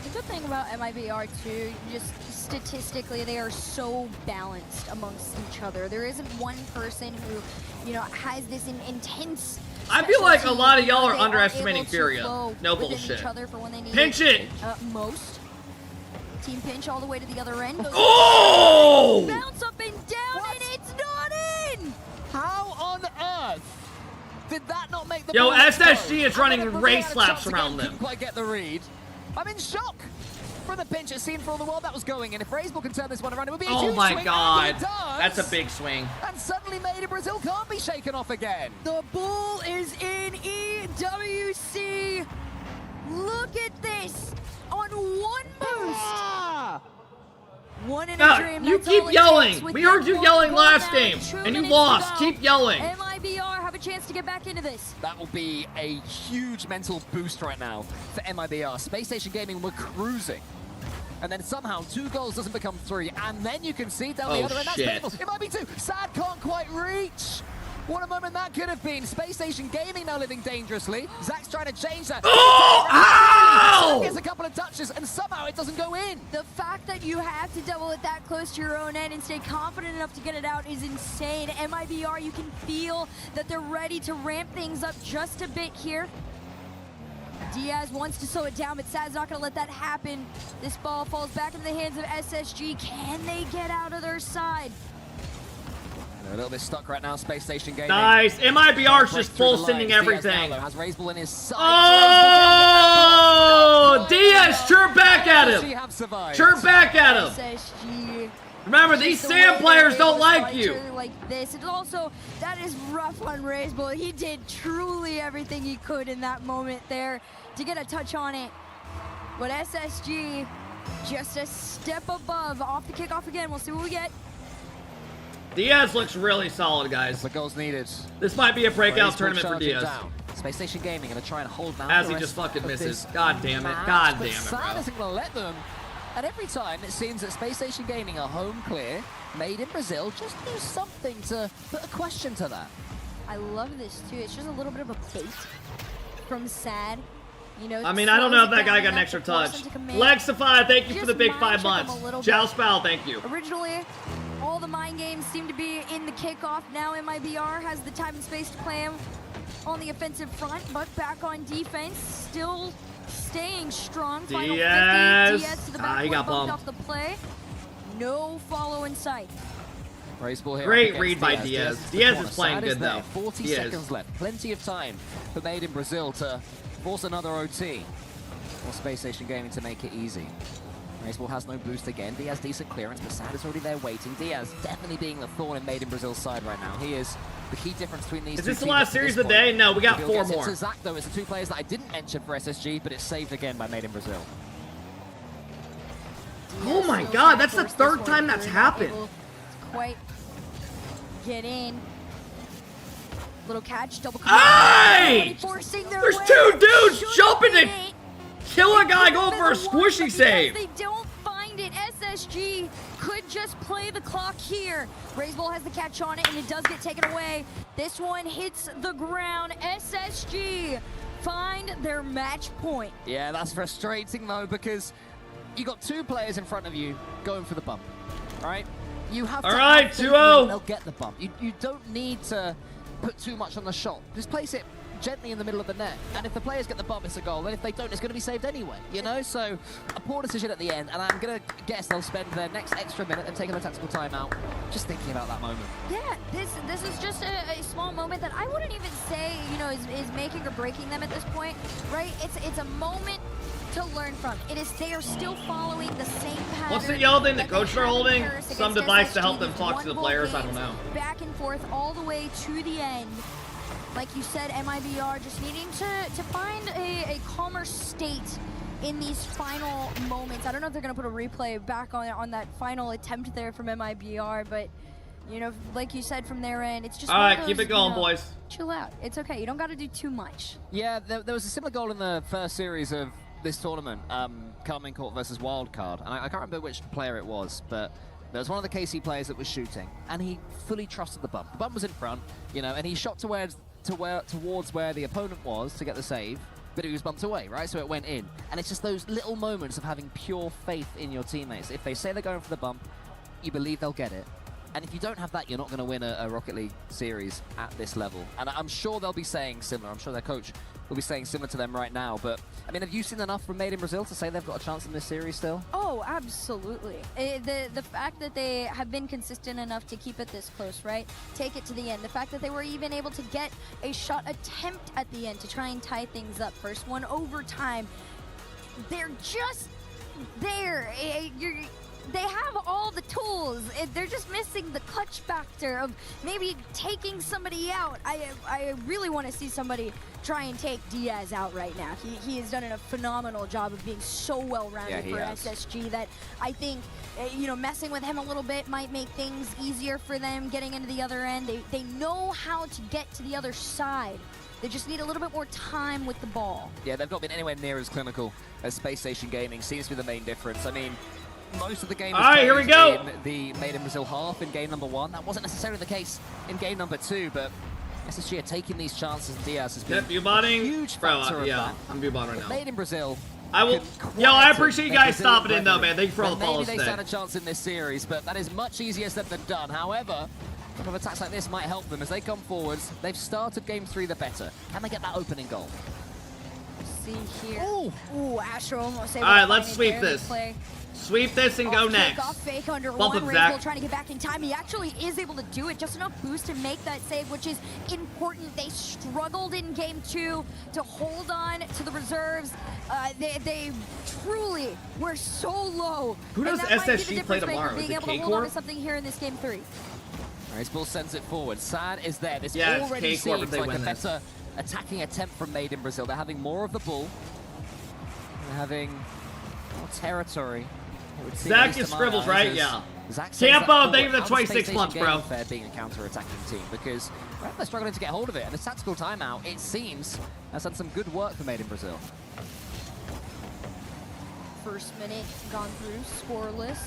The good thing about MIBR too, just statistically, they are so balanced amongst each other. There isn't one person who, you know, has this intense. I feel like a lot of y'all are They underestimating able to Furia. flow No within bullshit. Each other for when they need Pinch it! Most. Team pinch all the way to the other end. Oh! Bounce up and down, and it's not in! How on earth did that not make the Yo, ball SSG go? is running And then race Reveal had a laps chance again, around them. Couldn't quite get the read. I'm in shock from the pinch. It seemed for all the world that was going in. If Raiseball can turn this one around, it would be a Oh huge my swing. god. And he does. That's a big swing. And suddenly Made in Brazil can't be shaken off again. The ball is in EWC. Look at this. On one boost. One in a dream. You That's keep all it yelling. takes. With We that heard you one yelling goal last down, game, 2 and you minutes lost. to go. Keep yelling. MIBR have a chance to get back into this. That will be a huge mental boost right now for MIBR. Space Station Gaming were cruising. And then somehow 2 goals doesn't become 3. And then you can see down the other end. That's shit. painful. It might be 2. Sad can't quite reach. What a moment that could have been. Space Station Gaming now living dangerously. Zach's trying to change that. Oh! Ow! Zach gets a couple of touches and somehow it doesn't go in. The fact that you have to double it that close to your own end and stay confident enough to get it out is insane. MIBR, you can feel that they're ready to ramp things up just a bit here. Diaz wants to slow it down, but Sad's not going to let that happen. This ball falls back into the hands of SSG. Can they get out of their side? They're a little bit stuck right now, Space Station Gaming. Nice. MIBR's just full sending Diaz everything. now, though, has Raiseball in his sight. Oh! Diaz, chirp back at SSG him. have survived. Chirp back at him. SSG. Remember, these Just the way Sam players they're don't able to like fight you. each other like this. And also, that is rough on Raiseball. He did truly everything he could in that moment there to get a touch on it. But SSG just a step above. Off the kickoff again. We'll see what we get. Diaz looks really solid, guys. The goals needed. This might be a breakout tournament for Diaz. Down. Space Station Gaming going to try and hold down as he just fucking misses. God damn it. God damn it, bro. Sad isn't going to let them. And every time it seems that Space Station Gaming are home clear, made in Brazil, just do something to put a question to that. I love this too. It's just a little bit of a bait from Sad. You know, I mean, I don't know if that guy got an extra touch. Lexify, thank you for the big 5 months. Jow Spal, thank you. Originally, all the mind games seem to be in the kickoff. Now MIBR has the time and space to play him on the offensive front, but back on defense, still staying strong. Diaz. Diaz to the back, he got bumped bumped off the play. No follow in sight. Great read by Diaz. Diaz is playing good though. 40 seconds left. Plenty of time for Made in Brazil to force another OT. Or Space Station Gaming to make it easy. Raceball has no boost again. Diaz decent clearance, but Sad is already there waiting. Diaz definitely being the thorn in Made in Brazil's side right now. He is the key difference between these two. Is this the last series of the day? No, we got 4 more. To Zach, though, it's the 2 players that I didn't mention for SSG, but it's saved again by Made in Brazil. Oh my god, that's the 3rd time that's happened. Quite get in. Little catch, double Hey! There's 2 dudes jumping to kill a guy going for a squishy save. They don't find it. SSG could just play the clock here. Raceball has the catch on it, and it does get taken away. This one hits the ground. SSG find their match point. Yeah, that's frustrating, though, because you got 2 players in front of you going for the bump, all right? You have to Alright, 2-0. They'll get the bump. You don't need to put too much on the shot. Just place it gently in the middle of the net. And if the players get the bump, it's a goal. And if they don't, it's going to be saved anyway, you know? So a poor decision at the end. And I'm going to guess they'll spend their next extra minute and taking a tactical timeout just thinking about that moment. Yeah, this is just a small moment that I wouldn't even say, you know, is making or breaking them at this point, right? It's a moment to learn from. They are still following the same pattern. What's the yellow thing the coaches are holding? Some device to help them talk to the players? I don't know. Back and forth all the way to the end. Like you said, MIBR just needing to find a calmer state in these final moments. I don't know if they're going to put a replay back on that final attempt there from MIBR, but you know, like you said from their end, it's just all right, keep it going, boys. Chill out. It's okay. You don't got to do too much. Yeah, there was a similar goal in the first series of this tournament, Carmine Court versus Wildcard, and I can't remember which player it was, but there was one of the KC players that was shooting, and he fully trusted the bump. The bump was in front, you know, and he shot towards where the opponent was to get the save, but it was bumped away, right? So it went in. And it's just those little moments of having pure faith in your teammates. If they say they're going for the bump, you believe they'll get it. And if you don't have that, you're not going to win a Rocket League series at this level. And I'm sure they'll be saying similar. I'm sure their coach will be saying similar to them right now. But, I mean, have you seen enough from Made in Brazil to say they've got a chance in this series still? Oh, absolutely. The fact that they have been consistent enough to keep it this close, right? Take it to the end. The fact that they were even able to get a shot attempt at the end to try and tie things up. First one overtime. They're just there. They have all the tools. They're just missing the clutch factor of maybe taking somebody out. I really want to see somebody try and take Diaz out right now. He has done a phenomenal job of being so well-rounded for SSG that I think, you know, messing with him a little bit might make things easier for them getting into the other end. They know how to get to the other side. They just need a little bit more time with the ball. Yeah, they've not been anywhere near as clinical as Space Station Gaming. Seems to be the main difference. I mean, most of the game was here we go. In the Made in Brazil half in game number 1. That wasn't necessarily the case in game number 2, but SSG are taking these chances, and Diaz has been a huge factor of that. I'm viewbotting right now. Made in Brazil. I will. Yo, I appreciate you guys stopping in though, man. Thank you for all the follows Maybe today. they stand a chance in this series, but that is much easier said than done. However, some of attacks like this might help them as they come forwards. They've started game 3 the better. Can they get that opening goal? See here. Ooh, Astro almost able all right, to let's find sweep it. this. Sweep this and go next. Off fake under Bump one. him, Raceball Zach. trying to get back in time. He actually is able to do it. Just enough boost to make that save, which is important. They struggled in game 2 to hold on to the reserves. They truly were so low. Who does SSG play tomorrow? Being Is it able to hold on to K-Corp? something here in this game 3. Raceball sends it forward. Sad is there. This Yeah, it's already K-Corp if seems they like a win this. better attacking attempt from Made in Brazil. They're having more of the ball. They're having more territory Zach is Scribbles, right? Yeah. Tampa, thank you for the 26 months, bro. Fair being a counter-attacking team because they're struggling to get hold of it, and the tactical timeout, it seems, has done some good work for Made in Brazil. First minute gone through, scoreless.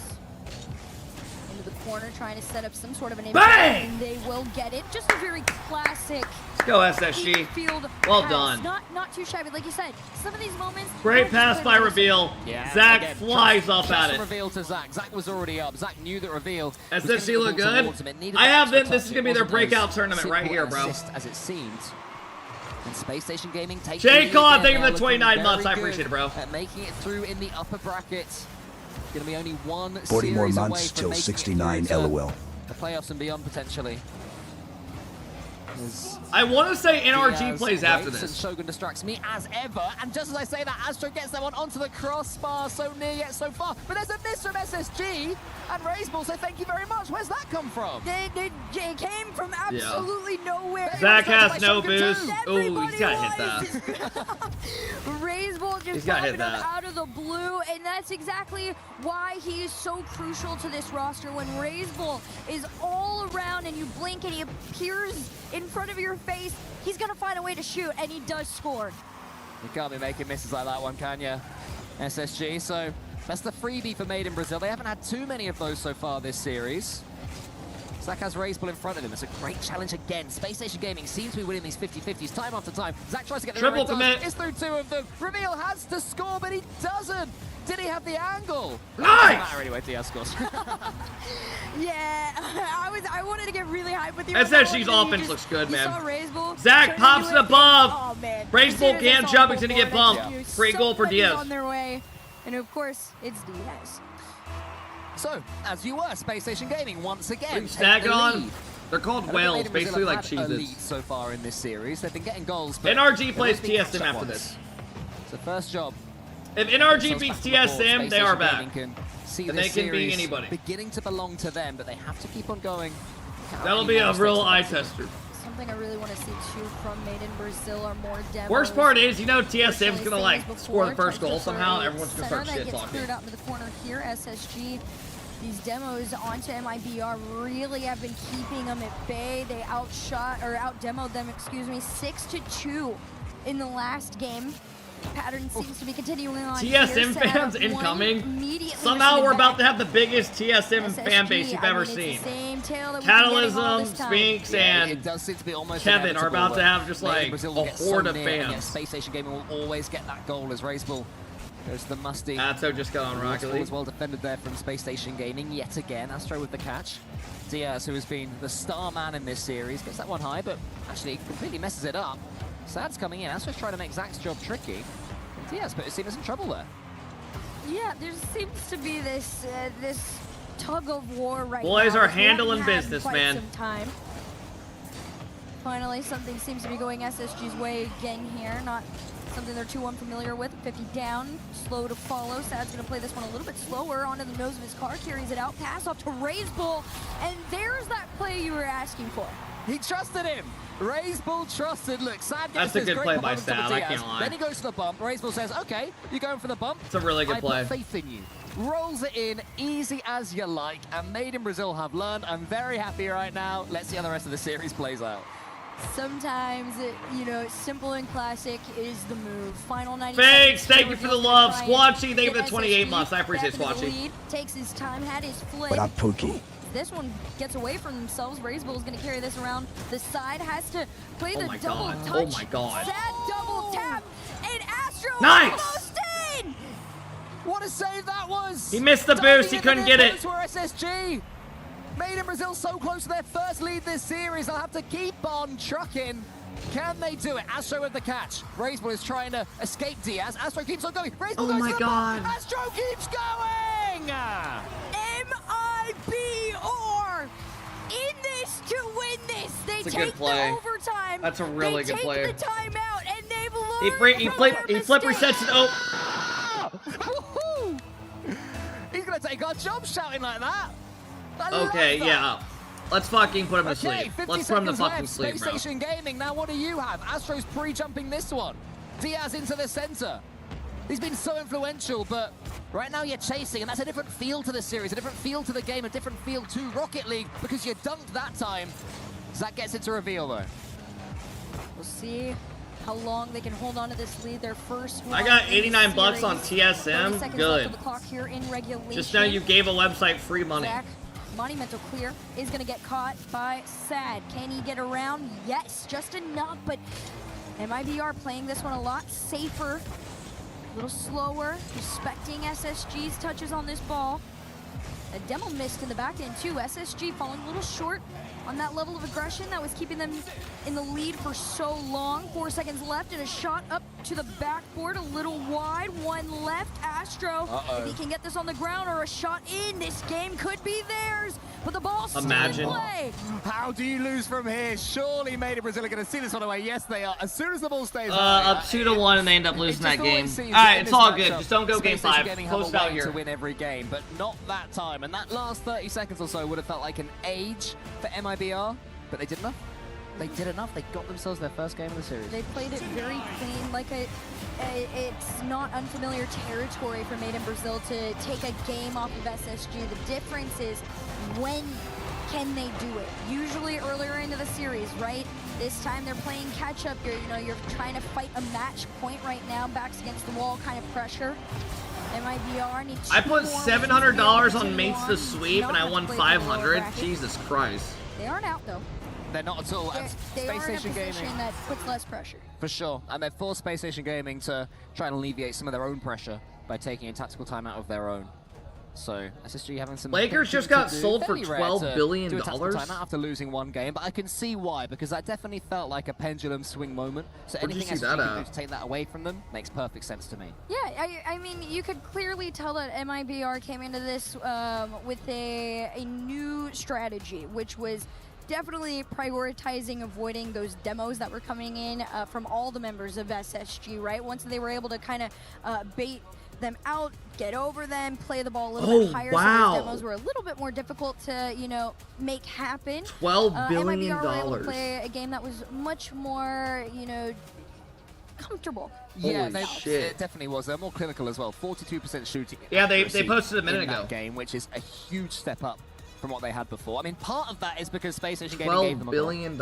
Into the corner, trying to set up some sort of an impact, and they will get it. Just a very classic. Let's go, SSG. Field well pass. done. Not too shabby, like you said. Some of these moments. Great pass by Reveal. Yeah, Zach again, flies off at it. Reveal to Zach. Zach was already up. Zach knew that Reveal. SSG look good. I have them. This is gonna be their breakout tournament right here, bro. As it seemed. And Space Station Gaming takes Jay Con, thank you for the 29 months. I appreciate it, bro. Making it through in the upper bracket. Going to be only one 40 more series months away from till making 69 it through to LOL. the playoffs and beyond potentially. I want to say NRG Diaz plays after waits this. And Shogun distracts me as ever. And just as I say that, Astro gets that one onto the crossbar. So near yet so far. But there's a miss from SSG. And Raiseball, so thank you very much. Where's that come from? It came from absolutely nowhere. Zach has no boost. Oh, he's got to hit that. Raiseball just gotta hit popping up that. out of the blue, and that's exactly why he is so crucial to this roster. When Raiseball is all around and you blink and he appears in front of your face, he's gonna find a way to shoot, and he does score. You can't be making misses like that one, can you? SSG, so that's the freebie for Made in Brazil. They haven't had too many of those so far this series. Zach has Raiseball in front of him. It's a great challenge again. Space Station Gaming seems to be winning these 50-50s time after time. Zach tries to get the Triple commit. It's through two of them. Reveal has to score, but he doesn't. Did he have the angle? Nice! Doesn't matter anyway, Diaz scores. Yeah, I wanted to get really hyped with you. SSG's offense looks good, man. Saw Raiseball Zach pops it above. Oh, man. Raiseball can't jump. He's going to get bumped. Free goal for Diaz. On their way. And of course, it's Diaz. So, as you were, Space Station Gaming once again. Snag take the on. lead. They're called Made in whales, Brazil basically have like had a lead cheeses. so far in this series. They've been getting goals. But NRG plays they've been TSM catch-up after ones. this. It's the first job. If NRG beats TSM, they are back. And they can beat anybody. Beginning to belong to them, but they have to keep on going. That'll be a real eye tester. Something I really want to see too from Made in Brazil are more demos. Worst part is, you know, TSM's gonna like score the first goal somehow. Everyone's gonna start shit talking. Cleared out into the corner here. SSG. These demos onto MIBR really have been keeping them at bay. They out-demoed them, 6-2 in the last game. Pattern seems to be continuing on. TSM fans incoming. Somehow we're about to have the biggest TSM fan base you've ever seen. Catalysm, Spinks, and Kevin are about to have just like a horde of fans. Space Station Gaming will always get that goal as Raiseball goes to the musty. Astro just got on Rocket League. Was well defended there from Space Station Gaming yet again. Astro with the catch. Diaz, who has been the star man in this series, gets that one high, but actually completely messes it up. Sad's coming in. Astro's trying to make Zach's job tricky. Diaz put his team in some trouble there. Yeah, there seems to be this tug of war right now. Boys are handling business, man. Some time. Finally, something seems to be going SSG's way again here. Not something they're too unfamiliar with. 50 down, slow to follow. Sad's going to play this one a little bit slower onto the nose of his car, carries it out, pass off to Raiseball, and there's that play you were asking for. He trusted him. Raiseball trusted. Look, Sad gets That's a this good great play by performance from Sad, I Diaz. can't lie. Then he goes to the bump. Raiseball says, okay, you're going for the bump. It's a really good play. I put faith in you. Rolls it in, easy as you like, and Made in Brazil have learned. I'm very happy right now. Let's see how the rest of the series plays out. Sometimes, you know, simple and classic is the move. Final 90 Thanks, seconds. thank you for the love. Squatchy, thank you for the 28 months. I appreciate Squatchy. Lead, takes his time, had his flip. What up, Pookie? This one gets away from themselves. Raiseball is going to carry this around. The side has to play the double touch. Oh my god. Sad double tap. And Astro Nice! almost in! What a save that was! He missed the boost, he couldn't get it. For SSG. Made in Brazil so close to their first lead this series. They'll have to keep on trucking. Can they do it? Astro with the catch. Raiseball is trying to escape Diaz. Astro keeps on going. Raiseball goes to the ball. Astro keeps going! MIBR in this to win this. They take the overtime. That's a really good play. They take the timeout, and they've He flip resets it. Oh. He's going to take our job shouting like that. Okay, yeah. Let's fucking put him to sleep. Let's put him to fucking sleep, Space bro. Station Gaming, now what do you have? Astro's pre-jumping this one. Diaz into the center. He's been so influential, but Right now you're chasing, and that's a different feel to the series, a different feel to the game, a different feel to Rocket League, because you dunked that time. Zach gets it to reveal, though. We'll see how long they can hold on to this lead. Their first I got 89 bucks on TSM. Good. Just know you gave a website free money. Zach, monumental clear is going to get caught by Sad. Can he get around? Yes, just enough, but MIBR playing this one a lot safer, a little slower, respecting SSG's touches on this ball. A demo missed in the back end too. SSG falling a little short on that level of aggression that was keeping them in the lead for so long. 4 seconds left and a shot up to the backboard, a little wide, one left. Astro, if he can get this on the ground or a shot in, this game could be theirs. But the ball's still in play. How do you lose from here? Surely Made in Brazil are going to see this one away. Yes, they are. As soon as the ball stays up 2-1 and they end up losing that game. All right, it's all good. Just don't go game 5. Close it out here. To win every game, but not that time. And that last 30 seconds or so would have felt like an age for MIBR, but they did enough. They did enough. They got themselves their first game of the series. They played it very clean, like it's not unfamiliar territory for Made in Brazil to take a game off of SSG. The difference is when can they do it? Usually earlier into the series, right? This time they're playing catch up. You're trying to fight a match point right now, backs against the wall kind of pressure. MIBR needs I put $700 on Mates to Sweep and I won 500. Jesus Christ. They aren't out though. They're not at all. They are in a position that puts less pressure. For sure, and they've forced Space Station Gaming to try and alleviate some of their own pressure by taking a tactical timeout of their own. So SSG having some. Lakers just got sold for $12 billion. Timeout after losing one game, but I can see why, because that definitely felt like a pendulum swing moment. So anything SSG can do to take that away from them makes perfect sense to me. Yeah, I mean, you could clearly tell that MIBR came into this with a new strategy, which was definitely prioritizing avoiding those demos that were coming in from all the members of SSG, right? Once they were able to kind of bait them out, get over them, play the ball a little bit higher. Wow. So those demos were a little bit more difficult to, make happen. $12 billion. MIBR were able to play a game that was much more, comfortable. Yeah, it definitely was. They're more clinical as well. 42% shooting. Yeah, they posted a minute ago. That game, which is a huge step up from what they had before. I mean, part of that is because Space Station Gaming gave them $12 billion.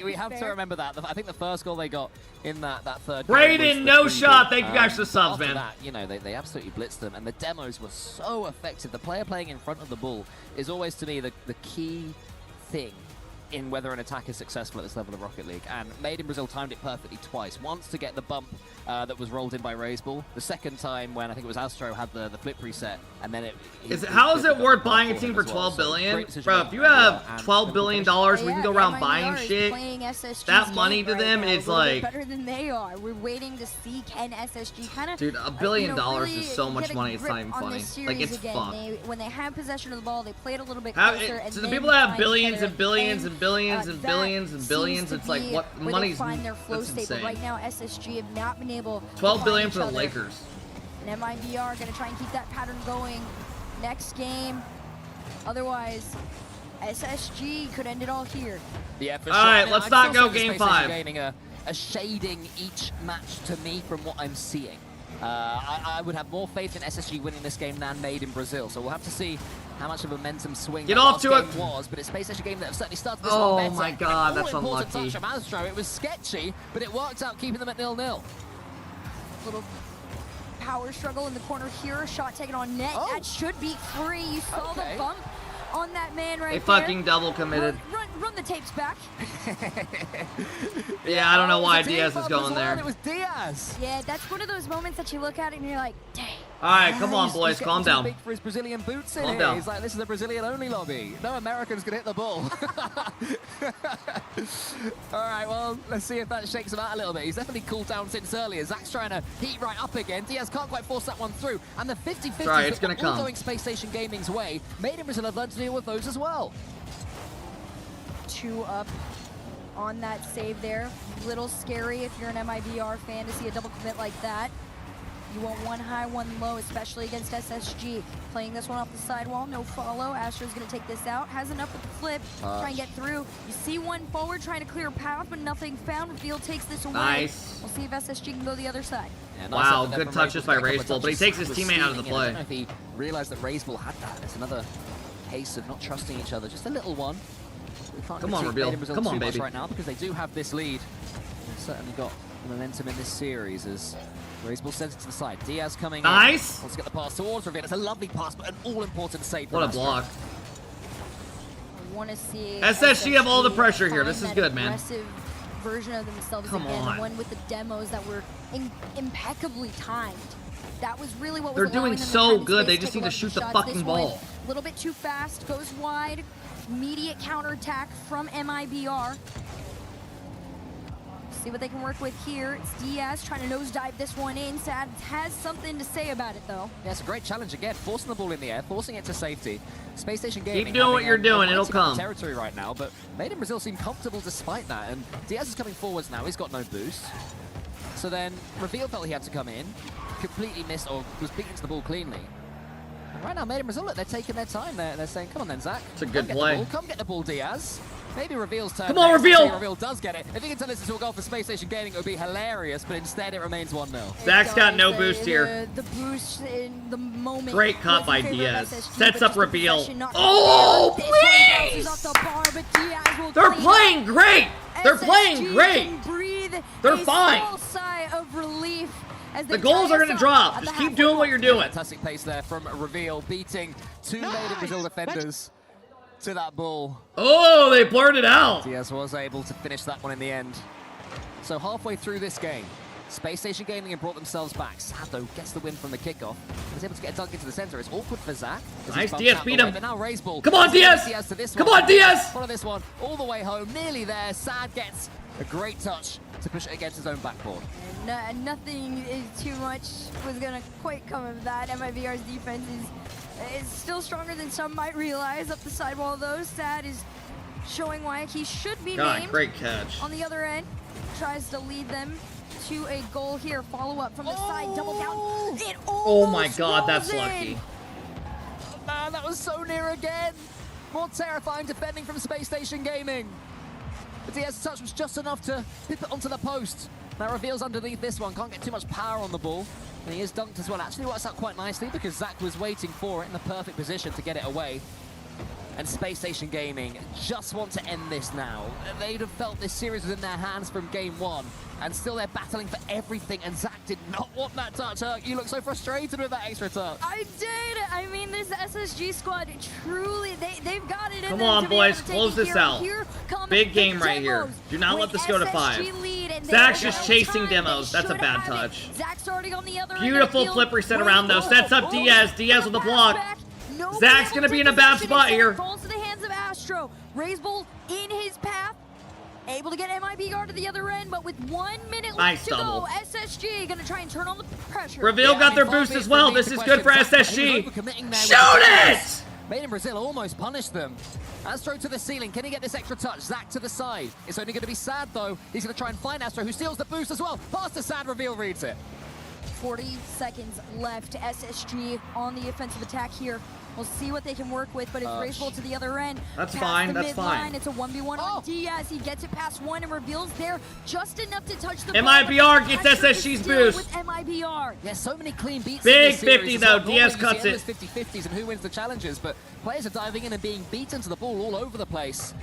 we have to remember that. I think the first goal they got in that third Brayden, no shot. Thank you guys for the subs, man. That, they absolutely blitzed them, and the demos were so effective. The player playing in front of the ball is always, to me, the key thing in whether an attack is successful at this level of Rocket League. And Made in Brazil timed it perfectly twice. Once to get the bump that was rolled in by Raiseball. The second time when I think it was Astro had the flip reset, and then how is it worth buying a team for $12 billion? Bro, if you have $12 billion, we can go around buying shit. That money to them is like better than they are. We're waiting to see can SSG kind of. Dude, $1 billion really is so much money. It's not even funny. Like it's fucked. When they have possession of the ball, they play it a little bit closer. So the people that have billions and billions and billions and billions and billions, it's like what money's that's insane. But right now, SSG have not been able. $12 billion for the Lakers. And MIBR going to try and keep that pattern going next game. Otherwise, SSG could end it all here. Yeah, for all sure. right, let's not go game 5. Gaming a shading each match to me from what I'm seeing. I would have more faith in SSG winning this game than Made in Brazil. So we'll have to see how much of a momentum swing Get off to it was. But it's Space Station game that have certainly started this one better. Oh my god, that's unlucky. unlucky. Touch from Astro. It was sketchy, but it worked out keeping them at 0-0. Little power struggle in the corner here. A shot taken on net. That should be free. You saw the bump on that man right there. They fucking double committed. Run the tapes back. Yeah, I don't know why Diaz is going there. It was Diaz. Yeah, that's one of those moments that you look at it and you're like, dang. All right, come on, boys, calm down. Big for his Brazilian boots in calm here. down. He's like, this is a Brazilian-only lobby. No Americans can hit the ball. All right, well, let's see if that shakes him out a little bit. He's definitely cooled down since earlier. Zach's trying to heat right up again. Diaz can't quite force that one through. And the 50-50 right, it's gonna come. going Space Station Gaming's way. Made in Brazil have learned to deal with those as well. 2 up on that save there. Little scary if you're an MIBR fan to see a double commit like that. You want one high, one low, especially against SSG. Playing this one off the sidewall, no follow. Astro's gonna take this out. Has enough with the flip, try and get through. You see one forward trying to clear a path, but nothing found. Reveal takes this away. Nice. We'll see if SSG can go the other side. Yeah, nice Wow, effort there good from touches by Razebull, but he takes his Was teammate out of the stealing it. I play. don't know if he realized that Razebull had that. It's another case of not trusting each other. Just a little one. We can't Come on, critique Reveal. Made in Brazil Come on, too much baby. right now because they do have this lead. They've certainly got momentum in this series as Razebull sends it to the side. Diaz coming Nice. in. Wants to get the pass towards Reveal. It's a lovely pass, but an all-important save. What a from block. I want to see SSG have all the pressure here. This is find good, that man. aggressive version of themselves Come again. on. The one with the demos that were impeccably timed. That was really what was They're allowing doing them so the time good, and they space just to need to take shoot the a bunch of fucking shots. This one, ball. a little bit too fast, goes wide. Immediate counterattack from MIBR. See what they can work with here. It's Diaz trying to nosedive this one in. Sad has something to say about it, though. Yeah, it's a great challenge again, forcing the ball in the air, forcing it to safety. Space Station Gaming Keep doing what having you're a doing, mighty it'll amount of come. territory right now, but Made in Brazil seem comfortable despite that, and Diaz is coming forwards now. He's got no boost. So then Reveal felt he had to come in, completely missed or was beaten to the ball cleanly. And right now, Made in Brazil, look, they're taking their time. They're saying, come on then, Zach. It's a good Come get play. the ball. Come get the ball, Diaz. Maybe Reveal's turn. Come on, next. Reveal! Maybe Reveal does get it. If he can turn this into a goal for Space Station Gaming, it would be hilarious, but instead it remains 1-0. Zach's got no boost here. The boost in the moment. Great cut was by in favor of Diaz. SSG, Sets but up just the Reveal. possession not Oh, there. This one please! bounces off the bar, but Diaz will They're clean playing up. great! They're playing SSG great! can breathe They're a fine. small sigh of relief as The they goals tie are us going to up drop. at the Just keep halfway doing what you're doing. Fantastic pace there from Reveal, beating two Made in Brazil defenders to that ball. Oh, they blurred it out. Diaz was able to finish that one in the end. So halfway through this game, Space Station Gaming have brought themselves back. Sad, though, gets the win from the kickoff. He's able to get a dunk into the center. It's awkward for Zach. as he's Nice, bumped Diaz out the beat way, him. But now Razebull. Come on, Diaz! To this Come one. on, Diaz! Follow this one all the way home. Nearly there. Sad gets a great touch to push it against his own backboard. Nothing is too much was gonna quite come of that. MIBR's defense is still stronger than some might realize. Up the sidewall, though, Sad is showing why he should be God, named. great catch. On the other end, tries to lead them to a goal here. Follow up from the side, double down. It Oh my almost God, that's rolls in. lucky. Man, that was so near again. More terrifying defending from Space Station Gaming. The Diaz's touch was just enough to pip it onto the post. That Reveals underneath this one. Can't get too much power on the ball. And he is dunked as well. Actually works out quite nicely because Zach was waiting for it in the perfect position to get it away. And Space Station Gaming just want to end this now. They'd have felt this series was in their hands from game one. And still they're battling for everything. And Zach did not want that touch. You look so frustrated with that extra touch. I did. I mean, this SSG squad truly, they've got it in Come them on, to be boys, able to take close it this here. out. Here come Big the game right here. demos. Do not let With this go to SSG 5. lead, and Zach's they're just out chasing time. demos. They That's a should bad have it. touch. Zach starting on the other end of Beautiful the field. flip reset around though. Sets up Diaz. Diaz with the block. Nobody Zach's able going to be take in a bad possession. spot Instead, here. it falls to the hands of Astro. Razebull in his path. Able to get MIBR to the other end, but with 1 minute Nice left to double. go, SSG going to try and turn on the pressure. Reveal got their boost as well. This is good for SSG. Shoot it! Made in Brazil almost punished them. Astro to the ceiling. Can he get this extra touch? Zach to the side. It's only going to be Sad, though. He's going to try and find Astro, who steals the boost as well. Pass to Sad. Reveal reads it. 40 seconds left. SSG on the offensive attack here. We'll see what they can work with, but it's Razebull to the other end. That's Past fine, the that's mid-line. fine. It's a 1v1 on Diaz. He gets it past one and Reveals there just enough to touch the MIBR ball. gets Pressure is SSG's still boost. With MIBR. Yeah, so many clean beats. Big in this series 50 as though. well. Diaz Normally cuts you it. see endless 50-50s and who wins the challenges, but players are diving in and being beaten to the ball all over the place.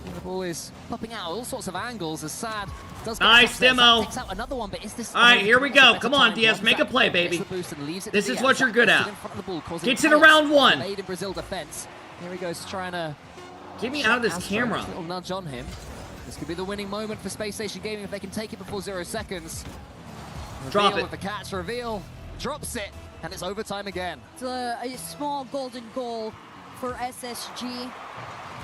And the ball is popping out all sorts of angles as Sad does get Nice there. Zach demo. takes out another one, but is this All right, here we go. better Come on, time? Diaz. Make a Zach play, gets baby. the boost and leaves it to This is Diaz. what you're Zach good gets at. it in front of the ball, causing Gets it chaos around for one. Made in Brazil defense. Here he goes trying to Get me out of this Astro. camera. Just a little nudge on him. This could be the winning moment for Space Station Gaming if they can take it before 0 seconds. Drop Reveal it. with the catch. Reveal drops it, and it's overtime again. It's a small golden goal for SSG.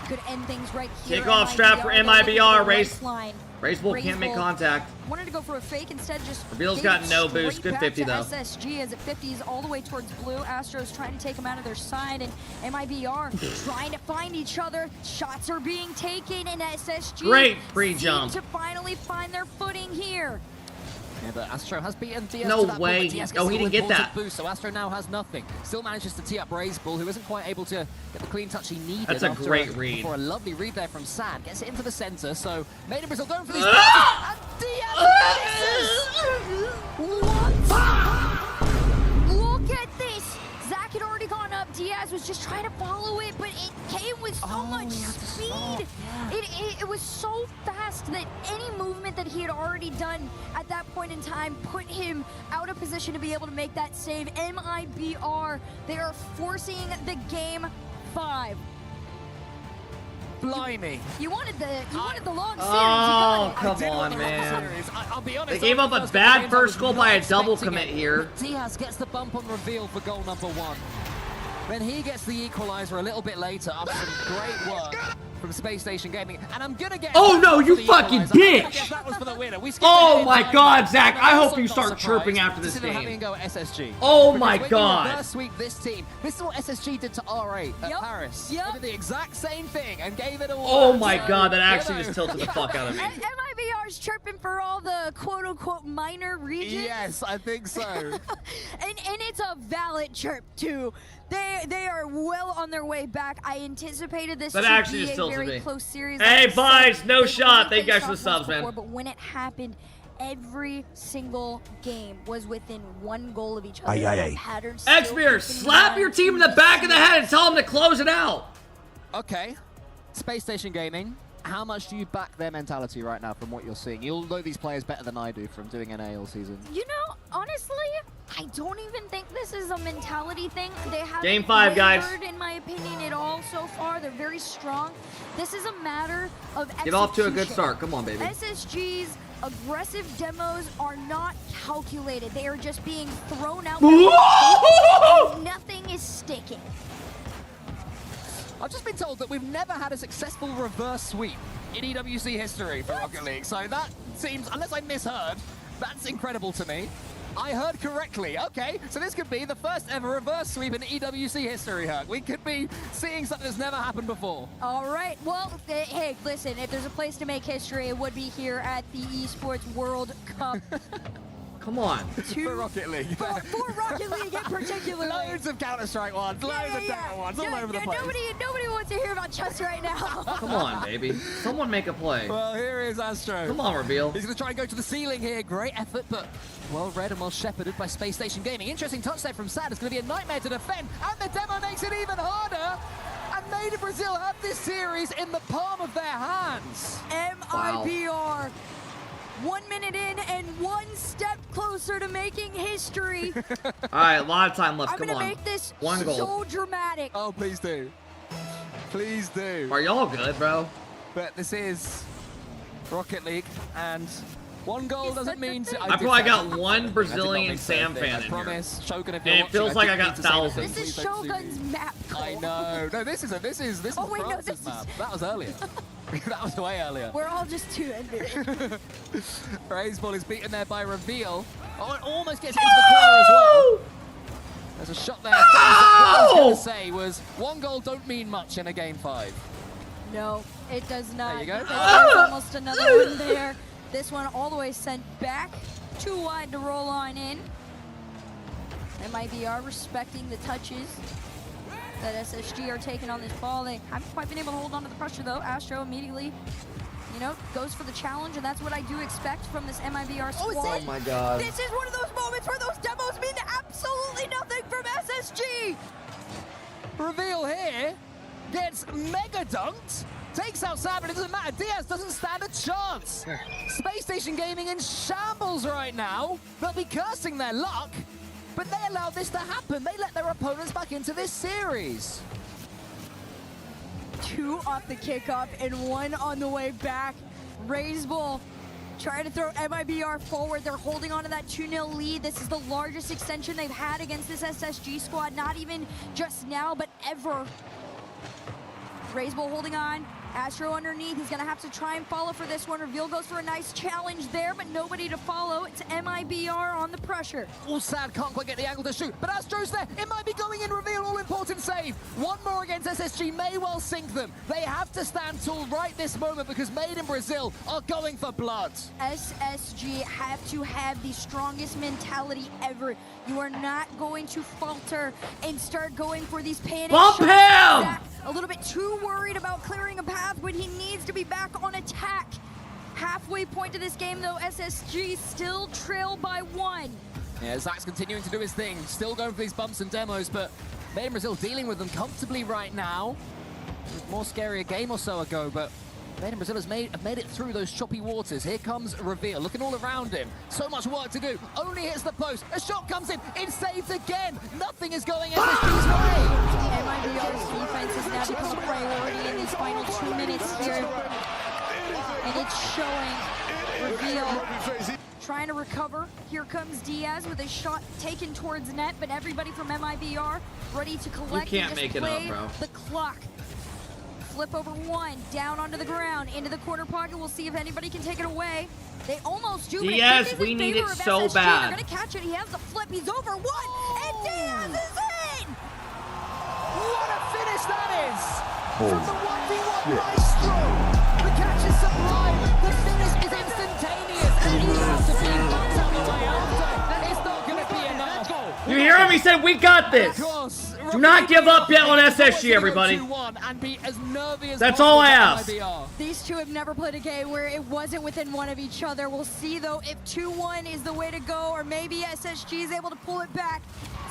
Could end things right here. Kickoff strap for MIBR. Razebull can't make Razebull contact. wanted to go for a fake, instead just Reveal's gave got it no straight boost. Good back 50 to though. SSG as it 50s all the way towards blue. Astro's trying to take them out of their side, and MIBR trying to find each other. Shots are being taken, and SSG Great pre-jump. seem to finally find their footing here. Yeah, but Astro has beaten Diaz No to that way. point, but Diaz gets Oh, he the didn't get all-important that. boost, so Astro now has nothing. Still manages to tee up Razebull, who isn't quite able to get the clean touch he needed. That's a after great read. For a lovely read there from Sad. Gets it into the center, so Made in Brazil going for these passes, and Diaz misses! What? Look at this! Zach had already gone up. Diaz was just trying to follow it, but it came with so much speed. It was so fast that any movement that he had already done at that point in time put him out of position to be able to make that save. MIBR, they are forcing the game 5. Blimey. You wanted the long series. Oh, you got it. come on, man. I'll be honest, They gave up a bad first goal by a double commit here. Diaz gets the bump on reveal for goal number 1. Then he gets the equalizer a little bit later after some great work from Space Station Gaming. And I'm gonna get... Oh, no, you fucking bitch! That was for the winner. Oh, my God, Zach. I hope you start chirping after this Having a game. go at SSG. Oh, Because my when God. you reverse sweep this team. This is what SSG did to R8 at Paris. They did the exact same thing and gave it away. Oh, my God. That actually just tilted the fuck out of me. MIBR's chirping for all the quote-unquote minor regions. Yes, I think so. and it's a valid chirp, too. They are well on their way back. I anticipated this That to actually be just a tilted very me. close series. Hey, Like I said, Vibes, no they've shot. only Thank you guys faced for the off subs, once man. before, but when it happened, every single game was within 1 goal of each other. Aye, aye, That aye. pattern still Xbeer, continues slap on. your team in the back of the head and tell them to close it out. Okay. Space Station Gaming, how much do you back their mentality right now from what you're seeing? You'll know these players better than I do from doing NA all season. You know, honestly, I don't even think this is a mentality thing. They haven't Game 5, guys. wavered, in my opinion, at all so far. They're very strong. This is a matter of execution. Get off to a good start. Come on, baby. SSG's aggressive demos are not calculated. They are just being thrown out. Whoa! And nothing is sticking. I've just been told that we've never had a successful reverse sweep in EWC history for Rocket League. So that seems, unless I misheard, that's incredible to me. I heard correctly. Okay, so this could be the first ever reverse sweep in EWC history, Herc. We could be seeing something that's never happened before. All right. Well, hey, listen, if there's a place to make history, it would be here at the Esports World Cup. Come on. For Rocket League. For Rocket League in particular. Loads of Counter-Strike ones, loads of Dota ones, all over the place. Nobody wants to hear about Chess right now. Come on, baby. Someone make a play. Well, here is Astro. Come on, Reveal. He's going to try and go to the ceiling here. Great effort, but well read and well shepherded by Space Station Gaming. Interesting touch there from Sad. It's going to be a nightmare to defend, and the demo makes it even harder. And Made in Brazil have this series in the palm of their hands. MIBR. 1 minute in and 1 step closer to making history. All right, a lot of time left. I'm Come gonna on. make this 1 goal. so dramatic. Oh, please do. Please do. Are y'all good, bro? But this is Rocket League, and 1 goal doesn't mean to... I probably got 1 Brazilian Sam fan I in here. promise. Shogun, if And you're it feels watching, like I got didn't mean to say thousands. anything. This is Please don't sue Shogun's me. map. I know. No, this is Oh, wait, no, France's this is- map. That was earlier. That was way earlier. We're all just too envious. Razebull is beaten there by Reveal. Oh, it almost gets into the corner as well. There's a shot there. What I was going to say was 1 goal don't mean much in a game 5. No, it does not. There you go. There's almost another one there. This one all the way sent back. Too wide to roll on in. MIBR respecting the touches that SSG are taking on this ball. They haven't quite been able to hold on to the pressure though. Astro immediately, you know, goes for the challenge, and that's what I do expect from this MIBR squad. Oh my God. This is one of those moments where those demos mean absolutely nothing from SSG. Reveal here gets mega dunked. Takes out Sad, but it doesn't matter. Diaz doesn't stand a chance. Space Station Gaming in shambles right now. They'll be cursing their luck, but they allowed this to happen. They let their opponents back into this series. 2 off the kickoff and 1 on the way back. Razebull trying to throw MIBR forward. They're holding on to that 2-0 lead. This is the largest extension they've had against this SSG squad, not even just now, but ever. Razebull holding on. Astro underneath. He's going to have to try and follow for this one. Reveal goes for a nice challenge there, but nobody to follow. It's MIBR on the pressure. All Sad can't quite get the angle to shoot, but Astro's there. It might be going in. Reveal, all important save. One more against SSG may well sink them. They have to stand tall right this moment because Made in Brazil are going for blood. SSG have to have the strongest mentality ever. You are not going to falter and start going for these panic Bump shots. him! Zach, a little bit too worried about clearing a path when he needs to be back on attack. Halfway point to this game though, SSG still trail by 1. Yeah, Zach's continuing to do his thing, still going for these bumps and demos, but Made in Brazil dealing with them comfortably right now. It was more scary a game or so ago, but Made in Brazil has made it through those choppy waters. Here comes Reveal, looking all around him. So much work to do, only hits the post. A shot comes in, it's saved again. Nothing is going SSG's way. MIBR's defense has now become a priority in these final 2 minutes here. And it's showing. Reveal trying to recover. Here comes Diaz with a shot taken towards net, but everybody from MIBR ready to collect. You can't make it up, bro. The clock. Flip over 1, down onto the ground, into the corner pocket. We'll see if anybody can take it away. They almost do. Diaz, we need it so bad. They're gonna catch it. He has the flip. He's over 1, and Diaz is in. What a finish that is! From the 1v1 Maestro. The catch is sublime. The finish is instantaneous, and he's out to being knocked out the way after. It's not gonna be enough. You hear him? He said, we got this. Do not give up yet on SSG, everybody. That's all I ask. These two have never played a game where it wasn't within 1 of each other. We'll see, though, if 2-1 is the way to go, or maybe SSG is able to pull it back.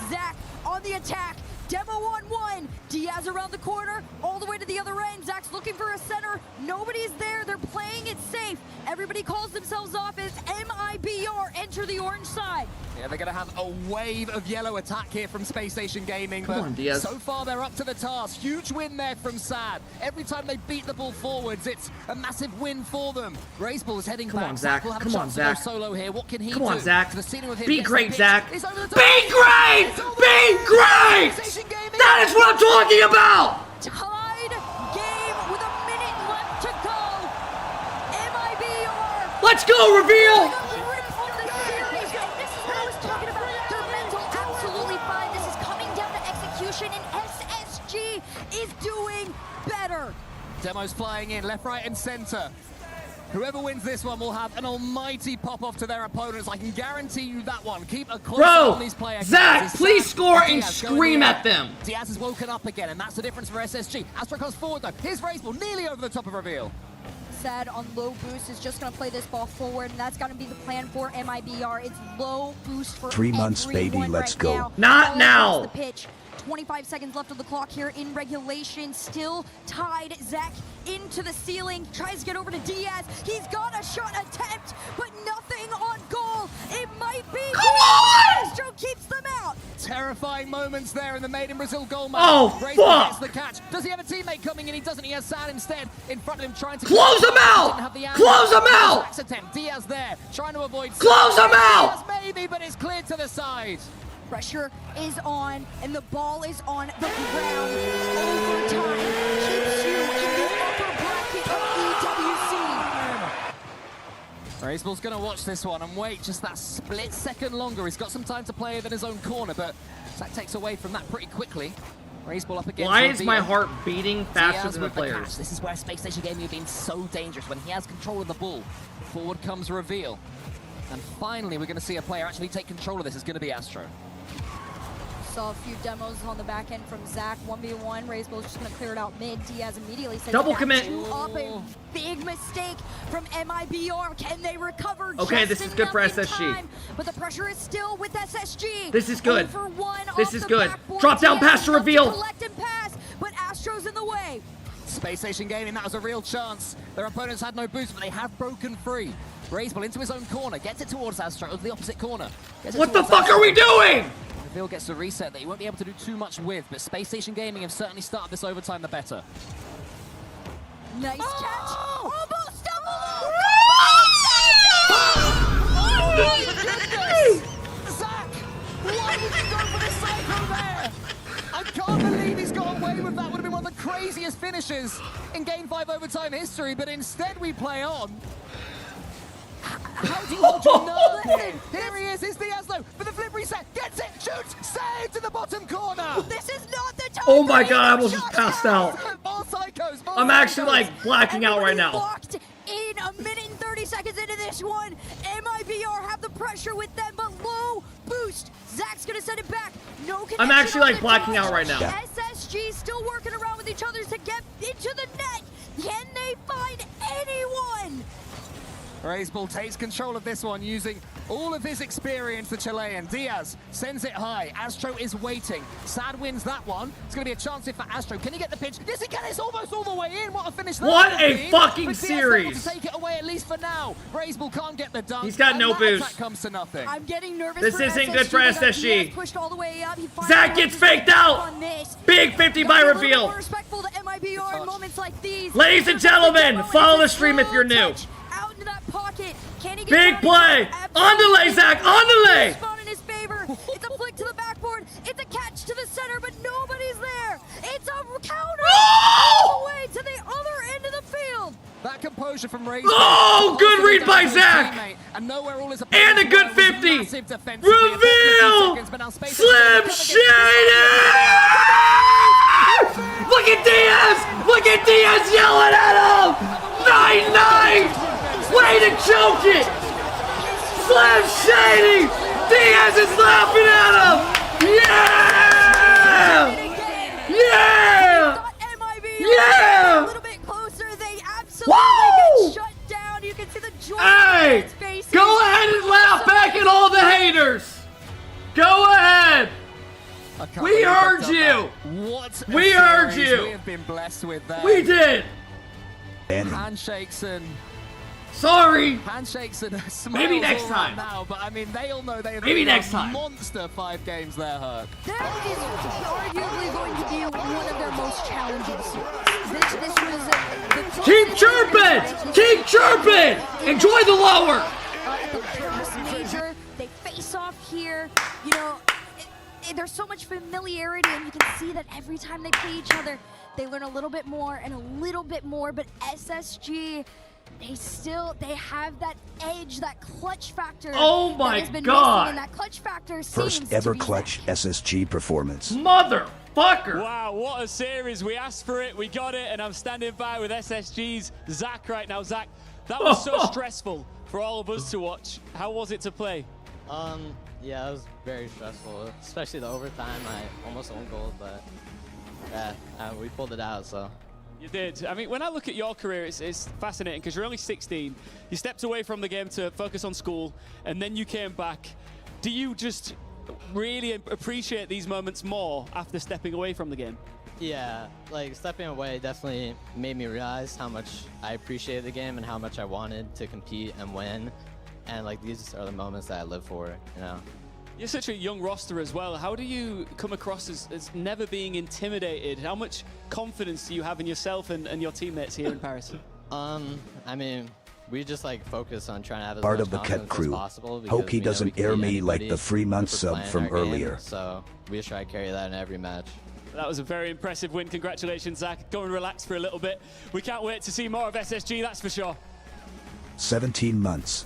Zach on the attack. Demo on 1. Diaz around the corner, all the way to the other end. Zach's looking for a center. Nobody's there. They're playing it safe. Everybody calls themselves off as MIBR. Enter the orange side. Yeah, they're going to have a wave of yellow attack here from Space Station Gaming. Come on, Diaz. So far, they're up to the task. Huge win there from Sad. Every time they beat the ball forwards, it's a massive win for them. Razebull is heading back. Come on, Zach. Will have Come a on, chance Zach. to go solo here. What can he do? Come on, Zach. To the ceiling with him. Be Gets great, the pitch. Zach. It's over the top. Be great! Be great! That is what I'm talking about! Tied game with a minute left to go. MIBR. Let's go, Reveal! This is what I was talking about. Their mental absolutely fine. This is coming down to execution, and SSG is doing better. Demos flying in, left, right, and center. Whoever wins this one will have an almighty pop-off to their opponents. I can guarantee you that one. Keep a close eye on these players. Zach, please score and scream at them. Diaz has woken up again, and that's the difference for SSG. Astro comes forward, though. Here's Razebull, nearly over the top of Reveal. Sad on low boost is just going to play this ball forward, and that's going to be the plan for MIBR. It's low boost for 3 months, baby. everyone Let's right go. now. Not Ball now. across the pitch. 25 seconds left of the clock here in regulation. Still tied. Zach into the ceiling. Tries to get over to Diaz. He's got a shot attempt, but nothing on goal. It might be. Come on! Astro keeps them out. Terrifying moments there in the Made in Brazil goal match. Oh, Razebull gets fuck! the catch. Does he have a teammate coming in? He doesn't. He has Sad instead in front of him trying to Close him out! Didn't have the angle. Close him out! Zach's attempt. Diaz there trying to avoid. Close him out! Diaz maybe, but it's cleared to the side. Pressure is on, and the ball is on the ground. Overtime keeps you in the upper bracket of EWC. Razebull's going to watch this one and wait just that split second longer. He's got some time to play within his own corner, but Zach takes away from that pretty quickly. Razebull up against Why is Reveal. my heart beating faster Diaz than the with players? catch. This is where Space Station Gaming have been so dangerous, when he has control of the ball. Forward comes Reveal. And finally, we're going to see a player actually take control of this. It's going to be Astro. Saw a few demos on the back end from Zach. 1v1. Razebull's just going to clear it out mid. Diaz immediately says Double back commit. two up. A big mistake from MIBR. Can they recover? Okay, just this is good for enough in SSG. time? But the pressure is still with SSG. This is good. Over 1 This off is the good. backboard. Drop down Diaz pass to looks Reveal. Collect and pass, but Astro's in the way. Space Station Gaming, that was a real chance. Their opponents had no boost, but they have broken free. Razebull into his own corner, gets it towards Astro, to the opposite corner. What the fuck are we doing? Reveal gets a reset that he won't be able to do too much with, but Space Station Gaming have certainly started this overtime the better. Nice catch. Almost double. Oh my goodness! Zach, why did you go for the psycho there? I can't believe he's got away with that. Would have been one of the craziest craziest finishes in Game 5 overtime history, but instead we play on. How do you hold your nerve? Here he is, it's Diazlo for the flip reset, gets it, shoots, save to the bottom corner. This is not the time. Oh my god, I almost just passed out. More psychos, more I'm actually psychos. like blacking out right now. Locked in a minute and 30 seconds into this one. MIBR have the pressure with them, but low boost. Zach's gonna send it back. No connection. I'm actually like on the blacking touch. out right now. SSG still working around with each other to get into the net. Can they find anyone? Raiseball takes control of this one using all of his experience, the Chilean. Diaz sends it high. Astro is waiting. Sad wins that one. It's going to be a chance here for Astro. Can he get the pitch? Yes, he can. It's almost all the way in. What a finish that What would a be. fucking But Diaz series. able to take it away, at least for now. Raiseball can't get the dunk. He's got no and that boost. attack comes to nothing. I'm getting nervous. This for isn't good for They got SSG. Diaz pushed all the way up. He Zach gets faked out. Big 50 by reveal. More respectful to MIBR in moments like these. Ladies and gentlemen, follow the stream if you're new. Out into that pocket. Can he get Big play. On delay, Zach. On delay. Spawn in his favor. It's a flick to the backboard. It's a catch to the center, but nobody's there. It's a counter all the way to the other end of the field. That composure from Raiseball. Oh, good read by Zach. And nowhere all is And a good 50. Reveal. Slim Shady. Look at Diaz. Look at Diaz yelling at him. 9-9. Way to choke it. Slim Shady. Diaz is laughing at him. Yeah. Yeah. Yeah. A little bit closer. They absolutely get shut down. You can see the joy Hey, on his face. go ahead and laugh back at all the haters. Go ahead. We heard you. What a We heard series you. We have been blessed with that. We did. Handshakes and sorry. Handshakes and smiles Maybe next all right time. now, but I mean they all know they have Maybe been next a time. monster 5 games there, Herc. That is arguably going to be one of their most challenging series. This was the Keep chirping. Keep chirping. Enjoy the lower. the first major. They face off here. You know, there's so much familiarity, and you can see that every time they play each other, they learn a little bit more and a little bit more. But SSG, they have that edge, that clutch factor. Oh my that has been God. missing, and that clutch factor First seems ever to be clutch SSG performance. Motherfucker. Wow, what a series. We asked for it, we got it, and I'm standing by with SSG's Zach right now. Zach, that was so stressful for all of us to watch. How was it to play? Yeah, it was very stressful, especially the overtime. I almost owned goal, but yeah, we pulled it out, so. You did. I mean, when I look at your career, it's fascinating because you're only 16. You stepped away from the game to focus on school, and then you came back. Do you just really appreciate these moments more after stepping away from the game? Yeah, like stepping away definitely made me realize how much I appreciated the game and how much I wanted to compete and win. And like these are the moments that I live for, you know. You're such a young roster as well. How do you come across as never being intimidated? How much confidence do you have in yourself and your teammates here in Paris? I mean, we just like focus on trying to have as Part much of the confidence Kep crew. as possible. because Hope he we know we doesn't can air beat me like anybody the 3 month for sub playing from our game, earlier. So we just try to carry that in every match. That was a very impressive win. Congratulations, Zach. Go and relax for a little bit. We can't wait to see more of SSG, that's for sure. 17 months.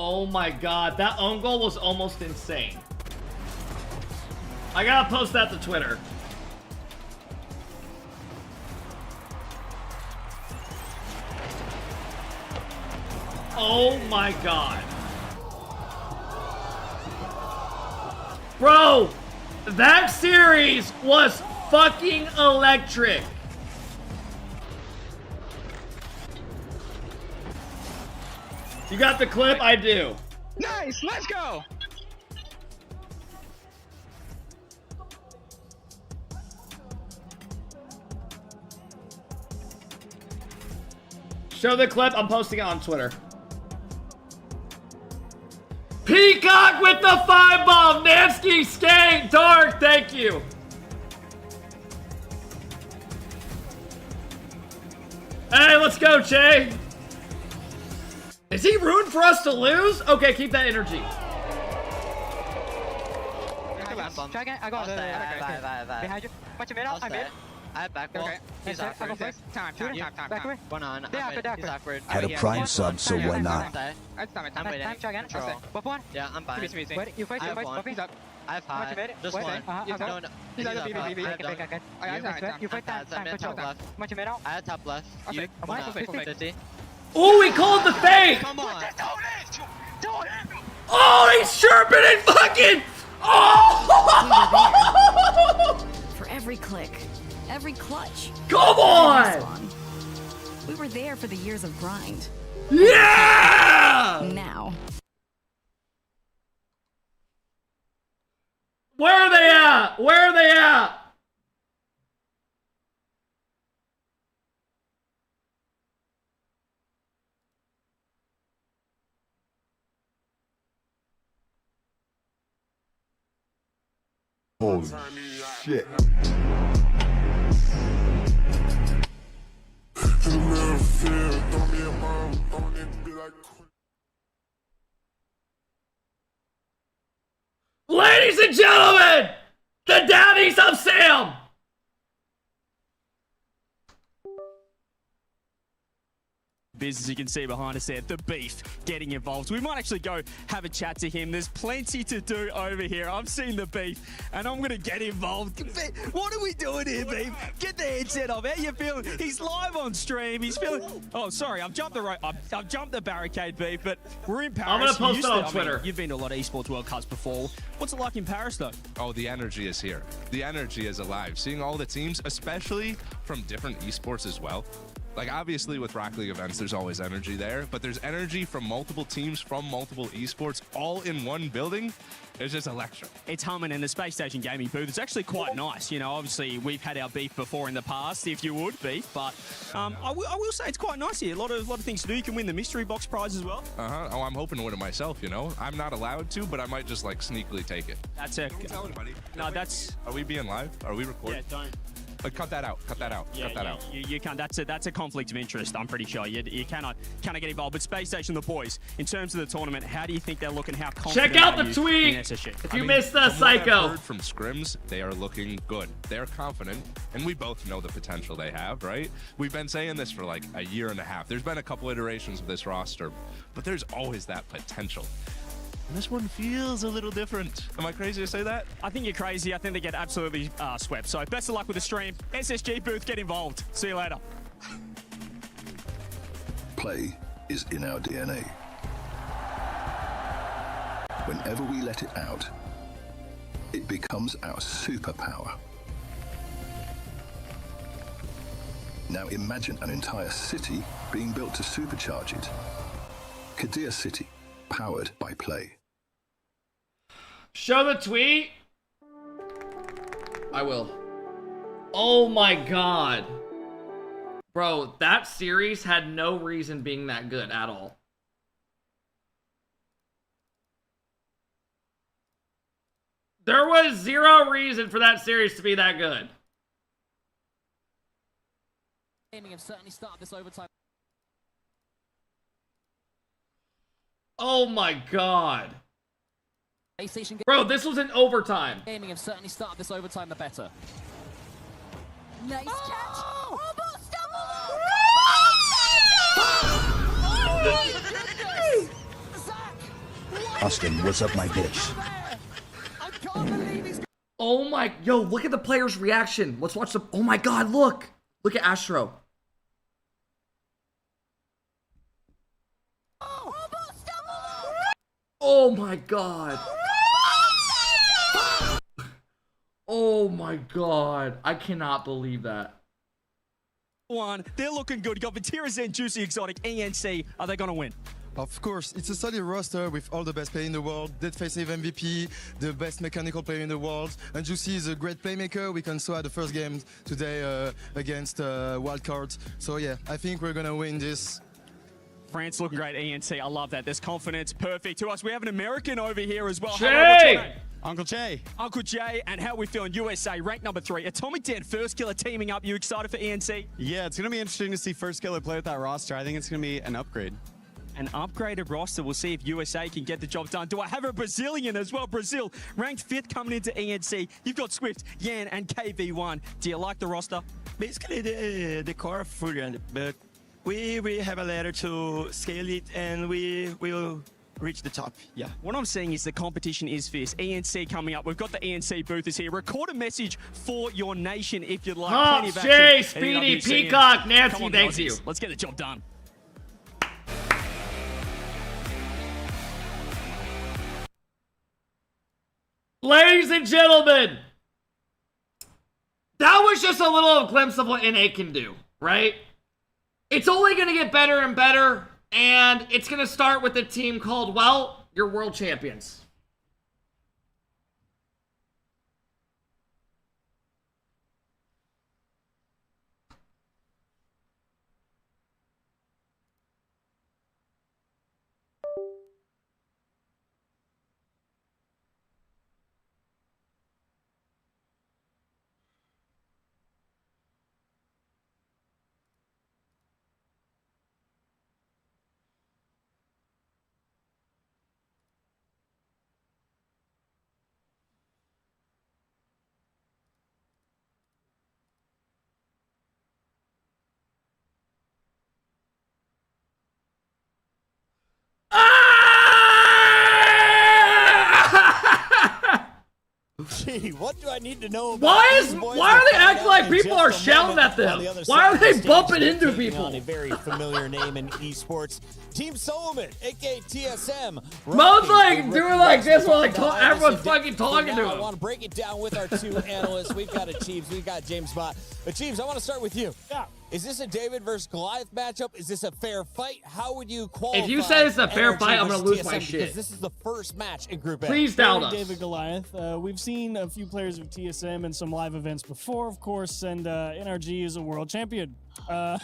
Oh my god, that own goal was almost insane. I gotta post that to Twitter. Oh my god. Bro, that series was fucking electric. You got the clip? I do. Nice, let's go. Show the clip. I'm posting it on Twitter. Peacock with the 5-bomb. Nansky, Skate, Dark. Thank you. Hey, let's go, Che. Is he rooting for us to lose? Okay, keep that energy. Try again. I got behind you. Watch your middle. I'm in. I have back wall. Okay. He's I go first. Time. Back away. One on. He's awkward. I had a prime sub, so why not? I'm waiting. Try again. Buff one. Yeah, I'm fine. Wait, you fight. He's up. I have high. Just one. He's on the BB. You fight time. Watch your middle. I have top left. You. 50. Oh, he called the fake! Come on. Oh, he's chirping and fucking. Oh! For every click, every clutch. Come on! We were there for the years of grind. Yeah! Now. Where are they at? Where are they at? Holy shit. Ladies and gentlemen, the daddies of Sam. As you can see behind us there, the beef getting involved. We might actually go have a chat to him. There's plenty to do over here. I've seen the beef, and I'm going to get involved. What are we doing here, beef? Get the headset off. How you feeling? He's live on stream. He's feeling... Oh, sorry. I've jumped the I've jumped the barricade, beef, but we're in Paris. I'm going to post it on Twitter. You've been to a lot of esports World Cups before. What's it like in Paris, though? Oh, the energy is here. The energy is alive. Seeing all the teams, especially from different esports as well. Like, obviously, with Rocket League events, there's always energy there, but there's energy from multiple teams, from multiple esports, all in one building. It's just electric. It's humming, and the Space Station Gaming booth is actually quite nice. You know, obviously, we've had our beef before in the past, if you would, beef, but I will say it's quite nice here. A lot of things to do. You can win the mystery box prize as well. Oh, I'm hoping to win it myself, you know? I'm not allowed to, but I might just, like, sneakily take it. That's it. Tell anybody. No, that's... Are we being live? Are we recording? Yeah, don't. Cut that out. Cut that out. Yeah, cut that out. You can't. That's a conflict of interest. I'm pretty sure you cannot get involved. But Space Station, the boys, in terms of the tournament, how do you think they're looking? How confident check out are the you tweet in SSG? if you missed the Psycho. I've heard from scrims, they are looking good. They're confident, and we both know the potential they have, right? We've been saying this for like a year and a half. There's been a couple iterations of this roster, but there's always that potential. And this one feels a little different. Am I crazy to say that? I think you're crazy. I think they get absolutely swept. So best of luck with the stream. SSG booth, get involved. See you later. Play is in our DNA. Whenever we let it out, it becomes our superpower. Now imagine an entire city being built to supercharge it. Kadir City, powered by Play. Show the tweet. I will. Oh my god. Bro, that series had no reason being that good at all. There was zero reason for that series to be that good. Gaming have certainly started this overtime. Oh my god. Bro, this was in overtime. Gaming have certainly started this overtime the better. Nice catch. Almost double. Austin, what's up, my bitch? Oh my, yo, look at the player's reaction. Let's watch the, oh my god, look. Look at Astro. Oh my god. Oh my god. I cannot believe that. They're looking good. You got Vatira Zen, Juicy Exotic, ENC. Are they going to win? Of course, it's a solid roster with all the best players in the world, defensive MVP, the best mechanical player in the world, and Juicy is a great playmaker. We can saw at the first game today against Wildcards. So yeah, I think we're gonna win this. France looking great, ENC. I love that. There's confidence. Perfect to us. We have an American over here as well. Jay! Uncle Jay. Uncle Jay, and how are we feeling? USA, ranked number 3. Atomic Dead, First Killer teaming up. You excited for ENC? Yeah, it's going to be interesting to see First Killer play with that roster. I think it's going to be an upgrade. an upgraded roster. We'll see if USA can get the job done. Do I have a Brazilian as well? Brazil, ranked 5th coming into ENC. You've got Swift, Yan, and KV1. Do you like the roster? Basically, the core of brilliant, but we have a ladder to scale it, and we will reach the top. Yeah. What I'm saying is the competition is fierce. ENC coming up. We've got the ENC boothers here. Record a message for your nation if you'd like. Oh, Jay, Speedy, Peacock, Nancy, on, thank you. Let's get the job done. Ladies and gentlemen, that was just a little glimpse of what NA can do, right? It's only going to get better and better, and it's going to start with a team called, well, your world champions. Gee, what do I need to know about why are they acting like people are shouting at them? Why are they bumping into people? On a very familiar name in esports, Team Solomon, aka TSM. Mo's like doing like this while like everyone's fucking talking to him. I want to break it down with our two analysts. We've got Achieves, we've got James Bott. Achieves, I want to start with you. Yeah. Is this a David versus Goliath matchup? Is this a fair fight? How would you qualify? If you say it's a fair fight, I'm gonna lose my shit. Because this is the first match in Group A. Please doubt us. David Goliath. We've seen a few players of TSM in some live events before, of course, and NRG is a world champion. Yeah,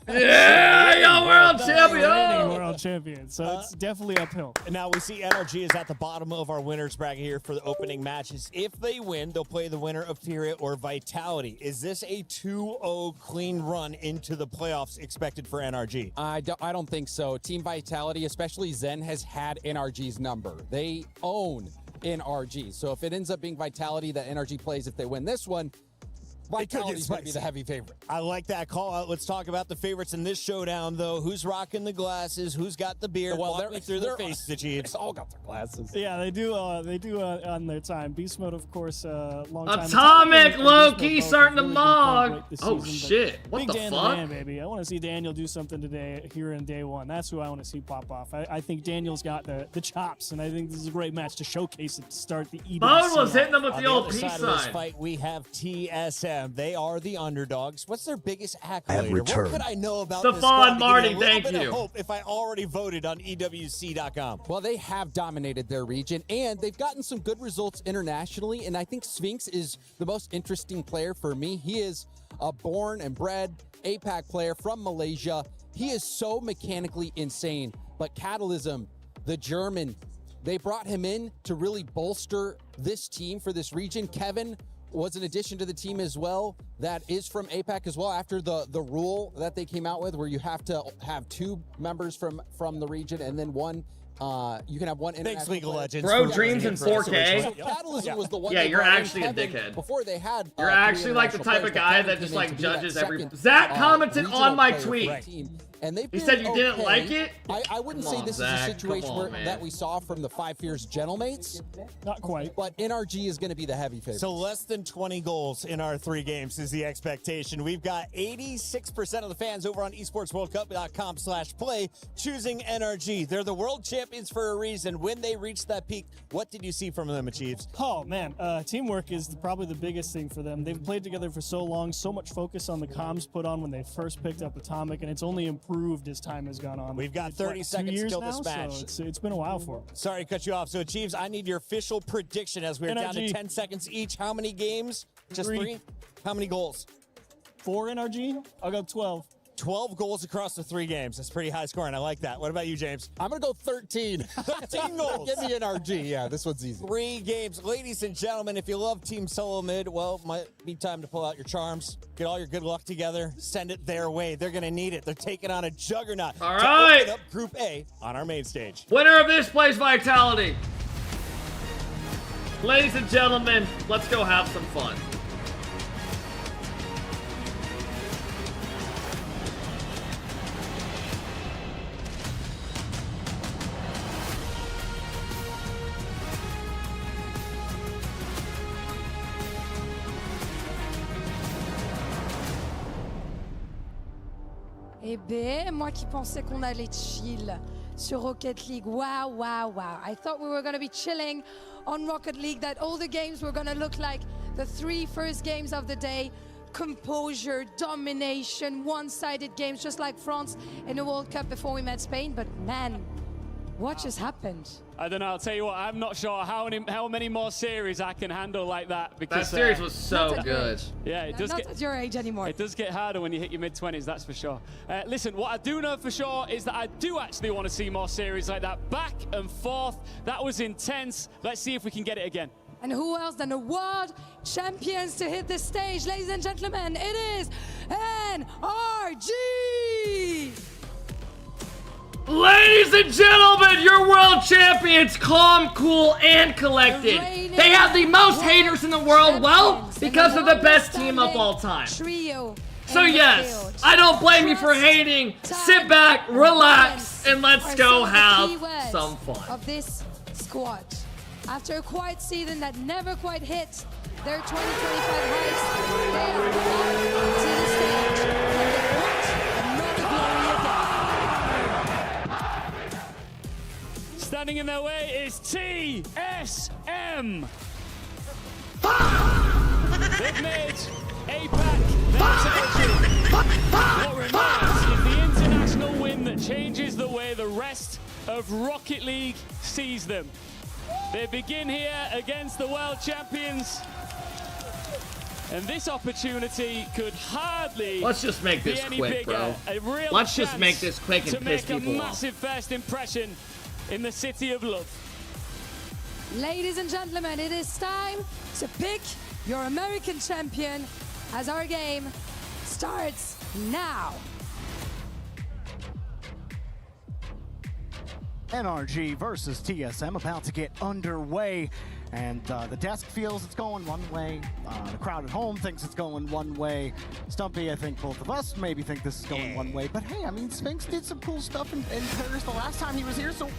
yo, world champion! World champion. So it's definitely uphill. And now we see NRG is at the bottom of our winners bracket here for the opening matches. If they win, they'll play the winner of Furia or Vitality. Is this a 2-0 clean run into the playoffs expected for NRG? I don't think so. Team Vitality, especially Zen, has had NRG's number. They own NRG. So if it ends up being Vitality that NRG plays, if they win this one, Vitality's going to be the heavy favorite. I like that call out. Let's talk about the favorites in this showdown, though. Who's rocking the glasses? Who's got the beard? Well, Walk me through their faces, Achieves. They all got their glasses. Yeah, they do on their time. Beast Mode, of course, long time. Atomic Loki starting to mog. Oh, shit. What Big the Dan fuck? Man, baby. I want to see Daniel do something today here in day one. That's who I want to see pop off. I think Daniel's got the chops, and I think this is a great match to showcase it to start the EDC. Bone was hitting them with On the old other peace side of this sign. fight, we have TSM. They are the underdogs. What's their biggest I have accolade? What returned. could I know about Stephon this squad to give me Marty, a little thank bit of you. hope if I already voted on EWC.com? Well, they have dominated their region, and they've gotten some good results internationally, and I think Sphinx is the most interesting player for me. He is a born and bred APAC player from Malaysia. He is so mechanically insane, but Catalysm, the German, they brought him in to really bolster this team for this region. Kevin was an addition to the team as well that is from APAC as well, after the rule that they came out with where you have to have 2 members from the region and then one you can have one international Thanks, League of player. Legends. Bro dreams in 4K. So Catalysm was the one. Yeah, they you're brought in. actually a Kevin, dickhead. Before they had You're 3 actually like the international type players, of guy Kevin that just came in like to be that judges every. second, Zach commented regional on my player for tweet. the team. And they've He been said you didn't okay. like it? I wouldn't Come say on, this Zach. is a situation Come on, where, man. that we saw from the 5 Fierce Gentlemates. Not quite. But NRG is going to be the heavy favorite. So less than 20 goals in our 3 games is the expectation. We've got 86% of the fans over on esportsworldcup.com/play choosing NRG. They're the world champions for a reason. When they reach that peak, what did you see from them, Achieves? Oh, man. Teamwork is probably the biggest thing for them. They've played together for so long, so much focus on the comms put on when they first picked up Atomic, and it's only improved as time has gone on. We've got It's 30 2 seconds years till now, this match. So it's been a while for them. Sorry to cut you off. So, Achieves, I need your official prediction as we're down to NRG. 10 seconds each. How many games? Just 3. 3? How many goals? 4 NRG? I'll go 12. 12 goals across the 3 games. That's pretty high scoring. I like that. What about you, James? I'm going to go 13. 13 goals. Give me an RG. Yeah, this one's easy. 3 games. Ladies and gentlemen, if you love Team Solo Mid, well, might be time to pull out your charms, get all your good luck together, send it their way. They're going to need it. They're taking on a juggernaut. All right. Open up Group A on our main stage. Winner of this plays Vitality. Ladies and gentlemen, let's go have some fun. Eh bien, moi qui pensais qu'on allait chill sur Rocket League. Wow, wow, wow. I thought we were going to be chilling on Rocket League, that all the games were going to look like the 3 first games of the day. Composure, domination, one-sided games, just like France in the World Cup before we met Spain. But man, what just happened? I don't know. I'll tell you what. I'm not sure how many more series I can handle like that, because that series was so good. Yeah, it does not get at your age anymore. It does get harder when you hit your mid-20s. That's for sure. Listen, what I do know for sure is that I do actually want to see more series like that, back and forth. That was intense. Let's see if we can get it again. And who else than the world champions to hit the stage? Ladies and gentlemen, it is NRG! Ladies and gentlemen, your world champions, calm, cool, and collected. They have the most haters in the world, well, because they're the best team of all time. So yes, I don't blame you for hating. Sit back, relax, and let's go have some fun. Of this squad. After a quiet season that never quite hit their 2025 heights, they are up to the stage and they want another glory again. Standing in their way is TSM. They've made APAC their territory. What remains is the international win that changes the way the rest of Rocket League sees them. They begin here against the world champions. And this opportunity could hardly Let's just make this be any quick, bigger. bro. Let's just make this quick and piss to make people a off. massive first impression in the city of love. Ladies and gentlemen, it is time to pick your American champion as our game starts now. NRG versus TSM about to get underway, and the desk feels it's going one way. The crowd at home thinks it's going one way. Stumpy, I think both of us maybe think this is going one way, but hey, I mean, Sphinx did some cool stuff in Paris the last time he was here, so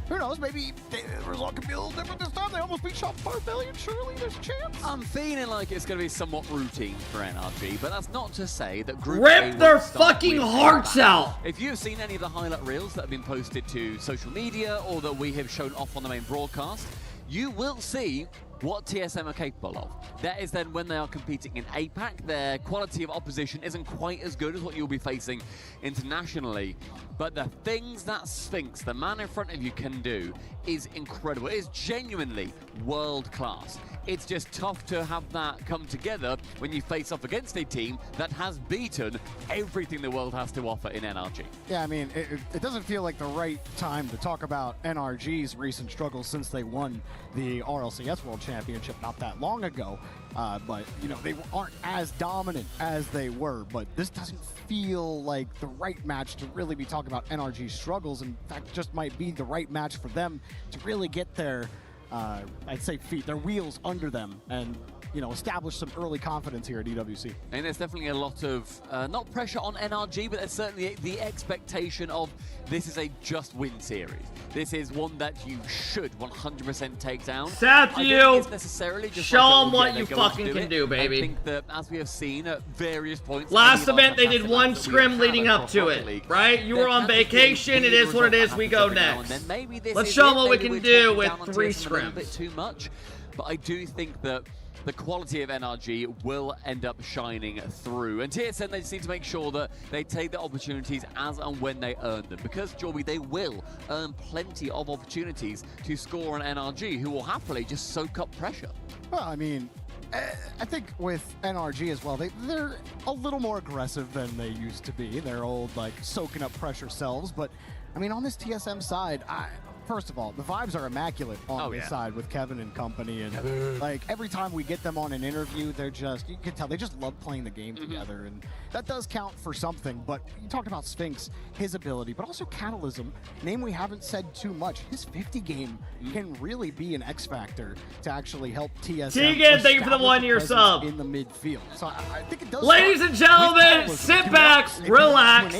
who knows, maybe the result could be a little different this time. They almost beat Shop Barbellion, surely there's a chance. I'm feeling like it's going to be somewhat routine for NRG, but that's not to say that Group Rip A their won't start fucking with hearts out! If you've seen any of the highlight reels that have been posted to social media or that we have shown off on the main broadcast, you will see what TSM are capable of. That is then when they are competing in APAC, their quality of opposition isn't quite as good as what you'll be facing internationally. But the things that Sphinx, the man in front of you, can do is incredible. It is genuinely world class. It's just tough to have that come together when you face off against a team that has beaten everything the world has to offer in NRG. Yeah, I mean, it doesn't feel like the right time to talk about NRG's recent struggles since they won the RLCS World Championship not that long ago. But, you know, they aren't as dominant as they were. But this doesn't feel like the right match to really be talking about NRG's struggles. In fact, just might be the right match for them to really get their I'd say their wheels under them and, you know, establish some early confidence here at EWC. And there's definitely a lot of, not pressure on NRG, but there's certainly the expectation of this is a just win series. This is one that you should 100% take down. Matthew, necessarily just show like, them what you fucking can do, baby. I think that, as we have seen at various points... Last event, they did one scrim leading up to it, right? You were on vacation. It is what it is. We go next. Let's show them what we can do with 3 scrims. A bit too much, but I do think that the quality of NRG will end up shining through. And TSM, they just need to make sure that they take the opportunities as and when they earn them. Because, Jorby, they will earn plenty of opportunities to score on NRG, who will happily just soak up pressure. Well, I mean, I think with NRG as well, they're a little more aggressive than they used to be. Their old, like, soaking up pressure selves. But, I mean, on this TSM side, first of all, the vibes are immaculate on this side with Kevin and company. And, like, every time we get them on an interview, they're just, you can tell, they just love playing the game together. And that does count for something. But you talked about Sphinx, his ability, but also Catalysm, name we haven't said too much. His 50 game can really be an X factor to actually help TSM. Tegan, thank you for the 1-year sub. In the midfield. So I think it does. Ladies and gentlemen, sit back, relax,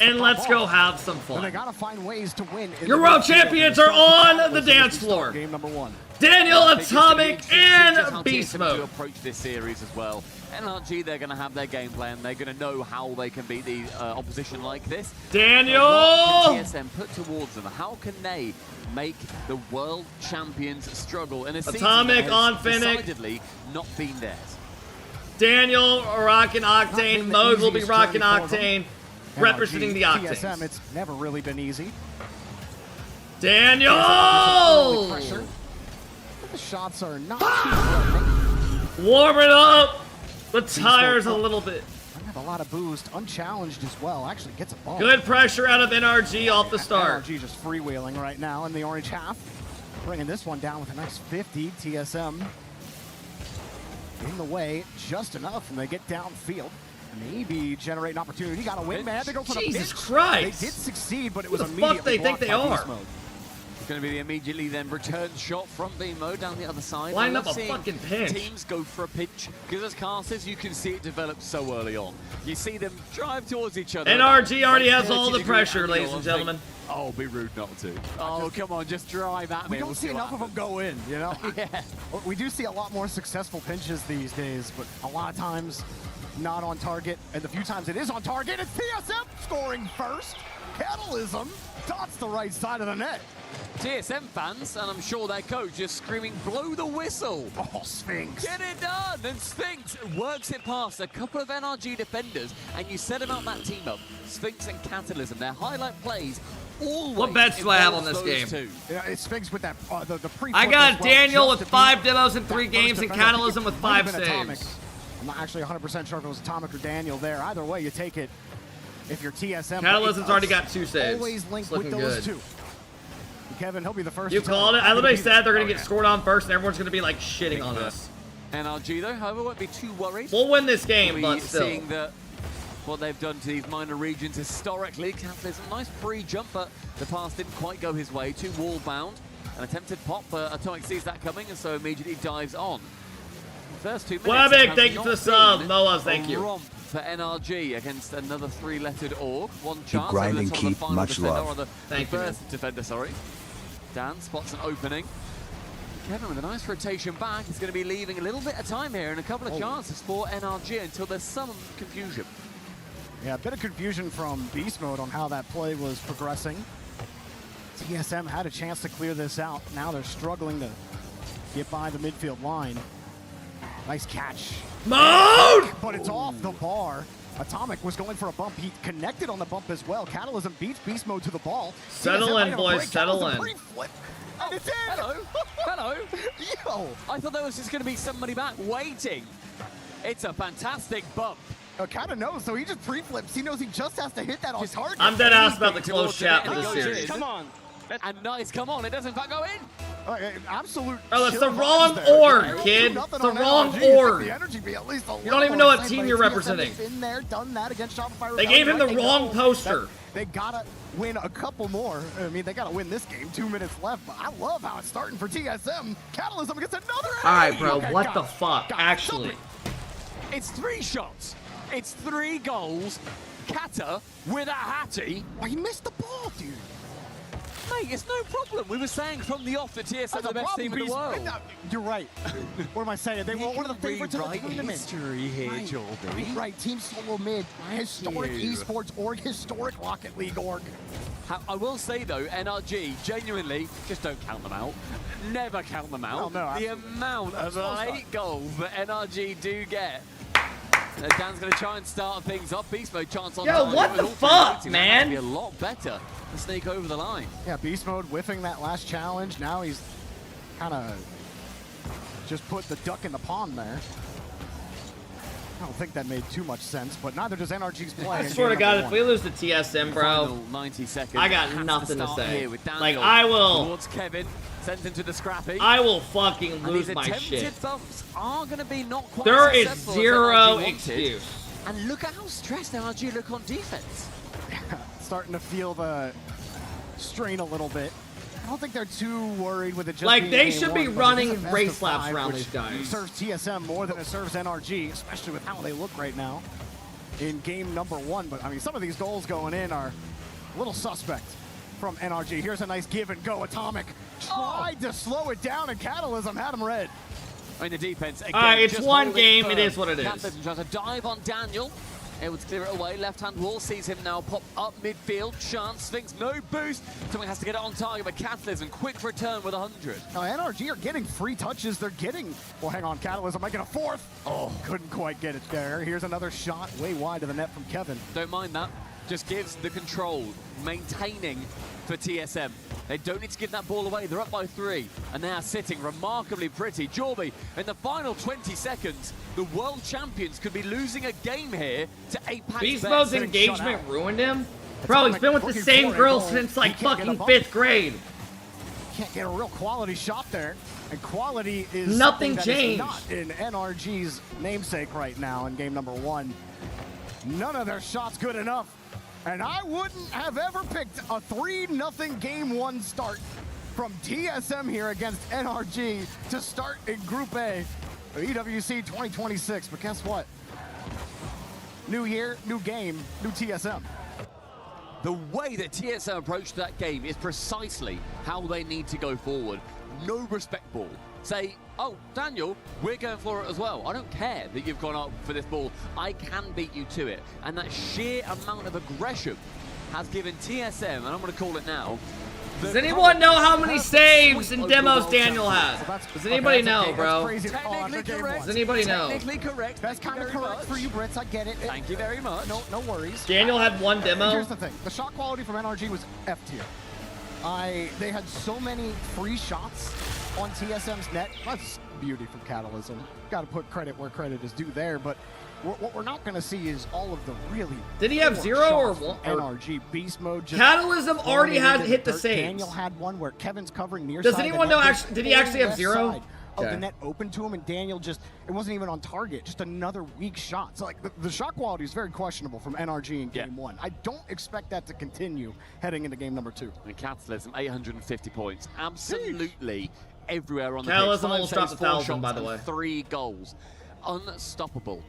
and let's go have some fun. They gotta find ways to win. Your world champions are on the dance floor. Game number 1. Daniel, Atomic, and Beast Mode. To approach this series as well. NRG, they're going to have their game plan. They're going to know how they can beat the opposition like this. Daniel! What can TSM put towards them? How can they make the world champions struggle in a season Atomic that on has Finnick. decidedly not been theirs? Daniel, rockin' Octane. Mode will be rockin' Octane. Representing the Octanes. TSM, it's never really been easy. Daniel! Pressure. The shots are not too warm it up. The tires a little bit. Have a lot of boost, unchallenged as well. Actually gets a ball. Good pressure out of NRG off the start. NRG just freewheeling right now in the orange half. Bringing this one down with a nice 50. TSM in the way just enough, and they get downfield. Maybe generate an opportunity. Got a win, man. They go for the Jesus pitch. Christ. They did succeed, but it Who was the immediately fuck they think they blocked by are? Beast Mode. It's going to be the immediately then return shot from BMO down the other side. Line I up love a seeing fucking pinch. Teams go for a pinch because as casters you can see it develop so early on. You see them drive towards each other. NRG already Like has all the 30-degree pressure, angle ladies and and gentlemen. think, oh, be rude not to. Oh, come on, just drive at me. We don't see enough of them go in, you know? Yeah. We do see a lot more successful pinches these days, but a lot of times not on target. And the few times it is on target, it's TSM scoring first. Catalysm dots the right side of the net. TSM fans, and I'm sure their coach, is screaming, blow the whistle. Oh, Sphinx. Get it done. And Sphinx works it past a couple of NRG defenders, and you set about that team up. Sphinx and Catalysm, their highlight plays always. What bets do I have on this game? Yeah, it's Sphinx with that the pre. I got well, Daniel with just 5 demos in 3 that games, first and defender. Catalysm with It might have 5 been Atomic. saves. I'm not actually 100% sure if it was Atomic or Daniel there. Either way, you take it. If you're TSM, Catalysm's already got 2 saves. Always linked It's with looking those good. two. Kevin, he'll be the first. You to tell called it. I I'm literally gonna be said they're the- going to get scored on first, and everyone's going to be like shitting on us. NRG, though, however, won't be too worried. We'll win this game, We'll but be still. seeing that what they've done to these minor regions historically. Catalysm, nice free jump, but the pass didn't quite go his way. Too wall bound. An attempted pop, but Atomic sees that coming, and so immediately dives on. First 2 minutes. Wabik, has thank you for the not sub. been Moaz, thank a you. romp for NRG against another 3-lettered org. One chance. grind over the and top of the keep. final Much defender, love. or the Thank you, first defender, sorry. Dan spots an opening. Kevin with a nice rotation back is going to be leaving a little bit of time here and a couple of chances for NRG until there's some confusion. Yeah, a bit of confusion from Beast Mode on how that play was progressing. TSM had a chance to clear this out. Now they're struggling to get by the midfield line. Nice catch. Mode! But it's off the bar. Atomic was going for a bump. He connected on the bump as well. Catalysm beats Beast Mode to the ball. Settle TSM in, might have a boys, break. settle Catalysm in. pre-flip. And it's in. Hello. Hello. Yo. I thought there was just going to be somebody back waiting. It's a fantastic bump. Kind of knows, so he just pre-flips. He knows he just has to hit that on target. I'm dead ass about the close chat for And it this goes series. in. Come on. And nice, come on, it does in fact go in. Absolute. Oh, it's chill the vibes wrong there. org, Yeah, kid. 2-0 It's the on wrong NRG. You'd org. think the energy be at least a You don't even know little what more team you're excited. representing. TSM is in there, done that against Shopify. They gave him the They wrong know poster. that They gotta win a couple more. I mean, they gotta win this game. 2 minutes left. But I love how it's starting for TSM. Catalysm gets another. All right, bro. Okay, What got the it. fuck? Got it. Actually. It's 3 shots. It's 3 goals. Kata with a hattie. Why you missed the ball, dude? Mate, it's no problem. We were saying from the off that TSM are the best team in the world. You're right. What am I saying? They were one of the favorites of the Rewrite tournament. history here, Right. Jordy. Right, Team Solo Mid, historic you. esports org, historic Rocket League org. I will say though, NRG, genuinely, just don't count them out. Never count them out. No, the absolutely. amount of late goals that NRG do get. Dan's going to try and start things off. Beast Mode chance on Yo, target what with the all three fuck, voting. man? That has to be a lot better to sneak over the line. Yeah, Beast Mode whiffing that last challenge. Now he's kind of Just put the duck in the pond there. I don't think that made too much sense, but neither does NRG's play. I swear to God, if we lose to TSM, bro, Final 90 seconds. I got Has nothing to start say. here with Daniel Like, I will. Towards Kevin, sends him to the scrappy. I will fucking And lose these my attempted shit. bumps are going to be not quite There is successful as zero NRG wanted. excuse. And look at how stressed NRG look on defense. Starting to feel the strain a little bit. I don't think they're too worried with it just Like, being they game should one, be but running it's a best race of laps 5, around which these guys. serves TSM more than it serves NRG, especially with how they look right now in game number 1. But, I mean, some of these goals going in are a little suspect from NRG. Here's a nice give and go. Atomic tried to slow it down, and Catalysm had him red. In the defense again. All right, it's just one holding game. firm. It is what it is. Catalysm tries to dive on Daniel. Able to clear it away. Left-hand wall sees him now pop up midfield. Chance, Sphinx, no boost. Someone has to get it on target, but Catalysm, quick return with 100. Now, NRG are getting free touches. They're getting, well, hang on, Catalysm making a fourth. Oh, couldn't quite get it there. Here's another shot way wide of the net from Kevin. Don't mind that. Just gives the control, maintaining for TSM. They don't need to give that ball away. They're up by 3, and they are sitting remarkably pretty. Jorby, in the final 20 seconds, the world champions could be losing a game here to APAC. Beast Mode's engagement ruined him? Bro, he's been with the same girl since, like, fucking 5th grade. Can't get a real quality shot there. And quality is Nothing something that is changed. not in NRG's namesake right now in game number 1. None of their shots good enough. And I wouldn't have ever picked a 3-0 game 1 start from TSM here against NRG to start in Group A of EWC 2026. But guess what? New year, new game, new TSM. The way that TSM approached that game is precisely how they need to go forward. No respect ball. Say, oh, Daniel, we're going for it as well. I don't care that you've gone up for this ball. I can beat you to it. And that sheer amount of aggression has given TSM, and I'm going to call it now. Does anyone know how many saves and demos Daniel has? Does anybody know, bro? Technically correct. Does anybody know? Technically correct. That's kind of correct for you, Brits. I get it. Thank you very much. No worries. Daniel had 1 demo. Here's the thing. The shot quality from NRG was F tier. They had so many free shots on TSM's net. That's beauty from Catalysm. Got to put credit where credit is due there, but what we're not going to see is all of the really. Did he have 0 or 1? NRG Beast Mode. Just Catalysm already had hit the dirt. saves. Daniel had one where Kevin's covering near. Does side, anyone the know net actually? Did he actually have left 0? side Of Okay. the net open to him, and Daniel just, it wasn't even on target, just another weak shot. So like the shot quality is very questionable from NRG in game 1. I don't expect that to continue heading into game number 2. And Catalysm, 850 points. Absolutely everywhere on the Catalysm pitch. almost dropped 1,000, by the way. 3 goals. Unstoppable.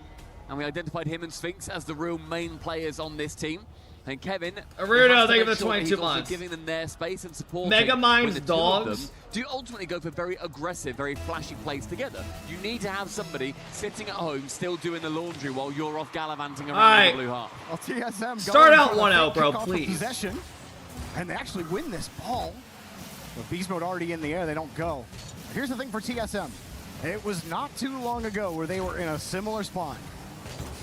And we identified him and Sphinx as the real main players on this team. And Kevin, Arudo, thank you for the 22 months. Giving them their space and support. Mega Mind's dogs. Do you ultimately go for very aggressive, very flashy plays together? You need to have somebody sitting at home still doing the laundry while you're off gallivanting around the blue heart. Well, TSM Start out going for the 1-0, bro, kickoff of please. Possession, and they actually win this ball. With Beast Mode already in the air, they don't go. Here's the thing for TSM. It was not too long ago where they were in a similar spot.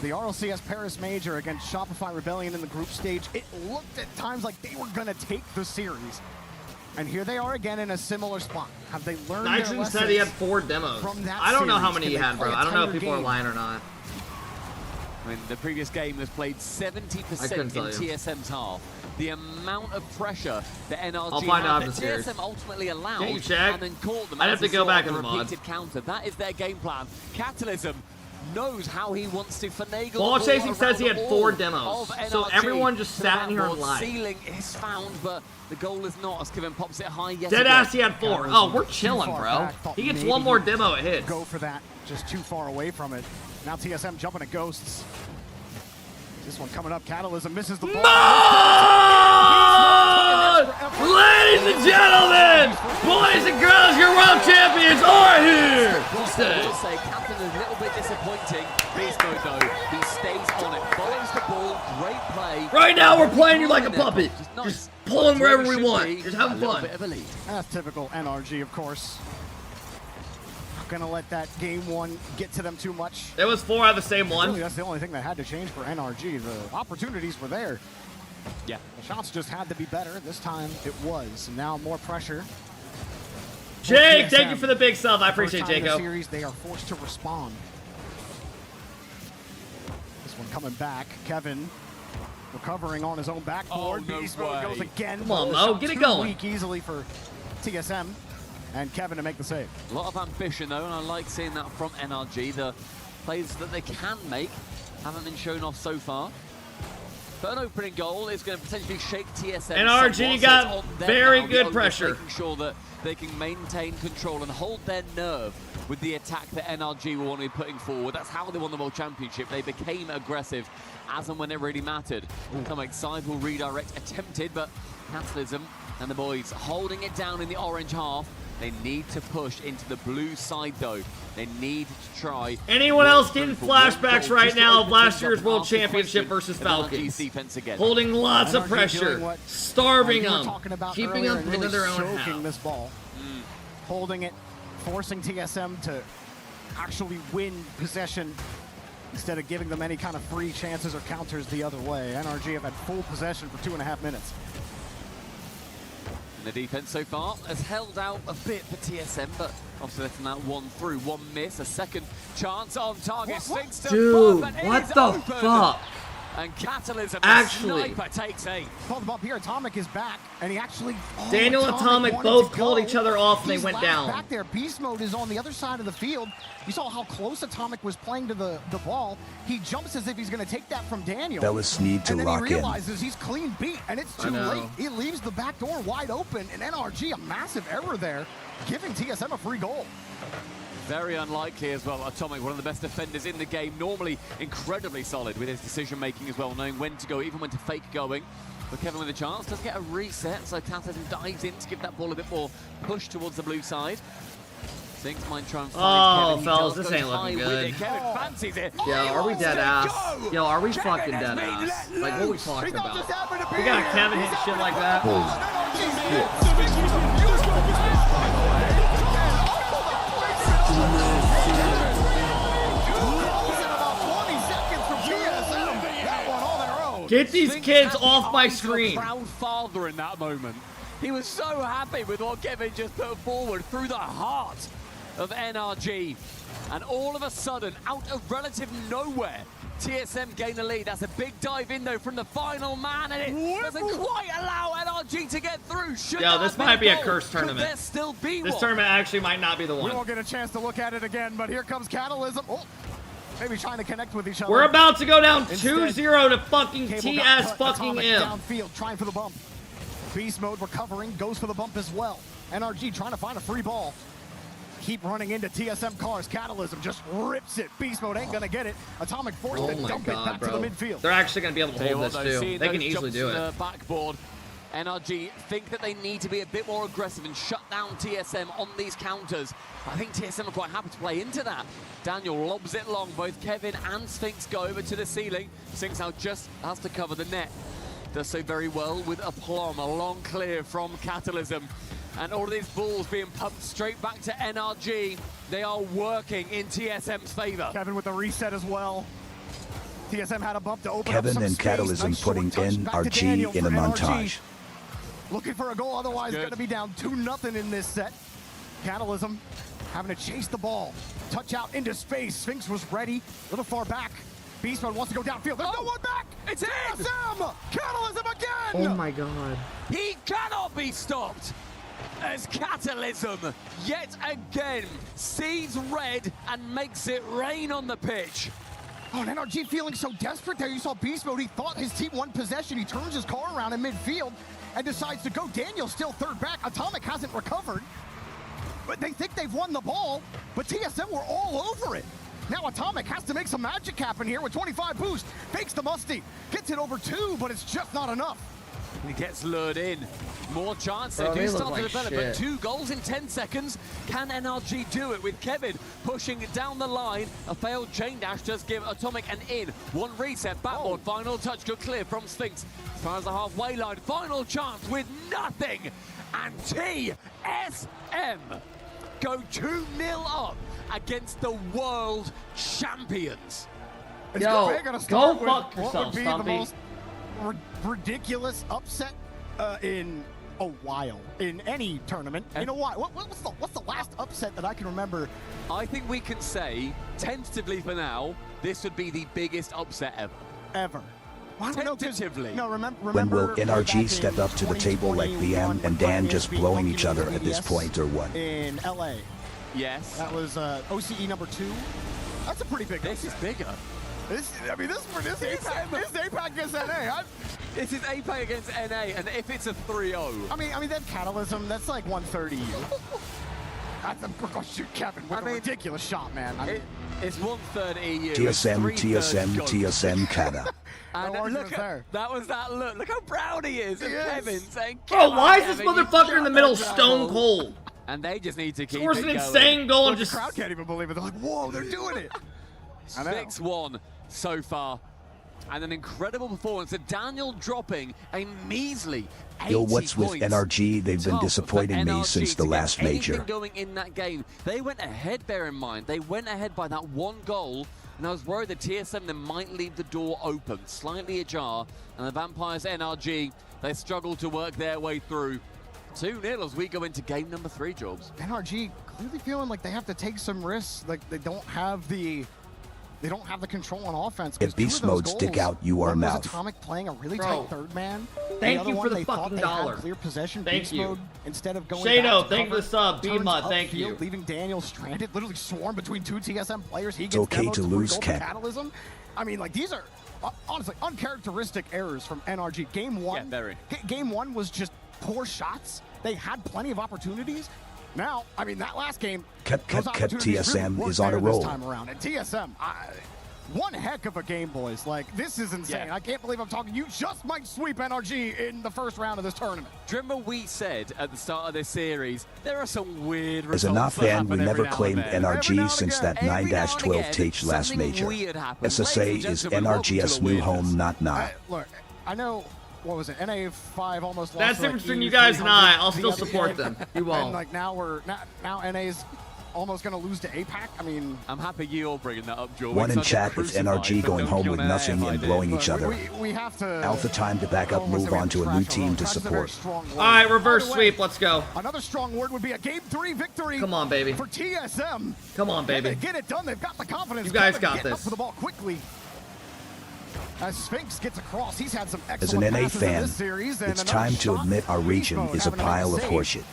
The RLCS Paris Major against Shopify Rebellion in the group stage. It looked at times like they were going to take the series. And here they are again in a similar spot. Have they learned their Nitron lessons said he had 4 demos. from that I don't know how series? many he Can they had, bro. play a I don't know if tighter people are game? lying or not. I mean, the previous game was played I 70% couldn't in tell you. TSM's half. The amount of pressure that NRG I'll find out had, after that series. TSM ultimately allowed, Can't you check? and then caught them. I'd have as to we go saw back on in the mod. repeated counter. That is their game plan. Catalysm knows how he wants to finagle Ball the chasing ball says he around had the 4 wall demos. of So NRG. everyone just sat in here and Backboard lied. Ceiling is found, but the goal is not, as Kevin pops it high yet Dead again. ass, he had 4. Oh, we're chilling, Too far bro. back. Thought He gets maybe 1 more he'd demo, it hits. Go for that, just too far away from it. Now TSM jumping at Ghosts. This one coming up, Catalysm misses the ball. Ladies and gentlemen, boys and girls, your world champions are here. I will say, Captain is a little bit disappointing. Beast Mode, though, he stays on it, follows the ball, great play. Right now, we're playing you like a puppet. Just pulling wherever we want. Just having fun. Bit of a lead. That's typical NRG, of course. Not gonna let that game 1 get to them too much. It was 4 out of the same one. Really, that's the only thing that had to change for NRG. The opportunities were there. Yeah. The shots just had to be better. This time it was. And now more pressure. Jake, thank you for the big sub. I appreciate it, Jacob. Series, they are forced to respond. This one coming back. Kevin recovering on his own backboard. Oh, no Beast Mode way. goes again. Come on, Mo, get it going. Weak easily for TSM and Kevin to make the save. A lot of ambition, though, and I like seeing that from NRG. The plays that they can make haven't been shown off so far. But an opening goal is going to potentially shake TSM. NRG got very good pressure. Making sure that they can maintain control and hold their nerve with the attack that NRG will want to be putting forward. That's how they won the World Championship. They became aggressive as and when it really mattered. Atomic side will redirect attempted, but Catalysm and the boys holding it down in the orange half. They need to push into the blue side, though. They need to try. Anyone else getting flashbacks right now of last year's World Championship versus Falcons? Holding lots of pressure, starving them, keeping them into their own choking house. this ball, holding it, forcing TSM to actually win possession instead of giving them any kind of free chances or counters the other way. NRG have had full possession for 2.5 minutes. The defense so far has held out a bit for TSM, but obviously letting that one through, one miss, a second chance on target. Dude, what the fuck? And Catalysm, actually, the sniper takes 8. Called him up here. Atomic is back, and he actually. Daniel and Atomic both called each other off, and they went down. Back there, Beast Mode is on the other side of the field. You saw how close Atomic was playing to the ball. He jumps as if he's going to take that from Daniel. Fellas need to and then lock he in. realizes he's clean beat, and it's too late. He leaves the back door wide open, and NRG, a massive error there, giving TSM a free goal. Very unlikely as well. Atomic, one of the best defenders in the game, normally incredibly solid with his decision-making as well, knowing when to go, even when to fake going. But Kevin with a chance, does get a reset, so Catalysm dives in to give that ball a bit more push towards the blue side. Sphinx might try and find Kevin. Fellas, this ain't looking good. Kevin fancies it. Yo, are we dead ass? Yo, are we fucking dead ass? Like, what are we talking about? We got Kevin hitting shit like that? Get these kids off my screen. Proud father in that moment. He was so happy with what Kevin just put forward through the heart of NRG. And all of a sudden, out of relative nowhere, TSM gain the lead. That's a big dive in, though, from the final man, and it doesn't quite allow NRG to get through. Yo, this might be a cursed tournament. Could there still be This one? tournament actually might not be the We one. won't get a chance to look at it again, but here comes Catalysm. Oh, maybe trying to connect with each other. We're about to go down 2-0 to fucking TS fucking M. Downfield, trying for the bump. Beast Mode recovering, goes for the bump as well. NRG trying to find a free ball. Keep running into TSM cars. Catalysm just rips it. Beast Mode ain't gonna get it. Atomic forced to dump it back to the midfield. They're actually gonna be able to hold this too. They can easily do it. The backboard. NRG think that they need to be a bit more aggressive and shut down TSM on these counters. I think TSM are quite happy to play into that. Daniel lobs it long. Both Kevin and Sphinx go over to the ceiling. Sphinx now just has to cover the net. Does so very well with aplomb. A long clear from Catalysm. And all of these balls being pumped straight back to NRG. They are working in TSM's favor. Kevin with the reset as well. TSM had a bump to open Kevin up some and space. Catalysm Nice putting NRG in a montage. Looking for a goal, otherwise going to be down 2-0 in this set. Catalysm having to chase the ball. Touch out into space. Sphinx was ready. A little far back. Beast Mode wants to go downfield. There's no one back. It's TSM! Catalysm again! Oh my god. He cannot be stopped as Catalysm yet again sees red and makes it rain on the pitch. Oh, and NRG feeling so desperate there. You saw Beast Mode. He thought his team won possession. He turns his car around in midfield and decides to go. Daniel's still third back. Atomic hasn't recovered. But they think they've won the ball, but TSM were all over it. Now Atomic has to make some magic happen here with 25 boost. Fakes the musty. Gets it over 2, but it's just not enough. He gets lured in. More chance. They do start to develop, but 2 goals in 10 seconds. Can NRG do it with Kevin pushing it down the line? A failed chain dash does give Atomic an in. One reset, backboard, final touch, good clear from Sphinx. As far as the halfway line, final chance with nothing. And TSM go 2-0 up against the world champions. Yo, go fuck yourself, What would be the most ridiculous upset in a while in any tournament. In a while. What's the last upset that I can remember? I think we can say, tentatively for now, this would be the biggest upset ever. Ever. Tentatively. No, remember. When will NRG step up to the table like BM and Dan just blowing each other at this point, or what? In LA. Yes. That was OCE number 2. That's a pretty big This upset. is bigger. This APAC against NA. This is APAC against NA, and if it's a 3-0. I mean that Catalysm, that's like 130. That's a shoot Kevin with a ridiculous shot, man. It's 1/3 EU. TSM, Cata. And look at that was that look. Look how proud he is. And Kevin saying, Bro, why is this motherfucker in the middle stone cold? And they just need to keep Scores it an going. insane goal and The just... crowd can't even believe it. They're like, whoa, they're doing it. 6-1 so far. And an incredible performance. And Daniel dropping a measly 80 Yo, what's with points. NRG? They've been Tough disappointing for me NRG since the to get last major. anything going in that game. They went ahead, bear in mind. They went ahead by that one goal. And I was worried that TSM then might leave the door open, slightly ajar. And the Vampires NRG, they struggled to work their way through. 2-0 as we go into game number 3, Jobs. NRG clearly feeling like they have to take some risks. Like they don't have the control on offense. If beast mode stick out, you are one was mouth. Atomic playing a really Bro. tight third man. Thank the you other for one, the they thought fucking they had dollar. clear possession. Thank beast you. Mode, instead of going Shado, back to thank you for cover, the sub. turns B-Mod, thank upfield, you. leaving Daniel stranded, literally swarmed between 2 TSM players. He It's gets okay demoed to for lose, goal Cap. Catalysm. I mean, like, these are honestly uncharacteristic errors from NRG. Game 1, Yeah, very. Game 1 was just poor shots. They had plenty of opportunities. Now, I mean, that last game, Kept those opportunities TSM really is on a weren't there roll. this time around. And TSM, one heck of a game, boys. Like, this is insane. Yeah. I can't believe I'm talking. You just might sweep NRG in the first round of this tournament. Remember we said at the start of this series, there are some weird As results a not that fan, happen we every never now and claimed then. NRG since that Every now and 9-12 again, Tage last something major. weird happens. SSA Ladies and is gentlemen, welcome to NRG's the new weirdness. home, not. Look, I know, what was it? NA5 almost lost. That's the to, like, difference between you EU guys and 300 I. I'll the still other support day. them. You won't. And, like, now NA's almost going to lose to APAC. I mean, I'm happy you're bringing that up, Joel. One in because chat I've with been NRG crucified going for home dunking with on nothing air if and I blowing did. each other. we have to. Alpha time to back up, move on to a new team to support. All right, reverse sweep. Let's go. Another strong word would be a Game 3 victory. Come on, baby. For TSM. Come on, baby. They get it done. They've got the confidence. You guys Kevin got getting this. Up for the ball quickly. As Sphinx gets across, he's had some As an excellent NA passes in fan, this series, and it's another time to shot. admit our region Beast Mode is a having a pile of save. horseshit.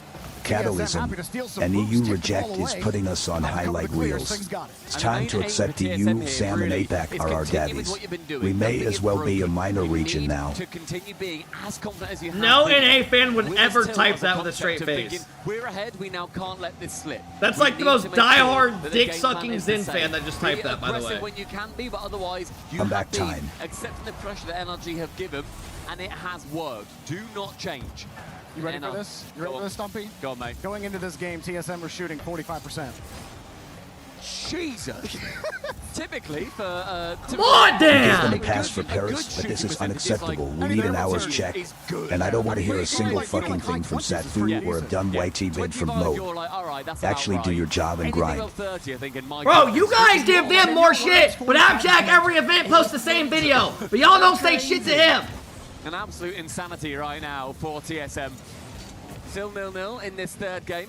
TSM Catalysm happy to steal some and boost, EU take the reject ball is away. putting us on Up highlight clear, reels. Sphinx got it. It's And time the to main accept aim the for EU, TSM Sam, here and really APAC is are our continue with daddies. what you've been doing. We may Nothing as is well be a broken. minor You region need now. to continue being as confident as you have No been. NA fan would With ever still type the that with a concept straight of face. thinking, we're ahead, we now can't let this slip. That's We like the need most to make sure diehard that the game dick-sucking plan is the Zin same. fan that just Be typed that, by the aggressive way. when you can be, but otherwise you Comeback have been time. accepting the pressure that NRG have given, and it has worked. Do not change. You ready for this? You ready for this, Stumpy? Go on, mate. Going into this game, TSM was shooting 45%. Jesus. Typically for Come on, Dan! Give them a pass for Paris, but this is unacceptable. We need an hour's check. And I don't want to hear a single fucking thing from Satfu or a dumb YT bid from Mo. Actually do your job and grind. Bro, you guys give them more shit, but Abjack every event posts the same video. But y'all don't say shit to him. An absolute insanity right now for TSM. Still 0-0 in this third game.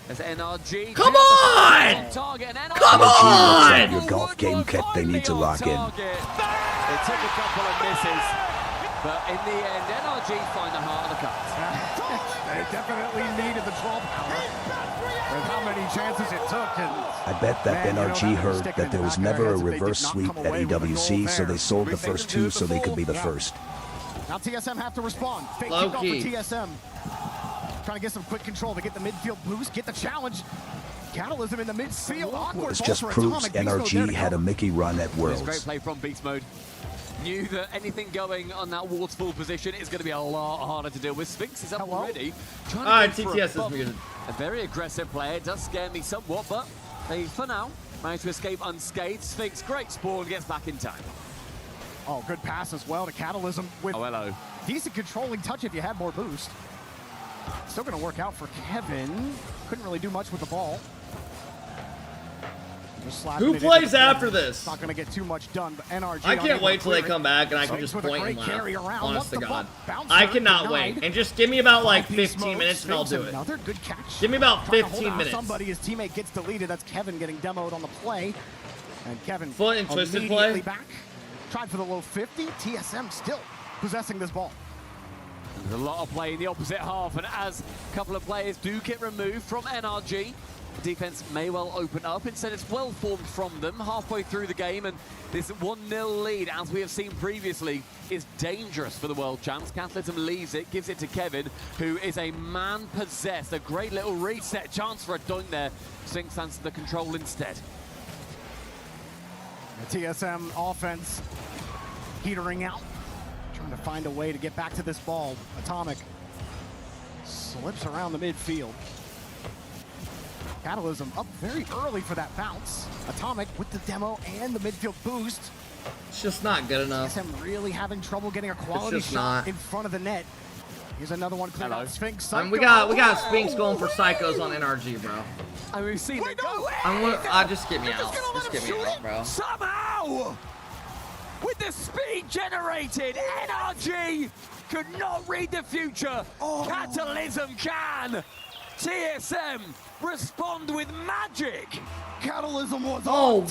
As NRG. Come on! Target, and NRG Come on! Your golf game kept they need to lock in. It took a couple of misses, but in the end, NRG find the heart of the cut. They definitely needed the draw power. With how many chances it took. And I bet that man, NRG heard that there was never a reverse sweep at EWC, so they sold the first two so they could be the first. Now TSM have to respond. Fake Low kickoff for key. TSM. Trying to get some quick control to get the midfield boost, get the challenge. Catalysm in the midfield. Awkward This ball just for proves Atomic. Beast Mode there NRG to had a cover. Mickey run at It was great Worlds. play from Beast Mode. Knew that anything going on that waterfall position is going to be a lot harder to deal with. Sphinx is up already. Trying to Alright, go for TTS is bump. muted. A very aggressive player. It does scare me somewhat, but they, for now, managed to escape unscathed. Sphinx, great spawn, gets back in time. Oh, good pass as well to Catalysm with hello. decent controlling touch if you had more boost. Still going to work out for Kevin. Couldn't really do much with the ball. Who plays after this? Not going to get too much done, but NRG. I can't wait till they come back and I can just point and laugh. Honest to God. I cannot wait. And just give me about like 15 minutes and I'll do it. Another good catch. Give me about 15 minutes. Somebody, his teammate gets deleted. That's Kevin getting demoed on the play. And Kevin foot and twisted play. Back. Tried for the low 50. TSM still possessing this ball. There's a lot of play in the opposite half, and as a couple of players do get removed from NRG, the defense may well open up. Instead, it's well formed from them halfway through the game, and this 1-0 lead, as we have seen previously, is dangerous for the world champs. Catalysm leaves it, gives it to Kevin, who is a man-possessed. A great little reset chance for a dunk there. Sphinx hands the control instead. The TSM offense petering out, trying to find a way to get back to this ball. Atomic slips around the midfield. Catalysm up very early for that bounce. Atomic with the demo and the midfield boost. It's just not good enough. TSM really having trouble getting a quality shot in front of the net. Here's another one cleared out. Sphinx. We got Sphinx going for psychos on NRG, bro. And we've seen it go. Just get me out. Just get me out, bro. Somehow, with the speed generated, NRG could not read the future. Catalysm can. TSM respond with magic. Catalysm was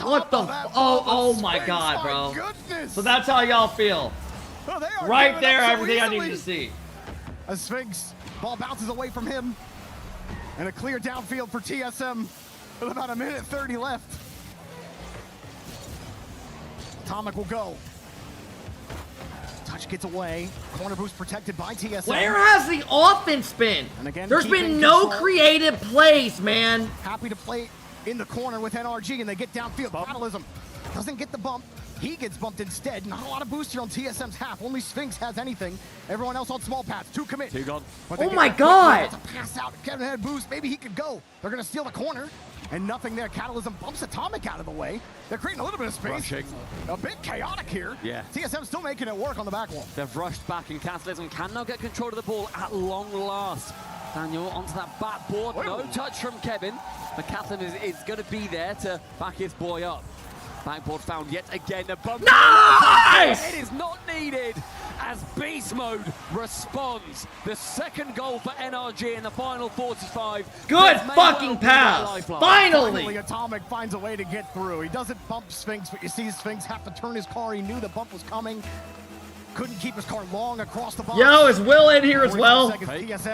what the oh my God, bro. Goodness. So that's how y'all feel. Right there, everything I needed to see. A Sphinx ball bounces away from him, and a clear downfield for TSM with about 1:30 left. Atomic will go. Touch gets away. Corner boost protected by TSM. Where has the offense been? And again, there's been no creative plays, man. Happy to play in the corner with NRG, and they get downfield. Catalysm doesn't get the bump. He gets bumped instead. Not a lot of boost here on TSM's half. Only Sphinx has anything. Everyone else on small paths. 2 commit. 2 gone. Oh my God! To pass out. Kevin had boost. Maybe he could go. They're going to steal the corner. And nothing there. Catalysm bumps Atomic out of the way. They're creating a little bit of space. Rushing. A bit chaotic here. Yeah. TSM still making it work on the back wall. They've rushed back, and Catalysm can now get control of the ball at long last. Daniel onto that backboard. No touch from Kevin. But Catalysm is going to be there to back his boy up. Backboard found yet again. A bump. Nice! It is not needed as Beast Mode responds. The second goal for NRG in the final 45. Good fucking pass. Finally! Atomic finds a way to get through. He doesn't bump Sphinx, but you see Sphinx have to turn his car. He knew the bump was coming. Couldn't keep his car long across the box. Yo, is Will in here as well?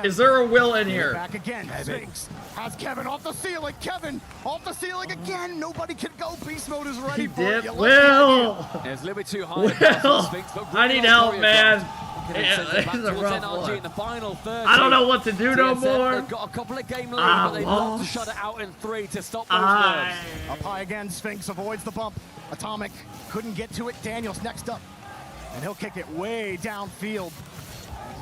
Is there a Will in here? Back again. Sphinx has Kevin off the ceiling. Kevin off the ceiling again. Nobody can go. Beast Mode is ready for it. Will! It's a little bit too high. Will! Sphinx, I need help, man. It's a rough one. In the final 30. I don't know what to do no more. They've got a couple of game leads, but they've got to shut it out in 3 to stop those nerves. Up high again. Sphinx avoids the bump. Atomic couldn't get to it. Daniels next up. And he'll kick it way downfield.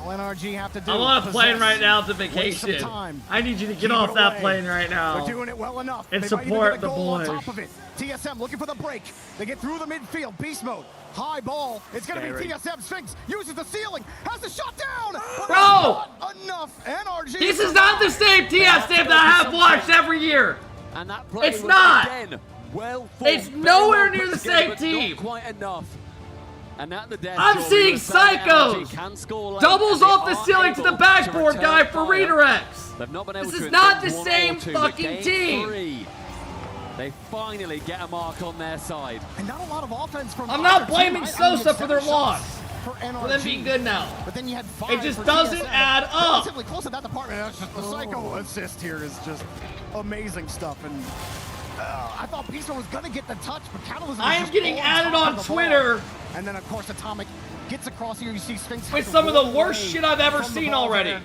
All NRG have to do. I'm on a plane right now to vacation. I need you to get off that plane right now. They're doing it well enough. And support the boys. On top of it. TSM looking for the break. They get through the midfield. Beast Mode. High ball. It's going to be TSM. Sphinx uses the ceiling. Has the shot down. Bro! Not enough. NRG. This is not the same TSM that I have watched every year. And that play it's not. Again, well it's nowhere near the same team. Not quite enough. And at the death, I'm seeing psychos! Doubles off the ceiling to the backboard guy for redirects! This is not the same fucking team! They finally get a mark on their side. And not a lot of offense from I'm not blaming Sosa for their loss. For them being good now. But then you had 5 it just doesn't add up. Relatively close to that department. That's just the psycho assist here is just amazing stuff. And I thought Beast Mode was going to get the touch, but Catalysm I am getting added on Twitter. And then, of course, Atomic gets across here. You see Sphinx with some of the worst shit I've ever seen already.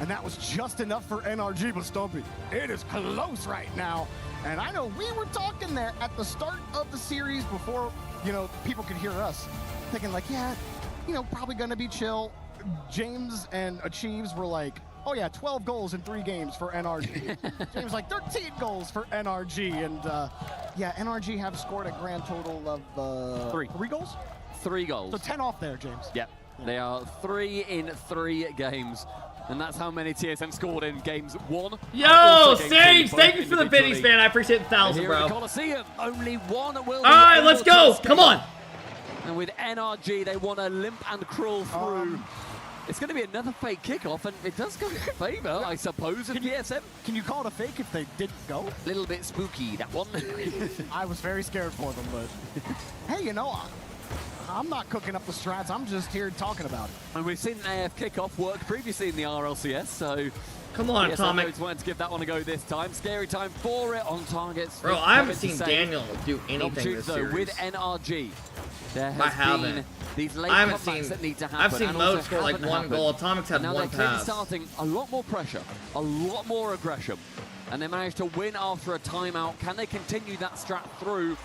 And that was just enough for NRG, but Stumpy, it is close right now. And I know we were talking there at the start of the series before, people could hear us, thinking like, yeah, probably going to be chill. James and Achieves were like, oh yeah, 12 goals in 3 games for NRG. James like 13 goals for NRG, and yeah, NRG have scored a grand total of 3 goals. 3 goals. So 10 off there, James. Yep. They are 3 in 3 games. And that's how many TSM scored in games 1. Yo, Sage, thank you for the biddies, man. I appreciate the 1,000, bro. Coliseum, only one will All right, let's go. Come on. And with NRG, they want to limp and crawl through. It's going to be another fake kickoff, and it does go in favor, I suppose, of TSM. Can you call it a fake if they didn't go? A little bit spooky, that one. I was very scared for them, but hey, you know, I'm not cooking up the strats. I'm just here talking about it. And we've seen an AF kickoff work previously in the RLCS, so... Come on, Atomic. Just wanted to give that one a go this time. Scary time for it on targets. Bro, I haven't seen Daniel do anything this series. With NRG, there has been these late comebacks that need to happen. I've seen Mode score like one goal. Atomic's had one pass. Now they're starting a lot more pressure, a lot more aggression, and they managed to win after a timeout. Can they continue that strat through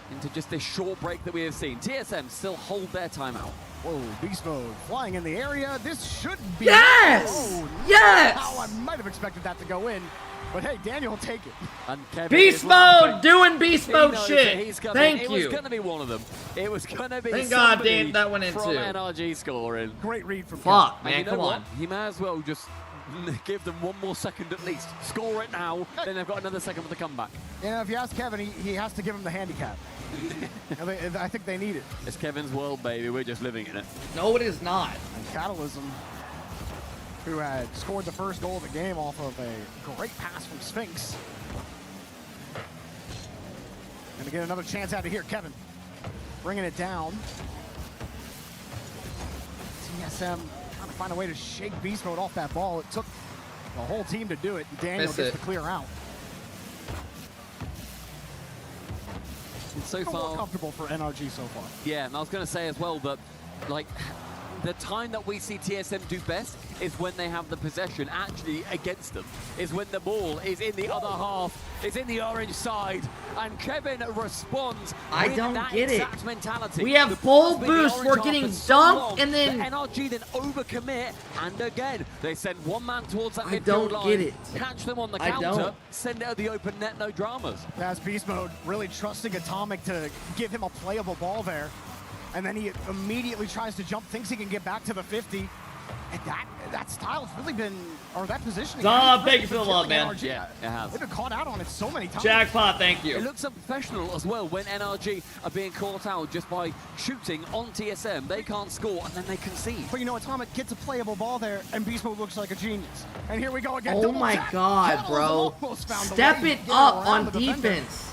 into just this short break that we have seen? TSM still hold their timeout. Whoa, Beast Mode flying in the area. This should be... Yes! Oh, yes! How I might have expected that to go in. But hey, Daniel will take it. And Beast Mode! Doing Beast Mode shit! Thank you. It was going to be one of them. It was going to be Thank God Dan, that went in from too. NRG scoring. Great read from Fuck, Kevin. man, come on. He may as well just give them one more second at least. Score it now, then they've got another second for the comeback. You know, if you ask Kevin, he has to give him the handicap. I think they need it. It's Kevin's world, baby. We're just living in it. No, it is not. And Catalysm, who had scored the first goal of the game off of a great pass from Sphinx. Gonna get another chance out of here, Kevin. Bringing it down. TSM trying to find a way to shake Beast Mode off that ball. It took the whole team to do it. Daniel gets to clear out. So far, more comfortable for NRG so far. Yeah, and I was going to say as well that, like, the time that we see TSM do best is when they have the possession actually against them, is when the ball is in the other half, is in the orange side, and Kevin responds I with don't that get it. exact mentality. We have full boost, we're getting dunked, and then... The NRG then overcommit, and again, they send one man towards that midfield don't line, get it. catch them on the I counter, don't. send it at the open net, no dramas. That's Beast Mode really trusting Atomic to give him a playable ball there. And then he immediately tries to jump, thinks he can get back to the 50. And that style's really been, or that positioning. Thank you for the love, man. NRG. Yeah, it has. They've been caught out on it so many times. Jackpot, thank you. It looks unprofessional as well when NRG are being caught out just by shooting on TSM. They can't score and then they concede. But you know, Atomic gets a playable ball there, and Beast Mode looks like a genius. And here we go again. Oh my God, bro. Step it up on defense.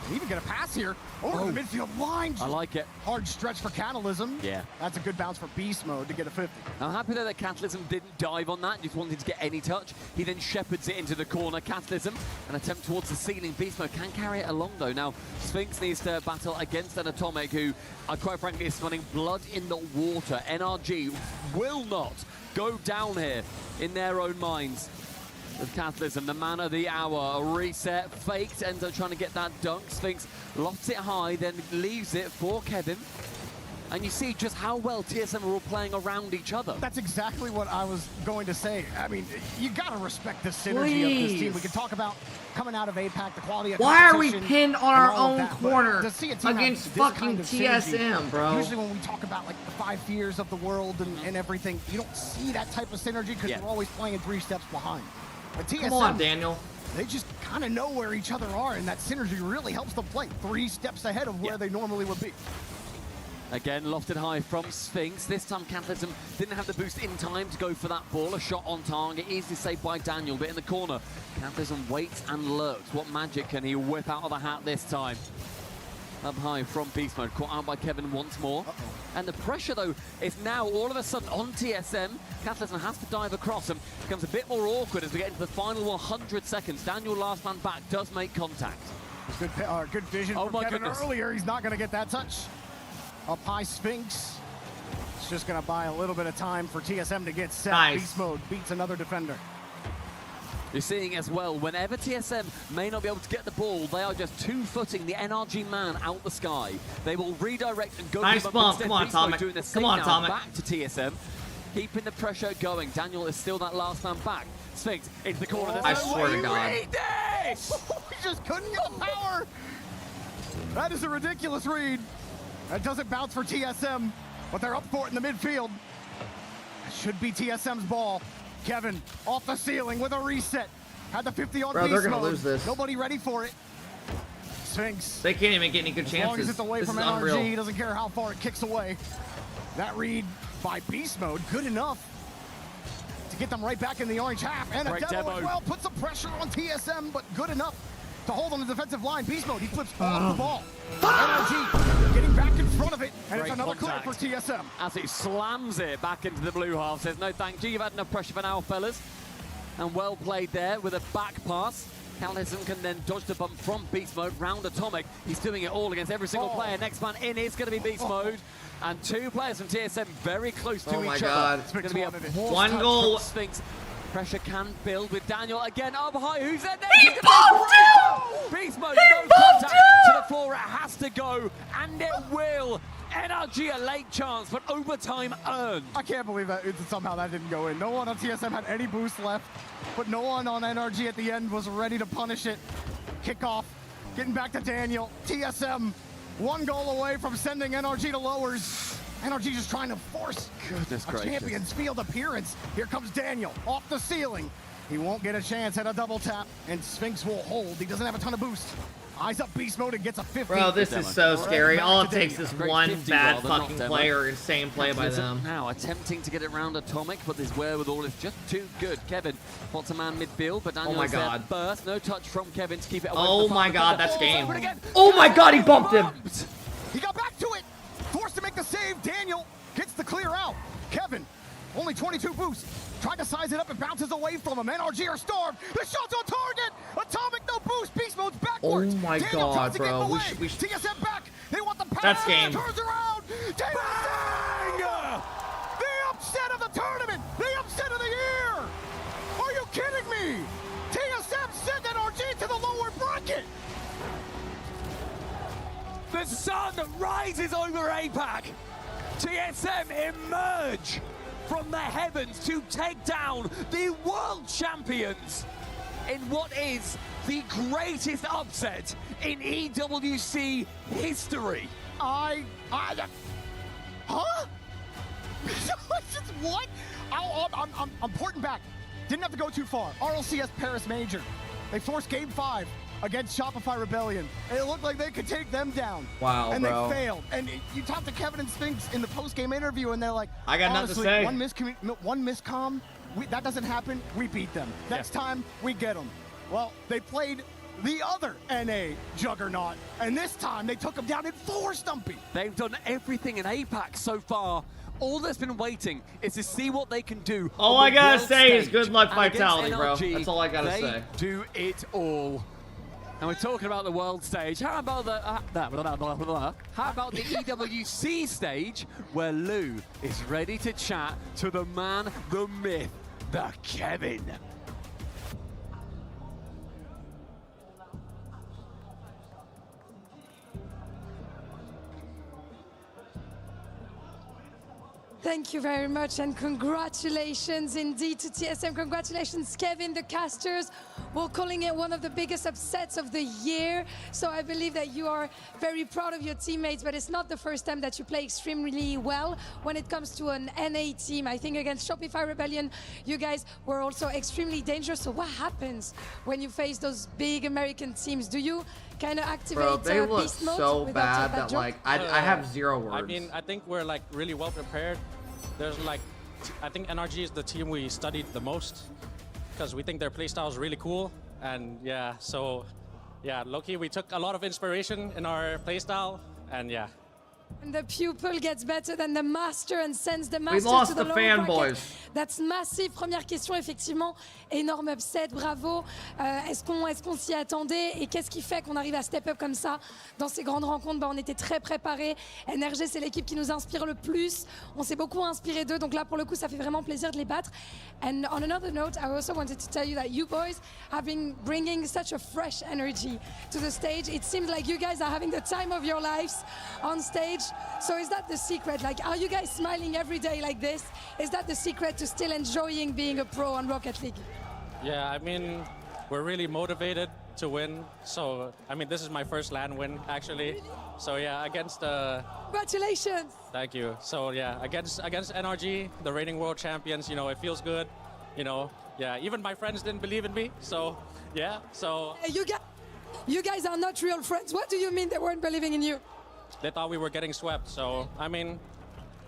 And even get a pass here over the midfield line. I like it. Hard stretch for Catalysm. Yeah. That's a good bounce for Beast Mode to get a 50. I'm happy that Catalysm didn't dive on that, just wanted to get any touch. He then shepherds it into the corner. Catalysm, an attempt towards the ceiling. Beast Mode can carry it along though. Now, Sphinx needs to battle against an Atomic who, quite frankly, is running blood in the water. NRG will not go down here in their own minds. With Catalysm, the man of the hour, a reset, faked, ends up trying to get that dunk. Sphinx lofts it high, then leaves it for Kevin. And you see just how well TSM are all playing around each other. That's exactly what I was going to say. I mean, you gotta respect the synergy of this team. We can talk about coming out of APAC, the quality of Why are we competition pinned on our and all of own that, corner to see a team against have this fucking kind of synergy, TSM, bro? Usually when we talk about like the 5 fears of the world and everything, you don't see that type of synergy because you're always playing 3 steps behind. But TSM, Come on, Daniel. They just kind of know where each other are, and that synergy really helps them play 3 steps ahead of where they normally would be. Again, lofted high from Sphinx. This time, Catalysm didn't have the boost in time to go for that ball. A shot on target, easily saved by Daniel, but in the corner, Catalysm waits and lurks. What magic can he whip out of the hat this time? Up high from Beast Mode, caught out by Kevin once more. And the pressure, though, is now all of a sudden on TSM. Catalysm has to dive across and becomes a bit more awkward as we get into the final 100 seconds. Daniel, last man back, does make contact. Good vision from Kevin earlier. He's not going to get that touch. Up high, Sphinx. It's just going to buy a little bit of time for TSM to get set. Nice. Beast Mode beats another defender. You're seeing as well, whenever TSM may not be able to get the ball, they are just 2-footing the NRG man out the sky. They will redirect and go Nice to bump. Come on, Atomic. doing the Come same on, now Atomic. back to TSM, keeping the pressure going. Daniel is still that last man back. Sphinx into the corner. I swear to God. He just couldn't get the power. That is a ridiculous read. That doesn't bounce for TSM, but they're up for it in the midfield. Should be TSM's ball. Kevin off the ceiling with a reset. Had the 50 on Bro, beast they're gonna mode. lose this. Nobody ready for it. Sphinx. They can't even get any good As long as chances. it's away This from is NRG, unreal. he doesn't care how far it kicks away. That read by beast mode, good enough to get them right back in the orange half. And a demo as well, put some pressure on TSM, but good enough to hold on the defensive line. Beast mode, he flips off the ball. NRG getting back in front of it, and Great it's another contact. clear for TSM. As he slams it back into the blue half, says no thank you, you've had enough pressure for now, fellas. And well played there with a back pass. Callison can then dodge the bump from beast mode round Atomic. He's doing it all against every single player. Next man in is going to be beast mode. And two players from TSM very close to each other. It's going to be a One goal. Sphinx. Pressure can build with Daniel again up high. Who's there next? He bumped you! Beast mode, no contact to the floor. It has to go, and it will. NRG a late chance, but overtime earned. I can't believe that somehow that didn't go in. No one on TSM had any boost left, but no one on NRG at the end was ready to punish it. Kickoff, getting back to Daniel. TSM, one goal away from sending NRG to lowers. NRG just trying to force Goodness a gracious. Champions Field appearance. Here comes Daniel, off the ceiling. He won't get a chance at a double tap, and Sphinx will hold. He doesn't have a ton of boost. Eyes up beast mode and gets a 50. Bro, this is so scary. All it takes is Great one 50 bad rather, not fucking demo. play or insane play by them. Now attempting to get it round Atomic, but this wherewithal is just too good. Kevin spots a man midfield, but Daniel Oh my is there God. first. No touch from Kevin to keep it away. Oh from the my far God, end. that's The game. ball's open again. Oh my God, he bumped him. He got back to it. Forced to make the save. Daniel gets the clear out. Kevin, only 22 boost. Tried to size it up and bounces away from him. NRG are starved. The shot's on target. Atomic, no boost. Beast mode's backwards. Oh my Daniel God, tries to get bro. him away. We should- TSM back. They want the pass. That's game. Turns around. Bang! The upset of the tournament. The upset of the year. Are you kidding me? TSM sent NRG to the lower bracket. The sun rises over APAC. TSM emerge from the heavens to take down the world champions in what is the greatest upset in EWC history. Huh? What? I'm porting back. Didn't have to go too far. RLCS Paris Major. They forced Game 5 against Shopify Rebellion. And it looked like they could take them down. Wow, and bro. they failed. And you talked to Kevin and Sphinx in the post-game interview, and they're like, I got nothing to honestly, say. one miscomm, that doesn't happen, we beat them. Next time, we get them. Well, they played the other NA juggernaut, and this time they took them down in 4, Stumpy. They've done everything in APAC so far. All that's been waiting is to see what they can do. All on I the gotta world say is stage. good luck And against vitality, bro. NRG, That's all I gotta they say. do it all. And we're talking about the world stage. How about the how about the EWC stage, where Lou is ready to chat to the man, the myth, the Kevin. Thank you very much, and congratulations indeed to TSM. Congratulations, Kevin, the casters. We're calling it one of the biggest upsets of the year. So I believe that you are very proud of your teammates, but it's not the first time that you play extremely well when it comes to an NA team. I think against Shopify Rebellion, you guys were also extremely dangerous. So what happens when you face those big American teams? Do you kind of activate Bro, they look beast mode so without bad that that, joke? like, I have zero words. I mean, I think we're like really well prepared. There's like, I think NRG is the team we studied the most because we think their playstyle is really cool. And yeah, so yeah, low-key, we took a lot of inspiration in our playstyle, and yeah. And the pupil gets better than the master and sends the master lost to the the lower fanboys. bracket. That's massive. Première question, effectivement, énorme upset, bravo. Est-ce qu'on s'y attendait et qu'est-ce qui fait qu'on arrive à step up comme ça dans ces grandes rencontres? On était très préparés. NRG, c'est l'équipe qui nous inspire le plus. On s'est beaucoup inspiré d'eux, donc là, pour le coup, ça fait vraiment plaisir de les battre. And on another note, I also wanted to tell you that you boys have been bringing such a fresh energy to the stage. It seems like you guys are having the time of your lives on stage. So is that the secret? Like, are you guys smiling every day like this? Is that the secret to still enjoying being a pro on Rocket League? Yeah, I mean, we're really motivated. to win. So, I mean, this is my first LAN win, actually. So, yeah, against... Congratulations! Thank you. So, yeah, against NRG, the reigning world champions, you know, it feels good. You know, yeah, even my friends didn't believe in me. So, yeah, so... Hey, you guys are not real friends. What do you mean they weren't believing in you? They thought we were getting swept. So, I mean,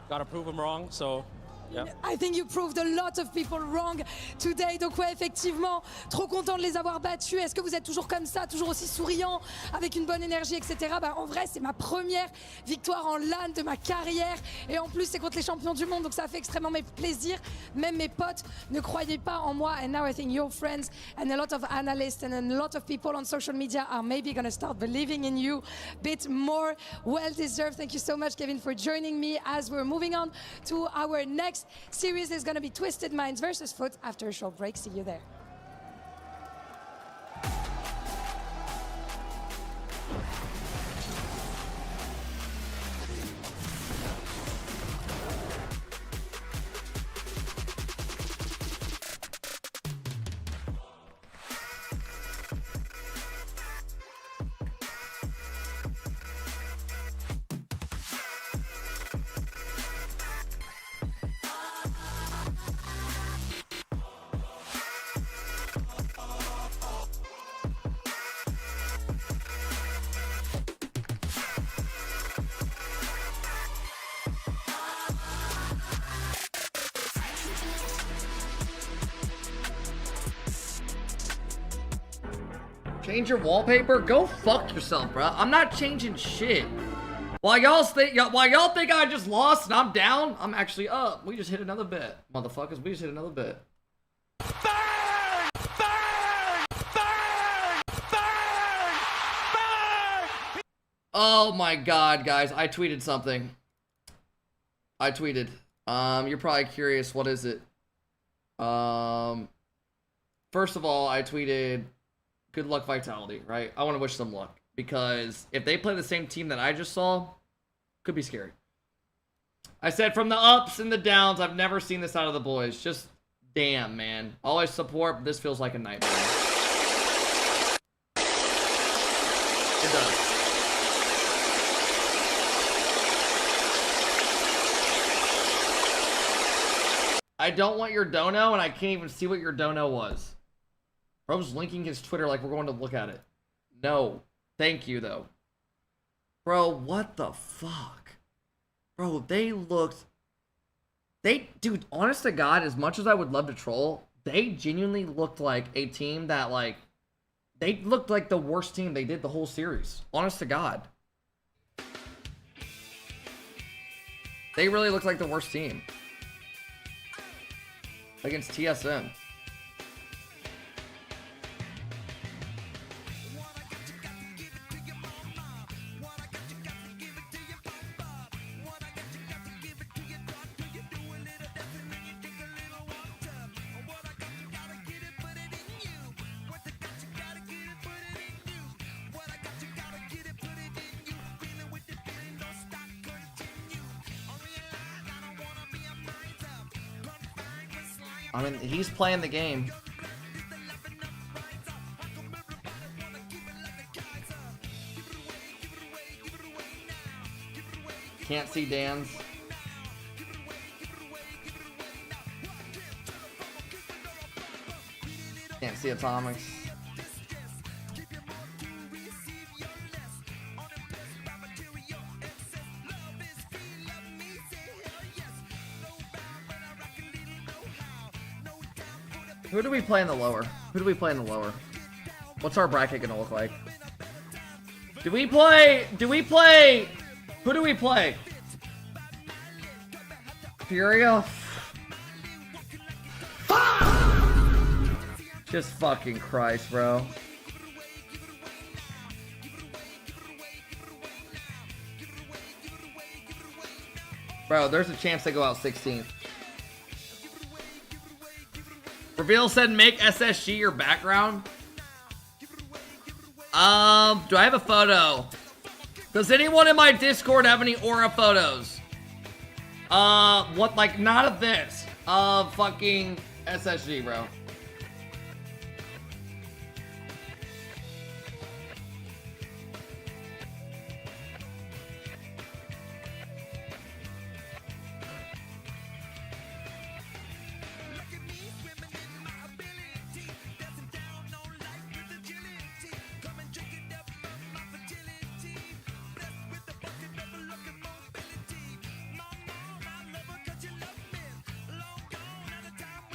gotta prove them wrong. So... Yeah. I think you proved a lot of people wrong today. Donc ouais, effectivement, trop content de les avoir battus. Est-ce que vous êtes toujours comme ça, toujours aussi souriant, avec une bonne énergie, etc. Bah, en vrai, c'est ma première victoire en LAN de ma carrière. Et en plus, c'est contre les champions du monde, donc ça fait extrêmement plaisir. Même mes potes ne croyaient pas en moi. And now I think your friends and a lot of analysts and a lot of people on social media are maybe going to start believing in you a bit more. Well deserved. Thank you so much, Kevin, for joining me as we're moving on to our next series. Is going to be Twisted Minds versus Foot after a short break. See you there. Change your wallpaper? Go fuck yourself, bro. I'm not changing shit. While y'all think I just lost and I'm down, I'm actually up. We just hit another bet, motherfuckers. We just hit another bet. Oh my god, guys. I tweeted something. I tweeted. You're probably curious, what is it? First of all, I tweeted good luck, Vitality, right? I want to wish them luck, because if they play the same team that I just saw, could be scary. I said from the ups and the downs, I've never seen this out of the boys. Just damn, man. Always support, but this feels like a nightmare. It does. I don't want your dono, and I can't even see what your dono was. Bro's linking his Twitter like we're going to look at it. No. Thank you, though. Bro, what the fuck? Bro, they looked... Dude, honest to God, as much as I would love to troll, they genuinely looked like a team that, like... They looked like the worst team they did the whole series. Honest to God. They really looked like the worst team. Against TSM. I mean, he's playing the game. Can't see Dan's. Can't see Atomics. Who do we play in the lower? Who do we play in the lower? What's our bracket gonna look like? Who do we play? Furia? Just fucking Christ, bro. Bro, there's a chance they go out 16th. Reveal said make SSG your background. Do I have a photo? Does anyone in my Discord have any Aura photos? What, like, not of this. Of fucking SSG, bro.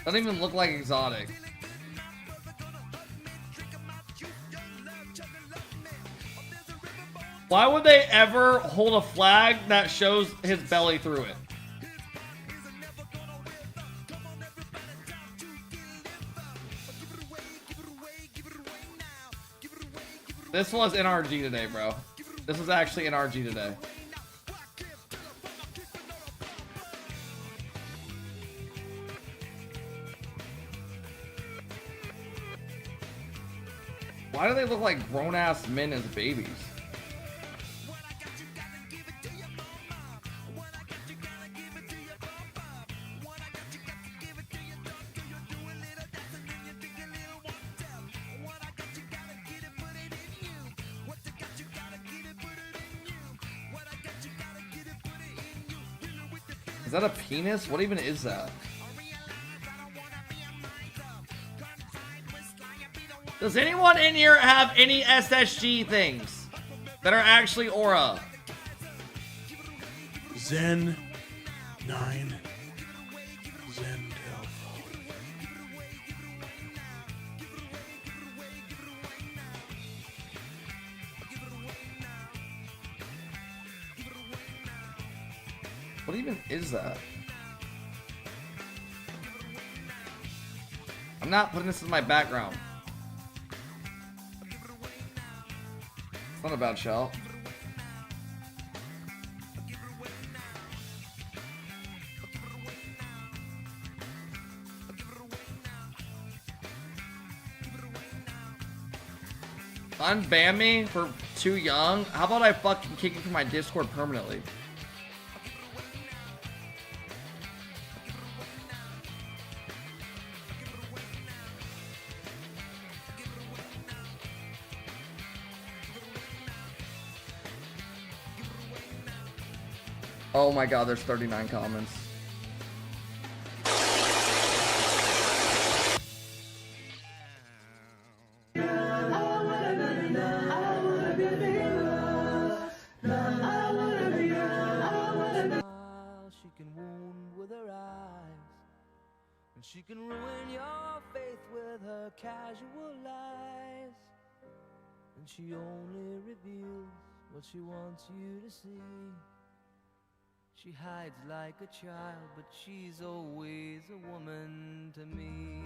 Doesn't even look like exotic. Why would they ever hold a flag that shows his belly through it? This was NRG today, bro. This was actually NRG today. Why do they look like grown-ass men as babies? Is that a penis? What even is that? Does anyone in here have any SSG things that are actually aura? Zen 9 Zen What even is that? I'm not putting this as my background. It's not a bad shell. Unban me for too young? How about I fucking kick you from my Discord permanently? Oh my god, there's 39 comments. She can wound with her eyes, and she can ruin your faith with her casual lies, and she only reveals what she wants you to see. She hides like a child, but she's always a woman to me.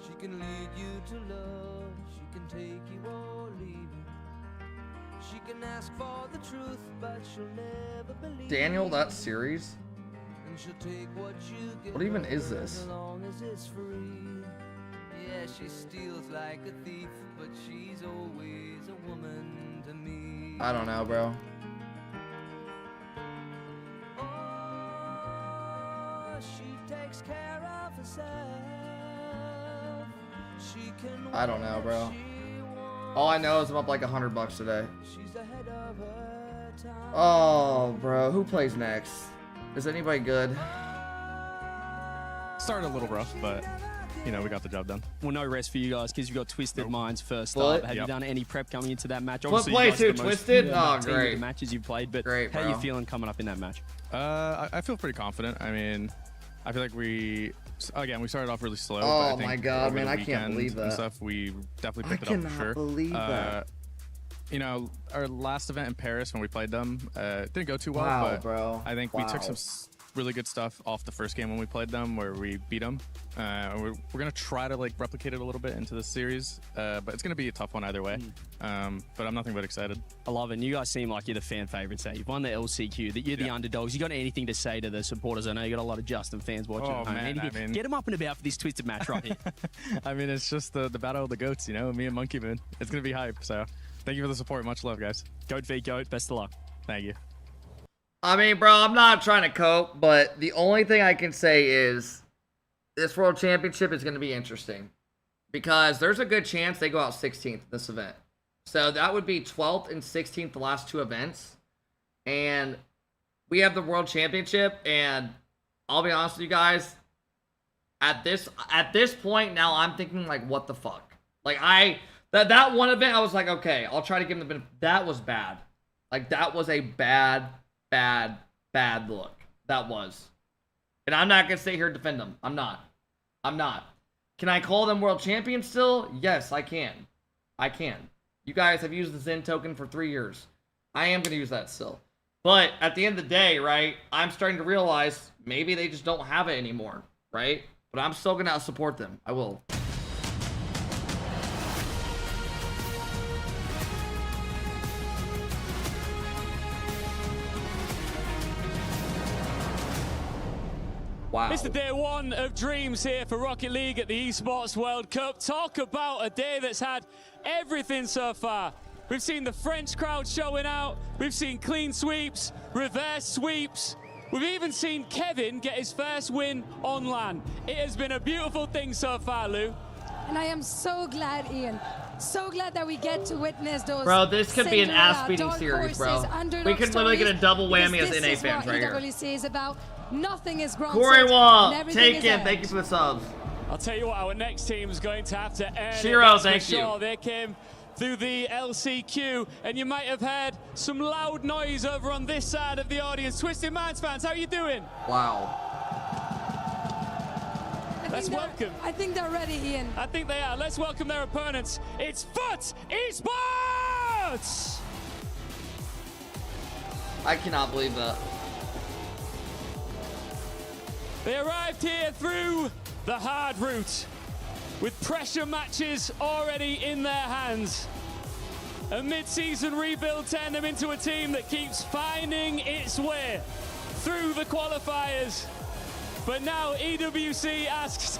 She can lead you to love, she can take you or leave you. She can ask for the truth, but she'll never believe. Daniel, that series? And she'll take what you give What even is her this? as long as it's free. Yeah, she steals like a thief, but she's always a woman to me. I don't know, bro. She takes care of herself. She can I don't know, bro. All I know is I'm up like $100 today. She's ahead of her time. Oh, bro. Who plays next? Is anybody good? Started a little rough, but you know, we got the job done. Well, no rest for you guys because you've got Twisted Minds first Foot? up. Have you done any prep coming into that match? Foot Obviously, play you guys are too, the most Twisted? warmed up Oh, team with great. the matches you've played, but Great, how are you bro. feeling coming up in that match? I feel pretty confident. I mean, I feel like we started off really slow. Oh but I think my God, over man, the I can't weekend believe and that. Stuff we definitely I picked it up for cannot sure. believe that. You know, our last event in Paris when we played them didn't go too well. Wow, but bro. I think we took Wow. some really good stuff off the first game when we played them, where we beat them. We're gonna try to like replicate it a little bit into this series, but it's gonna be a tough one either way. But I'm nothing but excited. I love it. And you guys seem like you're the fan favorites. There, you've won the LCQ. That you're the underdogs. You got anything to say to the supporters? I know you got a lot of Justin fans watching Oh, at home. man, Anything- I mean- get them up and about for this Twisted match right here. I mean, it's just the battle of the goats, you know, me and Monkey Moon. It's gonna be hype. So thank you for the support. Much love, guys. Goat v Goat. Best of luck. Thank you. I mean, bro, I'm not trying to cope, but the only thing I can say is this World Championship is going to be interesting because there's a good chance they go out 16th this event. So that would be 12th and 16th, the last two events. And we have the World Championship, and I'll be honest with you guys, at this point now, I'm thinking like, what the fuck? Like that one event, I was like, okay, I'll try to give them the benefit. That was bad. Like that was a bad look. That was. And I'm not going to sit here and defend them. I'm not. Can I call them world champions still? Yes, I can. You guys have used the Zen token for 3 years. I am going to use that still. But at the end of the day, right, I'm starting to realize maybe they just don't have it anymore, right? But I'm still going to support them. I will. Wow. It's the day one of dreams here for Rocket League at the Esports World Cup. Talk about a day that's had everything so far. We've seen the French crowd showing out. We've seen clean sweeps, reverse sweeps. We've even seen Kevin get his first win on LAN. It has been a beautiful thing so far, Lou. And I am so glad, Ian. So glad that we get to witness those. Bro, this could be an Cinderella, ass-beating dark series, bro. horses, We could literally get a double whammy as because NA this is fans what right here. EWC is about. Nothing is granted. Corey Wall, and everything take is it. earned. Thank you for the subs. I'll tell you what, our next team is going to have to earn Shiro, it, that's thank for sure. you. They came through the LCQ, and you might have heard some loud noise over on this side of the audience. Twisted Minds fans, how you doing? Wow. Let's welcome. I think they're ready, Ian. I think they are. Let's welcome their opponents. It's Foot Esports! I cannot believe that. They arrived here through the hard route, with pressure matches already in their hands. A mid-season rebuild turned them into a team that keeps finding its way through the qualifiers. But now EWC asks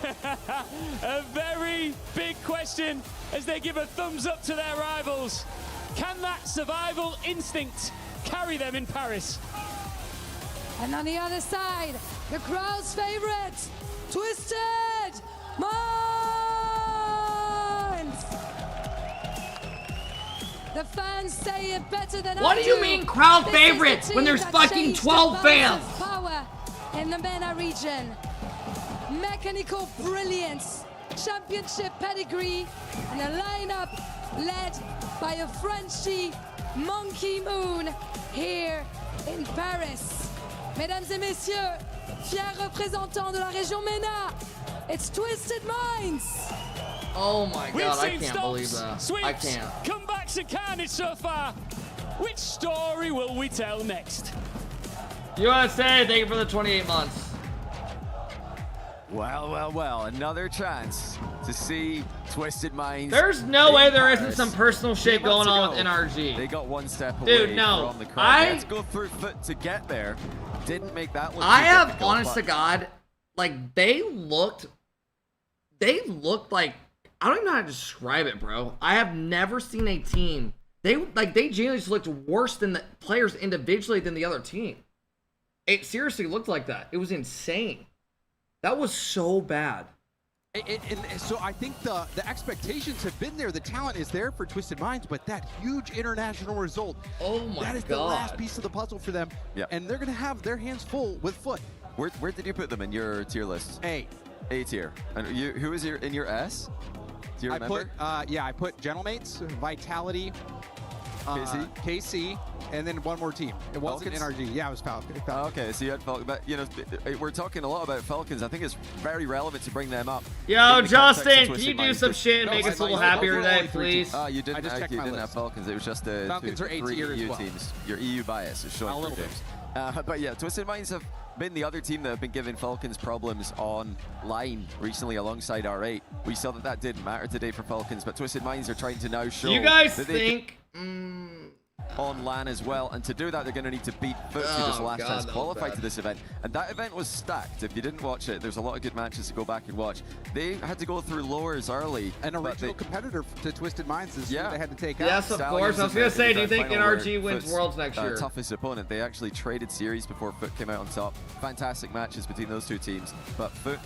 a very big question as they give a thumbs up to their rivals. Can that survival instinct carry them in Paris? And on the other side, the crowd's favorite, Twisted Minds. The fans say it better than What I do you mean crowd This is the favorites when team there's that fucking changed 12 the balance fans? of power in the MENA region. Mechanical brilliance, championship pedigree, and a lineup led by a Frenchie, Monkey Moon, here in Paris. Mesdames et messieurs, fiers représentants de la région MENA, it's Twisted Minds. Oh my We've god, I seen can't stops, believe that. Sweeps, I can't. comebacks and carnage so far. Which story will we tell next? USA, thank you for the 28 months. Well, another chance to see Twisted Minds. There's no way there isn't Paris. some personal shit 3 months going on ago, with NRG. They got one step Dude, away no, from the crowd. I- They had to go through Foot to get there. Didn't make that look I too have, difficult, honest but to God, like, they looked like, I don't even know how to describe it, bro. I have never seen a team, they genuinely just looked worse than the players individually than the other team. It seriously looked like that. It was insane. That was so bad. And so I think the expectations have been there. The talent is there for Twisted Minds, but that huge international result, oh my that is the last piece of the puzzle for them. Yep. And they're going to have their hands full with Foot. Where did you put them in your tier list? A. A tier. And who is in your S? Do you remember? I put Gentlemates, Vitality, KC, and then one more team. It wasn't Falcons? NRG. Yeah, it was Falcons. Okay, so you had Falcons, but you know, we're talking a lot about Falcons. I think it's very relevant to bring them up. Yo, in the context of Justin, can Twisted you do Minds. some shit and make us a little happier today, please? You didn't, I just checked you my didn't list. have Falcons. It was just the Falcons are A three tier as EU well. teams. Your EU bias is showing A little through, bit. James. But yeah, Twisted Minds have been the other team that have been giving Falcons problems online recently alongside R8. We saw that didn't matter today for Falcons, but Twisted Minds are trying to now show Do you guys that they think... on LAN as well, and to do that they're going to need to beat Foot, who just last chance qualified to this event, and that event was stacked. If you didn't watch it, there's a lot of good matches to go back and watch. They had to go through lowers early. An original competitor to Twisted Minds is who they had to take out. Yes, of course. I was going to say, do you think NRG wins Worlds next year? Toughest opponent. They actually traded series before Foot came out on top. Fantastic matches between those two teams, but Foot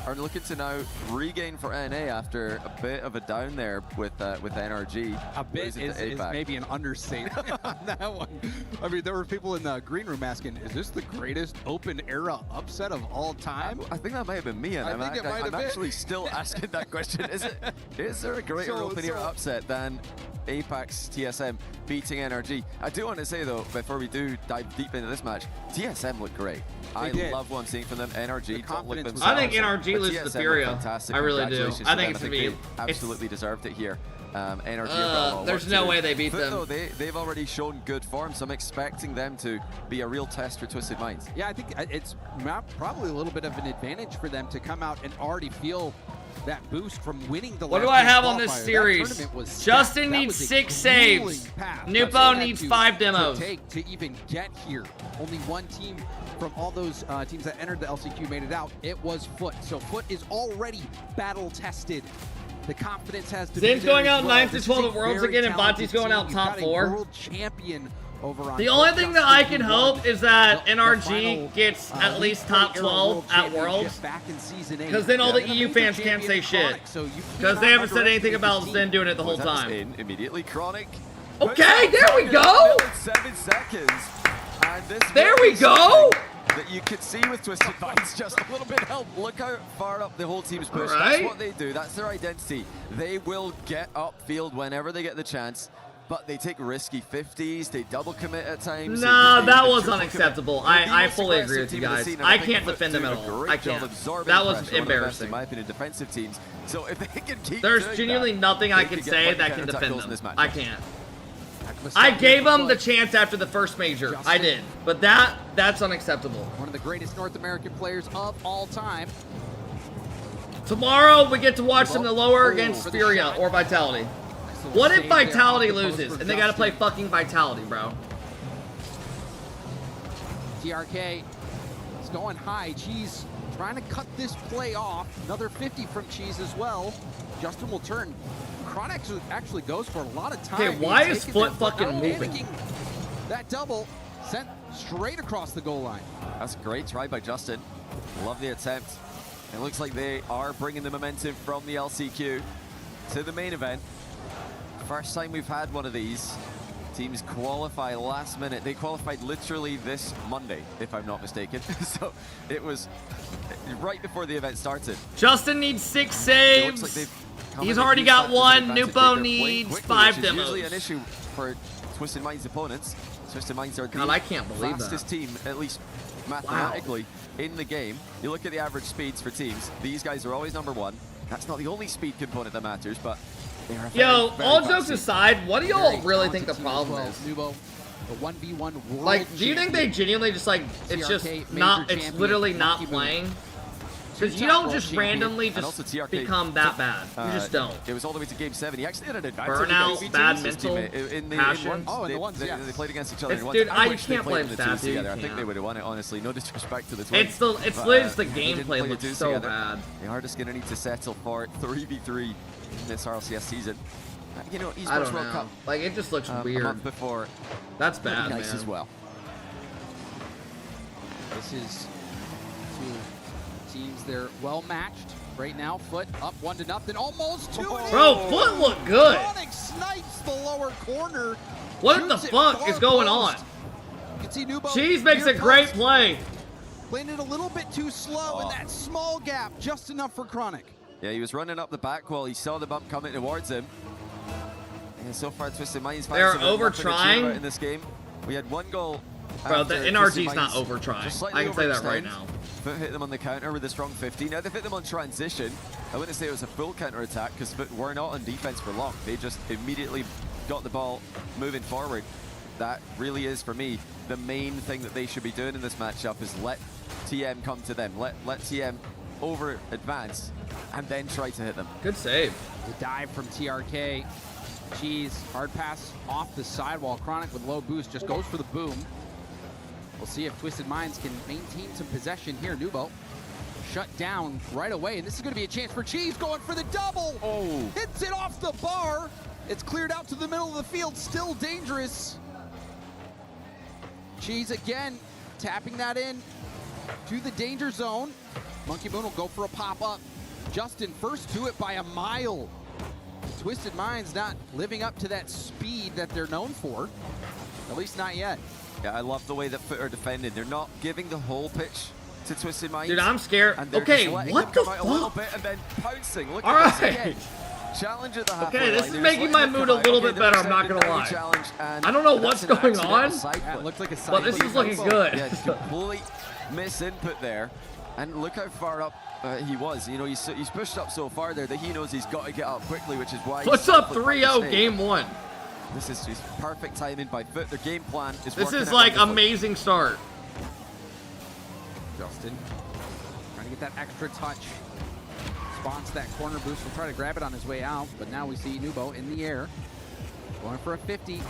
are looking to now regain for NA after a bit of a down there with NRG. A bit is maybe an understatement on that one. I mean, there were people in the green room asking, is this the greatest open era upset of all time? I think that might have been me, and I'm actually still asking that question. Is there a greater open era upset than Apex TSM beating NRG? I do want to say though, before we do dive deep into this match, TSM looked great. I love what I'm seeing from them. NRG don't look themselves. I think NRG loses to Furia. I really do. I think it's going to be... absolutely deserved it here. NRG there's no way they beat them. Though, they've already shown good form, so I'm expecting them to be a real test for Twisted Minds. Yeah, I think it's probably a little bit of an advantage for them to come out and already feel that boost from winning the What do I have on this series? Justin needs 6 saves. Nupo needs 5 demos. To even get here. Only one team from all those teams that entered the LCQ made it out. It was Foot. So Foot is already battle tested. The confidence has to be Zin's going out 9 to 12 at Worlds again, and Bati's going out top 4. World champion over on the only thing that I can hope is that NRG gets at least top 12 at Worlds, because then all the EU fans can't say shit, because they haven't said anything about Zen doing it the whole time. Immediately, Chronic. Okay, there we go. 7 seconds. And this there we go. That you could see with Twisted Minds, just a little bit of help. Look how far up the whole team's pushed. That's what they do. That's their identity. They will get upfield whenever they get the chance, but they take risky 50s. They double commit at times. No, that was unacceptable. I fully agree with you guys. I can't defend them at all. I can't. That was embarrassing. In my opinion, defensive teams. So if they can keep there's genuinely nothing I can say that can defend them. I can't. I gave them the chance after the first major. I did. But that's unacceptable. One of the greatest North American players of all time. Tomorrow we get to watch them the lower against Furia or Vitality. What if Vitality loses and they got to play fucking Vitality, bro? TRK is going high. Cheese trying to cut this play off. Another 50 from Cheese as well. Justin will turn. Chronic actually goes for a lot of time. Okay, why is Foot fucking moving? That double sent straight across the goal line. That's a great try by Justin. Love the attempt. It looks like they are bringing the momentum from the LCQ to the main event. First time we've had one of these. Teams qualify last minute. They qualified literally this Monday, if I'm not mistaken. So it was right before the event started. Justin needs 6 saves. He's already got 1. Nupo needs 5 demos. Usually an issue for Twisted Minds opponents. Twisted Minds are the fastest team, at least mathematically, in the game. You look at the average speeds for teams. These guys are always #1. That's not the only speed component that matters, but they are yo, all jokes aside, what do y'all really think the problem is? Nubo, the 1v1 world like, do you think they genuinely just like it's just not? It's literally not playing. Because you don't just randomly just become that bad. You just don't. It was all the way to Game 7. He actually had an advantage. Burnout, bad mental, passion. They played against each other. Dude, I can't blame that, dude. I think they would have won it, honestly. No disrespect to the Twins. It's literally just the gameplay looks so bad. They are just going to need to settle for 3v3 in this RLCS season. You know, I don't know. Cup, like, it just looks weird. A month before. That's bad, nice man. as well. This is teams, they're well matched right now. Foot up 1-0, almost 2. Bro, Foot look good. Chronic snipes the lower corner. What the fuck is going on? You can see Nubo. Cheese makes a great play. Playing it a little bit too slow in that small gap, just enough for Chronic. Yeah, he was running up the back wall. He saw the bump coming towards him. And so far, Twisted Minds they're over trying in this game. We had 1 goal. Bro, the NRG's not over trying. I can say that right now. Foot hit them on the counter with a strong 50. Now they've hit them on transition. I wouldn't say it was a full counter attack because Foot were not on defense for long. They just immediately got the ball moving forward. That really is, for me, the main thing that they should be doing in this matchup is let TM come to them. Let TM over advance and then try to hit them. Good save. The dive from TRK. Cheese, hard pass off the sidewall. Chronic with low boost just goes for the boom. We'll see if Twisted Minds can maintain some possession here. Nubo shut down right away, and this is going to be a chance for Cheese going for the double. Oh, hits it off the bar. It's cleared out to the middle of the field, still dangerous. Cheese again, tapping that in to the danger zone. Monkey Moon will go for a pop-up. Justin first to it by a mile. Twisted Minds not living up to that speed that they're known for, at least not yet. Yeah, I love the way that Foot are defending. They're not giving the whole pitch to Twisted Minds. Dude, I'm scared. Okay, what the fuck? A little bit and then pouncing. Look all at right. this again. Challenge at the halfway okay, this line. is making my mood a little bit better, I'm not going to lie. I don't know what's going on, Yeah, it looked like a but this is looking good. Yeah, complete miss input there. And look how far up he was. You know, he's pushed up so far there that he knows he's got to get up quickly, which is why. What's up 3-0 game 1? This is just perfect timing by Foot. Their game plan is This is like amazing start. Justin trying to get that extra touch. Spawns that corner boost. Will try to grab it on his way out, but now we see Nubo in the air. Going for a 50.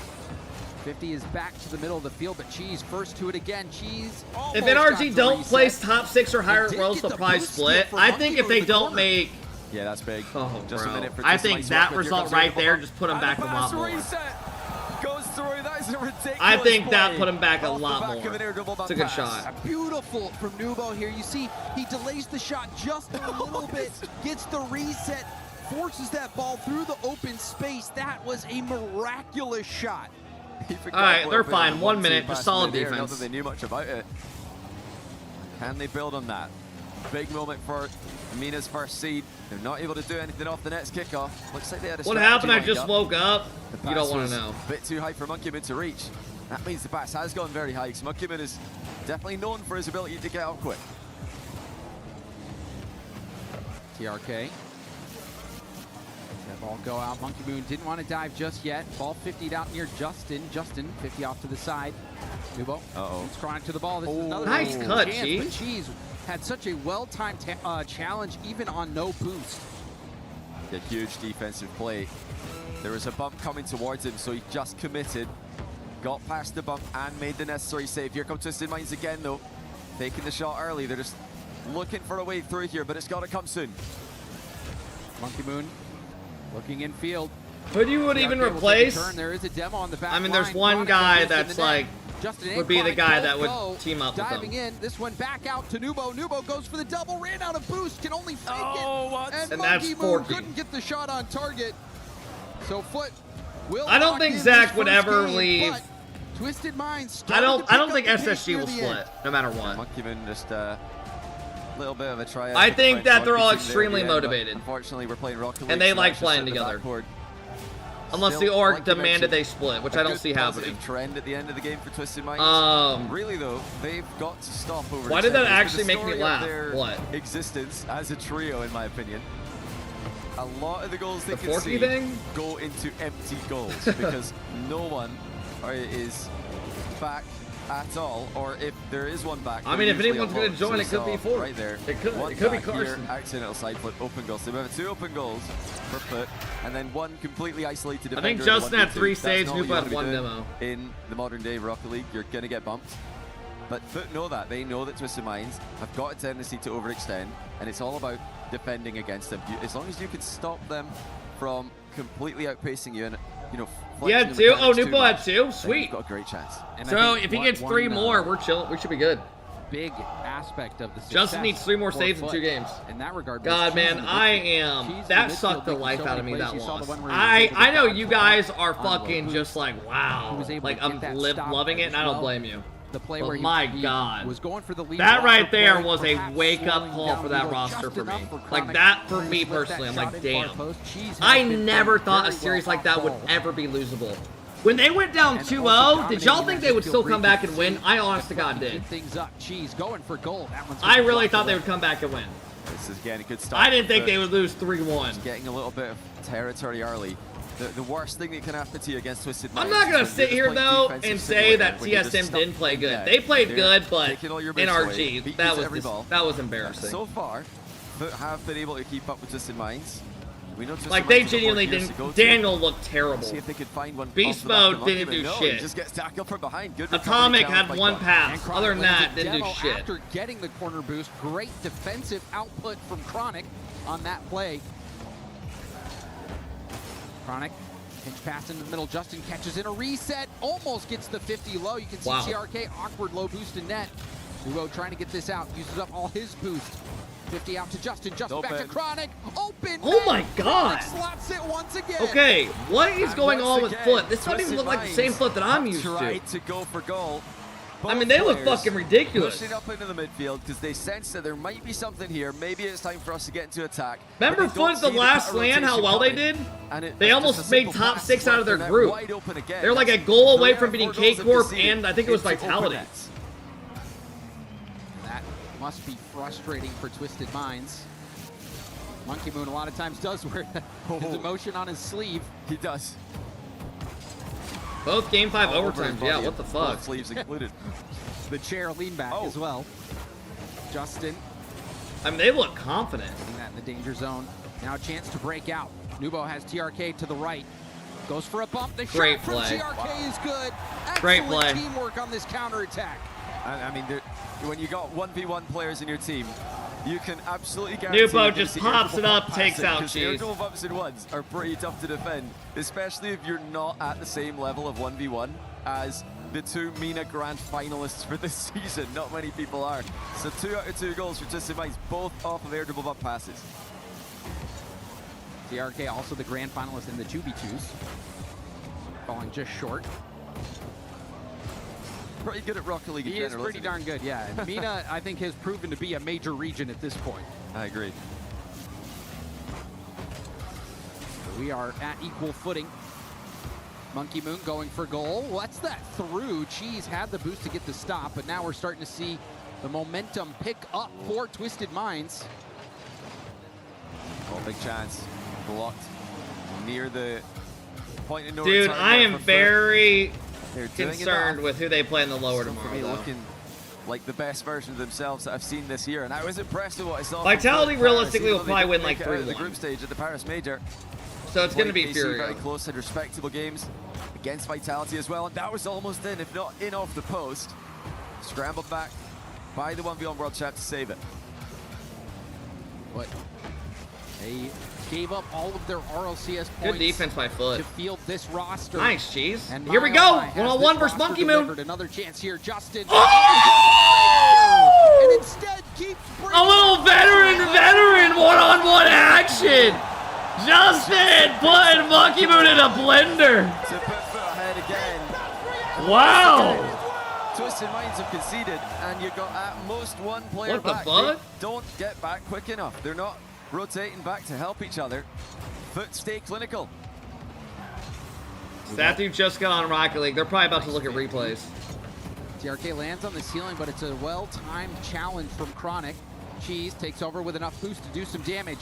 50 is back to the middle of the field, but Cheese first to it again. Cheese If NRG don't place top 6 or higher rolls, they'll probably split. I think if they don't make... Yeah, that's big. Oh, just bro. a minute for I think that result right there just put him back a lot more. Goes through. That is a ridiculous I think play. that put him back a lot more. It's a good pass. shot. Beautiful from Nubo here. You see, he delays the shot just a little bit, gets the reset, forces that ball through the open space. That was a miraculous shot. All right, they're fine. 1 minute, just solid Not defense. that they knew much about it. Can they build on that? Big moment for Mina's first seed. They're not able to do anything off the next kickoff. Looks like they had a What strategy happened? I lined just up. woke up. The You don't pass want was to know. A bit too high for Monkeyman to reach. That means the pass has gone very high, because Monkeyman is definitely known for his ability to get out quick. TRK. That ball go out. Monkey Moon didn't want to dive just yet. Ball 50'd out near Justin. Justin 50 off to the side. Nubo. It's Chronic to the ball. This is another Nice cut, chance, Cheese. but Cheese had such a well-timed challenge, even on no boost. A huge defensive play. There was a bump coming towards him, so he just committed. Got past the bump and made the necessary save. Here comes Twisted Minds again, though. Taking the shot early. They're just looking for a way through here, but it's got to come soon. Monkey Moon looking in field. Who do you would even replace? There is a demo on the back I mean, there's line. one Chronic guy goes in that's the net. like, Justin would be the Chronic guy both that would go. team up with Diving them. in, this one back out to Nubo. Nubo goes for the double, ran out of boost, can only fake it. And And Monkey that's Moon 40. couldn't get the shot on target. So Foot will I don't lock think in Zach this would first ever game, leave. but Twisted Minds. I don't think pick up the pace SSG near will the split, end. no matter what. Monkeyman just a little bit of a try. I think that they're all extremely motivated. Unfortunately, we're playing Rocket League. And they so like that's just playing at the together. backboard. Unless Still, the org like you demanded mentioned, they split, which a I don't good see happening. positive trend at the end of the game for Twisted Minds. Really though, they've got to stop over. Why did that the actually make me story of laugh? their What? Existence as a trio, in my opinion. A lot of the goals they The can Forky see thing? go into empty goals because no one is back at all, or if there is one back. I mean, if usually anyone's on going to board. join, So it could be we saw Ford. right there. It could One be back here, Carson. accidental side flip, open goals. So we have 2 open goals for Foot, and then 1 completely isolated I defender. think in the Justin had 1v2. 3 That's saves, not what Nubo you had wanna be 1 doing demo. In the modern day Rocket League, you're going to get bumped. But Foot know that. They know that Twisted Minds have got a tendency to overextend, and it's all about defending against them. As long as you can stop them from completely outpacing you and, you know, He had 2? Oh, Nubo had 2? Sweet. You've got a great chance. So if he gets 3 more, we're chill. We should be good. Big aspect of the success Justin needs 3 more for saves in Foot. 2 games. In that regard, God, Cheese man, in the I midfield. am. Cheese in That the sucked the midfield, life so out of many me, that plays. You saw the loss. one where he was able to I know dive you for guys are on low fucking boost. just like, wow. He was able Like, to I'm get that stop loving it, as and I don't well. blame you. The play But where my he God. was going for the lead. That right blocker there play, was a perhaps wake-up slowing call down for that Nubo roster just for me. enough Like, Chronic that for to me slip that personally, I'm shot like, in damn. far post. Cheese has I been never playing thought a very series well like that would off ever be losable. When they went down 2-0, did y'all think they would still come back and win? I honest to God did. Things up. Cheese going for goal. That one's I gonna really block thought they away. would come back and win. This is getting a good start. I didn't think they would lose 3-1. Getting a little bit of territory early. The worst thing that can happen to you against Twisted I'm Minds not is going when to you're sit just here, playing though, defensive and simulator, say that when you're just TSM stuck didn't play in good. net. They played They're good, but taking all your boosts away, NRG, beating that you to was every ball. that was embarrassing. So far, Foot have been able to keep up with Twisted Minds. We know Twisted Like, they Minds have genuinely more gears to didn't. go to. Daniel looked terrible. See if they could find one. Beast off the back of Mode didn't Monkeyman. do No, shit. He just gets tackled from behind. Good recovery Atomic challenge had by 1 Clark. pass. Other than that, Lands a didn't do demo shit. After getting the corner boost, great defensive output from Chronic on that play. Chronic, pinch pass into the middle. Justin catches in a reset, almost gets the 50 low. You can see Wow. TRK, awkward low boost in net. Nubo trying to get this out, uses up all his boost. 50 out to Justin, Justin back to Chronic, open. Oh my God. Chronic slots it once again. Okay, what is And going on once with again, Foot? This doesn't even Twisted look like the Minds same Foot that I'm used to. tried to go for goal. I mean, they look Both fucking players ridiculous. Pushing up into the midfield because they sense that there might be something here. Maybe it's time for us to get into attack. Remember But they don't Foot, the see last counter LAN, how rotation well they coming. did? And it- They just almost a made simple top pass 6 out of their left, they're group. wide open again. They're like a That's goal away 3 from out of beating 4 goals K-Corp, they've conceded and I think it was into open Vitality. nets. That Must be frustrating for Twisted Minds. Monkey Moon a lot of times does wear his emotion on his sleeve. He does. Both game 5 overtimes. Yeah, what the fuck? Both sleeves included. The chair lean back as well. Justin. I mean, they look confident. Putting that in the danger zone. Now a chance to break out. Nubo has TRK to the right. Goes for a bump. The Great shot from play. TRK is good. Great Excellent play. teamwork on this counterattack. I mean, when you got 1v1 players in your team, you can absolutely guarantee Nubo just pops it up, takes out Cheese. Air bumps in ones are pretty tough to defend, especially if you're not at the same level of 1v1 as the two MENA Grand finalists for this season. Not many people are. So 2 out of 2 goals for Twisted Minds, both off of air double bump passes. TRK also the grand finalist in the 2v2s. Falling just short. Pretty good at Rocket League in He general. is pretty darn good, yeah. And MENA, I think, has proven to be a major region at this point. I agree. So we are at equal footing. Monkey Moon going for goal. What's that through? Cheese had the boost to get the stop, but now we're starting to see the momentum pick up for Twisted Minds. Oh, big chance. Blocked near the point in no Dude, return I there am for Foot. very They're doing concerned enough. with who they play in the lower For tomorrow, me, though. looking like the best version of themselves that I've seen this year, and I was impressed with what I saw. Vitality from Paris, realistically even will though they probably didn't win like make it out of the 3-1. group stage at the Paris Major. So it's going to be KC Furio. very close and respectable games against Vitality as well, and that was almost in, if not in off the post. Scrambled back by the 1v1 World Champ to save it. But they gave up all of their RLCS points. Good defense by Foot. To field this roster. Nice, Cheese. And Here we my, go. oh my, has 1-on-1 this versus roster Monkey Moon. delivered. Another chance here, Justin. Oh! And instead keeps A little veteran one-on-one action. Justin putting Monkey Moon in a blender. To put Foot ahead again. Wow. Twisted Minds have conceded, and you've got at most one player What the back. fuck? They don't get back quick enough. They're not rotating back to help each other. Foot stay clinical. That dude just got on Rocket League. They're probably about to look at replays. TRK lands on the ceiling, but it's a well-timed challenge from Chronic. Cheese takes over with enough boost to do some damage.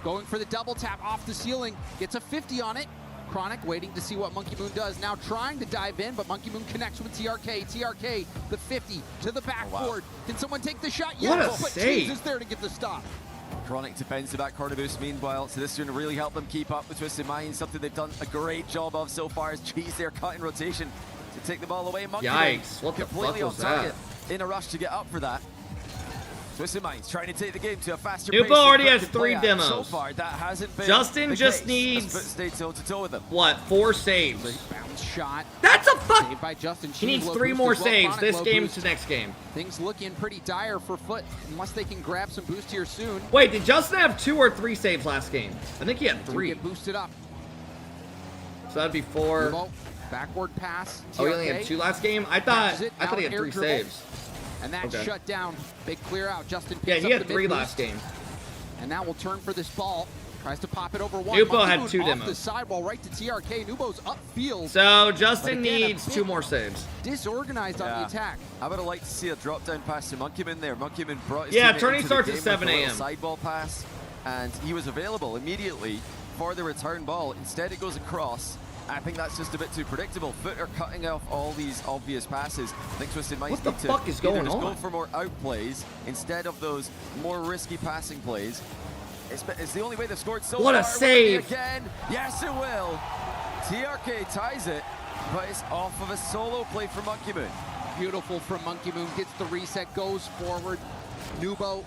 Going for the double tap off the ceiling. Gets a 50 on it. Chronic waiting to see what Monkey Moon does. Now trying to dive in, but Monkey Moon connects with TRK. TRK, the 50 to the backboard. Can someone take the shot? What Yes, a but save. Cheese is there to get the stop. Chronic defends the back corner boost meanwhile, so this is going to really help them keep up with Twisted Minds, something they've done a great job of so far. As Cheese there cutting rotation to take the ball away. Monkey Yikes, Moon what the completely fuck off was target in a rush to get up for that. Twisted Minds trying to take the game to a faster Nubo pace. than already Foot has can 3 play at. demos. So far, that hasn't been Justin the just case. needs- Foot stayed toe-to-toe with them. What, 4 saves? Bounce shot. That's a fuck. Saved by Justin. He Cheese, needs low 3 boost more as well. saves Chronic, this low game boost. to next game. Things looking pretty dire for Foot unless they can grab some boost here soon. Wait, did Justin have 2 or 3 saves last game? I think he had 3. Get boosted up. So that'd be 4. Nubo, backward pass. Oh, he only had TRK. 2 last game? I thought Catches it, he had out 3 air dribble. saves. And that's Okay. shut down. Big clear out. Justin Yeah, picks he up had the 3 mid last boost. game. And now we'll turn for this ball. Tries to pop it over one. Nubo Monkey had Moon 2 off demos. the sidewall right to TRK. Nubo's upfield. So But Justin again, a needs bit 2 more saves. disorganized on the attack. I would have liked to see a drop down pass to Monkey Moon there. Monkey Moon brought his Yeah, teammate turning into the starts at game with 7 a little a.m. sideball pass, and he was available immediately for the return ball. Instead, it goes across. I think that's just a bit too predictable. Foot are cutting off all these obvious passes. I think Twisted Minds What the need to fuck is either going just go on? for more out plays instead of those more risky passing plays. It's the only way they've scored so What far. a Will it be save. again? Yes, it will. TRK ties it, but it's off of a solo play for Monkey Moon. Beautiful from Monkey Moon. Gets the reset, goes forward. Nubo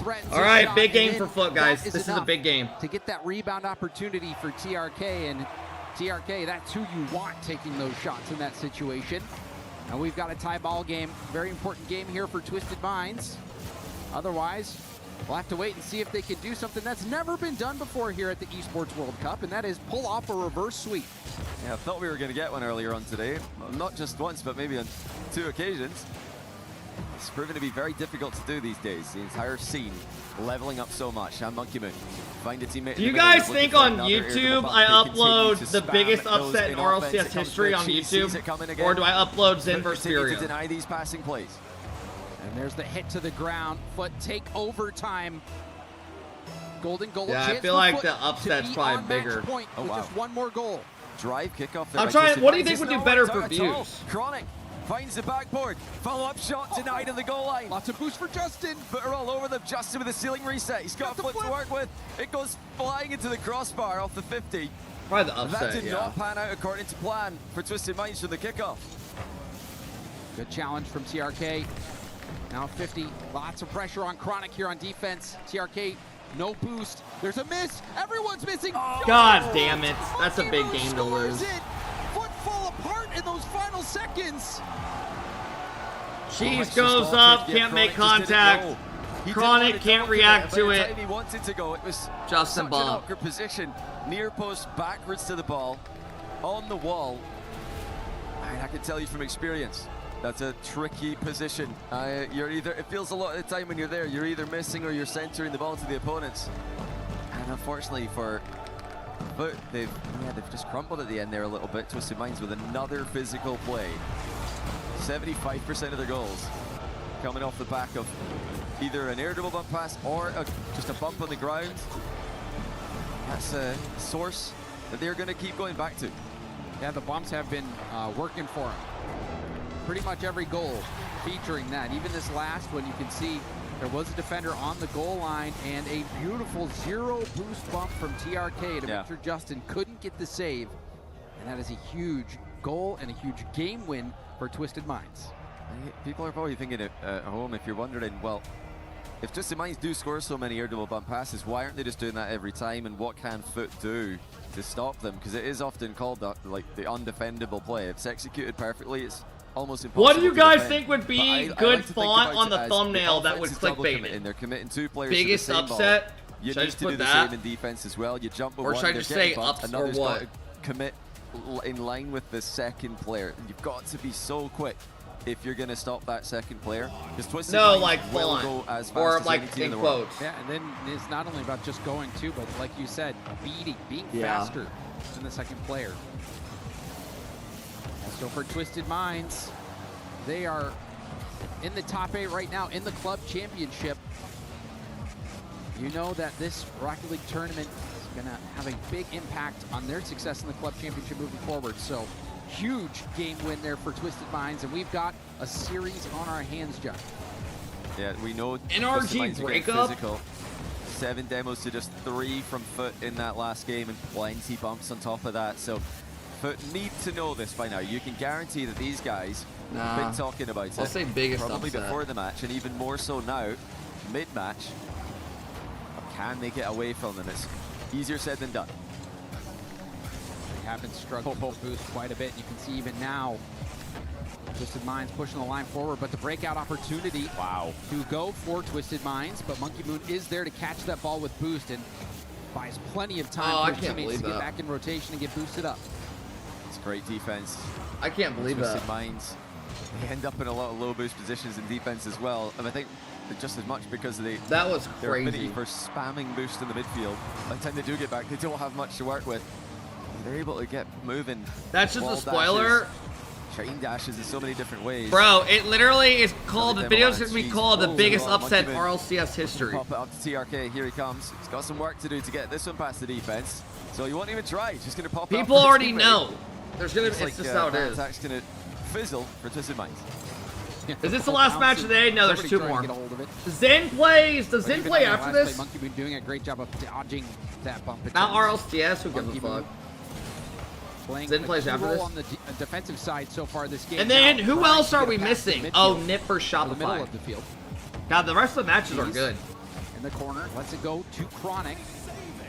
threatens. All a right, shot, big and game then for Foot, guys. that This is a enough big game. to get that rebound opportunity for TRK. And TRK, that's who you want taking those shots in that situation. And we've got a tie ball game. Very important game here for Twisted Minds. Otherwise, we'll have to wait and see if they can do something that's never been done before here at the Esports World Cup, and that is pull off a reverse sweep. Yeah, I thought we were going to get one earlier on today. Well, not just once, but maybe on 2 occasions. It's proven to be very difficult to do these days. The entire scene leveling up so much. And Monkey Moon find a teammate. Do you guys think on YouTube I upload the biggest upset in RLCS history on YouTube? Or do I upload Zen vs. Continue to Furio? deny these passing plays. And there's the hit to the ground. Foot take overtime. Golden goal. Yeah, I feel like the upset's probably bigger. With just one more goal. Drive kickoff. I'm trying. What do you think would do better for views? Chronic finds the backboard. Follow-up shot denied on the goal line. Lots of boost for Justin. But are all over them. Justin with a ceiling reset. He's got a foot to work with. It goes flying into the crossbar off the 50. Probably the upset, that did not pan out according to plan for Twisted Minds for the kickoff. Good challenge from TRK. Now 50. Lots of pressure on Chronic here on defense. TRK, no boost. There's a miss. Everyone's missing. Oh, God damn it. That's a big game to lose. Foot fall apart in those final seconds. Cheese goes up, can't make contact. Chronic can't react to it. He wanted to go. It was Justin such Bump. an awkward position. Near post, backwards to the ball, on the wall. I can tell you from experience, that's a tricky position. You're either, it feels a lot of the time when you're there, you're either missing or you're centering the ball to the opponents. And unfortunately for Foot, they've just crumbled at the end there a little bit. Twisted Minds with another physical play. 75% of their goals coming off the back of either an air dribble bump pass or just a bump on the ground. That's a source that they're going to keep going back to. Yeah, the bumps have been working for them. Pretty much every goal featuring that. Even this last one, you can see there was a defender on the goal line and a beautiful zero boost bump from TRK to make sure Justin couldn't get the save. And that is a huge goal and a huge game win for Twisted Minds. People are probably thinking at home, if you're wondering, well, if Twisted Minds do score so many air dribble bump passes, why aren't they just doing that every time? And what can Foot do to stop them? Because it is often called the undefendable play. If it's executed perfectly, it's almost impossible. What do you guys defend. think would be But good like to think font about on it the as thumbnail that would offense is double clickbait committing. it? They're committing 2 players Biggest to the same upset? ball. You Should I need just to put do the that? same in defense as well. You jump with Or one, should I they're just getting say bumped, ups or another's what? got to commit in line with the second player. And you've got to be so quick if you're going to stop that second player. Because Twisted Minds like will font. go as fast Or as like any team in in the world. quotes. Yeah, and then it's not only about just going to, but like you said, being faster than the second player. So for Twisted Minds, they are in the top 8 right now in the club championship. You know that this Rocket League tournament is going to have a big impact on their success in the club championship moving forward. So huge game win there for Twisted Minds, and we've got a series on our hands, John. Yeah, we know NRG breakup. Physical. 7 demos to just 3 from Foot in that last game, and plenty bumps on top of that. So Foot need to know this by now. You can guarantee that these guys have been talking about I'll it. say biggest probably upset. before the match, and even more so now, mid-match. Can they get away from them? It's easier said than done. They have been struggling with boost quite a bit. You can see even now, Twisted Minds pushing the line forward, but the breakout opportunity to go for Twisted Minds, but Monkey Moon is there to catch that ball with boost and buys plenty of time for his teammates to get back in rotation and get boosted up. It's great defense. I can't believe Twisted that. Minds, they end up in a lot of low boost positions in defense as well, and I think just as much because of their affinity for spamming boost in the midfield. By the time they do get back, they don't have much to work with. They're able to get moving. That's just wall a spoiler. Dashes, train dashes in so many different ways. Bro, it literally is called, the video's gonna be called the biggest upset in RLCS history. Pop it up to TRK, here he comes. He's got some work to do to get this one past the defense. So he won't even try, he's just gonna pop it up. People already know. There's gonna, it's just how it is. Attack's gonna fizzle for Twisted Minds. Is this the last match of the day? No, there's 2 more. Zen plays. Does Zen play after this? Monkey Moon doing a great job of dodging that bump. Not RLCS, who gives a fuck? Zen plays after this? On the defensive side so far this game. And then who else are we missing? Oh, Nip for Shopify. The middle of the field. God, the rest of the matches are good. In the corner, lets it go to Chronic.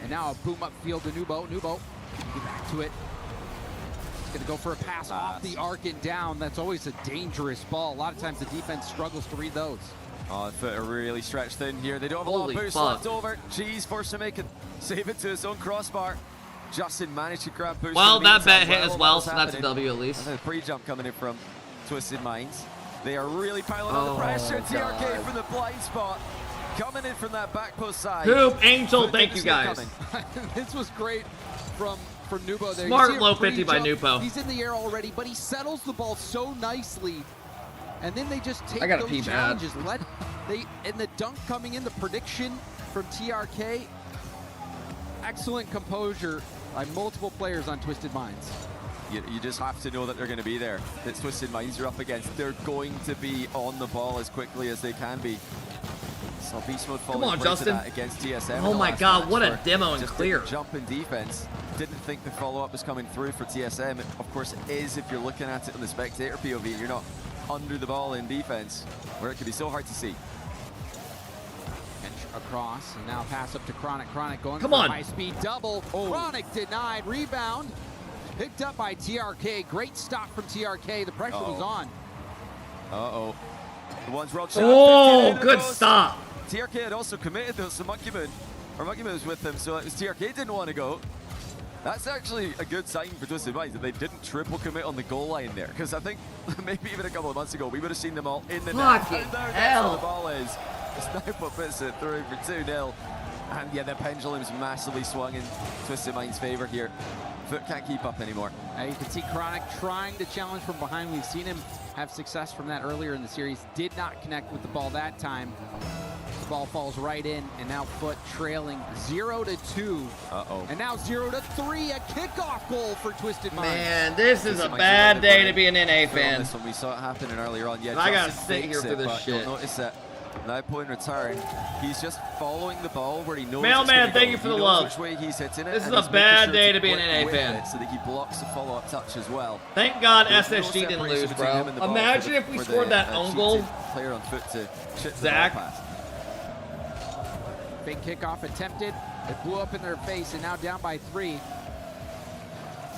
And now a boom up field to Nubo. Nubo, get back to it. Going to go for a pass off the arc and down. That's always a dangerous ball. A lot of times the defense struggles to read those. Oh, the Foot are really stretched thin here. They don't have a lot of boost left over. Cheese forced to make it. Save it to his own crossbar. Justin managed to grab boost. Well, that bet hit as well, so that's a W at least. And a pre-jump coming in from Twisted Minds. They are really piling on the pressure. TRK from the blind spot. Coming in from that back post side. Hoop, Angel, thank you guys. This was great from Nubo there. Smart low 50 by Nubo. He's in the air already, but he settles the ball so nicely and then they just take I gotta those pee challenges. And the dunk coming in, the prediction from TRK, excellent composure by multiple players on Twisted Minds. You just have to know that they're going to be there. That Twisted Minds you're up against. They're going to be on the ball as quickly as they can be. So Beast Mode Come on, Justin. that against TSM. Oh my God, what a demo and clear. Jump in defense. Didn't think the follow-up was coming through for TSM. Of course, it is if you're looking at it on the spectator POV and you're not under the ball in defense, where it can be so hard to see. Across, and now pass up to Chronic. Chronic going Come for on. a high-speed double. Chronic denied. Rebound picked up by TRK. Great stop from TRK. The pressure was on. Uh-oh. The one's rolled shot. Oh, good stop. TRK had also committed those to Monkey Moon. Or Monkey Moon was with them, so it was TRK didn't want to go. That's actually a good sign for Twisted Minds that they didn't triple commit on the goal line there. Because I think maybe even a couple of months ago, we would have seen them all in the net. Fucking And there hell. the ball is. Sniper puts it through for 2-0. And yeah, the pendulum's massively swung in Twisted Minds' favor here. Foot can't keep up anymore. You can see Chronic trying to challenge from behind. We've seen him have success from that earlier in the series. Did not connect with the ball that time. The ball falls right in, and now Foot trailing 0-2. Uh-oh. And now 0-3, a kickoff goal for Twisted Minds. Man, this is a bad day to be an NA fan. This one we saw it happening earlier on. Yeah, I gotta Justin sit here fakes for it, this but shit. You'll notice that now in return, he's just following the ball where he knows Mailman, it's thank go. you for He the knows love. which way he's hitting it, This and is a he's making bad sure day to to be an quit NA with fan. it so that he blocks the follow-up touch as well. Thank God There's no SSG didn't separation lose, between bro. him and the ball Imagine for if we the, scored that own goal. cheated player on foot to chip the Zach. ball past. Big kickoff attempted. It blew up in their face, and now down by 3.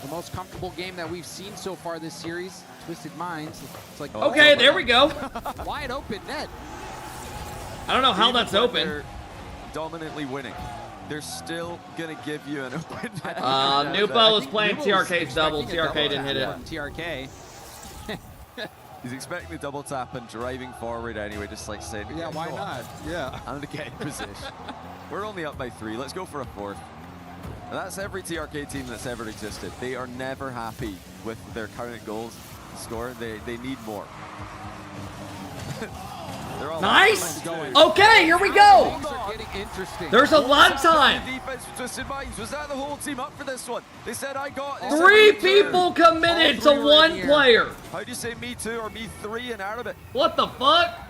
The most comfortable game that we've seen so far this series. Twisted Minds. It's like Okay, there we go. Wide open net. I don't know how Even that's when open. they're dominantly winning, they're still gonna give you an open net. Nubo was playing TRK's double. TRK didn't hit it. TRK. He's expecting the double tap and driving forward anyway, just like saying, Yeah, why go on. not? Yeah. I'm gonna get in position. We're only up by 3. Let's go for a 4th. And that's every TRK team that's ever existed. They are never happy with their current goals score. They need more. They're all Nice. Okay, here we go. Things are getting interesting. There's a lot of time. Defense for Twisted Minds. Was that the whole team up for this one? They said I got it. 3 people committed to 1 player. How do you say me too or me 3 in Arabic? What the fuck?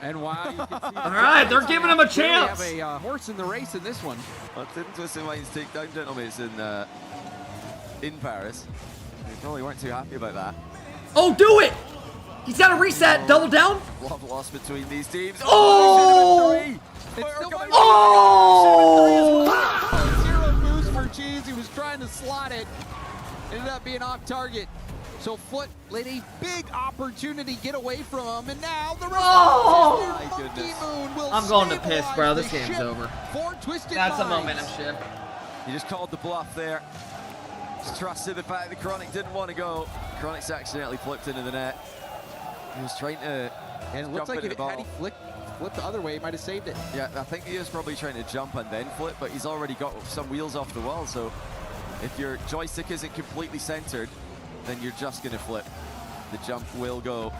And wow, you can see All right, they're giving him a Really chance. have a horse in the race in this one. Well, didn't Twisted Minds take down Gentlemates in Paris? They probably weren't too happy about that. Oh, do it. He's got to reset. Double down. Love lost between these teams. Oh! It's still by Oh! 0 boost for Cheese. He was trying to slot it. Ended up being off target. So Foot let a big opportunity get away from him, and now the Oh! My goodness. Moon will I'm going to piss, bro. This stabilize game's the over. ship for Twisted That's a Minds. momentum shift. He just called the bluff there. Just trusted the fact that Chronic didn't want to go. Chronic's accidentally flipped into the net. He was trying to And it looks like jump into the had he ball. flipped the other way, he might have saved it. Yeah, I think he was probably trying to jump and then flip, but he's already got some wheels off the wall, so if your joystick isn't completely centered, then you're just going to flip. The jump will go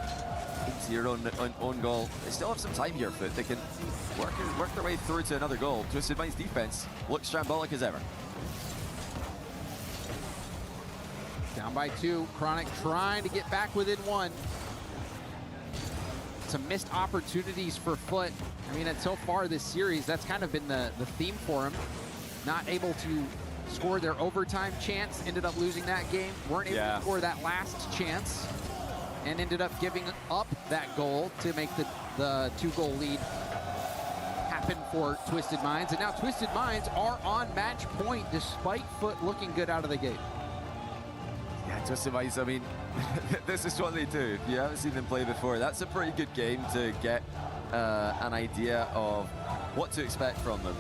into your own goal. They still have some time here, but they can work their way through to another goal. Twisted Minds defense looks shambolic as ever. Down by 2. Chronic trying to get back within 1. Some missed opportunities for Foot. I mean, and so far this series, that's kind of been the theme for him. Not able to score their overtime chance, ended up losing that game. Weren't able to score that last chance, and ended up giving up that goal to make the 2-goal lead happen for Twisted Minds. And now Twisted Minds are on match point despite Foot looking good out of the gate. Yeah, Twisted Minds, I mean, this is what they do. If you haven't seen them play before, that's a pretty good game to get an idea of what to expect from them.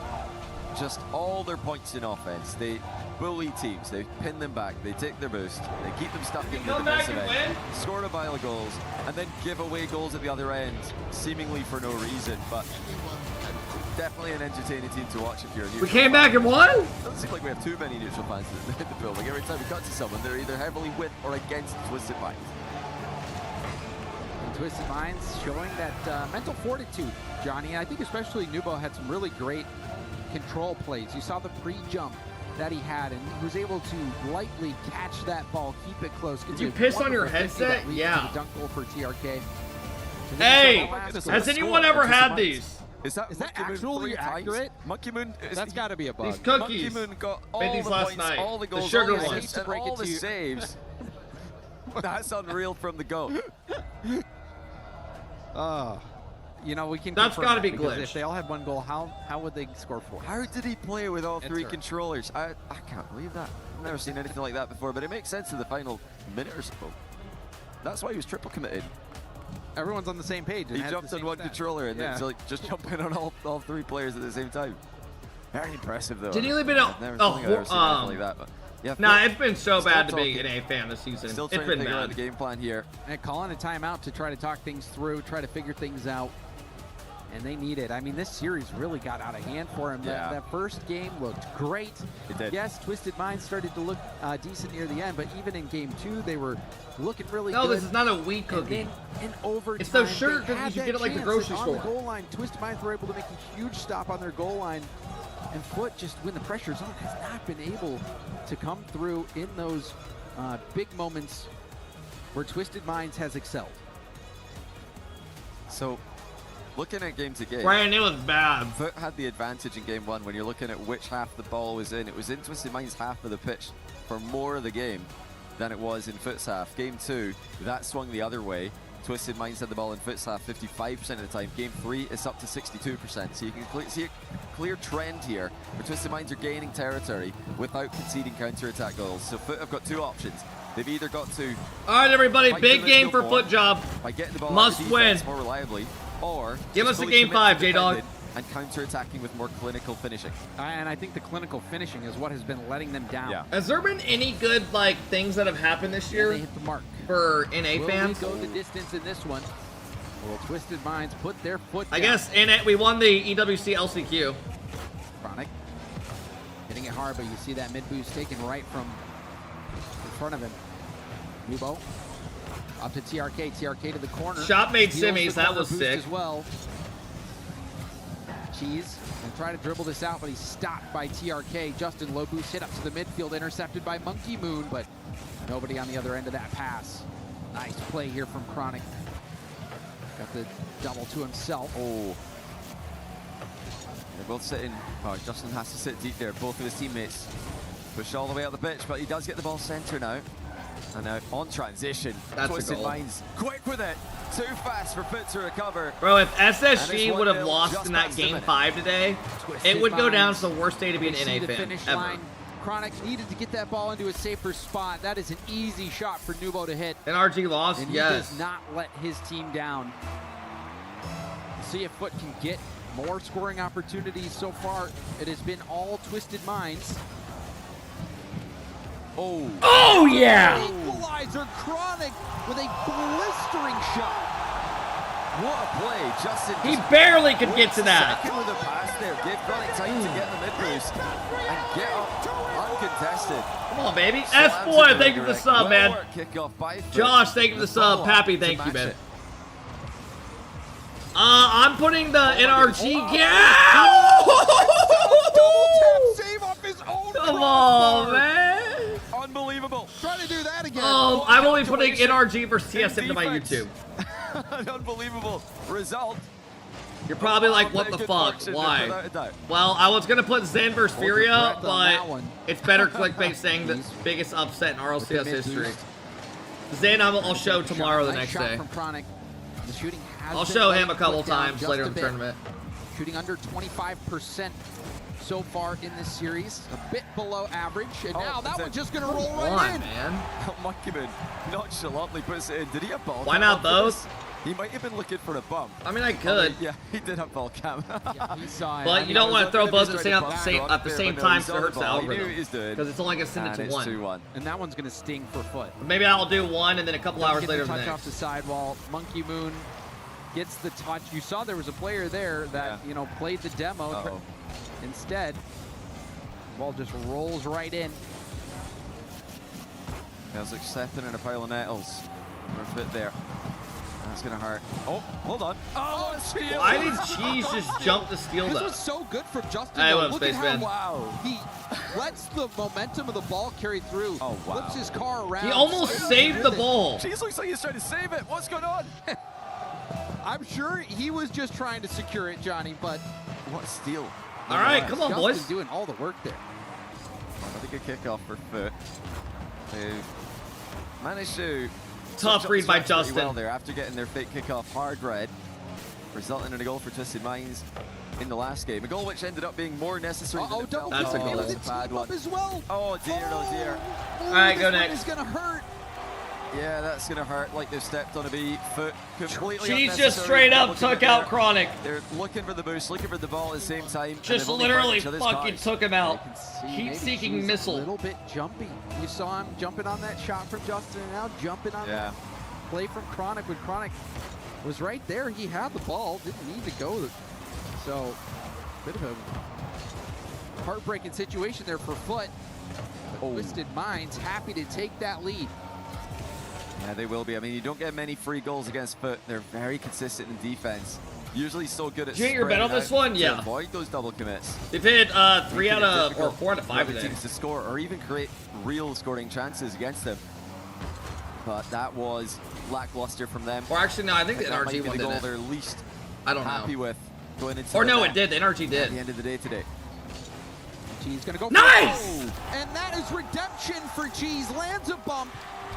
Just all their points in offense. They bully teams, they pin them back, they take their boost, they keep them stuck in the defensive end, score a pile of goals, and then give away goals at the other end, seemingly for no reason, but definitely an entertaining team to watch if you're a neutral. We came back and won? Doesn't seem like we have too many neutral fans in the building. Every time we cut to someone, they're either heavily with or against Twisted Minds. Twisted Minds showing that mental fortitude, Johnny. And I think especially Nubo had some really great control plays. You saw the pre-jump that he had, and he was able to lightly catch that ball, keep it close. Did you piss on your headset? Yeah. Dunk goal for TRK. Hey, has anyone ever had these? Is that actually accurate? Monkey Moon, that's got to be a bug. These cookies. Monkey Moon got all Made the these last points, night. all the goals, the sugar all the ones. assists, and all the saves. That's unreal from the go. You know, we can. That's got to be because glitched. If they all had one goal, how would they score 4? How did he play with all three hurt. controllers? I can't believe that. I've never seen anything like that before, but it makes sense in the final minute or so. That's why he was triple committed. Everyone's on the same page. He jumped on one controller and then like just jumping on all 3 players at the same time. Very impressive though. Did he leave it out? I've never seen anything like that. But yeah, nah, it's been so bad to be an A fan this season. Still It's trying been to figure out bad. the game plan here. And calling a timeout to try to talk things through, try to figure things out. And they need it. I mean, this series really got out of hand for him. Yeah. That first game looked great. It did. Yes, Twisted Minds started to look decent near the end, but even in game 2, they were looking really No, good. this is not a wheat cookie. And then in overtime, It's those sugar they had cookies you that get at like the chance, grocery and store. On the goal line, Twisted Minds were able to make a huge stop on their goal line. And Foot, just when the pressure's on, has not been able to come through in those big moments where Twisted Minds has excelled. So, looking at game to game, Brian, it was bad. Foot had the advantage in game 1 when you're looking at which half the ball was in. It was in Twisted Minds' half of the pitch for more of the game than it was in Foot's half. Game 2, that swung the other way. Twisted Minds had the ball in Foot's half 55% of the time. Game 3 is up to 62%. So you can see a clear trend here where Twisted Minds are gaining territory without conceding counter-attack goals. So Foot have got 2 options. They've either got to... All right, everybody, fight big the game for midfield Foot Job. by getting the ball Must out of defense win. more reliably, or Give just us a fully game commit 5, to J-Dog. defending and counter-attacking with more clinical finishing. And I think the clinical finishing is what has been letting them down. Yeah. Has there been any good like things that have happened this year They hit the mark. for NA Will fans? we go the distance in this one? Will Twisted Minds put their foot down? I guess in it we won the EWC LCQ. Chronic hitting it hard, but you see that mid boost taken right from in front of him. Nubo up to TRK. TRK to the corner. Shot made Steals the simmies. That corner was boost sick. as well. Cheese and try to dribble this out, but he's stopped by TRK. Justin low boost hit up to the midfield, intercepted by Monkey Moon, but nobody on the other end of that pass. Nice play here from Chronic. Got the double to himself. Oh. They're both sitting. Oh, Justin has to sit deep there. Both of his teammates push all the way up the pitch, but he does get the ball center now. And now on transition. That's a Twisted goal. Minds quick with it. Too fast for Foot to recover. Bro, if And SSG it's would have 1-0 lost just in that past a game minute. 5 today, Twisted it would go down Minds. to the worst day to be an We see NA the fan finish ever. line. Chronic needed to get that ball into a safer spot. That is an easy shot for Nubo to hit. And RG lost, And yes. he does not let his team down. See if Foot can get more scoring opportunities. So far, it has been all Twisted Minds. Oh. Oh, yeah! Equalizer. Chronic with a blistering shot. What a play. Justin. He barely could get to that. Second with the pass there. Give Chronic time to get the mid boost and get up uncontested. Come on, baby. S-Boy, thank you for the sub, man. Kickoff by Foot. Josh, thank you for the sub. Pappy, thank you, man. I'm putting the NRG. Save off his own. Come on, man. Unbelievable. Try to do that again. I'm only putting NRG versus TS into my YouTube. An unbelievable result. You're probably like, what the Good fuck? fortune, Why? without a doubt. Well, I was going to put Zen versus Hold your Furia, breath on that but one. it's better clickbait saying the biggest upset in RLCS history. Zen I'll show tomorrow the next day. From Chronic. The shooting has I'll been show letting him a couple Foot down times just later a in the bit. tournament. Shooting under 25% so far in this series. A bit below average. And now that one's just going to roll right in. Man. Monkey Moon nonchalantly puts it in. Did he have ball Why cam not on for both? this? He might have been looking for a bump. I mean, I could. Yeah, he did have ball cam. He saw it. But you don't want to throw both at the same time so it hurts the algorithm. He doing. Because it's only going to send it to And it's one. 2-1. And that one's going to sting for Foot. Maybe I'll do one and then a couple Does hours get later the the touch off the next. sidewall. Monkey Moon gets the touch. You saw there was a player there that played the demo. Uh-oh. Instead, ball just rolls right in. Feels like stepping in a pile of nettles for a bit there. That's gonna hurt. Oh, hold on. Oh, what a steal! Why did Cheese just jump to steal This that? was so good from Justin. Hey, though. what up, Look at how Spaceman? wow he lets the momentum of the ball carry through. Oh, wow. Flips his car around. He almost saved the ball. Cheese looks like he's trying to save it. What's going on? I'm sure he was just trying to secure it, Johnny, but What a steal. All right, come on, Justin boys. doing all the work there. Another good kickoff for Foot. They've managed to Tough read by Justin Justin. well there after getting their fake kickoff hard red, resulting in a goal for Twisted Minds in the last game. A goal which ended up being more necessary than it felt. That's a goal. That's a bad one. As well. Oh dear, oh dear. All right, go This one next. is gonna hurt. Yeah, that's gonna hurt. Like they've stepped on a bee. Foot completely. Cheese just unnecessary. straight up Looking took at out their- Chronic. They're looking for the boost, looking for the ball at the same time. and Just they've only literally hurt each other's fucking cars. took him out. See, maybe Heat-seeking she's missile. A little bit jumpy. You saw him jumping on that shot from Justin, and now jumping on that play from Chronic. When Chronic was right there, he had the ball, didn't need to go. So, bit of a heartbreaking situation there for Foot. But Twisted Minds happy to take that lead. Yeah, they will be. I mean, you don't get many free goals against Foot. They're very consistent in defense. Usually so good at Did you get your bet on spreading this out one? to Yeah. avoid those double commits. They've hit 3 out Making it of, or difficult 4 out of for 5 other today. teams to score or even create real scoring chances against them. But that was lackluster from them. Or actually, no, I think the that might NRG be one the goal did it. they're least I don't happy know. with going into Or the no, back it did. The NRG at did. the end of the day today. Cheese gonna go. Nice! And that is redemption for Cheese. Lands a bump,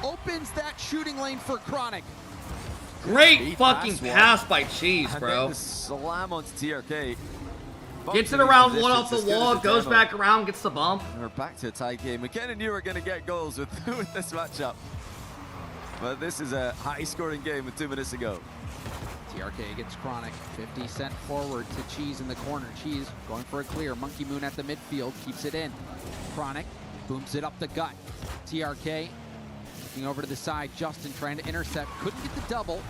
opens that shooting lane for Chronic. Great fucking pass by Cheese, And bro. then the slam onto TRK. Gets it Bumping around into one off the positions as wall, good as goes demo. back around, gets the bump. And we're back to a tie game. We kind of knew we were going to get goals with, with this matchup. But this is a high-scoring game with 2 minutes to go. TRK gets Chronic. 50 sent forward to Cheese in the corner. Cheese going for a clear. Monkey Moon at the midfield. Keeps it in. Chronic booms it up the gut. TRK looking over to the side. Justin trying to intercept. Couldn't get the double.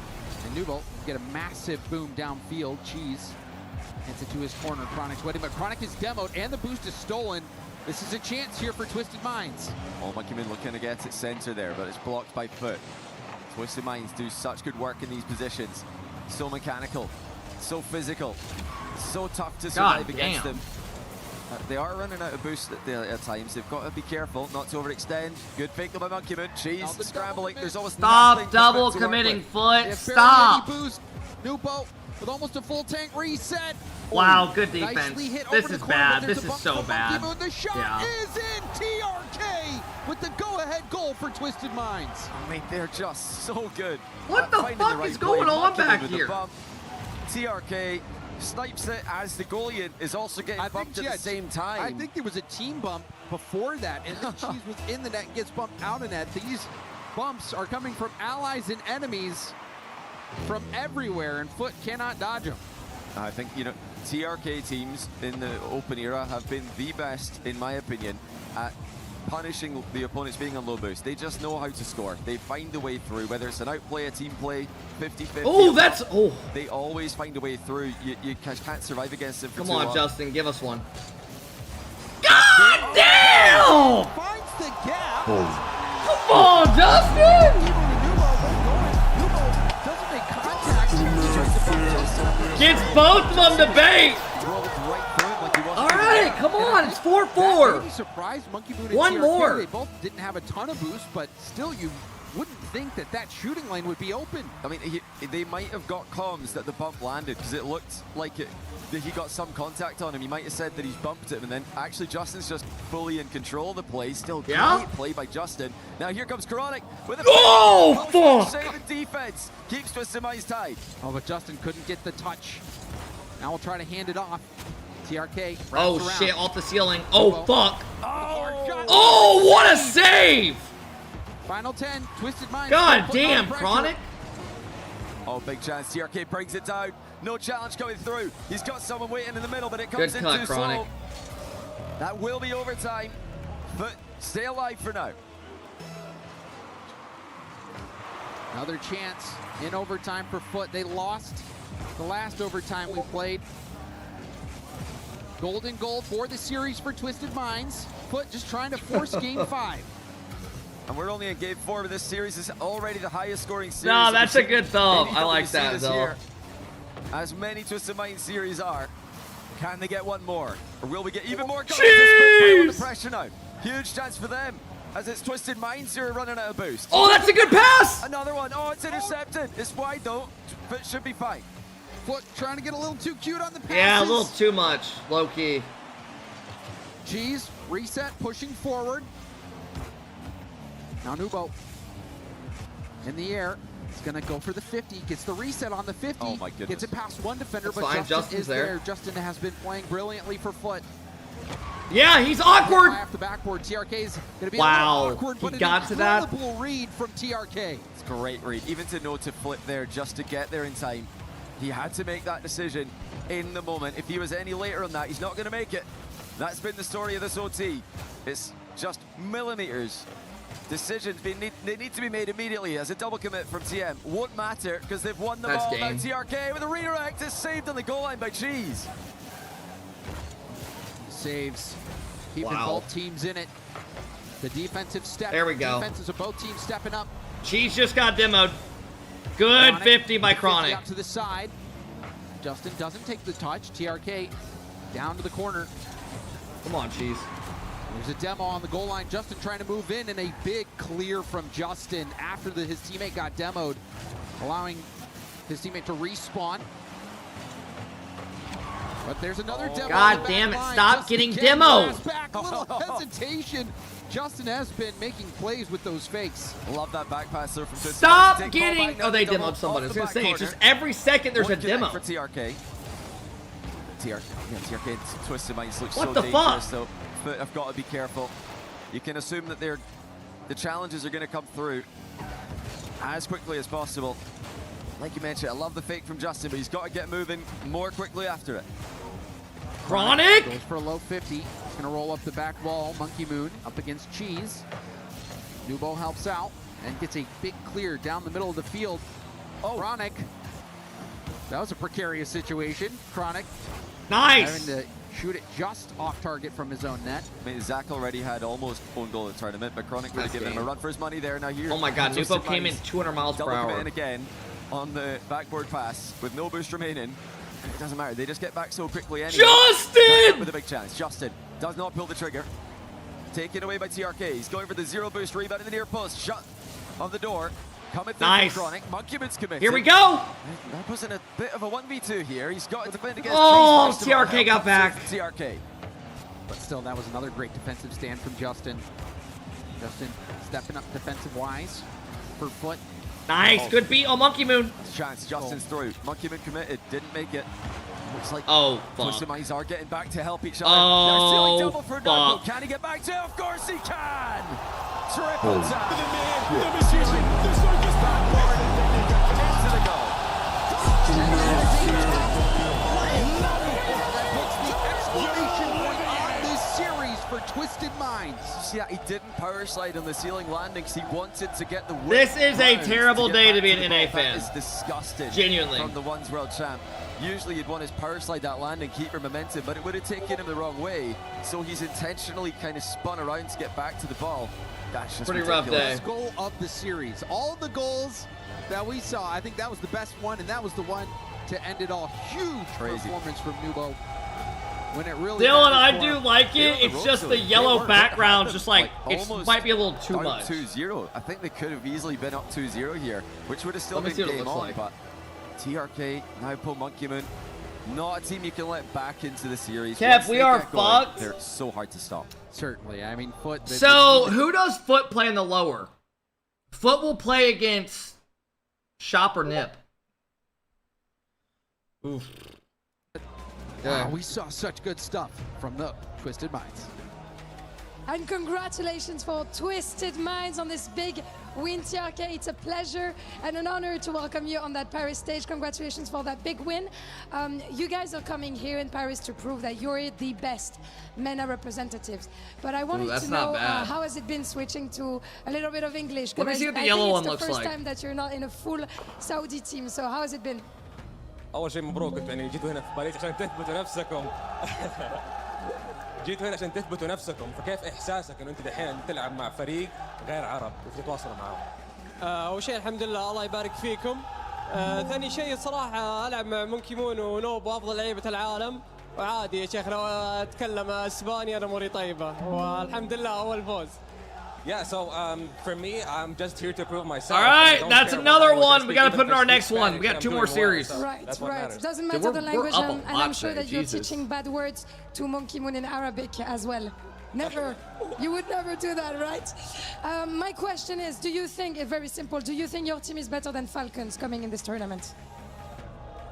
And Nubo get a massive boom downfield. Cheese hits it to his corner. Chronic's waiting, but Chronic is demoed and the boost is stolen. This is a chance here for Twisted Minds. Oh, Monkey Moon looking to get it center there, but it's blocked by Foot. Twisted Minds do such good work in these positions. So mechanical, so physical, so tough to survive against them. They are running out of boost at times. They've got to be careful not to overextend. Good fake by Monkey Moon. Cheese scrambling. There's almost nothing Stop for double Foot to work committing, with. Foot. Stop. Boost. Nubo with almost a full tank reset. Wow, good defense. Nicely hit This over is the corner, bad. but there's This a is bump so from bad. Monkey Moon. The shot Yeah. is in. TRK with the go-ahead goal for Twisted Minds. I mean, they're just so good. What at the finding fuck right is going play. on Monkey Moon back with the here? bump. TRK snipes it as the goalie is also getting bumped at the same time. I think there was a team bump before that, and then Cheese was in the net and gets bumped out of net. These bumps are coming from allies and enemies from everywhere, and Foot cannot dodge them. I think, you know, TRK teams in the open era have been the best, in my opinion, at punishing the opponents being on low boost. They just know how to score. They find a way through, whether it's an outplay, a team play, 50-50. Oh, that's... Oh. They always find a way through. You can't survive against them for Come too on, long. Justin, give us one. God damn! Finds the gap. Come on, Justin! Doesn't make contact. Gets both of them to bait! Alright, come on, it's 4-4. Maybe surprised Monkey Moon and One TRK. more. They both didn't have a ton of boost, but still you wouldn't think that that shooting lane would be open. I mean, they might have got comms that the bump landed because it looked like that he got some contact on him. He might have said that he's bumped him, and then actually Justin's just fully in control of the play. Still great play by Justin. Now here comes Chronic with a fuck! saving defense. Keeps Twisted Minds tied. Oh, but Justin couldn't get the touch. Now we'll try to hand it off. TRK. Oh wraps shit, around. off the ceiling. Oh fuck. Oh, Oh, what a save! Final 10. Twisted Minds. God putting on damn, pressure. Chronic. Oh, big chance. TRK brings it down. No challenge coming through. He's got someone waiting in the middle, but it comes Good in cut, too Chronic. slow. That will be overtime, but stay alive for now. Another chance in overtime for Foot. They lost the last overtime we played. Golden goal for the series for Twisted Minds. Foot just trying to force game 5. And we're only in game 4, but this series is already the highest scoring series. No, that's a good thumb. I like that, though. As many Twisted Minds series are, can they get one more? Or will we get even more goals? Jeez! The pressure now. Huge chance for them, as it's Twisted Minds who are running out of boost. Oh, that's a good pass! Another one. Oh, it's intercepted. It's wide, though, but it should be fine. Foot trying to get a little too cute on the passes. Yeah, a little too much, low-key. Cheese, reset, pushing forward. Now Nubo in the air. He's going to go for the 50. Gets the reset on the 50. Oh, my goodness. Gets it past one defender, That's but fine. Justin Justin's is there. there. Justin has been playing brilliantly for Foot. Yeah, he's awkward. Off the backboard. TRK is going to be Wow, a little awkward, but he got to an that. incredible read from TRK. It's a great read. Even to know to flip there just to get there in time. He had to make that decision in the moment. If he was any later on that, he's not going to make it. That's been the story of this OT. It's just millimeters. Decisions they need to be made immediately as a double commit from TM. Won't matter because they've won the ball. Now TRK with a redirect is saved on the goal line by Cheese. Saves, keeping Wow. both teams in it. The defensive step. There we go. Defenses of both teams stepping up. Cheese just got demoed. Good Chronic, 50 by 50 Chronic. out to the side. Justin doesn't take the touch. TRK down to the corner. Come on, Cheese. There's a demo on the goal line. Justin trying to move in, and a big clear from Justin after his teammate got demoed, allowing his teammate to respawn. But there's another demo. God damn it, stop getting demoed. Back, a little hesitation. Justin has been making plays with those fakes. Love that back pass there from Twisted. Stop getting. Oh, they demoed somebody. I was going to say, it's just every second there's a demo. For TRK. TRK Twisted Minds looks What so the dangerous, fuck? though. But I've got to be careful. You can assume that the challenges are going to come through as quickly as possible. Like you mentioned, I love the fake from Justin, but he's got to get moving more quickly after it. Chronic goes for a low 50. He's going to roll up the back wall. Monkey Moon up against Cheese. Nubo helps out and gets a big clear down the middle of the field. Oh, Chronic. That was a precarious situation. Chronic. Nice. Having to shoot it just off target from his own net. I mean, Zach already had almost own goal in the tournament, but Chronic would have given him a run for his money there. Now here. Oh my God, Nubo came in 200 miles per hour. Double in again on the backboard pass with no boost remaining. It doesn't matter. They just get back so quickly anyway. Justin! With a big chance. Justin does not pull the trigger. Taken away by TRK. He's going for the zero boost rebound in the near post. Shut on the door. Coming through Nice. from Chronic. Monkeyman's committed. Here we go. That was in a bit of a 1v2 here. He's got to defend against Oh, Cheese first of all. TRK got back. TRK. But still, that was another great defensive stand from Justin. Justin stepping up defensive-wise for Foot. Nice, good beat on Monkey Moon. Chance, Justin's through. Monkeyman committed, didn't make it. Looks like Oh, Twisted fuck. Minds are getting back to help each other. Oh, They're stealing double for Nubo. fuck. Can he get back to it? Of course he can! Triple Oh. tap. Into the goal. That puts the exclamation point on this series for Twisted Minds. Yeah, he didn't power slide on the ceiling landing because he wanted to get the whip This is a round terrible get day back to be an the NA ball. fan. That is disgusting. Genuinely. From the One's World Champ. Usually you'd want his power slide that landing, keep your momentum, but it would have taken him the wrong way. So he's intentionally kind of spun around to get back to the ball. That's just Pretty rough ridiculous. day. Goal of the series. All of the goals that we saw, I think that was the best one, and that was the one to end it all. Huge performance from Nubo. When it really Dylan, mattered I for do him. like They were it. on the It's road, just so the they yellow weren't background, gonna just happen. like, it almost might be a little too down much. 2-0. I think they could have easily been up 2-0 here, which would have still Let me been see what it game looks on. like. But TRK, now pull Monkeyman. Not a team you can let back into the series. Kev, Once we they are get going, fucked. They're so hard to stop. Certainly. I mean, Foot. So, who does Foot play in the lower? Foot will play against Shop or Nip. Oof. Wow, we saw such good stuff from the Twisted Minds. And congratulations for Twisted Minds on this big win, TRK. It's a pleasure and an honor to welcome you on that Paris stage. Congratulations for that big win. You guys are coming here in Paris to prove that you're the best MENA representatives. But I wanted that's to not know bad. how has it been switching to a little bit of English? Let me 'Cause see what the I yellow think one it's looks the first like. time that you're not in a full Saudi team. So how has it been? اول شيء مبروك يعني جيتوا هنا في باريس عشان تثبتوا نفسكم جيتوا هنا عشان تثبتوا نفسكم، فكيف احساسك انه انت دحين تلعب مع فريق غير عرب وتتواصلوا معهم؟ اول شيء الحمد لله الله يبارك فيكم. ثاني شيء صراحه العب مع مونكي مون ونوب افضل لعيبه العالم، وعادي يا شيخ لو اتكلم اسباني انا اموري طيبه، والحمد لله اول فوز. Yeah, so for me, I'm just here to prove myself. All right, that's another one. We got to put in our next one. We got 2 more series. Right. Doesn't matter the language, and I'm sure that you're teaching bad words to Monkey Moon in Arabic as well. Never. You would never do that, right? My question is, do you think, very simple, do you think your team is better than Falcons coming in this tournament?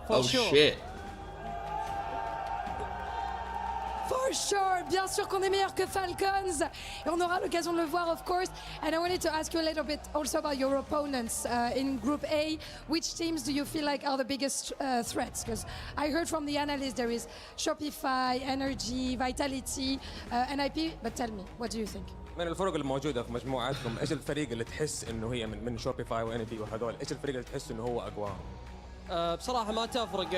For sure. Shit. For sure, bien sûr qu'on est meilleur que Falcons, et on aura l'occasion de le voir, of course. And I wanted to ask you a little bit also about your opponents in Group A. Which teams do you feel like are the biggest threats? Because I heard from the analysts there is Shopify, Energy, Vitality, NIP. But tell me, what do you think? من الفرق الموجودة في مجموعاتكم، ايش الفريق اللي تحس انه هي من شوبيفاي وان بي وهذول، ايش الفريق اللي تحس انه هو اقواهم؟ بصراحة ما تفرق،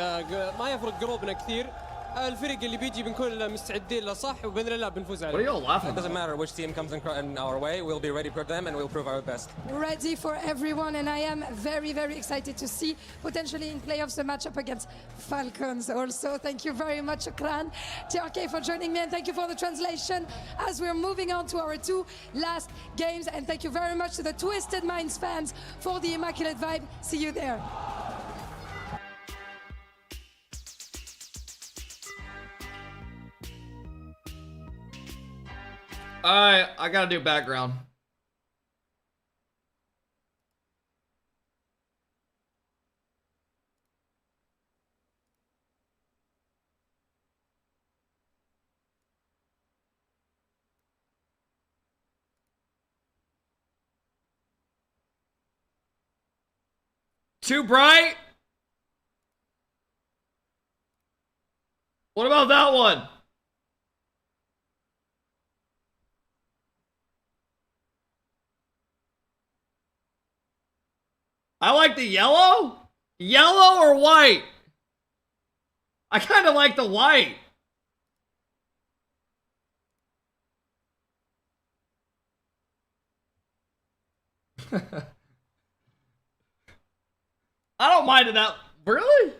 ما يفرق جروبنا كثير. الفريق اللي بيجي بنكون مستعدين له صح وباذن الله بنفوز عليه. What are you all laughing It doesn't matter which team comes in our way, we'll be ready for them and we'll prove our best. Ready for everyone, and I am very, very excited to see potentially in playoffs a matchup against Falcons also. Thank you very much, Shukran. TRK for joining me, and thank you for the translation as we're moving on to our 2 last games. And thank you very much to the Twisted Minds fans for the immaculate vibe. See you there. Alright, I gotta do background. Too bright? What about that one? I like the yellow? Yellow or white? I kind of like the white. I don't mind it that. Really?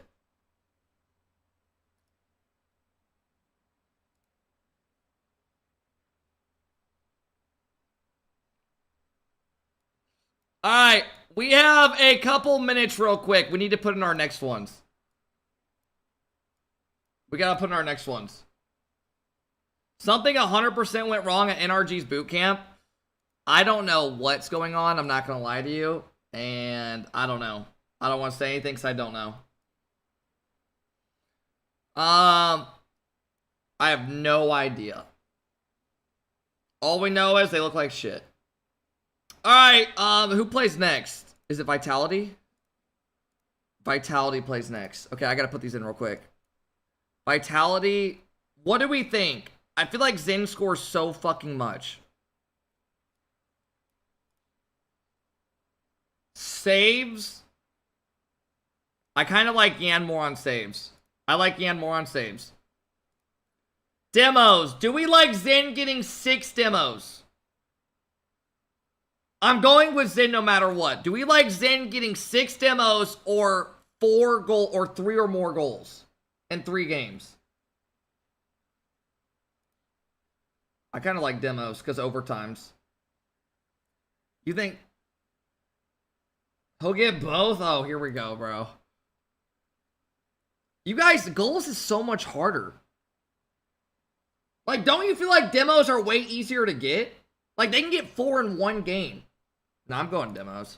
All right. We have a couple minutes real quick. We need to put in our next ones. We gotta put in our next ones. Something 100% went wrong at NRG's boot camp. I don't know what's going on. I'm not gonna lie to you. And I don't know. I don't want to say anything because I don't know. I have no idea. All we know is they look like shit. Alright, who plays next? Is it Vitality? Vitality plays next. Okay, I gotta put these in real quick. Vitality, what do we think? I feel like Zen scores so fucking much. Saves. I kind of like Yan more on saves. I like Yan more on saves. Demos. Do we like Zen getting 6 demos? I'm going with Zen no matter what. Do we like Zen getting 6 demos or 4 goal or 3 or more goals in 3 games? I kind of like demos because overtimes. You think he'll get both? Oh, here we go, bro. You guys, goals is so much harder. Like, don't you feel like demos are way easier to get? Like, they can get 4 in 1 game. No, I'm going demos.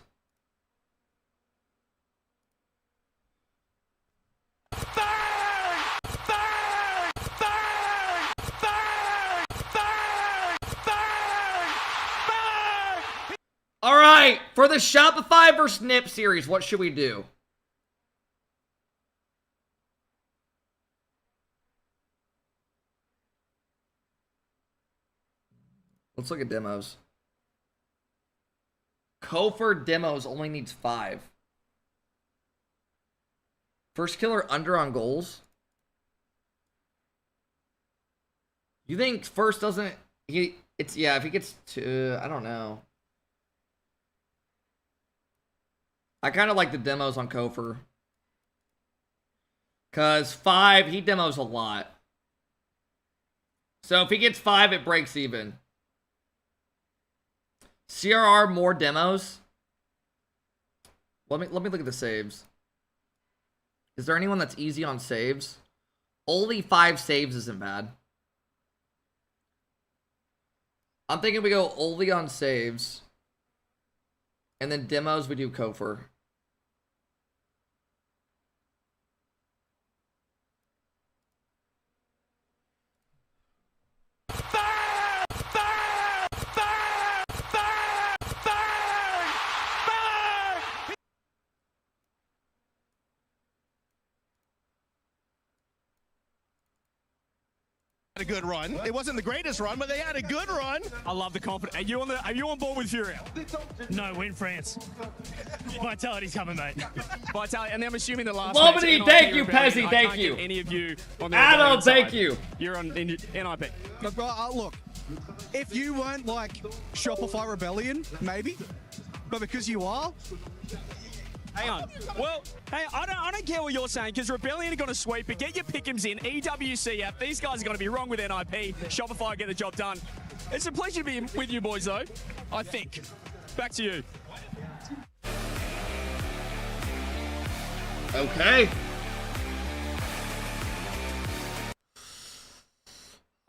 All right, for the Shopify vs. Nip series, what should we do? Let's look at demos. Kofor demos only needs 5. First killer under on goals. You think first doesn't if he gets to, I don't know. I kind of like the demos on Kofor. Cause 5, he demos a lot. So if he gets 5, it breaks even. CRR more demos. Let me look at the saves. Is there anyone that's easy on saves? Only 5 saves isn't bad. I'm thinking we go only on saves. And then demos we do Kofor. A good run. It wasn't the greatest run, but they had a good lrun. I love the confidence. Are you on board with Furio? No, we're in France. Vitality's coming, mate. Vitality, and then I'm assuming the last. Lomity, thank you, Pezzy, thank you. Any of you on the Adam, thank you. You're on NIP. Look, if you weren't like Shopify Rebellion, maybe, but because you are. Hang on. Well, hey, I don't care what you're saying, because Rebellion are going to sweep it. Get your pick'ems in. EWCF. These guys are going to be wrong with NIP. Shopify get the job done. It's a pleasure to be with you boys, though. I think. Back to you. Okay.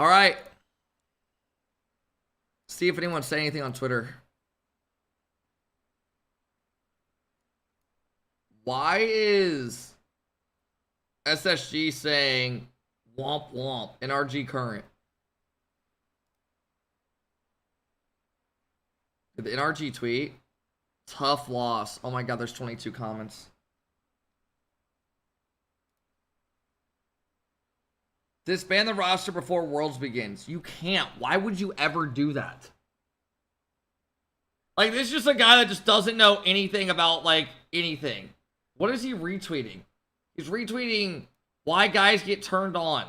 All right. See if anyone said anything on Twitter. Why is SSG saying womp womp in RG current? The NRG tweet. Tough loss. Oh my god, there's 22 comments. Disband the roster before Worlds begins. You can't. Why would you ever do that? Like, this is just a guy that just doesn't know anything about, like, anything. What is he retweeting? He's retweeting why guys get turned on.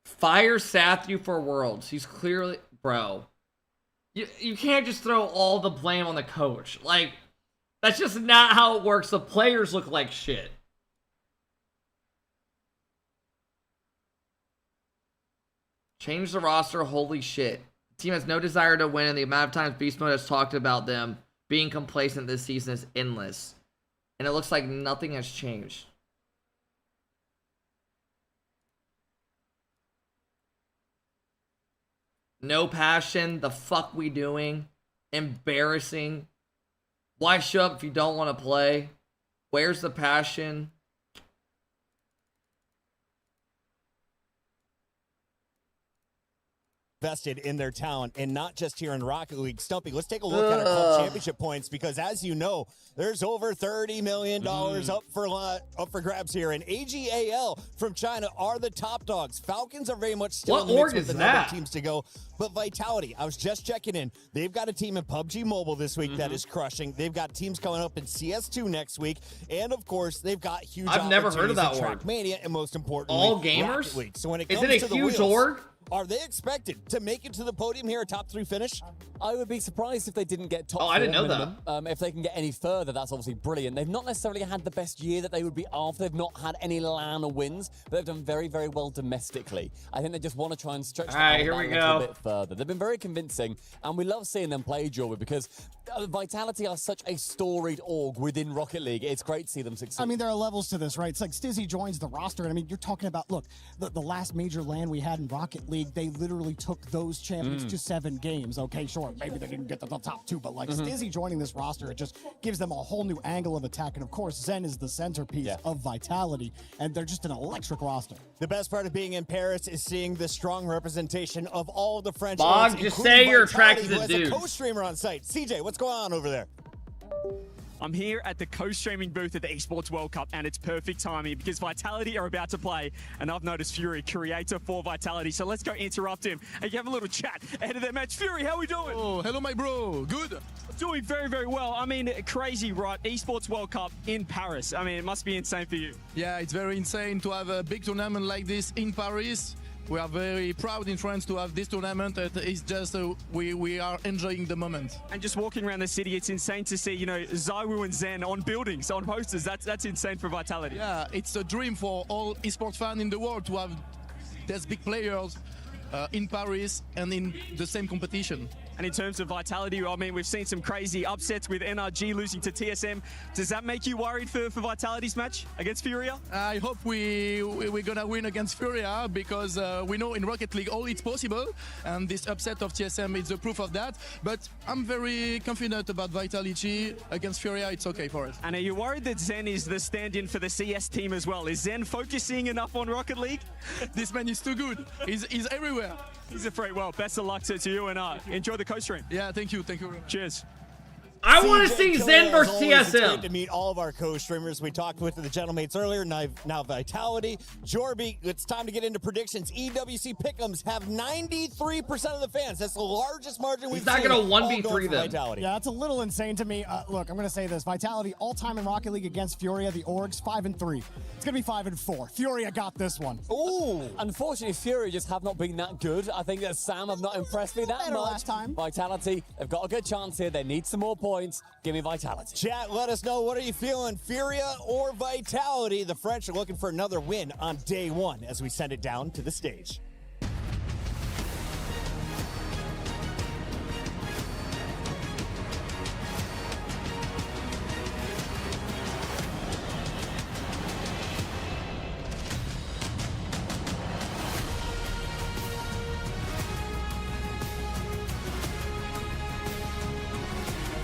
Fire Sathu for Worlds. He's clearly... Bro. You can't just throw all the blame on the coach. Like, that's just not how it works. The players look like shit. Change the roster, holy shit. The team has no desire to win, and the amount of times Beast Mode has talked about them being complacent this season is endless. And it looks like nothing has changed. No passion, the fuck we doing? Embarrassing. Why show up if you don't want to play? Where's the passion? Invested in their talent, and not just here in Rocket League. Stumpy, let's take a look at our club championship points, because as you know, there's over $30 million up for grabs here, and AGAL from China are the top dogs. Falcons are very much still in the mix with the number of teams to go, but Vitality, I was just checking in, they've got a team in PUBG Mobile this week that is crushing. They've got teams coming up in CS2 next week, and of course, they've got huge I've never heard of that org. Trackmania, and most importantly, all gamers? Rocket League. So when it is comes it a to huge the wheels, org? Are they expected to make it to the podium here, a top 3 finish? I would be surprised if they didn't get top 4 I didn't know minimum. If they can get any further, that's obviously brilliant. They've not necessarily had the best year that they would be after. They've not had any LAN wins, but they've done very, very well domestically. I think they just want to try and stretch that a little bit further. They've been very convincing, and we love seeing them play, Jordan, because Vitality are such a storied org within Rocket League. It's great to see them succeed. I mean, there are levels to this, right? It's like Stizzy joins the roster, and I mean, you're talking about, look, the last major LAN we had in Rocket League, they literally took those champions to 7 games. Okay, sure, maybe they didn't get to the top 2, but like Stizzy joining this roster, it just gives them a whole new angle of attack. And of course, Zen is the centerpiece of Vitality, and they're just an electric roster. The best part of being in Paris is seeing the strong representation of all the French. Bog, just say you're attracted to dudes. A co-streamer on site. CJ, what's going on over there? I'm here at the co-streaming booth at the Esports World Cup, and it's perfect timing because Vitality are about to play, and I've noticed Fury, creator for Vitality. So let's go interrupt him and have a little chat ahead of their match. Fury, how are we doing? Oh, hello, my bro. Good. Doing very, very well. I mean, crazy, right? Esports World Cup in Paris. I mean, it must be insane for you. Yeah, it's very insane to have a big tournament like this in Paris. We are very proud in France to have this tournament. It's just we are enjoying the moment. And just walking around the city, it's insane to see, you know, Zywoo and Zen on buildings, on posters. That's insane for Vitality. Yeah, it's a dream for all esports fans in the world to have these big players in Paris and in the same competition. And in terms of Vitality, I mean, we've seen some crazy upsets with NRG losing to TSM. Does that make you worried for Vitality's match against Furia? I hope we're gonna win against Furia because we know in Rocket League all it's possible, and this upset of TSM is the proof of that. But I'm very confident about Vitality against Furia. It's okay for us. And are you worried that Zen is the stand-in for the CS team as well? Is Zen focusing enough on Rocket League? This man is too good. He's everywhere. He's a freak. Well, best of luck to you, and enjoy the co-stream. Yeah, thank you. Thank you. Cheers. I want to see Zen versus TSM. It's great to meet all of our co-streamers. We talked with the gentlemates earlier. Now Vitality. Jorby, it's time to get into predictions. EWC Pick'ems have 93% of the fans. That's the largest margin we've seen. He's not going to 1v3 them. Vitality. Yeah, that's a little insane to me. Look, I'm going to say this. Vitality, all-time in Rocket League against Furia, the Orgs, 5-3. It's going to be 5-4. Furia got this one. Ooh. Unfortunately, Furia just have not been that good. I think that Sam have not impressed me that much. Last time. Vitality, they've got a good chance here. They need some more points. Give me Vitality. Chat, let us know. What are you feeling, Furia or Vitality? The French are looking for another win on day one as we send it down to the stage.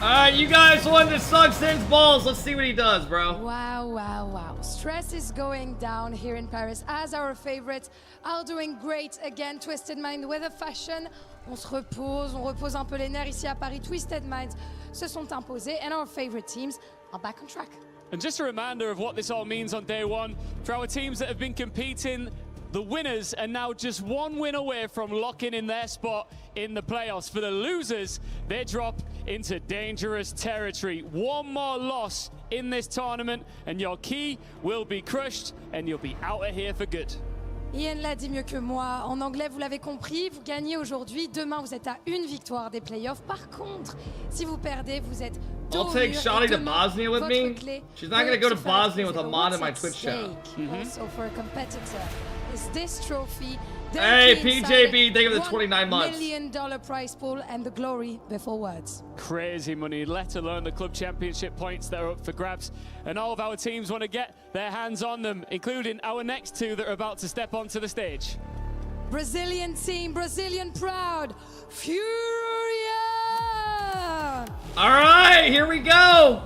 Alright, you guys wanted to suck Zen's balls. Let's see what he does, bro. Wow, wow, wow. Stress is going down here in Paris as our favorites are doing great again. Twisted Mind with a fashion. On se repose, on repose un peu les nerfs ici à Paris. Twisted Minds se sont imposés and our favorite teams are back on track. And just a reminder of what this all means on day one. For our teams that have been competing, the winners are now just one win away from locking in their spot in the playoffs. For the losers, they drop into dangerous territory. One more loss in this tournament and your key will be crushed and you'll be out of here for good. Ian l'a dit mieux que moi. En anglais, vous l'avez compris, vous gagnez aujourd'hui. Demain, vous êtes à une victoire des playoffs. Par contre, si vous perdez, vous êtes I'll take Shotty to Bosnia with me. She's not going to go to Bosnia with a mod in my Twitch channel. Also for a competitor is this trophy. Hey, PJB, thank you for the 29 months. $1 million prize pool and the glory before words. Crazy money, let alone the club championship points that are up for grabs. And all of our teams want to get their hands on them, including our next two that are about to step onto the stage. Brazilian team, Brazilian proud, Furia! All right, here we go.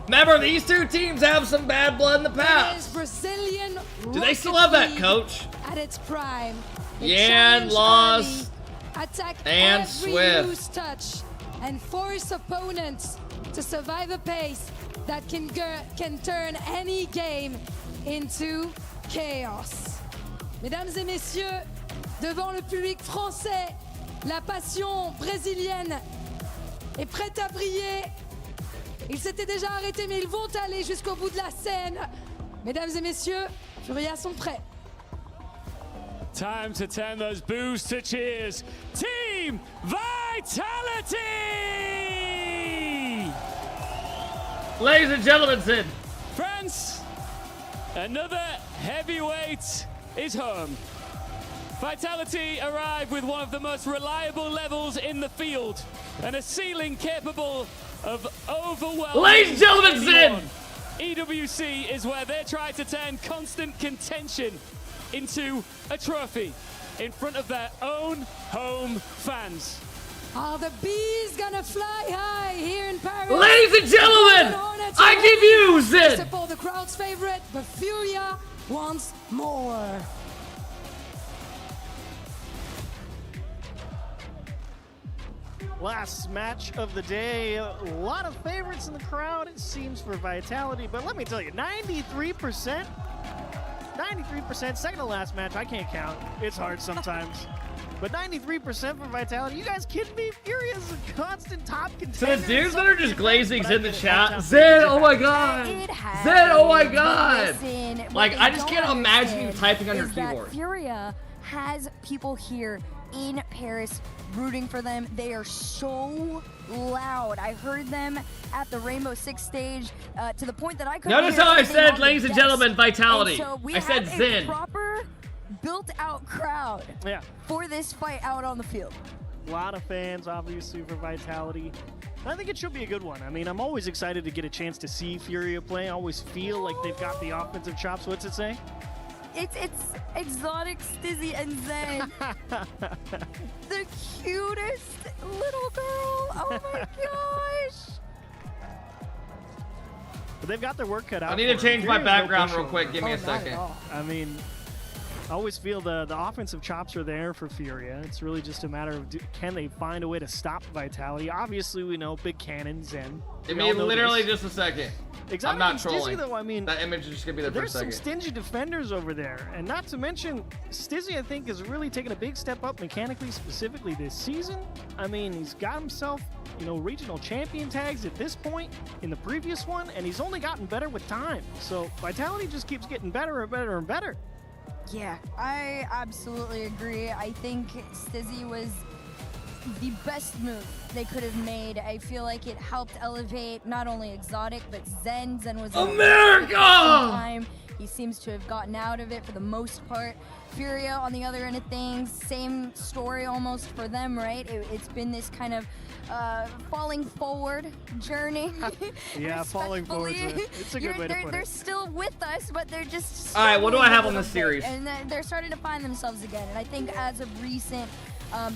Remember, these two teams have some bad blood in the past. Brazilian Do they still have that coach? At its prime. Yan, Loss, attack and every Swift. loose touch and force opponents to survive a pace that can turn any game into chaos. Mesdames et messieurs, devant le public français, la passion brésilienne est prête à briller. Ils s'étaient déjà arrêtés, mais ils vont aller jusqu'au bout de la scène. Mesdames et messieurs, Furia sont prêts. Time to turn those boos to cheers. Team Vitality! Ladies and gentlemen, Sid. France, another heavyweight is home. Vitality arrive with one of the most reliable levels in the field and a ceiling capable of overwhelming. Ladies and gentlemen, anyone. EWC is where they try to turn constant contention into a trophy in front of their own home fans. Are the bees gonna fly high here in Paris? Ladies and gentlemen, I give you Zid. Support the crowd's favorite, but Furia wants more. Last match of the day. A lot of favorites in the crowd, it seems, for Vitality. But let me tell you, 93%. 93%. Second to last match. I can't count. It's hard sometimes. But 93% for Vitality. You guys kidding me? Fury is a constant top contender. So the dudes that are just glazings in the chat. Zen, oh my god. Zen, oh my god. Like, I just can't imagine you typing on your keyboard. Furia has people here in Paris rooting for them. They are so loud. I heard them at the Rainbow Six stage to the point that I couldn't Notice how I said, ladies and gentlemen, Vitality. So we I said have Zen. a proper built-out crowd for this fight out on the field. A lot of fans, obviously, for Vitality. I think it should be a good one. I mean, I'm always excited to get a chance to see Furia play. I always feel like they've got the offensive chops. What's it say? It's Exotic, Stizzy, and Zen. The cutest little girl. Oh my gosh. But they've got their work cut out. I need to change my Furia's background no real quick. Give me a not second. at all. I mean, I always feel the offensive chops are there for Furia. It's really just a matter of can they find a way to stop Vitality. Obviously, we know big cannons and Give me literally just a second. Exotic I'm not and Stizzy, trolling. though, I mean, that image is just gonna be there for a there's some second. stingy defenders over there, and not to mention Stizzy, I think, is really taking a big step up mechanically, specifically this season. I mean, he's got himself, you know, regional champion tags at this point in the previous one, and he's only gotten better with time. So Vitality just keeps getting better and better and better. Yeah, I absolutely agree. I think Stizzy was the best move they could have made. I feel like it helped elevate not only Exotic, but Zen. Zen was America! Time. He seems to have gotten out of it for the most part. Furia on the other end of things, same story almost for them, right? It's been this kind of falling forward journey. Yeah, falling forward. It's a good way to put it. They're still with us, but they're just. All right, what do I have on this series? And they're starting to find themselves again. And I think as of recent,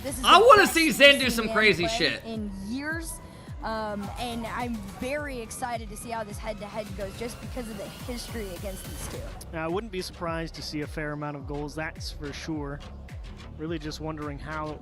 this is. I want to see Zen do some crazy shit in years. And I'm very excited to see how this head-to-head goes, just because of the history against these two. Now, I wouldn't be surprised to see a fair amount of goals, that's for sure. Really just wondering how,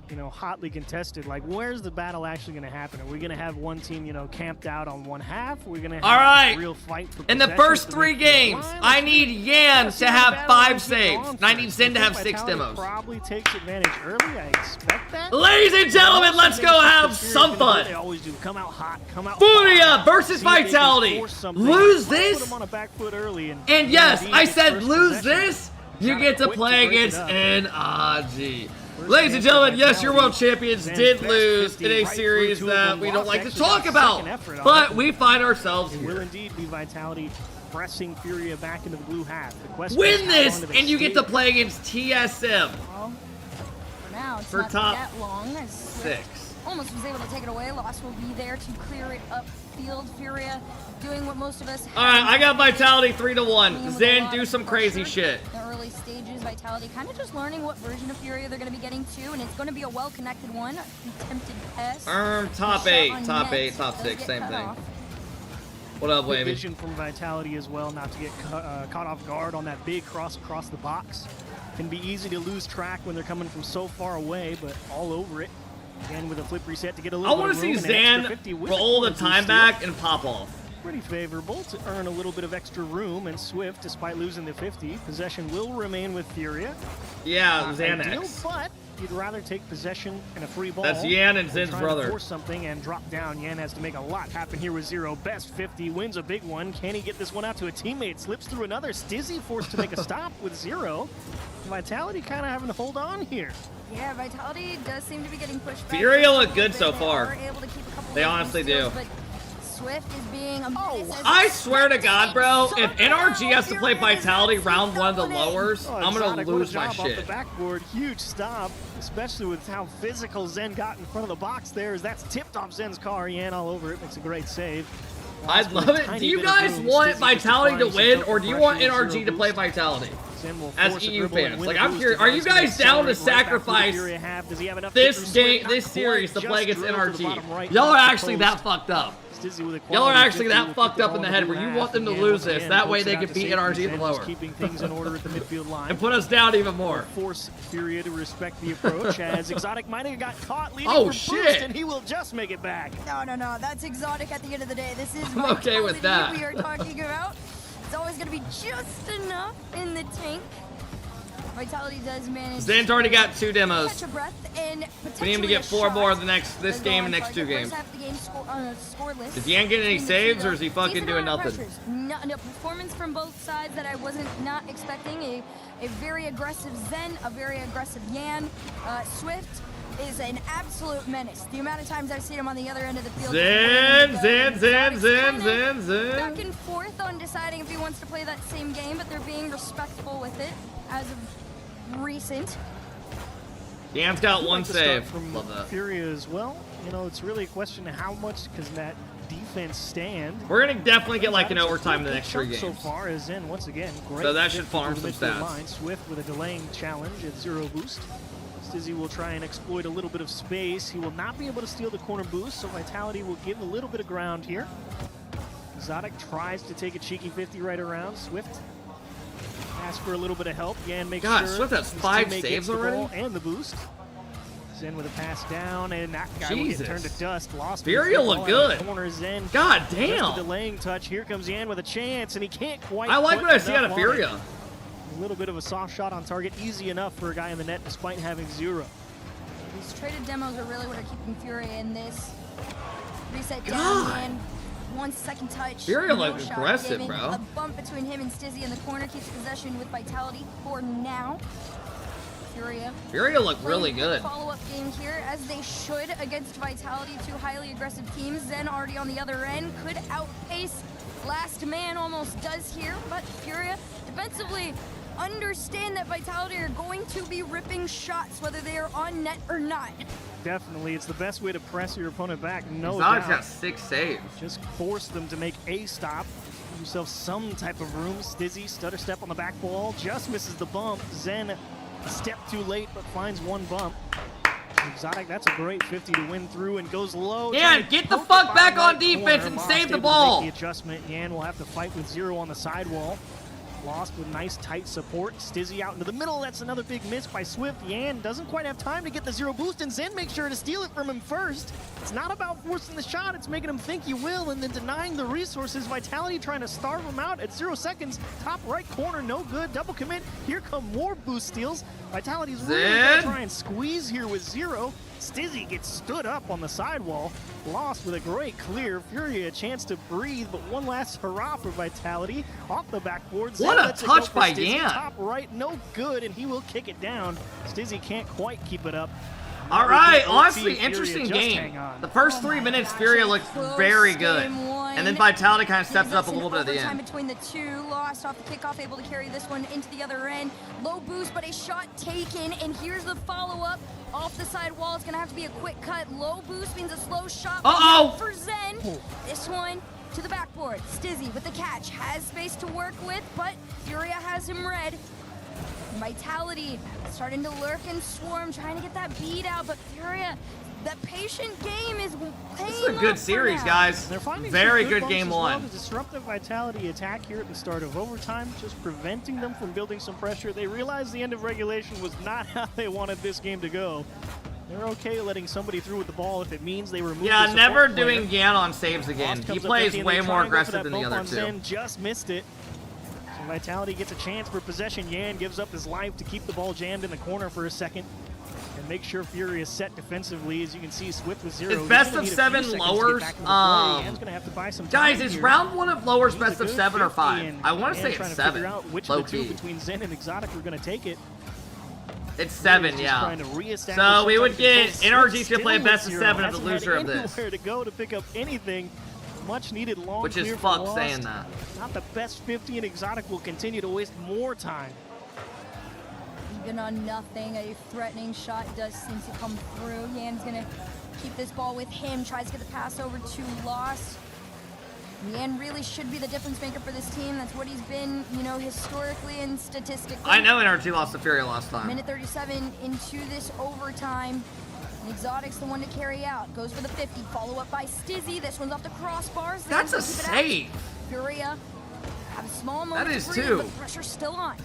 you know, hotly contested. Like, where's the battle actually going to happen? Are we going to have one team, you know, camped out on one half? Are we going to have a real fight for in the first 3 games, I need Yan to have 5 saves, and I need Zen to have 6 demos. Probably takes advantage early. I expect that. Ladies and gentlemen, let's go have some fun. They always do. Come out hot. Come out. Furia versus Vitality. Lose this, and yes, I said lose this. You get to play against NRG. Ladies and gentlemen, yes, your world champions did lose in a series that we don't like to talk about, but we find ourselves here. Will indeed be Vitality pressing Furia back into the blue half. Win this, and you get to play against TSM. Well, for now, it's for not top that long. As Swift 6. Almost was able to take it away. Lost will be there to clear it up field. Furia doing what most of us. All right, I got Vitality 3-1. Zen, do some crazy shit. In the early stages, Vitality kind of just learning what version of Furia they're going to be getting to, and it's going to be a well-connected one. Attempted pass. Top 8, top 8, top 6, same thing. What up, Wavy? Vision from Vitality as well, not to get caught off guard on that big cross across the box. Can be easy to lose track when they're coming from so far away, but all over it. Again, with a flip reset to get a little bit of room. I want to see Zan roll the time back and pop off. Pretty favorable to earn a little bit of extra room, and Swift, despite losing the 50, possession will remain with Furia. Yeah, Xanax. Ideal, but you'd rather take possession and a free ball. That's Yan and Zen's brother. Force something and drop down. Yan has to make a lot happen here with 0. Best 50 wins a big one. Can he get this one out to a teammate? Slips through another. Stizzy forced to make a stop with 0. Vitality kind of having to hold on here. Yeah, Vitality does seem to be getting pushed back. Furia look good so far. They honestly do. But Swift is being I swear to God, bro, if NRG has to play Vitality round 1 of the lowers, I'm gonna lose my shit. Off the backboard, huge stop, especially with how physical Zen got in front of the box there, as that's tipped off Zen's car. Yan all over it, makes a great save. I love it. Do you guys want Vitality to win, or do you want NRG to play Vitality? As EU fans, like, I'm curious, are you guys down to sacrifice this game, this series to play against NRG? Y'all are actually that fucked up. Stizzy with a Y'all are quality actually 50 that will fucked put the up in the ball head in where you half. want them to Again, lose once this. again, That way pokes they it out can to beat safety. NRG Zen even just lower. keeping things in order at the midfield line. And put us down even more. Force Furia to respect the approach as Exotic might have got caught leading Oh, for shit. boost, and he will just make it back. No, that's Exotic at the end of the day. This is I'm okay with that. we are talking about. It's always going to be just enough in the tank. Vitality does manage. Zen's already got 2 demos. Catch a breath and We need him to get 4 more this game and next 2 games. Scoreless. Is Yan getting any saves or is he fucking doing nothing? No, performance from both sides that I wasn't not expecting. A very aggressive Zen, a very aggressive Yan. Swift is an absolute menace. The amount of times I've seen him on the other end of the field. Zen. Back and forth on deciding if he wants to play that same game, but they're being respectful with it as of recent. Yan's got 1 save. From Love that. Furia as well. You know, it's really a question of how much can that defense stand. We're gonna definitely get like an overtime in the next 3 games. So far as in, once again, great. So that should farm some midfield stats. line. Swift with a delaying challenge at 0 boost. Stizzy will try and exploit a little bit of space. He will not be able to steal the corner boost, so Vitality will give a little bit of ground here. Exotic tries to take a cheeky 50 right around. Swift asks for a little bit of help. Yan makes God, sure Swift has his 5 teammate saves gets the already? ball and the boost. Zen with a pass down, and that guy will Jesus. get turned to dust. Lost Furia the look ball good. out of the corner. Zen God just damn. a delaying touch. Here comes Yan with a chance, and he can't quite. I like put what I see out enough of on it. Furia. A little bit of a soft shot on target, easy enough for a guy in the net despite having 0. These traded demos are really what are keeping Furia in this. Reset God. down and 1 second touch. Furia look shot aggressive, given. bro. A bump between him and Stizzy in the corner keeps possession with Vitality for now. Furia look really good. Follow-up game here, as they should against Vitality, 2 highly aggressive teams. Zen already on the other end, could outpace Last Man, almost does here, but Furia defensively understand that Vitality are going to be ripping shots, whether they are on net or not. Definitely, it's the best way to press your opponent back, no Exotic's doubt. got 6 saves. Just force them to make a stop. Give yourself some type of room. Stizzy, stutter step on the back wall, just misses the bump. Zen, a step too late, but finds 1 bump. Exotic, that's a great 50 to win through and goes low. Yan, get the fuck back on defense and save the ball. The adjustment. Yan will have to fight with 0 on the sidewall. Lost with nice tight support. Stizzy out into the middle. That's another big miss by Swift. Yan doesn't quite have time to get the 0 boost, and Zen makes sure to steal it from him first. It's not about forcing the shot. It's making him think you will and then denying the resources. Vitality trying to starve him out at 0 seconds. Top right corner, no good. Double commit. Here come more boost steals. Vitality's really going to try and squeeze here with 0. Stizzy gets stood up on the sidewall. Lost with a great clear. Furia a chance to breathe, but one last hurrah for Vitality. Off the backboard. What a touch by Yan. Top right, no good, and he will kick it down. Stizzy can't quite keep it up. All right, honestly, interesting game. The first 3 minutes, Furia looked very good. And then Vitality kind of stepped it up a little bit at the end. Between the 2, Lost off the kickoff, able to carry this one into the other end. Low boost, but a shot taken, and here's the follow-up. Off the side wall, it's gonna have to be a quick cut. Low boost means a slow shot for Zen. This one to the backboard. Stizzy with the catch, has space to work with, but Furia has him red. Vitality starting to lurk and swarm, trying to get that beat out, but Furia, that patient game is paying This is a good series, guys. They're finding Very some good bumps game as well 1. to disrupt the Vitality attack here at the start of overtime, just preventing them from building some pressure. They realized the end of regulation was not how they wanted this game to go. They're okay letting somebody through with the ball if it means they remove Yeah, the never support player. doing Yan on saves again. Lost He comes up plays empty, and way they more try and go for aggressive that than the bump other on 2. Zen, just missed it. So Vitality gets a chance for possession. Yan gives up his life to keep the ball jammed in the corner for a second and make sure Fury is set defensively. As you can see, Swift with 0. Is best of 7 lowers? Guys, is round 1 of lowers best of 7 or 5? I want to say it's 7. Which Low of the 2 key. between Zen and Exotic are going to take it. It's 7, yeah. So we would get NRG to play a best of 7 of the loser of this. Nowhere to go to pick up anything. Much needed long Which is clear for fucked Lost. saying that. Not the best 50, and Exotic will continue to waste more time. Even on nothing, a threatening shot does seem to come through. Yan's gonna keep this ball with him, tries to get the pass over to Lost. Yan really should be the difference maker for this team. That's what he's been, you know, historically and statistically. I know NRG lost to Furia last time. Minute 37 into this overtime. And Exotic's the one to carry out. Goes for the 50, follow up by Stizzy. This one's off the crossbars. That's a save. Furia have a small moment. That is to breathe, too. but the pressure's still on.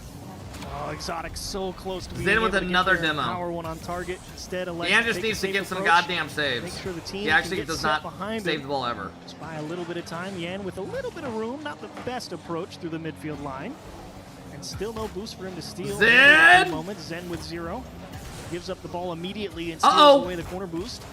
Oh, Exotic so close to being Zen able with to get another their demo. Power one on target. Instead, Dan just needs to get some goddamn saves. Make sure the team he actually can get does set not behind save him. the ball ever. Just by a little bit of time, Yan with a little bit of room, not the best approach through the midfield line. And still no boost for him to steal. Zen! Moment. Zen with 0. Gives up the ball immediately and steals away the corner boost.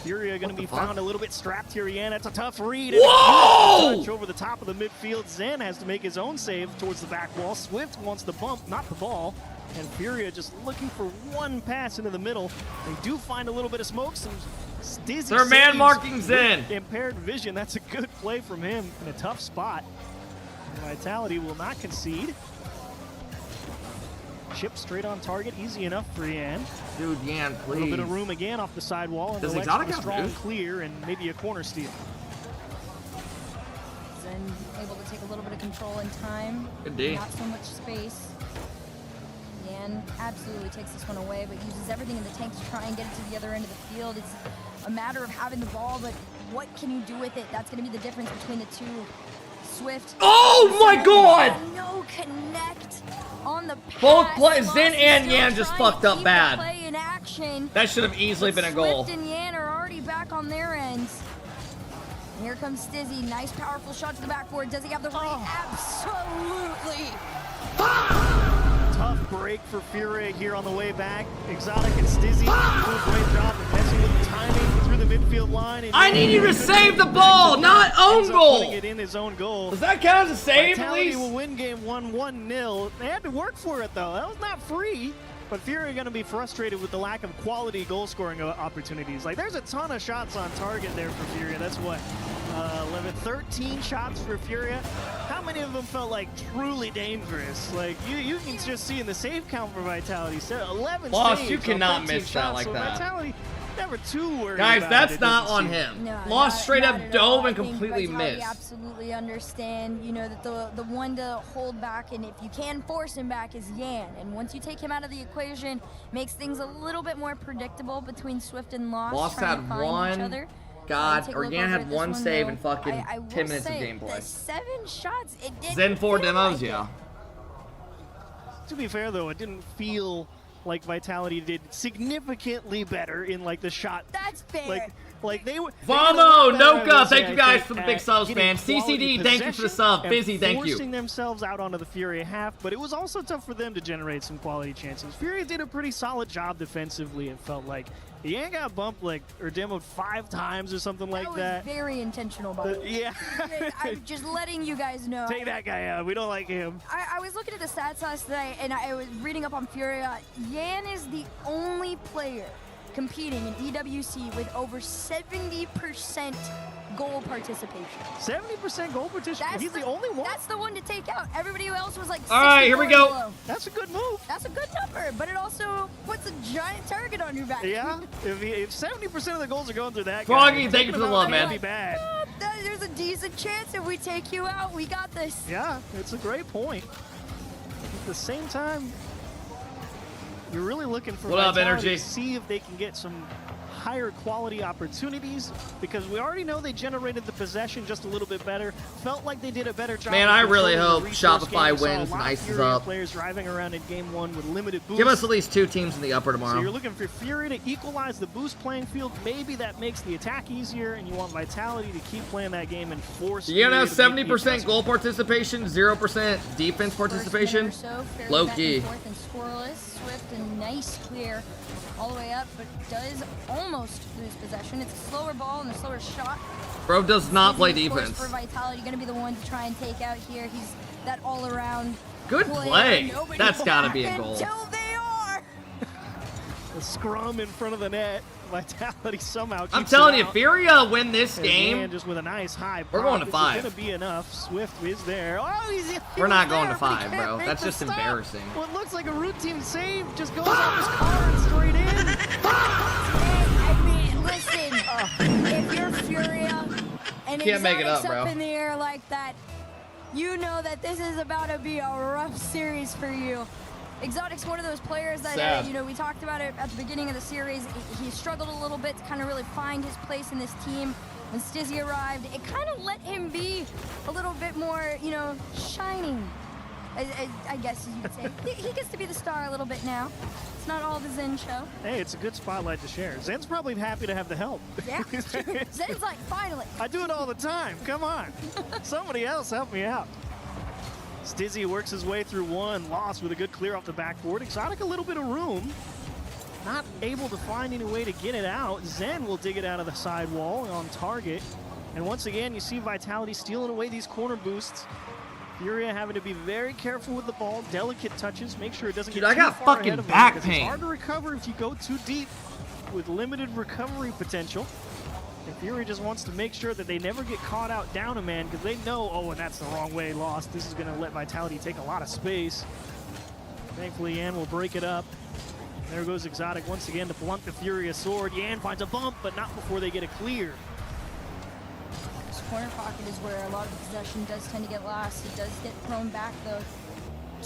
Furia going to be found a little bit strapped here. Yan, that's a tough read. Whoa! Touch over the top of the midfield. Zen has to make his own save towards the back wall. Swift wants the bump, not the ball. And Furia just looking for one pass into the middle. They do find a little bit of smoke. Some Stizzy They're man saves marking Zen. with impaired vision. That's a good play from him in a tough spot. And Vitality will not concede. Chip straight on target, easy enough for Yan. Dude, Yan, please. A little bit of room again off the sidewall. And Does the Exotic have strong boost? clear and maybe a corner steal. Zen able to take a little bit of control in time. Good D. Not so much space. Yan absolutely takes this one away, but uses everything in the tank to try and get it to the other end of the field. It's a matter of having the ball, but what can you do with it? That's going to be the difference between the two. Swift. Oh my god! No connect on the pass. Both players, Lost Zen is and still Yan just trying fucked to up keep the bad. play in action. That should have easily been a goal. Swift and Yan are already back on their ends. And here comes Stizzy. Nice, powerful shot to the backboard. Does he have the read? Absolutely. Tough break for Furia here on the way back. Exotic and Stizzy do a great job of messing with the timing through the midfield line. And I need you to save the ball, not own goal. Putting it in his own goal. Does that count as a save at Vitality least? will win game 1-0. They had to work for it though. That was not free. But Furia going to be frustrated with the lack of quality goal-scoring opportunities. Like, there's a ton of shots on target there for Furia. That's what, 11, 13 shots for Furia. How many of them felt like truly dangerous? Like, you can just see in the save count for Vitality. So 11 Lost, saves you on cannot 13 miss that shots. like So that. Vitality never too worried Guys, about that's it. It not doesn't on seem. him. No, Lost straight not up at all. dove and I think completely Vitality missed. absolutely understand, you know, that the one to hold back, and if you can force him back, is Yan. And once you take him out of the equation, makes things a little bit more predictable between Swift and Lost. Lost trying had to find each one. other. God, Take a or look Yan over had at this one save though. in fucking I will 10 minutes of say, gameplay. The 7 shots, it did Zen 4 feel demos, like it. yeah. To be fair, though, it didn't feel like Vitality did significantly better in, like, the shot. That's fair. Like they were. Vamo, Noka, thank you guys think, for the big at subs, getting man. quality CCD, thank you for the sub. possession Busy, and thank you. Forcing themselves out onto the Fury half, but it was also tough for them to generate some quality chances. Fury did a pretty solid job defensively, it felt like. Yan got bumped, like, or demoed 5 times or something like that. That was very intentional, by the way. Yeah. I'm just letting you guys know. Take that guy out. We don't like him. I was looking at the stats last night, and I was reading up on Furia. Yan is the only player competing in EWC with over 70% goal participation. 70% goal participation? He's the only one? That's the one to take out. Everybody else was like 64 All right, here we go. below. That's a good move. That's a good number, but it also puts a giant target on your back. Yeah, if 70% of the goals are going through that Froggy, guy, thank you for the love, man. Be bad. There's a decent chance if we take you out, we got this. Yeah, it's a great point. At the same time, you're really looking for What up, Vitality Energy? to see if they can get some higher quality opportunities, because we already know they generated the possession just a little bit better. Felt like they did a better job. Man, of I really controlling the hope resource Shopify game. We saw a wins lot and of ices Furia up. Players driving around in game 1 with limited boosts. Give us at least 2 teams in the upper So tomorrow. you're looking for Fury to equalize the boost playing field. Maybe that makes the attack easier, and you want Vitality to keep playing that game and force. You're gonna have Fury to make the 70% adjustment. goal participation, 0% defense participation. Low key. Fourth and scoreless. Swift and nice clear all the way up, but does almost lose possession. It's a slower ball and a slower shot. Bro does not play Of course, defense. for Vitality, going to be the one to try and take out here. He's that all-around. Good player. play. Nobody That's gotta be a can goal. tell they are. The scrum in front of the net. Vitality somehow keeps I'm telling it you, out. Furia win this And game. Yan just with a nice high We're going to pop. 5. This is going to be enough. Swift is there. Oh, he We're not was going there, to but he 5, can't bro. make That's the just stop. embarrassing. What looks like a routine save just goes off his car and straight in. I mean, listen, if you're Furia and Can't make it Exotic's up, bro. in the air like that, you know that this is about to be a rough series for you. Exotic's one of those players that, you know, we talked about it at the beginning of the series. He struggled a little bit to kind of really find his place in this team. When Stizzy arrived, it kind of let him be a little bit more, you know, shining, I guess you could say. He gets to be the star a little bit now. It's not all the Zen show. Hey, it's a good spotlight to share. Zen's probably happy to have the help. Yeah, Zen's like, finally. I do it all the time. Come on. Somebody else help me out. Stizzy works his way through one, lost with a good clear off the backboard. Exotic a little bit of room. Not able to find any way to get it out. Zen will dig it out of the sidewall on target. And once again, you see Vitality stealing away these corner boosts. Furia having to be very careful with the ball, delicate touches, make sure it doesn't get too far fucking ahead of back him, pain. it's hard to recover if you go too deep with limited recovery potential. And Fury just wants to make sure that they never get caught out down a man because they know, oh, and that's the wrong way, lost. This is going to let Vitality take a lot of space. Thankfully, Yan will break it up. There goes Exotic once again to blunt the Furia sword. Yan finds a bump, but not before they get a clear. This corner pocket is where a lot of the possession does tend to get lost. It does get thrown back, though,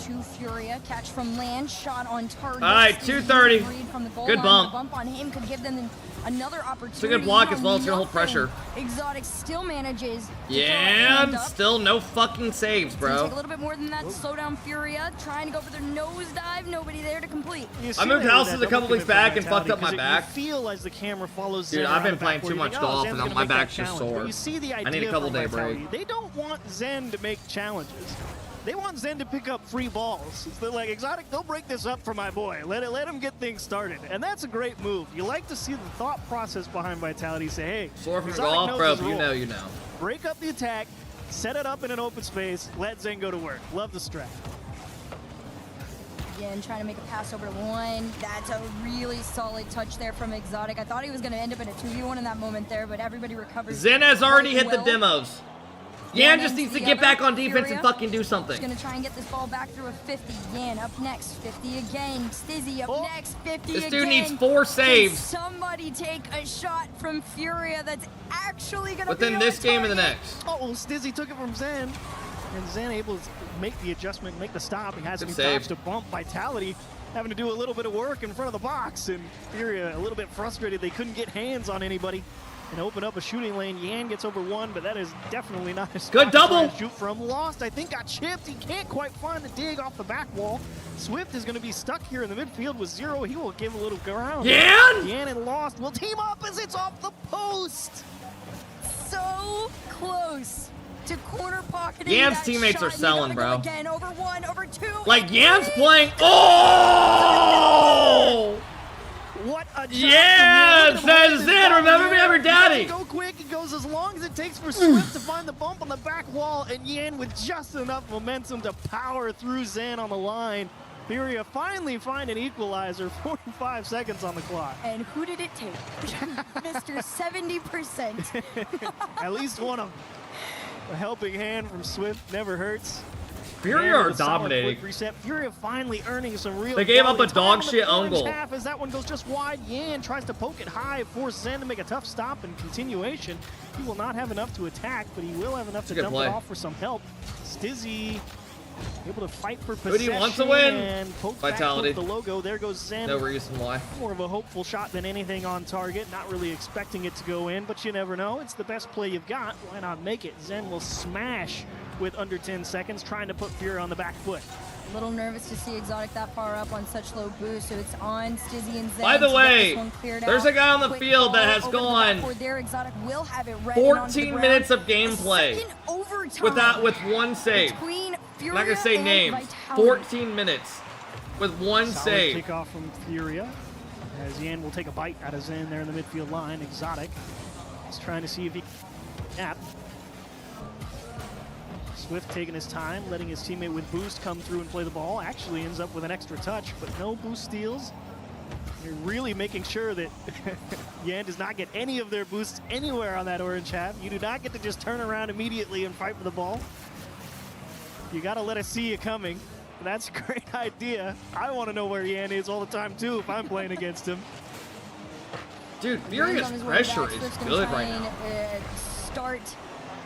to Furia. Catch from land, shot on target. All right, 230. From the goal Good line. bump. The bump on him could give them another opportunity. It's a good block as well. It's going to hold pressure. Exotic still manages to Yeah, still no fucking saves, bro. Take a little bit more than that to slow down Furia. Trying to go for their nosedive. Nobody there to complete. I moved houses a couple weeks back and fucked up my back. Feel as the camera follows Dude, Zen I've been around the playing backboard, too much you think, golf Zen's and gonna my make that back's just challenge. sore. But you see the I need a idea couple from day Vitality. break. They don't want Zen to make challenges. They want Zen to pick up free balls. They're like, Exotic, they'll break this up for my boy. Let him get things started. And that's a great move. You like to see the thought process behind Vitality say, hey, Sore from Exotic golf, knows bro. his If you role. know, you know. Break up the attack, set it up in an open space, let Zen go to work. Love the strat. Again, trying to make a pass over to one. That's a really solid touch there from Exotic. I thought he was going to end up in a 2v1 in that moment there, but everybody recovers. Zen has already hit the well. demos. Yan just needs to get back on defense and fucking do He's something. going to try and get this ball back through a 50. Yan up next, 50 again. Stizzy up next, 50 This again. dude needs 4 saves. Can somebody take a shot from Furia that's actually going to be Within this on game and the target? next. Oh, Stizzy took it from Zen. And Zen able to make the adjustment, make the stop. He has Good some save. dodge to bump Vitality, having to do a little bit of work in front of the box. And Furia a little bit frustrated. They couldn't get hands on anybody and open up a shooting lane. Yan gets over one, but that is definitely not his Good double. shoot from. Lost, I think, got chipped. He can't quite find the dig off the back wall. Swift is going to be stuck here in the midfield with 0. He will give a little ground. Yan? Yan and Lost will team up as it's off the post. So close to corner pocketing. Yan's that teammates shot. are You selling, gotta go bro. Again, over 1, over 2. Like, Yan's playing. Oh! What a job Yeah, from Yan. says Zen. Remember me, I'm your daddy. He doesn't go quick. It goes as long as it takes for Swift to find the bump on the back wall, and Yan with just enough momentum to power through Zen on the line. Furia finally find an equalizer, 45 seconds on the clock. And who did it take? Mr. 70%. At least one of them. A helping hand from Swift never hurts. Furia Yan are with a solid dominating. quick reset. Furia finally earning some real They gave up quality a dog time in the shit own orange goal. half as that one goes just wide. Yan tries to poke it high, force Zen to make a tough stop and continuation. He will not have enough to attack, but he will have enough to good dump play. it off for some help. Stizzy able to fight for Who do possession you want to win? and poke Vitality. back with the logo. There goes Zen. No reason why. More of a hopeful shot than anything on target. Not really expecting it to go in, but you never know. It's the best play you've got. Why not make it? Zen will smash with under 10 seconds, trying to put Fury on the back foot. A little nervous to see Exotic that far up on such low boost, so it's on Stizzy and Zen. By the to get way, this one cleared there's out. a guy on the Quick field that ball has over the gone backboard there. Exotic will have it read and onto the 14 ground. minutes of gameplay Second overtime with one save. between I'm Furia not gonna say and names. Vitality. 14 minutes with one Solid save. kickoff from Furia. As Yan will take a bite out of Zen there in the midfield line. Exotic is trying to see if he can snap. Swift taking his time, letting his teammate with boost come through and play the ball. Actually ends up with an extra touch, but no boost steals. You're really making sure that Yan does not get any of their boosts anywhere on that orange half. You do not get to just turn around immediately and fight for the ball. You got to let us see you coming. That's a great idea. I want to know where Yan is all the time, too, if I'm playing against him. Dude, Furia's pressure is good right now. Start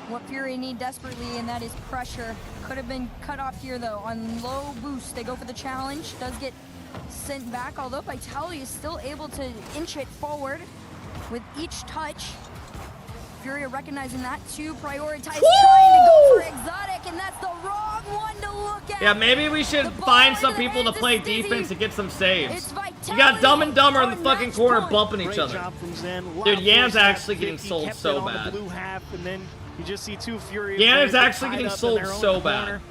what Fury need desperately, and that is pressure. Could have been cut off here, though. On low boost, they go for the challenge. Does get sent back, although Vitality is still able to inch it forward with each touch. Furia recognizing that to prioritize trying to go for Exotic, and that's the wrong one to look at. Yeah, maybe we should find some people to play defense and get some saves. You got Dumb and Dumber in the fucking corner bumping each other. Dude, Yan's actually getting sold so bad. You just see two Fury. Yan is actually getting sold so bad.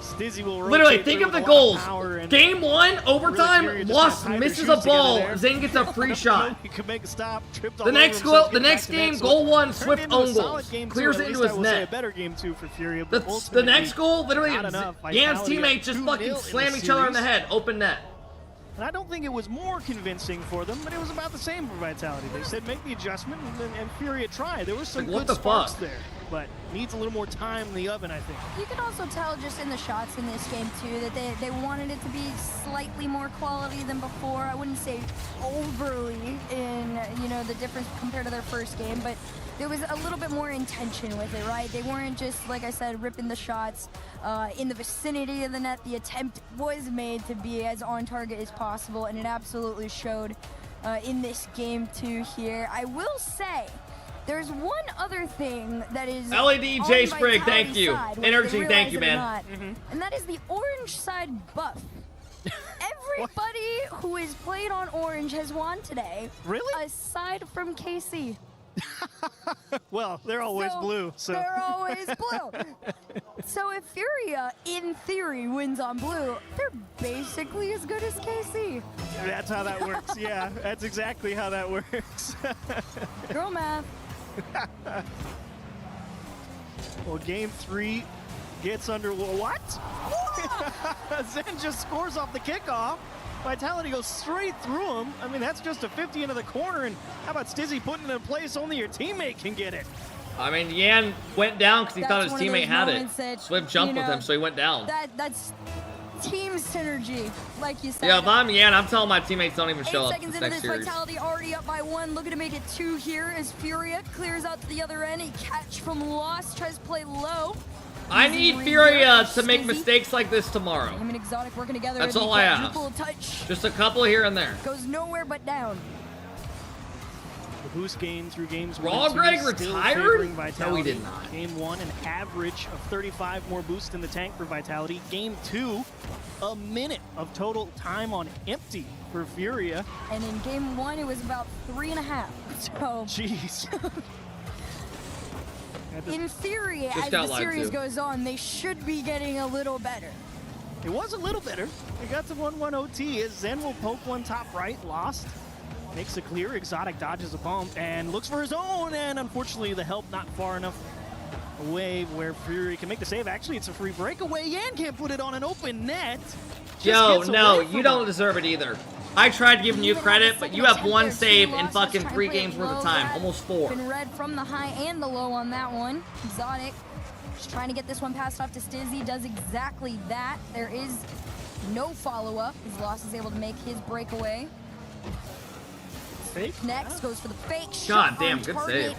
Stizzy will literally, think of the goals. Game 1, overtime, Really Lost misses a ball, Zen gets a free shot. He could make a stop, tripped The all next over himself, goal, the getting next back to net, game, so goal 1, turned Swift into a own solid goals. game two, Clears at it into least I his will say net. a better game 2 for Furia, The but ultimately next goal, literally, not enough. Yan's Vitality teammates just 2-0 fucking in the slam each other in the series. head, open net. And I don't think it was more convincing for them, but it was about the same for Vitality. They said make the adjustment, and Furia tried. There was some Like, what good the sparks fuck? there, but needs a little more time in the oven, I think. You can also tell just in the shots in this game too that they wanted it to be slightly more quality than before. I wouldn't say overly in, you know, the difference compared to their first game, but there was a little bit more intention with it, right? They weren't just, like I said, ripping the shots in the vicinity of the net. The attempt was made to be as on target as possible, and it absolutely showed in this game too here. I will say, there's one other thing that is LED on J Sprig, Vitality's thank you. side, whether Energy, they thank you, realize it or man. not, and that is the orange side buff. Everybody who has played on orange has won today. Really? Aside from KC. Well, they're always blue, so. They're always blue. So if Furia, in theory, wins on blue, they're basically as good as KC. That's how that works, yeah. That's exactly how that works. Girl math. Well, game 3 gets under. What? Zen just scores off the kickoff. Vitality goes straight through him. I mean, that's just a 50 into the corner. And how about Stizzy putting it in place only your teammate can get it? I mean, Yan went down because he thought his That's one of teammate those had it. moments that, Swift jumped you with know, him, so he went down. That's team synergy, like you said. Yeah, if I'm Yan, I'm telling my teammates don't even 8 show up seconds this into next this, series. Vitality already up by 1, looking to make it 2 here as Furia clears out to the other end. A catch from Lost, tries to play low. I need Furia to make mistakes like this tomorrow. Him and Exotic working together. That's The all I ask. quadruple touch Just a couple here and there. goes nowhere but down. The boost gain through games. Raw 1 and 2 Greg still retired? favoring No, he Vitality. did not. Game 1, an average of 35 more boost in the tank for Vitality. Game 2, a minute of total time on empty for Furia. And in game 1, it was about 3.5. So. Jeez. In theory, Just as got the lied series to. goes on, they should be getting a little better. It was a little better. It got to 1-1 OT as Zen will poke one top right, Lost. Makes a clear, Exotic dodges a bump and looks for his own, and unfortunately the help not far enough away where Fury can make the save. Actually, it's a free breakaway. Yan can't put it on an open net. Just Yo, gets no, away from you don't him. deserve it either. I tried giving you credit, but you have 1 save in fucking 3 games worth of time. Almost 4. Been read from the high and the low on that one. Exotic just trying to get this one passed off to Stizzy. Does exactly that. There is no follow-up as Lost is able to make his breakaway. Fake? Next goes for the fake God shot. damn, on good target. save.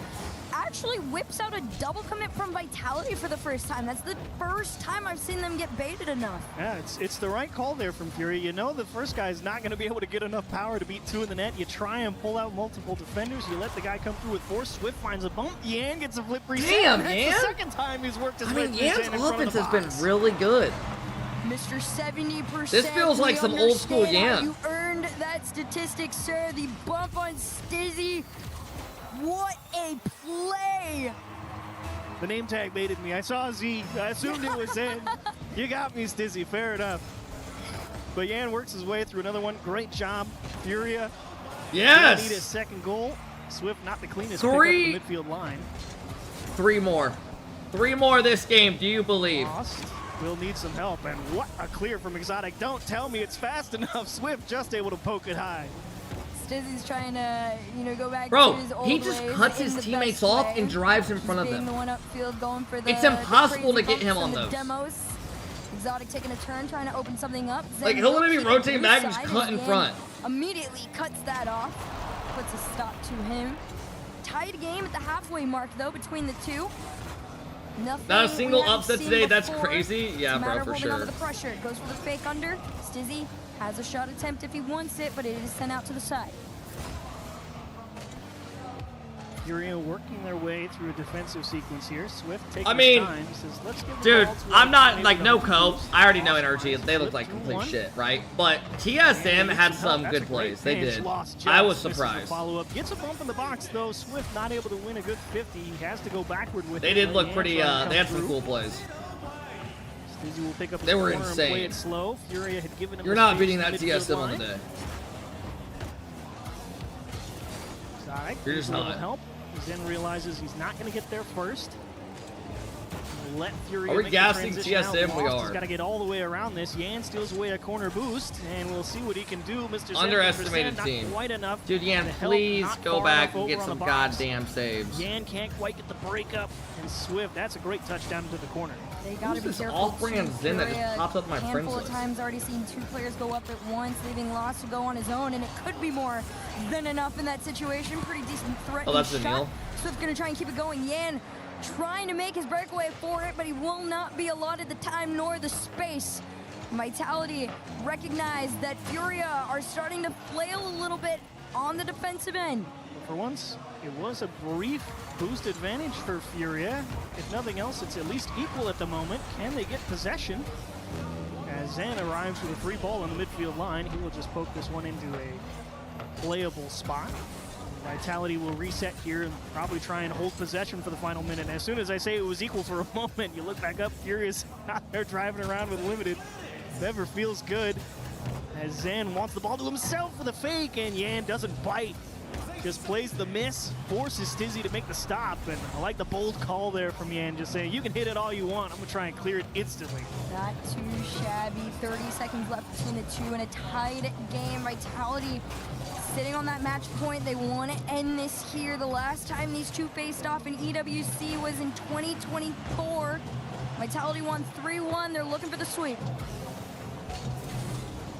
Actually whips out a double commit from Vitality for the first time. That's the first time I've seen them get baited enough. Yeah, it's the right call there from Fury. You know the first guy is not going to be able to get enough power to beat 2 in the net. You try and pull out multiple defenders. You let the guy come through with force. Swift finds a bump. Yan gets a flip reset. Damn, That's Yan. the second time he's worked his way through Yan's Zen in front of offense the has been box. really good. Mr. 70%. This feels like we some old school understand how Yan. You earned that statistic, sir. The bump on Stizzy. What a play! The name tag baited me. I saw Z. I assumed it was Zen. You got me, Stizzy. Fair enough. But Yan works his way through another one. Great job, Furia. Yes! Need his second goal. Swift not the cleanest 3 pick up the midfield line. 3 more. 3 more this game, do you believe? Lost. Will need some help, and what a clear from Exotic. Don't tell me it's fast enough. Swift just able to poke it high. Stizzy's trying to, go back Bro, to his old he just ways cuts in his the teammates best off way. and drives in front of Being them. the one upfield going for the It's impossible the to get crazy him bumps on and those. the demos. Exotic taking a turn, trying to open something up. Like, Zen he'll will literally keep rotate it back and just side cut in again. front. Immediately cuts that off. Puts a stop to him. Tied game at the halfway mark, though, between the two. Nothing Not a single we haven't upset seen today. That's before. crazy. Yeah, It's a matter bro, of for holding on to sure. the pressure. Goes for the fake under. Stizzy has a shot attempt if he wants it, but it is sent out to the side. Furia working their way through a defensive sequence here. Swift taking I mean, his time. Says, let's give the dude, ball to I'm not maybe like the no Hunters. cope. I already know NRG. They look like complete shit, right? But TSM had some good plays. They did. I was surprised. Follow-up gets a bump in the box though. Swift not able to win a good 50. He has to go backward with it. They did look Yan pretty. trying to They come had some through. cool plays. Stizzy will pick up his They were corner and play insane. it slow. Furia had given him You're the not space beating in that the midfield TSM on line. the day. Side, You're just needs a little not. help. Zen realizes he's not going to get there first. Let Furia Are we make the gassing transition out. TSM? We Lost are. has got to get all the way around this. Yan steals away a corner boost, and we'll see what he can do. Mr. Zen, Underestimated not team. quite enough. Dude, Yan, to help, please not go far back enough and get over on some the box. goddamn saves. Yan can't quite get the breakup, and Swift, that's a great touchdown into the corner. They gotta Who's be this careful. off-brand too. Zen that just Furia, popped up my a friends handful of list? times already seen two players go up at once, leaving Lost to go on his own, and it could be more than enough in that situation. Pretty decent threat. Oh, that's shot. Daniil. Swift gonna try and keep it going. Yan trying to make his breakaway for it, but he will not be allotted the time nor the space. Vitality recognized that Furia are starting to flail a little bit on the defensive end. For once, it was a brief boost advantage for Furia. If nothing else, it's at least equal at the moment. Can they get possession? As Zan arrives with a free ball on the midfield line, he will just poke this one into a playable spot. Vitality will reset here and probably try and hold possession for the final minute. As soon as I say it was equal for a moment, you look back up, Furious out there driving around with limited. Never feels good. As Zan wants the ball to himself for the fake, and Yan doesn't bite. Just plays the miss, forces Stizzy to make the stop, and I like the bold call there from Yan, just saying, you can hit it all you want, I'm gonna try and clear it instantly. Not too shabby. 30 seconds left between the two in a tied game. Vitality sitting on that match point. They want to end this here. The last time these two faced off in EWC was in 2024. Vitality won 3-1. They're looking for the sweep.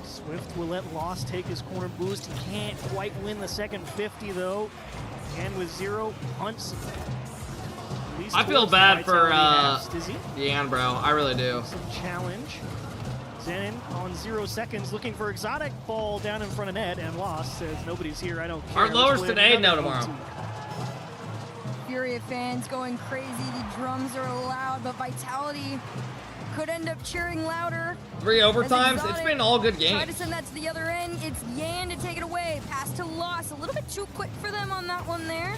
Swift will let Lost take his corner boost. He can't quite win the second 50 though. And with 0 punts. I feel bad for Yan, bro. I really do. Some challenge. Zen on 0 seconds looking for Exotic. Ball down in front of net, and Lost says nobody's here. I don't care. Our lowers today? No, tomorrow. Furia fans going crazy. The drums are loud, but Vitality could end up cheering louder. 3 overtimes. It's been all good Try to games. send that to the other end. It's Yan to take it away. Pass to Lost. A little bit too quick for them on that one there.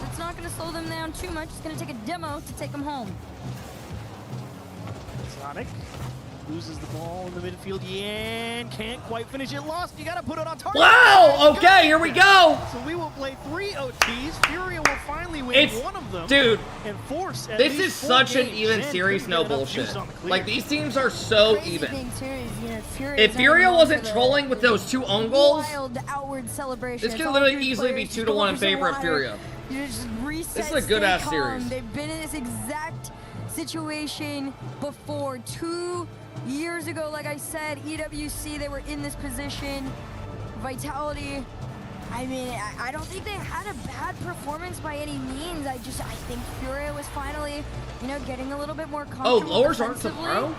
It's not going to slow them down too much. It's going to take a demo to take them home. Exotic loses the ball in the midfield. Yan can't quite finish it. Lost. You got to put it on target. Wow! Okay, here we go. So we will play 3 OTs. Furia will finally win one of them. Dude, and force at this least is 4 such an games. even Zen series, couldn't no get enough bullshit. juice on the clear. Like, these teams are so Crazy even. thing, too, is, you know, Furia's If on Furia one wasn't for the trolling with those 2 own goals, wild outward celebration. this It's could all literally three easily be players 2-1 going in for the favor of wire. Furia. You just reset, This is a good-ass stay calm. series. They've been in this exact situation before. 2 years ago, like I said, EWC, they were in this position. Vitality, I mean, I don't think they had a bad performance by any means. I think Furia was finally, you know, getting a little bit more comfortable. lowers aren't defensively. tomorrow?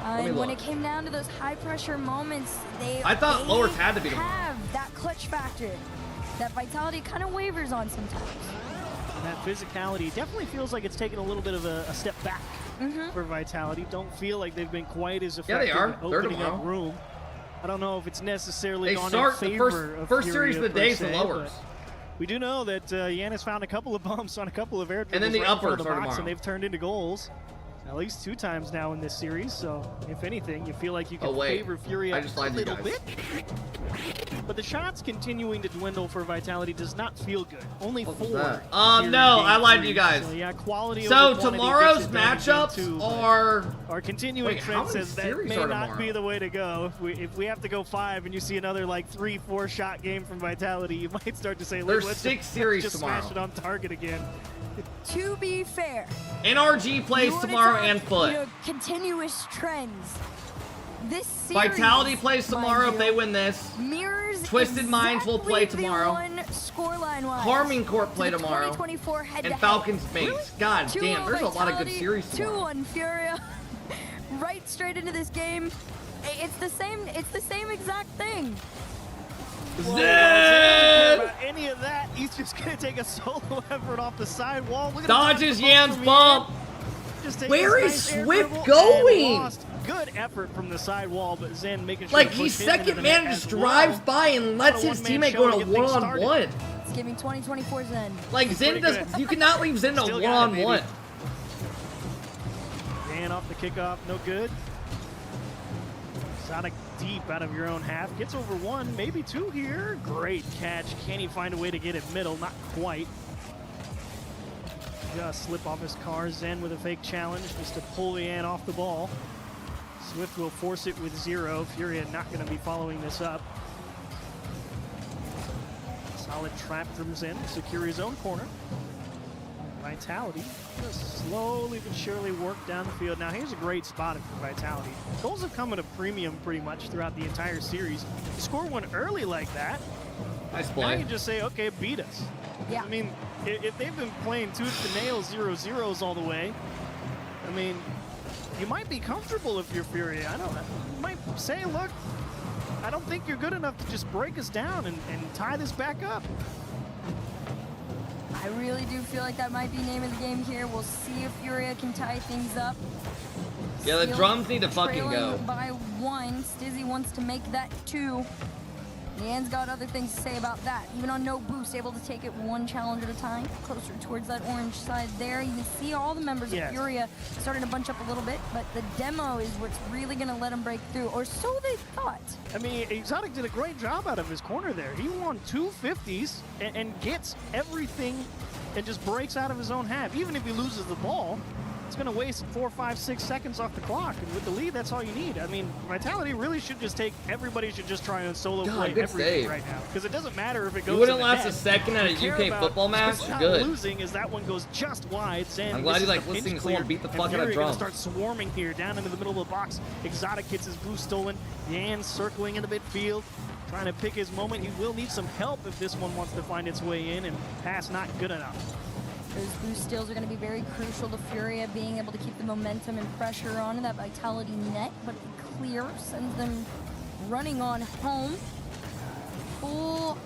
Let me And when look. it came down to those high pressure moments, I thought lowers had to be tomorrow. have that clutch factor that Vitality kind of wavers on sometimes. And that physicality definitely feels like it's taken a little bit of a step back for Vitality. Don't feel like they've been quite as Yeah, they effective are. in They're opening up tomorrow. room. I don't know if it's necessarily They gone start in the favor of first series Furia of the day is per the se, lowers. but we do know that Yan has found a couple of bumps on a couple of air And then dribbles the right in front of uppers the are box, tomorrow. and they've turned into goals. At least 2 times now in this series, so if anything, you feel like you can favor Furia I just a lied to you little guys. bit. But the shots continuing to dwindle for Vitality does not feel good. Only 4. that? here in No, game I lied to 3. you guys. So yeah, quality So over quantity tomorrow's gets it done in game matchups 2, but are... our continuing Wait, how trend many says that series may are not tomorrow? be the way to go. If we have to go 5 and you see another like 3-4 shot game from Vitality, you might start to say, There's let's 6 just, series just tomorrow. smash it on target again. To be fair, NRG plays you wanna tomorrow talk, and foot. You know, continuous trends. This series, Vitality plays tomorrow if they win this. Mirrors Twisted Minds will play exactly tomorrow. Scoreline-wise. Carmine Corp play tomorrow. 2024 And Falcons Mace. God damn, there's a lot of good series tomorrow. 2-1 Furia. Right straight into this game. It's the same exact thing. Well, about any of that, he's just gonna take a solo effort off the sidewall. Look at Dodges Yan's bump. Where is Swift going? Good effort from the sidewall, but Zen making sure. Like he's second man, just drives by and lets his teammate go to one-on-one. It's giving 2024 Zen. Like Zen does, you cannot leave Zen to one-on-one. Zen off the kickoff, no good. Sonic deep out of your own half, gets over one, maybe two here. Great catch. Can he find a way to get it middle? Not quite. Just slip off his car. Zen with a fake challenge just to pull Yan off the ball. Swift will force it with 0. Furia not going to be following this up. Solid trap from Zen to secure his own corner. Vitality just slowly but surely work down the field. Now here's a great spot for Vitality. Goals have come at a premium pretty much throughout the entire series. You score one early like that, nice now play. you just say, okay, beat us. Yeah. I mean, if they've been playing tooth to nail 0-0s all the way, I mean, you might be comfortable if you're Furia. I don't know. You might say, look, I don't think you're good enough to just break us down and tie this back up. I really do feel like that might be name of the game here. We'll see if Furia can tie things up. Yeah, the drums need to fucking Trailing go. by 1. Stizzy wants to make that 2. Yan's got other things to say about that. Even on no boost, able to take it one challenge at a time. Closer towards that orange side there. You can see all the members of Furia starting to bunch up a little bit, but the demo is what's really going to let them break through, or so they thought. I mean, Exotic did a great job out of his corner there. He won 2 50s and gets everything and just breaks out of his own half. Even if he loses the ball, it's going to waste 4, 5, 6 seconds off the clock. And with the lead, that's all you need. I mean, Vitality really should just take, everybody should just try and solo play everything right now. Because it doesn't matter if it goes You wouldn't in the last net. a second at a UK football match? Not Good. losing as that one goes just wide. Zen, I'm glad this you is like the listening pinch to someone clear, beat the and fuck out of Fury gonna drums. start swarming here down into the middle of the box. Exotic gets his boost stolen. Yan circling in the midfield, trying to pick his moment. He will need some help if this one wants to find its way in, and pass not good enough. Those boost steals are going to be very crucial to Furia being able to keep the momentum and pressure on that Vitality net, but clear sends them running on home. Full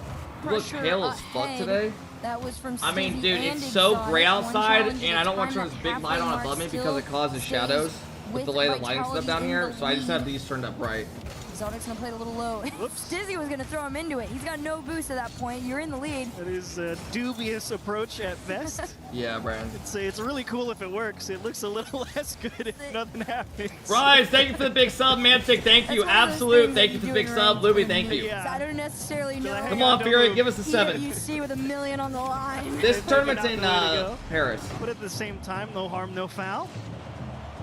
You look pressure pale as fuck ahead. today. That was from I mean, Stizzy dude, and it's so Exotic. gray One outside, challenge and I don't want to turn at this the big light halfway on mark above me because still it causes stays shadows with the way the lights Vitality up down in here, the so I just have lead. these turned up bright. Exotic's gonna play it a little low. Stizzy was gonna throw him into it. He's got no boost at that point. You're in the lead. That is a dubious approach at best. Yeah, Brad. It's really cool if it works. It looks a little less good if nothing happens. Rise, thank you for the big sub. Mantic, thank you. Absolute, thank you for the big sub. Luby, thank you. I don't necessarily know. Come on, Fury, give us a 7. You see with $1 million on the line. This tournament's in go. Paris. But at the same time, no harm, no foul.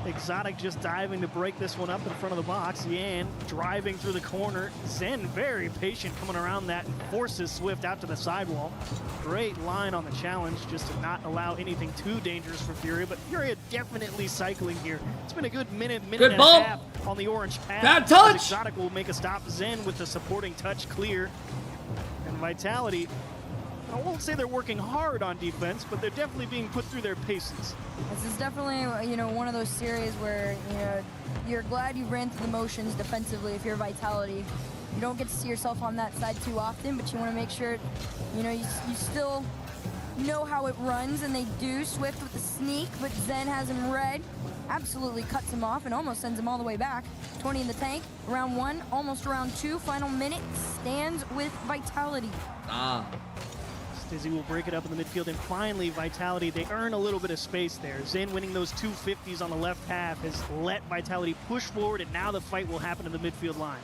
Exotic just diving to break this one up in front of the box. Yan driving through the corner. Zen very patient coming around that and forces Swift out to the sidewall. Great line on the challenge just to not allow anything too dangerous for Furia, but Furia definitely cycling here. It's been a good minute Good and bump. a half on the orange path. Bad touch. Exotic will make a stop. Zen with the supporting touch clear. And Vitality, I won't say they're working hard on defense, but they're definitely being put through their paces. This is definitely, one of those series where, you're glad you ran through the motions defensively if you're Vitality. You don't get to see yourself on that side too often, but you want to make sure, you still know how it runs, and they do. Swift with the sneak, but Zen has him read. Absolutely cuts him off and almost sends him all the way back. 20 in the tank. Round 1, almost round 2. Final minute stands with Vitality. Stizzy will break it up in the midfield, and finally Vitality, they earn a little bit of space there. Zen winning those 2 50s on the left half has let Vitality push forward, and now the fight will happen in the midfield line.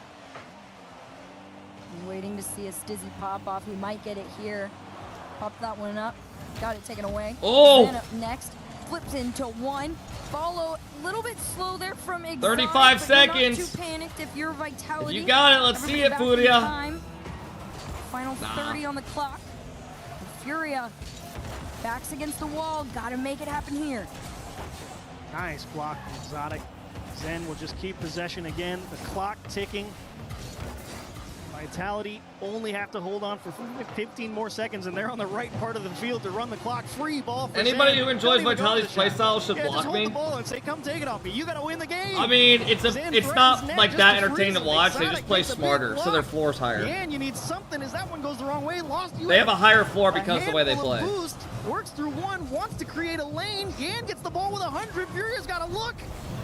I'm waiting to see a Stizzy pop off. He might get it here. Pop that one up. Got it taken away. Oh! Zen up next. Flips into 1. Follow a little bit slow there from Exotic. 35 but you're seconds. not too panicked if you're Vitality. If you got it, let's see it, Everybody back in Furia. time. Final 30 on the clock. Furia backs against the wall. Got to make it happen here. Nice block from Exotic. Zen will just keep possession again. The clock ticking. Vitality only have to hold on for 15 more seconds, and they're on the right part of the field to run the clock. Free ball for Anybody Zen. who enjoys Don't even Vitality's go to the shot. playstyle should Yeah, block just hold me. the ball and say, come take it off me. You got to win the game. I mean, it's not net like just that to entertaining to freeze watch. it. They just play Exotic makes a big smarter, so their block. floor's higher. And you need something as that one goes the wrong way. Lost you. They have a higher floor because of the way they handful of play. Boost, works through one, wants to create a lane. Yan gets the ball with 100. Furia's got to look.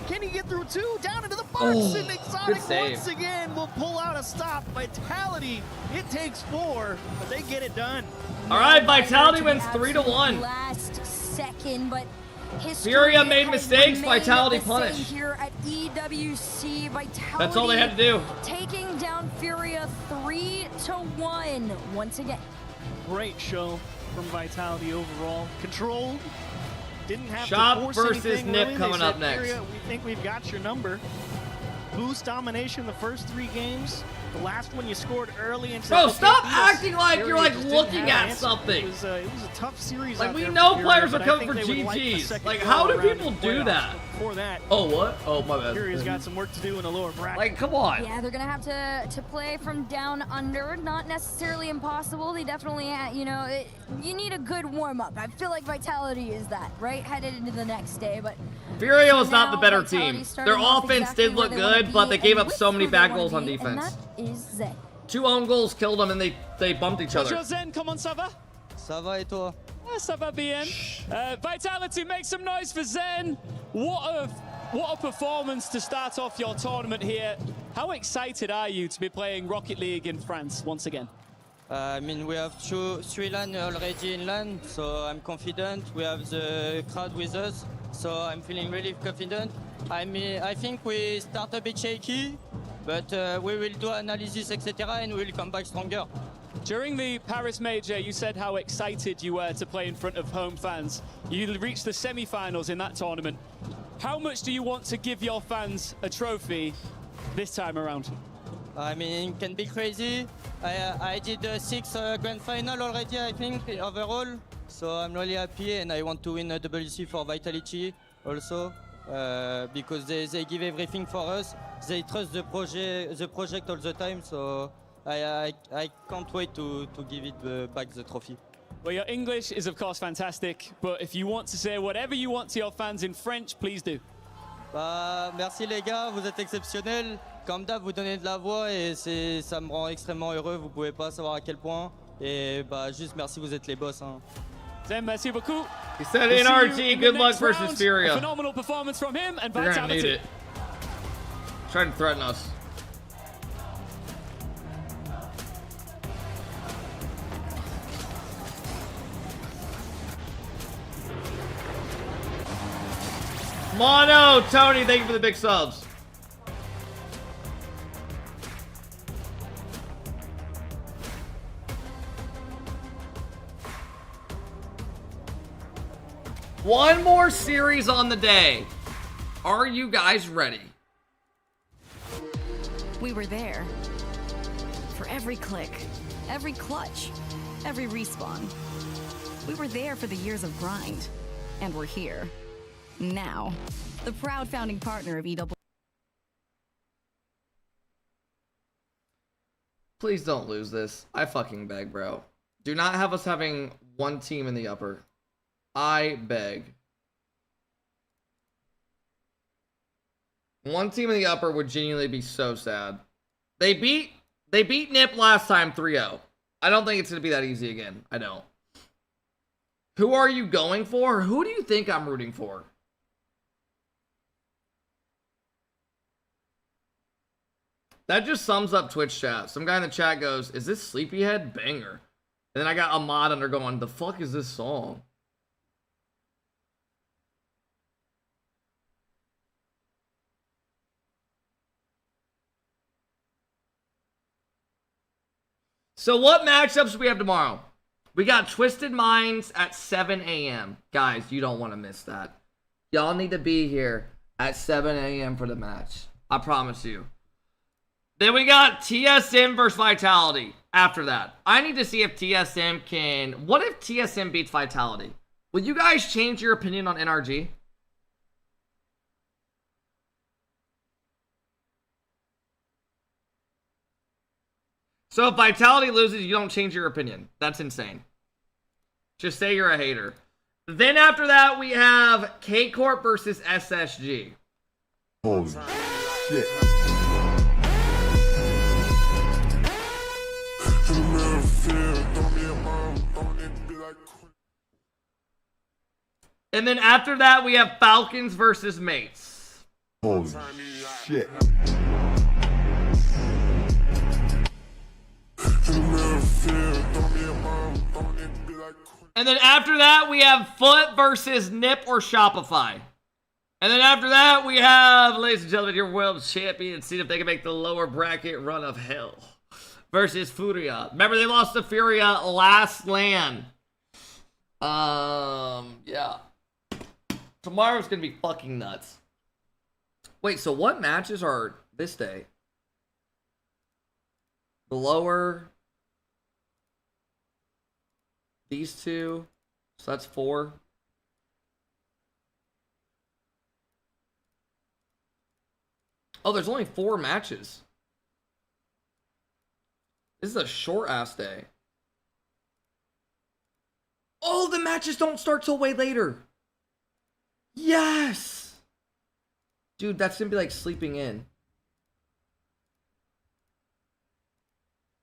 Can he get through two? Down into the box. Oh, and Exotic good save. once again will pull out a stop. Vitality, it takes 4, but they get it done. All right, Vitality wins 3-1. Last second, but Furia made mistakes. Vitality punished. Here at EWC, Vitality. That's all they had to do. Taking down Furia 3-1 once again. Great show from Vitality overall. Controlled. Didn't have Shop to force versus anything Nip really. coming They up said, next. "Furia, we think we've got your number." Boost domination the first 3 games. The last one you scored early and said, Bro, "Okay, stop beat us." acting like you're Furia like just didn't looking have at an answer. something. It was a tough series. Like out we there know for players Furia, are but I coming think for they would like the GGs. second Like go how do around people in the do playoffs. that? Before that, Oh what? Oh my bad. Furia's got some work to do in the lower bracket. Like come on. Yeah, they're gonna have to play from down under. Not necessarily impossible. They definitely, you need a good warm up. I feel like Vitality is that, right? Headed into the next day, but Furia was not the now better Vitality team. starting Their off offense exactly did where look they wanna good, but they be gave and up so with many who they bad wanna goals on be, and defense. that is Zen. 2 own goals killed them, and they bumped each other. Bonjour Zen, comment ça va? Ça va et toi? Ah, ça va bien. Vitality, make some noise for Zen. What a performance to start off your tournament here. How excited are you to be playing Rocket League in France once again? I mean, we have 3 LAN already in LAN, so I'm confident. We have the crowd with us, so I'm feeling really confident. I think we start a bit shaky, but we will do analysis, etc., and we will come back stronger. During the Paris Major, you said how excited you were to play in front of home fans. You reached the semi-finals in that tournament. How much do you want to give your fans a trophy this time around? I mean, it can be crazy. I did 6 grand final already, I think, overall. So I'm really happy, and I want to win a WC for Vitality also, because they give everything for us. They trust the project all the time. So I can't wait to give it back the trophy. Well, your English is of course fantastic, but if you want to say whatever you want to your fans in French, please do. Bah, merci les gars, vous êtes exceptionnels. Comme d'hab, vous donnez de la voix et ça me rend extrêmement heureux. Vous pouvez pas savoir à quel point. Et bah, juste merci, vous êtes les boss. Hein. Zen, merci beaucoup. He said We'll see NRG, you in good the luck next versus round. Furia. A phenomenal performance from him and They're gonna need Vitality. it. Trying to threaten us. Mono, Tony, thank you for the big subs. One more series on the day. Are you guys ready? We were there. For every click, every clutch, every respawn. We were there for the years of grind. And we're here. Now. The proud founding partner of EW. Please don't lose this. I fucking beg, bro. Do not have us having one team in the upper. I beg. One team in the upper would genuinely be so sad. They beat Nip last time 3-0. I don't think it's going to be that easy again. I don't. Who are you going for? Who do you think I'm rooting for? That just sums up Twitch chat. Some guy in the chat goes, is this Sleepyhead? Banger. And then I got a mod under going, the fuck is this song? So what matchups do we have tomorrow? We got Twisted Minds at 7 a.m. Guys, you don't want to miss that. Y'all need to be here at 7 a.m. for the match. I promise you. Then we got TSM versus Vitality after that. I need to see if TSM can... What if TSM beats Vitality? Will you guys change your opinion on NRG? So if Vitality loses, you don't change your opinion. That's insane. Just say you're a hater. Then after that, we have K-Corp versus SSG. Holy shit. And then after that, we have Falcons versus Mates. Holy shit. And then after that, we have Foot versus Nip or Shopify. And then after that, we have, ladies and gentlemen, your world champion. See if they can make the lower bracket run of hell. Versus Furia. Remember, they lost to Furia last LAN. Yeah. Tomorrow's going to be fucking nuts. Wait, so what matches are this day? The lower. These two. So that's 4. Oh, there's only 4 matches. This is a short-ass day. Oh, the matches don't start till way later. Yes! Dude, that's gonna be like sleeping in.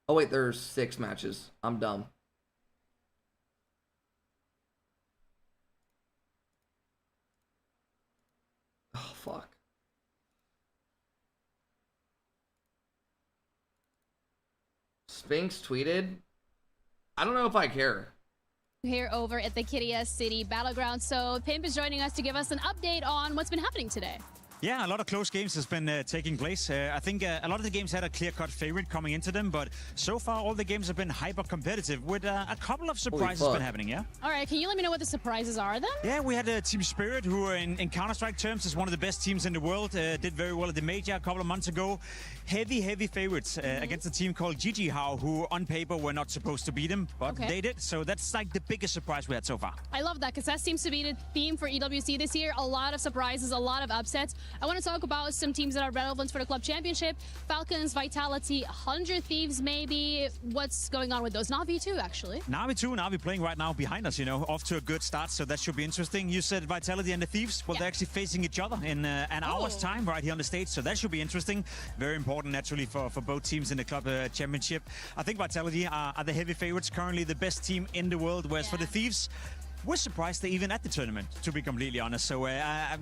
Oh, wait, there's 6 matches. I'm dumb. Oh, fuck. Sphinx tweeted, I don't know if I care. Here over at the Kiria City Battleground. So Pimp is joining us to give us an update on what's been happening today. Yeah, a lot of close games has been taking place. I think a lot of the games had a clear-cut favorite coming into them, but so far all the games have been hyper-competitive with a couple of surprises been happening, yeah? All right, can you let me know what the surprises are then? Yeah, we had Team Spirit, who in Counter-Strike terms is one of the best teams in the world, did very well at the Major a couple of months ago. Heavy favorites against a team called GG How, who on paper were not supposed to beat them, but they did. So that's like the biggest surprise we had so far. I love that, because that seems to be the theme for EWC this year. A lot of surprises, a lot of upsets. I want to talk about some teams that are relevant for the club championship. Falcons, Vitality, 100 Thieves maybe. What's going on with those? Na'Vi too, actually. Na'Vi too. Na'Vi playing right now behind us, you know, off to a good start, so that should be interesting. You said Vitality and the Thieves. Well, they're actually facing each other in an hour's time right here on the stage, so that should be interesting. Very important, naturally, for both teams in the club championship. I think Vitality are the heavy favorites, currently the best team in the world, whereas for the Thieves, we're surprised they're even at the tournament, to be completely honest. So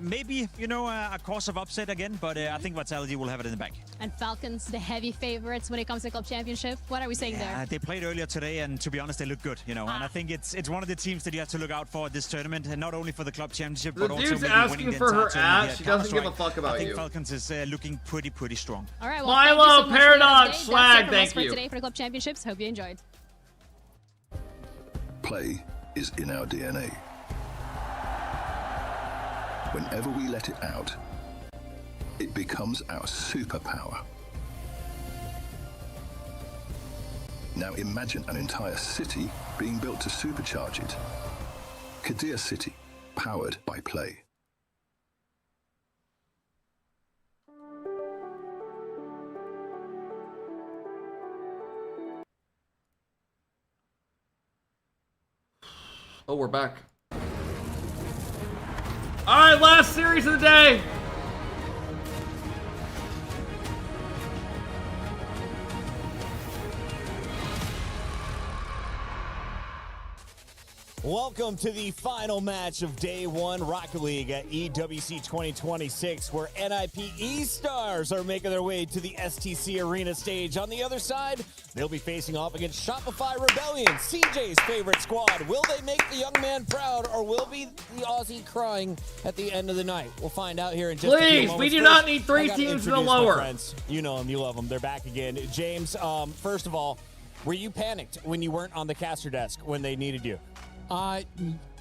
maybe, you know, a cause of upset again, but I think Vitality will have it in the bag. And Falcons, the heavy favorites when it comes to club championship. What are we saying there? They played earlier today, and to be honest, they look good, you know. And I think it's one of the teams that you have to look out for at this tournament, and not only for the club championship, but also maybe winning the for her entire app. tournament. She doesn't give a fuck about I think you. Falcons is looking pretty strong. All right, well, Milo thank you so much Paradox for swag, the update. That's it from us thank for you. today for the club championships. Hope you enjoyed. Play is in our DNA. Whenever we let it out, it becomes our superpower. Now imagine an entire city being built to supercharge it. Kadir City, powered by play. Oh, we're back. All right, last series of the day. Welcome to the final match of Day 1 Rocket League at EWC 2026, where NIP E-Stars are making their way to the STC Arena stage. On the other side, they'll be facing off against Shopify Rebellion, CJ's favorite squad. Will they make the young man proud, or will be the Aussie crying at the end of the night? We'll find out here in just a few moments. Please, we do not need 3 teams in the lower. Friends. You know them, you love them. They're back again. James, first of all, were you panicked when you weren't on the caster desk when they needed you? A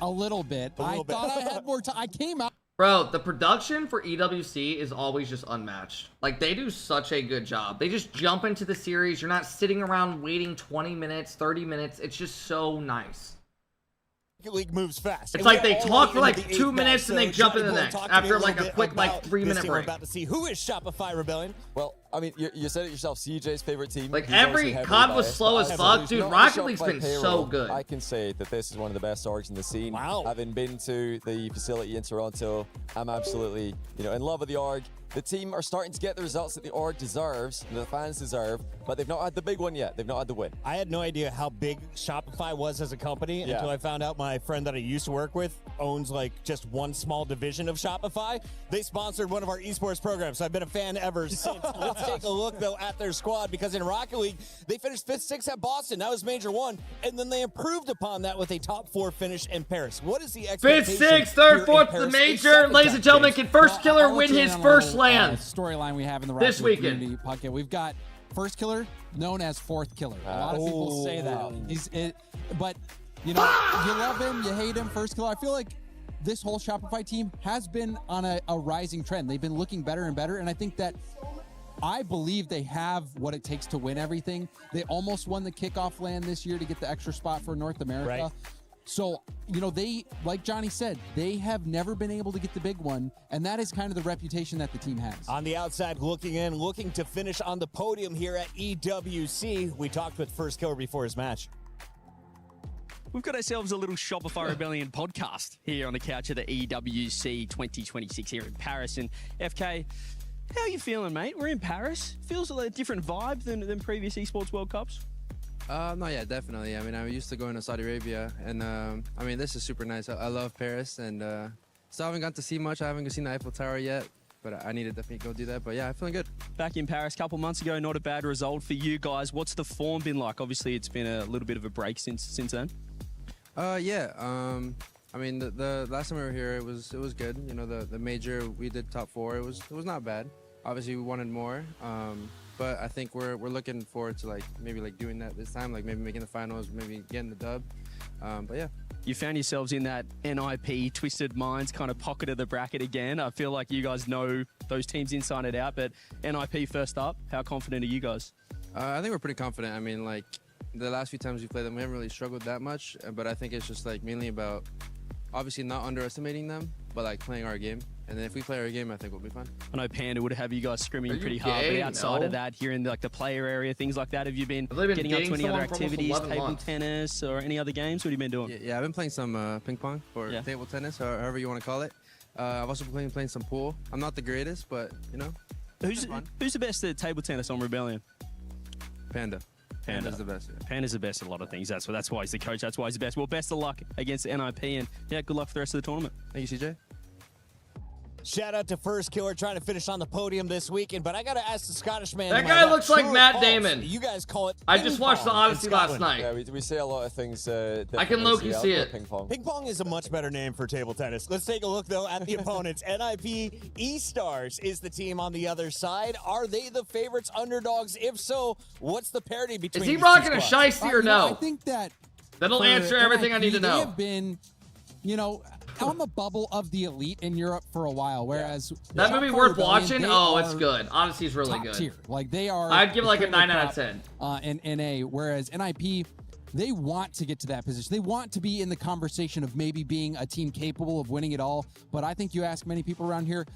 little bit. I thought I had more time. I came out. Bro, the production for EWC is always just unmatched. Like, they do such a good job. They just jump into the series. You're not sitting around waiting 20 minutes, 30 minutes. It's just so nice. League moves fast. It's like they talk for like 2 minutes and they jump into the next after like a quick like 3-minute break. We're about to see who is Shopify Rebellion. Well, I mean, you said it yourself. CJ's favorite team. Like every COD was slow as fuck, dude. Rocket League's been so good. I can say that this is one of the best orgs in the scene. Wow. Having been to the facility in Toronto, I'm absolutely, in love with the org. The team are starting to get the results that the org deserves, the fans deserve, but they've not had the big one yet. They've not had the win. I had no idea how big Shopify was as a company until I found out my friend that I used to work with owns like just one small division of Shopify. They sponsored one of our esports programs, so I've been a fan ever since. Let's take a look, though, at their squad, because in Rocket League, they finished 5th, 6th at Boston. That was Major 1, and then they improved upon that with a top 4 finish in Paris. What is the expectation? 5th, 6th, 3rd, 4th, the Major. Ladies and gentlemen, can First Killer win his first LAN? Storyline we have in the this Rocket League weekend community podcast. We've got First Killer known as 4th Killer. A lot of people say that. But you love him, you hate him. First Killer. I feel like this whole Shopify team has been on a rising trend. They've been looking better and better, and I think that I believe they have what it takes to win everything. They almost won the kickoff LAN this year to get the extra spot for North America. Right. So, they, like Johnny said, they have never been able to get the big one, and that is kind of the reputation that the team has. On the outside, looking to finish on the podium here at EWC. We talked with First Killer before his match. We've got ourselves a little Shopify Rebellion podcast here on the couch at the EWC 2026 here in Paris. And FK, how are you feeling, mate? We're in Paris. Feels a different vibe than previous esports World Cups. No, yeah, definitely. I mean, I'm used to going to Saudi Arabia, and I mean, this is super nice. I love Paris, and still haven't got to see much. I haven't seen the Eiffel Tower yet, but I need to definitely go do that. But yeah, I'm feeling good. Back in Paris a couple months ago, not a bad result for you guys. What's the form been like? Obviously, it's been a little bit of a break since then. Yeah. I mean, the last time we were here, it was good. The major, we did top 4. It was not bad. Obviously, we wanted more. But I think we're looking forward to maybe doing that this time, maybe making the finals, maybe getting the dub. But yeah. You found yourselves in that NIP Twisted Minds kind of pocket of the bracket again. I feel like you guys know those teams inside and out, but NIP first up, how confident are you guys? I think we're pretty confident. I mean, the last few times we played them, we haven't really struggled that much, but I think it's just mainly about obviously not underestimating them, but playing our game. And then if we play our game, I think we'll be fine. I know Panda would have you guys scrimming pretty hard, but outside of that, here in the player area, things like that, have you been getting up to any other activities, table tennis or any other games? What have you been doing? Yeah, I've been playing some ping pong or table tennis, or however you want to call it. I've also been playing some pool. I'm not the greatest, but Who's the best at table tennis on Rebellion? Panda. Panda's the best. Yeah. Panda's the best at a lot of things. That's why he's the coach. That's why he's the best. Well, best of luck against the NIP, and good luck for the rest of the tournament. Thank you, CJ. Shout out to First Killer trying to finish on the podium this weekend, but I got to ask the Scottish man. That guy looks like Matt Damon. You guys call it I just watched the Odyssey last night. Yeah, we say a lot of things. I can low-key see it. Ping pong. Ping pong is a much better name for table tennis. Let's take a look, though, at the opponents. NIP E-Stars is the team on the other side. Are they the favorites, underdogs? If so, what's the parity between Is he these rocking two a squads? shiesty or no? I think that that'll answer everything I need to know. They have been, on the bubble of the elite in Europe for a while, whereas that movie worth watching. Oh, it's good. Odyssey's really top good. Tier. They are. I'd give it a 9 out of 10. In NA, whereas NIP, they want to get to that position. They want to be in the conversation of maybe being a team capable of winning it all. But I think you ask many people around here,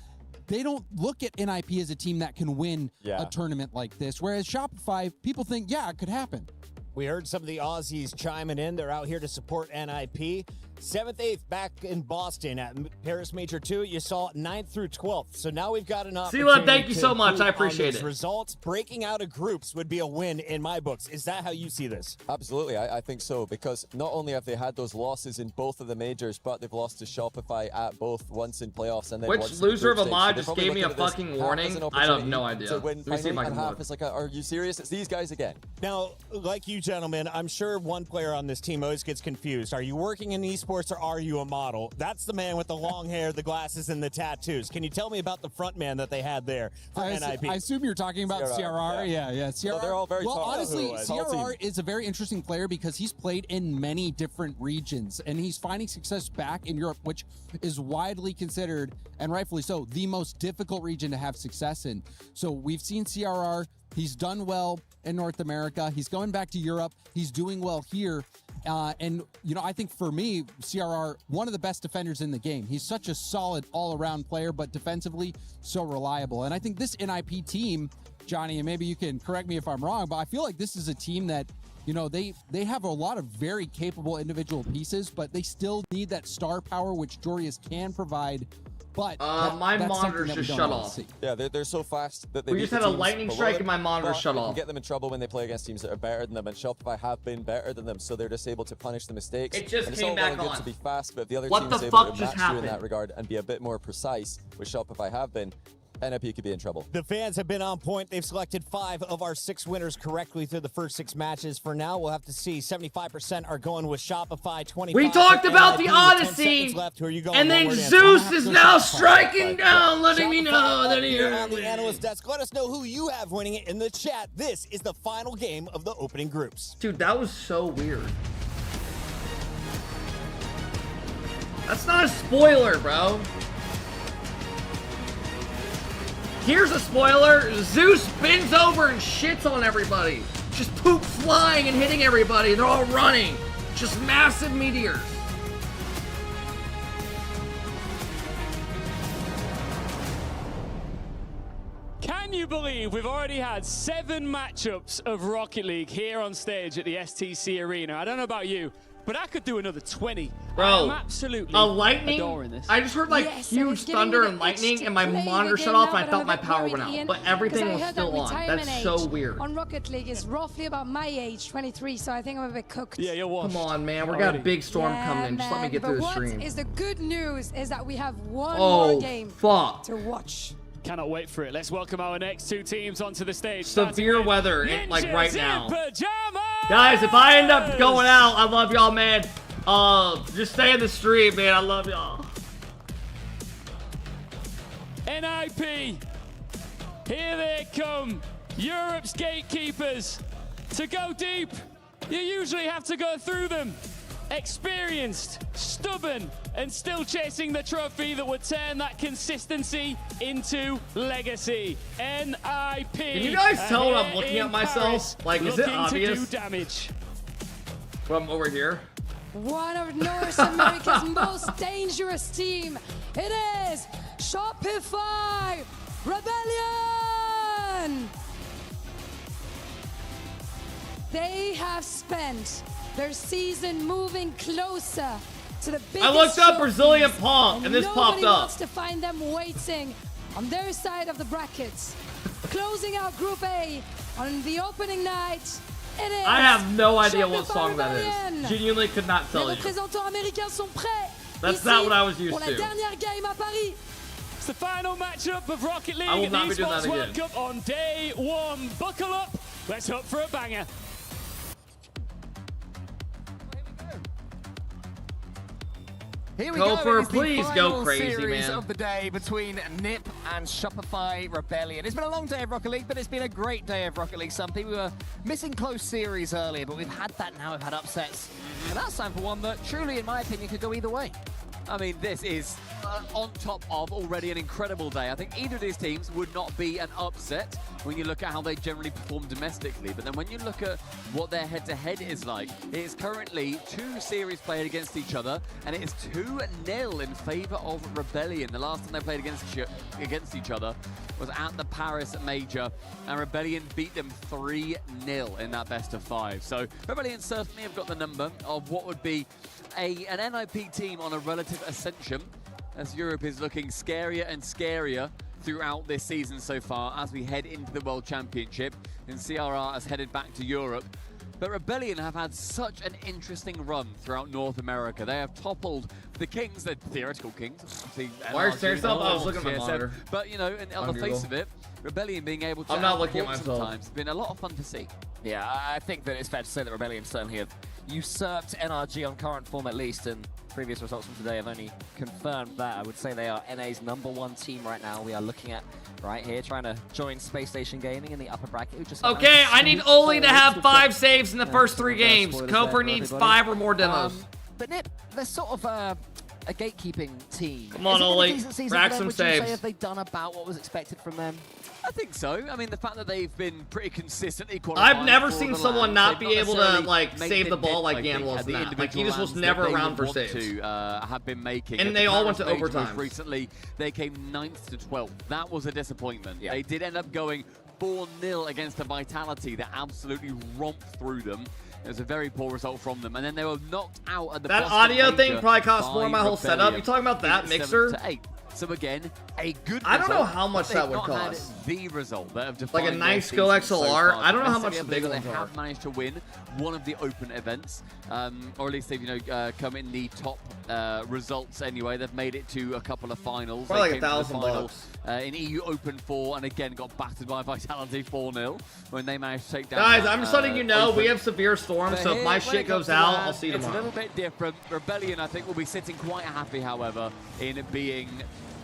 they don't look at NIP as a team that can win a tournament like this. Whereas Shopify, people think, it could happen. We heard some of the Aussies chiming in. They're out here to support NIP. 7th, 8th back in Boston at Paris Major 2. You saw 9th through 12th. So now we've got an opportunity. Sela, thank you so much. I appreciate it. Results, breaking out of groups would be a win in my books. Is that how you see this? Absolutely, I think so, because not only have they had those losses in both of the majors, but they've lost to Shopify at both, once in playoffs and then once loser in of the a mod stage. So just gave me a fucking warning? I have no idea. To win Let me see if I can half, look. it's are you serious? It's these guys again. Now, like you gentlemen, I'm sure one player on this team always gets confused. Are you working in esports or are you a model? That's the man with the long hair, the glasses, and the tattoos. Can you tell me about the front man that they had there for NIP? I assume you're talking about CRR. Yeah. CRR. So they're all very well, tall. honestly, CRR is a very interesting player because he's played in many different regions, and he's finding success back in Europe, which is widely considered, and rightfully so, the most difficult region to have success in. So we've seen CRR. He's done well in North America. He's going back to Europe. He's doing well here. And, you know, I think for me, CRR, one of the best defenders in the game. He's such a solid all-around player, but defensively so reliable. And I think this NIP team, Johnny, and maybe you can correct me if I'm wrong, but I feel like this is a team that, you know, they have a lot of very capable individual pieces, but they still need that star power, which Jorius can provide. But my monitor's just shut off. Yeah, they're so fast that they We just had a lightning strike and my monitor shut off. Get them in trouble when they play against teams that are better than them, and Shopify have been better than them, so they're just able to punish the mistakes. It just and came back it's all well on. and good to be fast, but if the other What team the is able fuck to just match you in happened? that regard and be a bit more precise, which Shopify have been, NIP could be in trouble. The fans have been on point. They've selected 5 of our 6 winners correctly through the first 6 matches. For now, we'll have to see. 75% are going with Shopify. 25. We talked about the NIP with 10 Odyssey, seconds left. Who are you going and then onward in? Zeus is now striking down, letting me know Shopify that up he here on the analyst desk. Let us know who you have winning it in the chat. This is the final game of the opening groups. Dude, that was so weird. That's not a spoiler, bro. Here's a spoiler. Zeus bends over and shits on everybody. Just poop flying and hitting everybody. And they're all running. Just massive meteors. Can you believe we've already had 7 matchups of Rocket League here on stage at the STC Arena? I don't know about you, but I could do another 20. Bro, I'm absolutely a lightning. adoring this. I just heard like Yes, and huge it's giving me thunder the and lightning, itch to and my play monitor the shut game off, now, and I but felt I'm my a bit power worried, went out. Ian, But everything because I was heard that still on. retirement That's so age weird. on Rocket League is roughly about my age, 23, so I think I'm a bit cooked. Yeah, you're washed. Come on, man. We got a big storm Yeah, coming in. Just let me man, get through the but stream. what is the good news is that we have one Oh, more game fuck. to watch. Cannot wait for it. Let's welcome our next 2 teams onto the stage. Severe weather, like right Ninjas now. in pajamas! Guys, if I end up going out, I love y'all, man. Just stay in the stream, man. I love y'all. NIP, here they come. Europe's gatekeepers. To go deep, you usually have to go through them. Experienced, stubborn, and still chasing the trophy that would turn that consistency into legacy. NIP. Can you guys tell when I'm here looking in at myself? Paris, Like, is it looking obvious? to do damage. From over here? One of North America's most dangerous team. It is Shopify Rebellion. They have spent their season moving closer to the biggest I looked up trophy, Brazilian Pong, and this popped nobody up. wants to find them waiting on their side of the brackets. Closing out Group A on the opening night. It is I have no idea what Shopify song that Rebellion. is. Genuinely could not tell Les you. représentants américains sont prêts. That's ici not what I was used pour la to. dernière game à Paris. It's the final matchup of Rocket League I will at not the be doing Esports that World again. Cup on day 1. Buckle up. Let's hope for a banger. Here we Go go. for It is the please final go crazy, series man. of the day between NIP and Shopify Rebellion. It's been a long day of Rocket League, but it's been a great day of Rocket League. Some people were missing close series earlier, but we've had that now. We've had upsets. And that's time for one that truly, in my opinion, could go either way. I mean, this is on top of already an incredible day. I think either of these teams would not be an upset when you look at how they generally perform domestically. But then when you look at what their head-to-head is like, it is currently 2 series played against each other, and it is 2-0 in favor of Rebellion. The last time they played against each other was at the Paris Major, and Rebellion beat them 3-0 in that best of 5. So Rebellion certainly have got the number of what would be an NIP team on a relative ascension, as Europe is looking scarier and scarier throughout this season so far as we head into the World Championship, and CRR has headed back to Europe. But Rebellion have had such an interesting run throughout North America. They have toppled the Kings, the theoretical Kings. Why are you staring yourself? I was looking at my monitor. But, you know, on the face Google. of it, Rebellion being able to I'm not looking at outperform myself. sometimes has been a lot of fun to see. Yeah, I think that it's fair to say that Rebellion certainly have usurped NRG on current form at least, and previous results from today have only confirmed that. I would say they are NA's #1 team right now. We are looking at right here, trying to join Space Station Gaming in the upper bracket. Who just Okay, I need Oli to have 5 saves in the first 3 games. Koper needs 5 or more demos. But Nip, they're sort of a gatekeeping team. Come on, Is it been a Oli. decent season Rack for them? some Would you say saves. have they done about what was expected from them? I think so. I mean, the fact that they've been pretty consistently qualifying. I've never for seen the someone LAN, not they've be able to necessarily like made save the ball dent, like I Yan think, was at the not. Like he individual just was lands never that they around would for want saves. to have been making. And At they the all went Paris to major most overtimes. recently, they came 9th to 12th. That was a disappointment. They did end up going 4-0 against a Vitality that absolutely romped through them. It was a very poor result from them, and then they were knocked out at the That Boston audio major thing probably cost more by of my whole setup. Rebellion You talking about that in mixer? 7-8. So again, a good I don't know result, how much but that they've would not had cost. the result that have Like a defined nice their Go season so XLR. far. I don't know how much Massively, the big I ones believe are. They have managed to win one of the open events, or at least they've come in the top results anyway. They've made it to a couple of finals. Probably They like came to the final, $1,000. in EU Open 4, and again got battered by Vitality 4-0 when they managed to take down. Guys, that, I'm just letting you know Open. we have severe storms, so if my shit goes out, I'll see you It's a tomorrow. little bit different. Rebellion, I think, will be sitting quite happy, however, in it being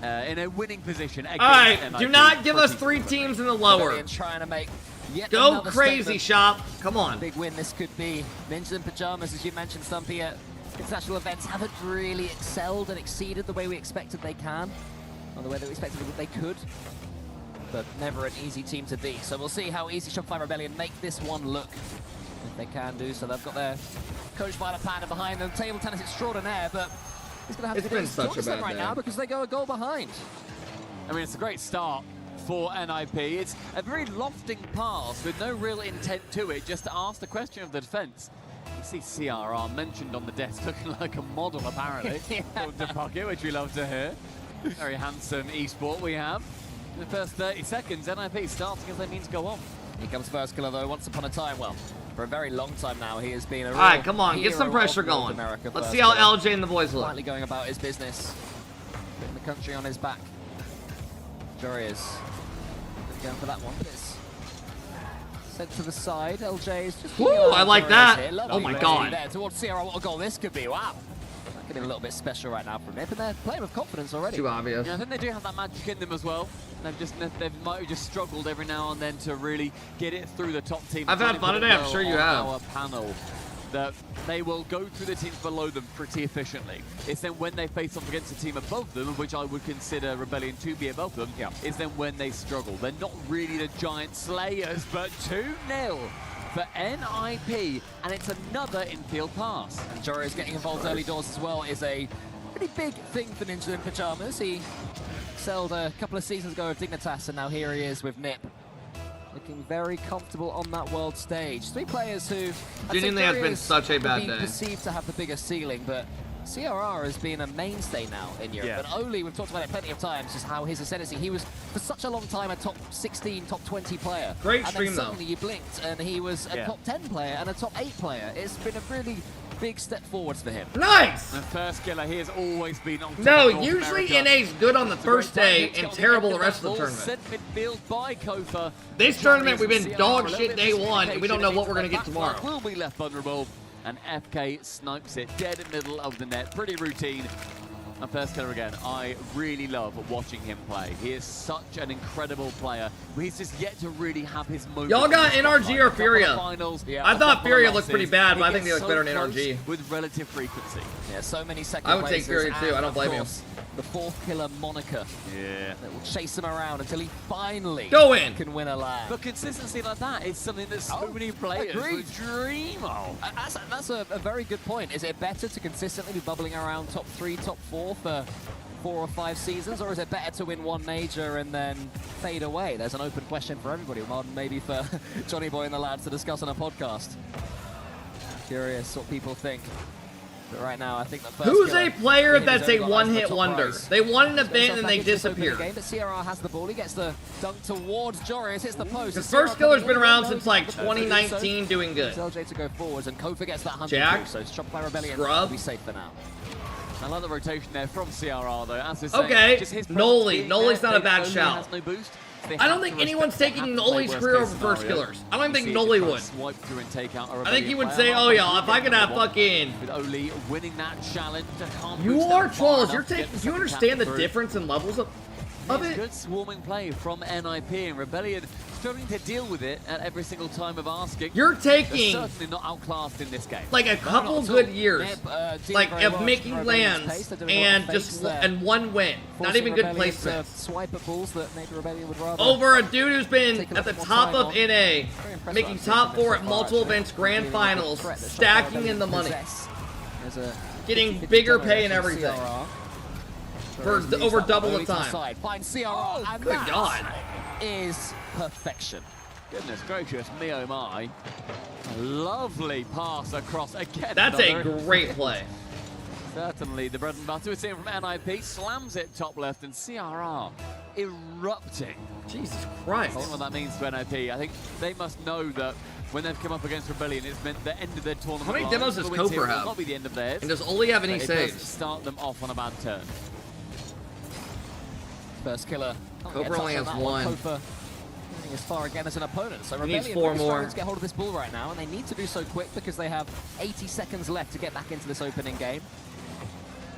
in a winning position. All right, do not give us 3 teams in the lower. Rebellion trying to make yet Go another crazy, statement. Shop. Come on. Big win this could be. Ninjas in Pajamas, as you mentioned, Stumpy, at international events haven't really excelled and exceeded the way we expected they can, or the way that we expected that they could. But never an easy team to beat. So we'll see how easy Shopify Rebellion make this one look. If they can do so. They've got their coach Violet Panda behind them. Table tennis extraordinaire, but he's going to have It's to do been his such a choice bad right day. now because they go a goal behind. I mean, it's a great start for NIP. It's a very lofting pass with no real intent to it, just to ask the question of the defense. You see CRR mentioned on the desk looking like a model, apparently, of the pocket, which we love to hear. Very handsome esport we have. In the first 30 seconds, NIP starting as they mean to go on. Here comes First Killer, though. Once upon a time, well, for a very long time now, he has been a All right, real come on, get hero some pressure of North going. America, Let's First see how Killer. LJ and the boys look. Quietly going about his business. Putting the country on his back. Jorius going for that one. It's sent to the side. LJ is just... Woo, I like that. Here. Oh my Lovely God. there towards Sierra. What a goal this could be. Wow. Getting a little bit special right now from Nip, and they're playing with confidence already. Too obvious. Yeah, I think they do have that magic in them as well. They might have just struggled every now and then to really get it through the top team. I've had fun today, I'm sure you have. Our panel, that they will go through the teams below them pretty efficiently. It's then when they face off against a team above them, which I would consider Rebellion to be above them, is then when they struggle. They're not really the giant slayers, but 2-0 for NIP, and it's another infield pass. And Jorius getting involved early doors as well is a pretty big thing for Ninja in Pajamas. He excelled a couple of seasons ago with Dignitas, and now here he is with Nip. Looking very comfortable on that world stage. 3 players who Genuinely has been such a bad day. Perceived to have the bigger ceiling, but CRR has been a mainstay now in Europe. Yeah. And Oli, we've talked about it plenty of times, just how his ascendancy. He was for such a long time a top 16, top 20 player. Great and stream, then suddenly you blinked and he was a Yeah. top 10 player and a top 8 player. It's been a really big step forwards for him. Nice! And First Killer, he has always been on top No, of North usually America. NA's good on the It's a great first day time. and It's terrible got the rest of the ball tournament. Sent midfield by Kofa. This tournament, we've been dog shit day CRR, one, and we don't know what we're going to get the tomorrow. back line will be left vulnerable, and FK snipes it dead in the middle of the net. Pretty routine. And First Killer again, I really love watching him play. He is such an incredible player. He's just yet to really have his moment. Y'all got in the NRG spotlight. or A couple of Furia? finals, I a thought couple of Furia looked pretty losses. bad, but I He think they gets look better so than NRG. close with relative frequency. Yeah, so many second I would take places, Furia too, I and don't blame of you. course, the 4th Killer moniker Yeah. that will chase him around until he finally Go in. can win a lap. But consistency like that is something that so many players agreed. would dream of. That's a very good point. Is it better to consistently be bubbling around top 3, top 4 for 4 or 5 seasons, or is it better to win one major and then fade away? There's an open question for everybody, more than maybe for Johnny Boy and the lads to discuss on a podcast. Curious what people think. But right now, I think that First Who's Killer, a player he that's has a only got one-hit the top wonder? prize. They won an He's got event himself and back they into this opening disappear. game, but CRR has the ball. He gets the dunk towards Jorius, hits the post. Because Is First CRR Killer's coming been in? around No, since he's like not prepared to do so. 2019 doing good. It's LJ to go forwards, and Kofa gets that 100 Jack. so Shopify Rebellion Scrub. will be safe for now. I like the rotation there from CRR though. As we're saying, Okay, just his presence Noli. being Noli's there, not a bad Noli shout. has no boost. They I don't have think to anyone's respect- taking have to play Noli's worst career case over First scenario. Killers. I don't You think see Noli if you would. Swipe through and take out a I think he would Rebellion say, player. oh yeah, if I could have fucking... With Oli winning that challenge, can't You boost are that far trolls. enough You're to get taking. the Do you second understand the tap through. difference in levels of It's it? good swarming play from NIP, and Rebellion struggling to deal with it at every single time of asking. You're taking They're certainly not outclassed in this game. like a couple good years, like very of well making from lands Rebellion's pace. They're doing a and lot of just fakes there. and one win. Not even good Rebellion to placement. swipe at balls that maybe Rebellion would rather. Over a dude who's been take a at the little top more of time NA, impressive making I've top seen 4 at so far, multiple actually. events, grand Really good finals, threat that stacking Rebellion in the money, possess. There's a getting 50-50 bigger demo pay and from everything CRR. for Leaves over that double the early to time. side. Find CRR, and good that God. is perfection. Goodness gracious, me oh my. A lovely pass across again. That's a another. great play. Certainly the bread and butter. We're seeing from NIP, slams it top left, and CRR erupting. Jesus Christ. I don't know what that means to NIP. I think they must know that when they've come up against Rebellion, it's meant the end of their tournament. How many line. demos The does wins here Koper will have? not be the end of theirs. And does Oli have any but it does saves? start them off on a bad turn. First killer. Koper only has one. Koper as far again as an opponent. So He needs Rebellion 4 really more. struggling to get hold of this ball right now, and they need to do so quick because they have 80 seconds left to get back into this opening game.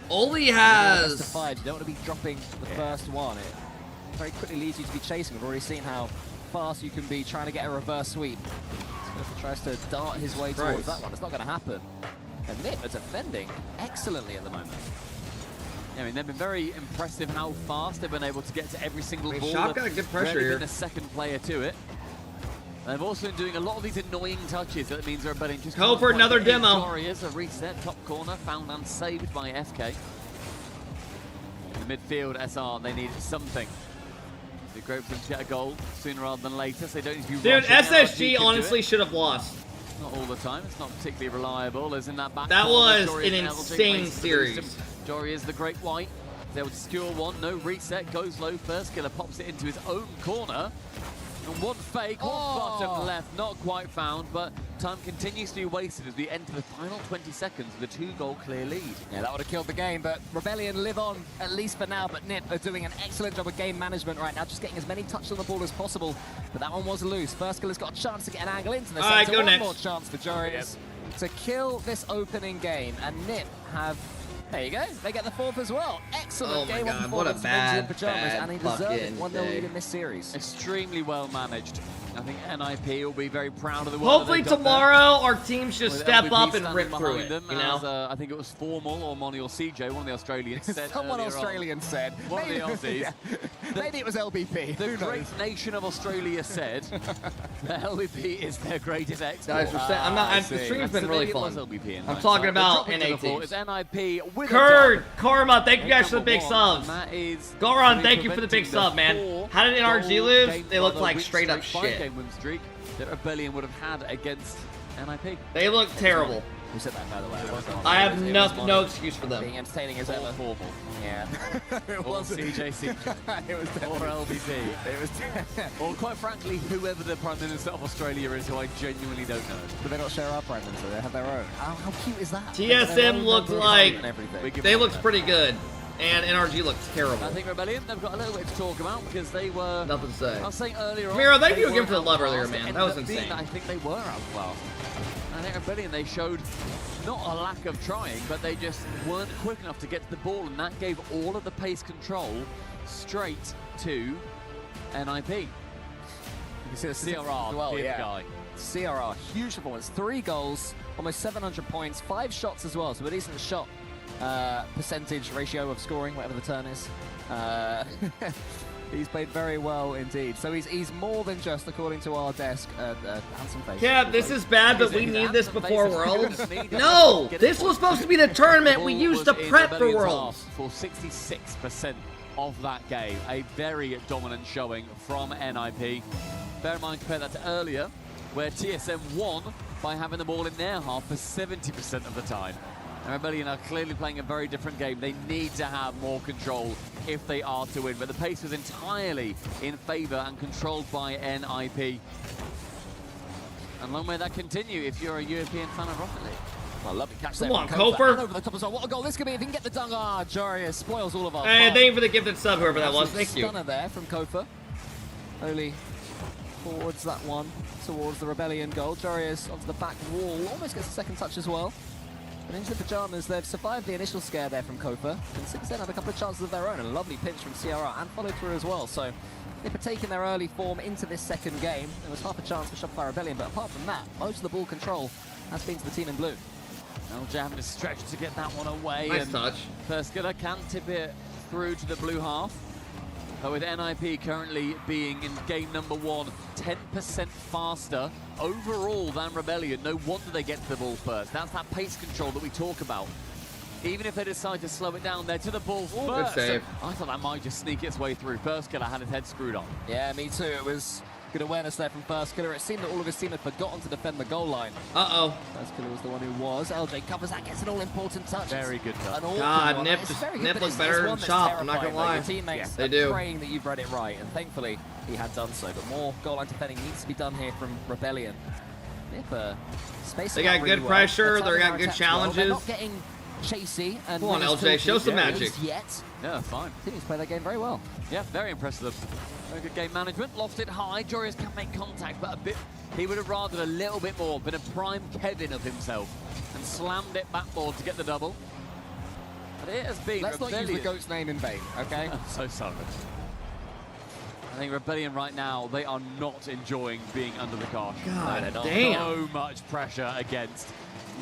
Oli Best of has 5. You don't want to be dropping the first one. It very quickly leads you to be chasing. We've already seen how fast you can be trying to get a reverse sweep. Smith tries to dart his way towards that one. It's not going to happen. And Nip are defending excellently at the moment. I mean, they've been very impressive how fast they've been able to get to every single ball. Shop got good pressure Rarely here. been a second player to it. They've also been doing a lot of these annoying touches that means they're betting just Go for another demo. Warriors, a reset, top corner, found and saved by FK. In the midfield, SR, they need something. It'd be great for them to get a goal sooner rather than later, so they don't need to be Dude, rushing. SSG LRG can honestly do it. should have lost. Not all the time, it's not particularly reliable, as in that back That corner, was Jory an and LG insane waits for the series. system. Jory is the great white. They would secure one, no reset, goes low first, killer pops it into his own corner. And one fake, one bottom left, not quite found, but time continues to be wasted as we enter the final 20 seconds with a 2-goal clear lead. Yeah, that would have killed the game, but Rebellion live on, at least for now, but Nip are doing an excellent job of game management right now, just getting as many touches on the ball as possible, but that one was loose. First killer's got a chance to get an angle into the Alright, center. go One next. more chance for Joris to kill this opening game, and Nip have... There you go, they get the 4th as well. Excellent Oh my game God, on what a performance from Ninja in bad, Pajamas, and they deserve it. fucking 1-0 day. lead in this series. Extremely well managed. I think NIP will be very proud of the work Hopefully that they've done there. tomorrow our team should With step LVP up and standing rip through behind it, them you know? as, I think it was Formal or Moni or CJ, one of the Australians said Someone earlier on. Australian said. One of the Aussies. Yeah. Maybe it was LBP. The Who great knows? nation of Australia said that LVP is their greatest export. Guys, we're saying, I'm not. The stream's been really It fun. was LVP in I'm hindsight. talking They're about dropping to NA the floor. teams. It's NIP with a Kurd, dot. Karma, thank you guys for the Number big one, subs. and that is Goran, really thank you for the big preventing sub, man. the How did NRG 4-goal lose? game They looked rather like win straight up streak, shit. 5-game win streak that Rebellion would have had against NIP. They look terrible. Who said that, by the way? I have no excuse for them. Being entertaining as ever. Formal. Yeah. Or CJC. It was or LBP. It was Or quite frankly, whoever the Prime Minister of Australia is, who I genuinely don't know. But they don't share our Prime Minister, they have their own. How cute is that? TSM looked like We give they them looked that. pretty good, and NRG looked terrible. I think Rebellion, they've got a little bit to talk about because they were... Nothing to say. I was saying earlier on... Miro, thank they you again were for the love earlier, outclassed. man. It That was ended up being insane. I think they were outclassed. I think Rebellion, they showed not a lack of trying, but they just weren't quick enough to get to the ball, and that gave all of the pace control straight to NIP. You can see the CRR, well, big yeah. guy. CRR, huge performance. 3 goals, almost 700 points, 5 shots as well, so a decent shot percentage ratio of scoring, whatever the turn is. He's played very well indeed. So he's more than just, according to our desk, handsome face. Yeah, this is bad, but we need this before Worlds. No! This was supposed to be the tournament we used to prep for Worlds. For 66% of that game. A very dominant showing from NIP. Bear in mind, compare that to earlier, where TSM won by having the ball in their half for 70% of the time. And Rebellion are clearly playing a very different game. They need to have more control if they are to win. But the pace was entirely in favour and controlled by NIP. And long may that continue if you're a European fan of Rocket League. Oh, lovely catch Come there on, from Koper. And over the top as well. What a goal this could be if he can get the dunk. Ah, Jarius spoils all of our Hey, fun. thank you for the gifted sub, whoever that was. Absolute Thank you. Stunner there from Koper. Only forwards that one towards the Rebellion goal. Jarius onto the back wall. Almost gets a second touch as well. Ninja in Pajamas, they've survived the initial scare there from Kofa, and since then had a couple of chances of their own, and a lovely pinch from CRR, and followed through as well. So they've taken their early form into this second game. There was half a chance for Shopify Rebellion, but apart from that, most of the ball control has been to the team in blue. LJ having to stretch to get that one away. Nice and touch. Firskiller can tip it through to the blue half. But with NIP currently being in game number 1, 10% faster overall than Rebellion, no wonder they get to the ball first. That's that pace control that we talk about. Even if they decide to slow it down, they're to the ball first. Good save. I thought that might just sneak its way through. Firskiller had his head screwed on. Yeah, me too. It was good awareness there from Firskiller. It seemed that all of his team had forgotten to defend the goal line. Uh-oh. Firskiller was the one who was. LJ covers that, gets an all-important touch. Very good touch. God, Nip looks better than Chop, I'm not gonna lie. Your teammates They are do. praying that you've read it right, and thankfully he had done so. But more goal line defending needs to be done here from Rebellion. Nip spacing They got out really good pressure, well. they got They're good attacks well. They're challenges. not getting chasey and Come on, LJ, show some magic. Yet. Yeah, fine. Teams play their game very well. Yeah, very impressive. Very good game management. Lost it high. Jorius can make contact, but he would have rathered a little bit more, been a prime Kevin of himself, and slammed it backboard to get the double. But it has been Let's not use Rebellion. the GOAT's name in vain, okay? I'm so sorry. I think Rebellion right now, they are not enjoying being under the cosh. God No, damn. So much pressure against.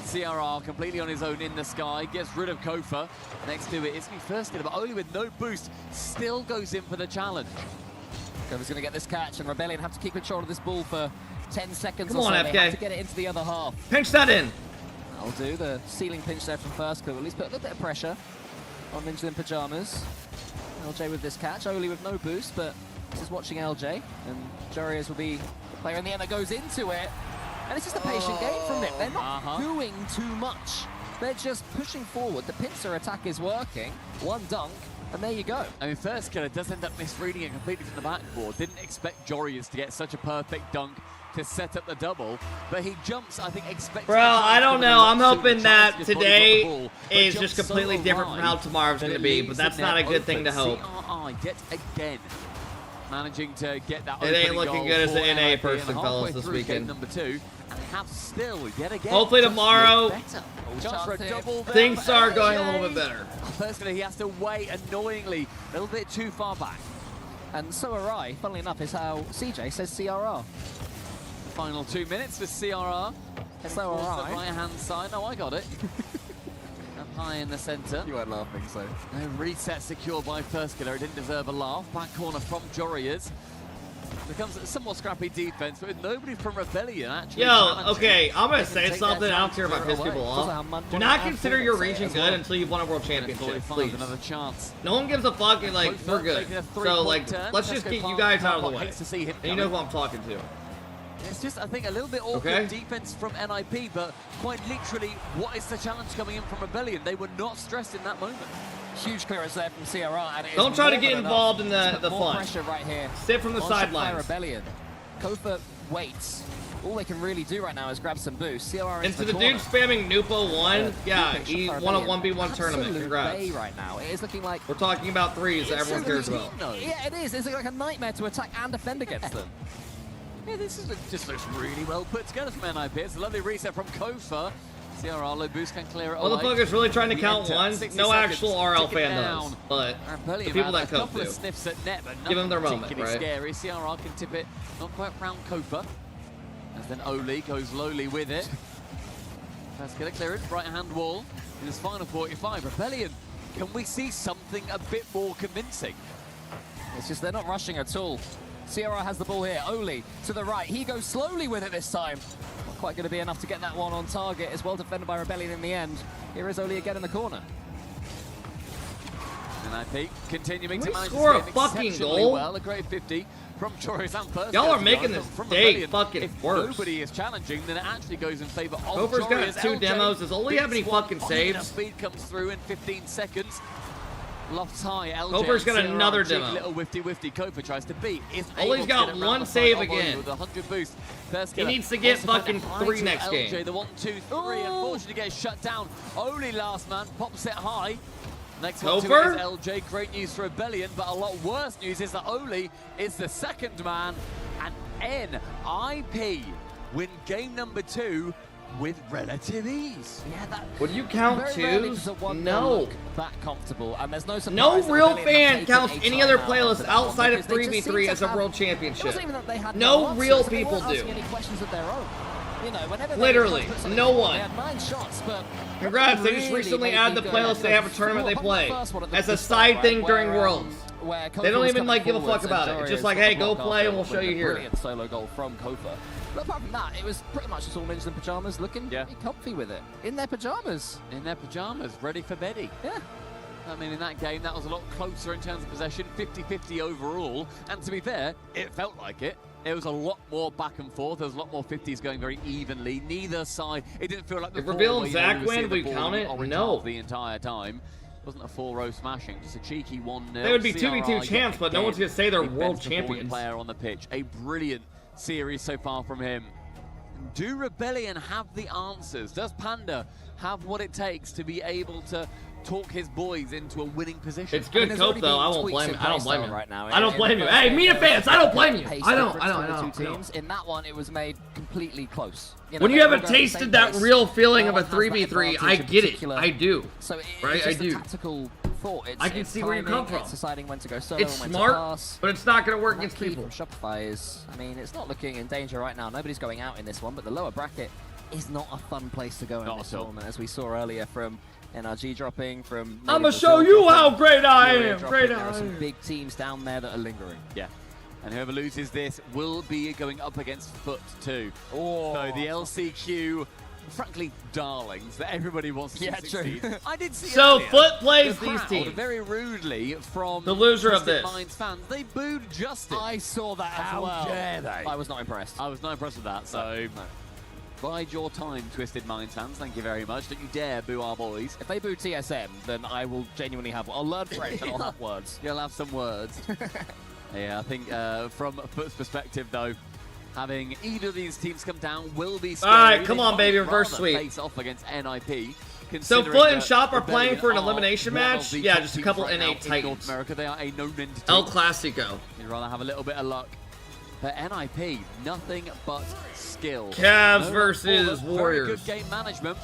CRR completely on his own in the sky, gets rid of Kofa. Next to it is Firskiller, but only with no boost, still goes in for the challenge. Kofa's going to get this catch, and Rebellion have to keep control of this ball for 10 seconds Come or on, so. FK. They have to get it into the other half. Pinch that in. That'll do. The ceiling pinch there from Firskiller. At least put a little bit of pressure on Ninja in Pajamas. LJ with this catch. Oli with no boost, but this is watching LJ. And Jorius will be the player in the end that goes into it. And it's just a patient game from them. They're not doing too much. They're just pushing forward. The pincer attack is working. One dunk, and there you go. I mean, Firskiller does end up misreading it completely from the backboard. Didn't expect Jorius to get such a perfect dunk to set up the double, but he jumps, I think, expecting... Bro, I don't know. I'm hoping that today is just completely different from how tomorrow's going to be, but that's not a good thing to hope. CRI yet again managing to get that It ain't opening looking goal good as for an NA NIP, person, and halfway fellas, this through weekend. game number 2, and have still, yet again... Hopefully just tomorrow, look better. Chance for a double there things for start going a LJ. little bit better. Firskiller, he has to wait annoyingly a little bit too far back. And so are I. Funnily enough, is how CJ says CRR. Final 2 minutes for CRR. So are I. The right-hand side. No, I got it. Up high in the centre. You weren't laughing, so. No reset secured by Firskiller. It didn't deserve a laugh. Back corner from Jorius. Becomes a somewhat scrappy defense, but with nobody from Rebellion actually Yo, challenging. okay, I'm going They to can say take something. their I don't care chance about piss away. people Also, off. Do not consider your region good until you've won a world championship, please. Another chance. No one gives a fuck, and, like, we're good. Making a So, three-point like, turn. let's just Tesco get you Park guys out of the Park way. hates to see him And you know who coming. I'm talking to. It's just, I think, a little bit awkward Okay. defense from NIP, but quite literally, what is the challenge coming in from Rebellion? They were not stressed in that moment. Huge clearance there from CRR. And it is Don't try to more get than involved enough in to the put more fun. pressure right here. Sit from the on Shopify sidelines. Rebellion. Kofa waits. All they can really do right now is grab some boost. CRR And to into the corner. dude spamming Nupo 1, yeah, Defense he Shopify won a Rebellion. 1v1 tournament. Absolute Congrats. bay right now. It is looking like... We're talking about threes that everyone cares about. Yeah, it is. It's like a nightmare to attack and defend against them. Yeah, this is, just looks really well put together from NIP. It's a lovely reset from Kofa. CRR low boost can clear it away. Motherfuckers really trying to The count enter, ones. 60 No seconds, actual RL tick it fan down. does, but Rebellion the people had that a come couple of do. sniffs at net, but Give them their nothing moment, particularly right? scary. CRR can tip it not quite round Kofa. As then Oli goes lowly with it. Let's get a clearance, right-hand wall in his final 45. Rebellion, can we see something a bit more convincing? It's just they're not rushing at all. CRR has the ball here. Oli to the right. He goes slowly with it this time. Not quite going to be enough to get that one on target. It's well defended by Rebellion in the end. Here is Oli again in the corner. NIP continuing to we manage score this a game fucking exceptionally goal? well. A great 50 from Jorius and Firskiller. Y'all are making this From day Rebellion, fucking if worse. nobody is challenging, then it actually goes in favor of Kofa's got Jorius. 2 LJ demos. Does Oli have any beats one. fucking Enough saves? speed comes through in 15 seconds. Lofts high, LJ. Kofa's got and CRR, another cheeky demo. Little whifty. Kofa tries to beat. Oli's got one save again. With a 100 boost. He needs to get fucking 3 next LJ, game. the 1, 2, 3, unfortunately gets shut down. Oli last man pops it high. Next one to it Kofer? is LJ. Great news for Rebellion, but a lot worse news is that Oli is the second man, and NIP win game number 2 with relative ease. Yeah, that. Would you count very rarely twos? does a one No. look that comfortable, and there's no surprise No that real Rebellion have fan taken counts a any other timeout playlist after that one outside of because they just seem 3v3 to as a have- world It championship. wasn't even that they had No answers, real they people weren't do. asking any questions of their own. You know, whenever they Literally, tried to put something no in, one. They had 9 shots, but Congrats, they just really recently made added me the go, playlist. They have a tournament they play as a side right, thing where, during Worlds. where They don't Kofa was even like coming give a fuck forwards about and it. It's Joria's just like, got hey, the go block play and we'll after show with you a here. Brilliant solo goal from Kofa. But apart from that, it was pretty much just all ninjas in pajamas looking pretty comfy with it. In their pajamas. In their pajamas, ready for beddie. Yeah. I mean, in that game, that was a lot closer in terms of possession, 50-50 overall. And to be fair, it felt like it. It was a lot more back and forth. There was a lot more 50s going very evenly. Neither side, it didn't feel like the If Reveal and Zach win, we we count it? No. The entire time. It wasn't a full row smashing, just a cheeky 1-0. They would be 2v2 champs, but no one's going to say they're world champions. Player on the pitch. A brilliant series so far from him. Do Rebellion have the answers? Does Panda have what it takes to be able to talk his boys into a winning position? It's good cope though. I won't blame. I don't blame him. Right now. I don't blame you. Hey, Mina fans, I don't blame you. I don't. Teams. In that one, it was made completely close. You know, When you they haven't were going the tasted same that pace. real feeling No of a one has that 3v3, I advantage in get it. particular. I do. So Right, it's I just do. a tactical thought. It's, I can see where you come timing, from. It's deciding when to go solo, It's when to smart, pass. but it's not going to work And that against key people. from Shopify is, I mean, it's not looking in danger right now. Nobody's going out in this one, but the lower bracket is not a fun place to go in this tournament, as we saw earlier from NRG dropping, from I'ma show you how great I am. Great There I are some am. big teams down there that are lingering. Yeah. And whoever loses this will be going up against Foot too. Oh. So the LCQ, frankly, darlings that everybody wants to Yeah, succeed. true. I did see So earlier, Foot plays the these crowd teams. very rudely from The loser of Twisted this. Minds fans. They booed Justin. I saw that How as well. dare they? I was not impressed. I was not impressed with that. So bide your time, Twisted Minds fans. Thank you very much. Don't you dare boo our boys. If they boo TSM, then I will genuinely have. I'll learn French and I'll have words. You'll have some words. Yeah, I think from Foot's perspective, though, having either of these teams come down will be scary. All right, come They on, might baby, reverse rather sweep. face off against NIP. So considering Foot and that Shop are playing Rebellion for an are elimination one of match? the Yeah, top just a teams couple right now NA in North Titans. America. They are a known entity. El Clasico. You'd rather have a little bit of luck. But NIP, nothing but skill. Cavs No versus Very Warriors. good game management.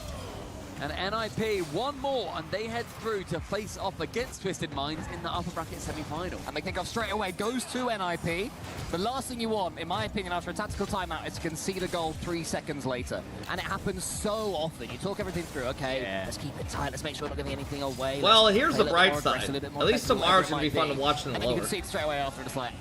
And NIP, one more, and they head through to face off against Twisted Minds in the upper bracket semi-final. And the kickoff straight away goes to NIP. The last thing you want, in my opinion, after a tactical timeout is to concede a goal 3 seconds later. And it happens so often. You talk everything through, okay, let's keep it tight, let's make sure we're not giving anything away. Well, let's here's play the a little bright more side. aggressive, a little bit more At least defensive, tomorrow's whatever going to be it fun might to watch in the And then you lower. concede straight away after, and it's like,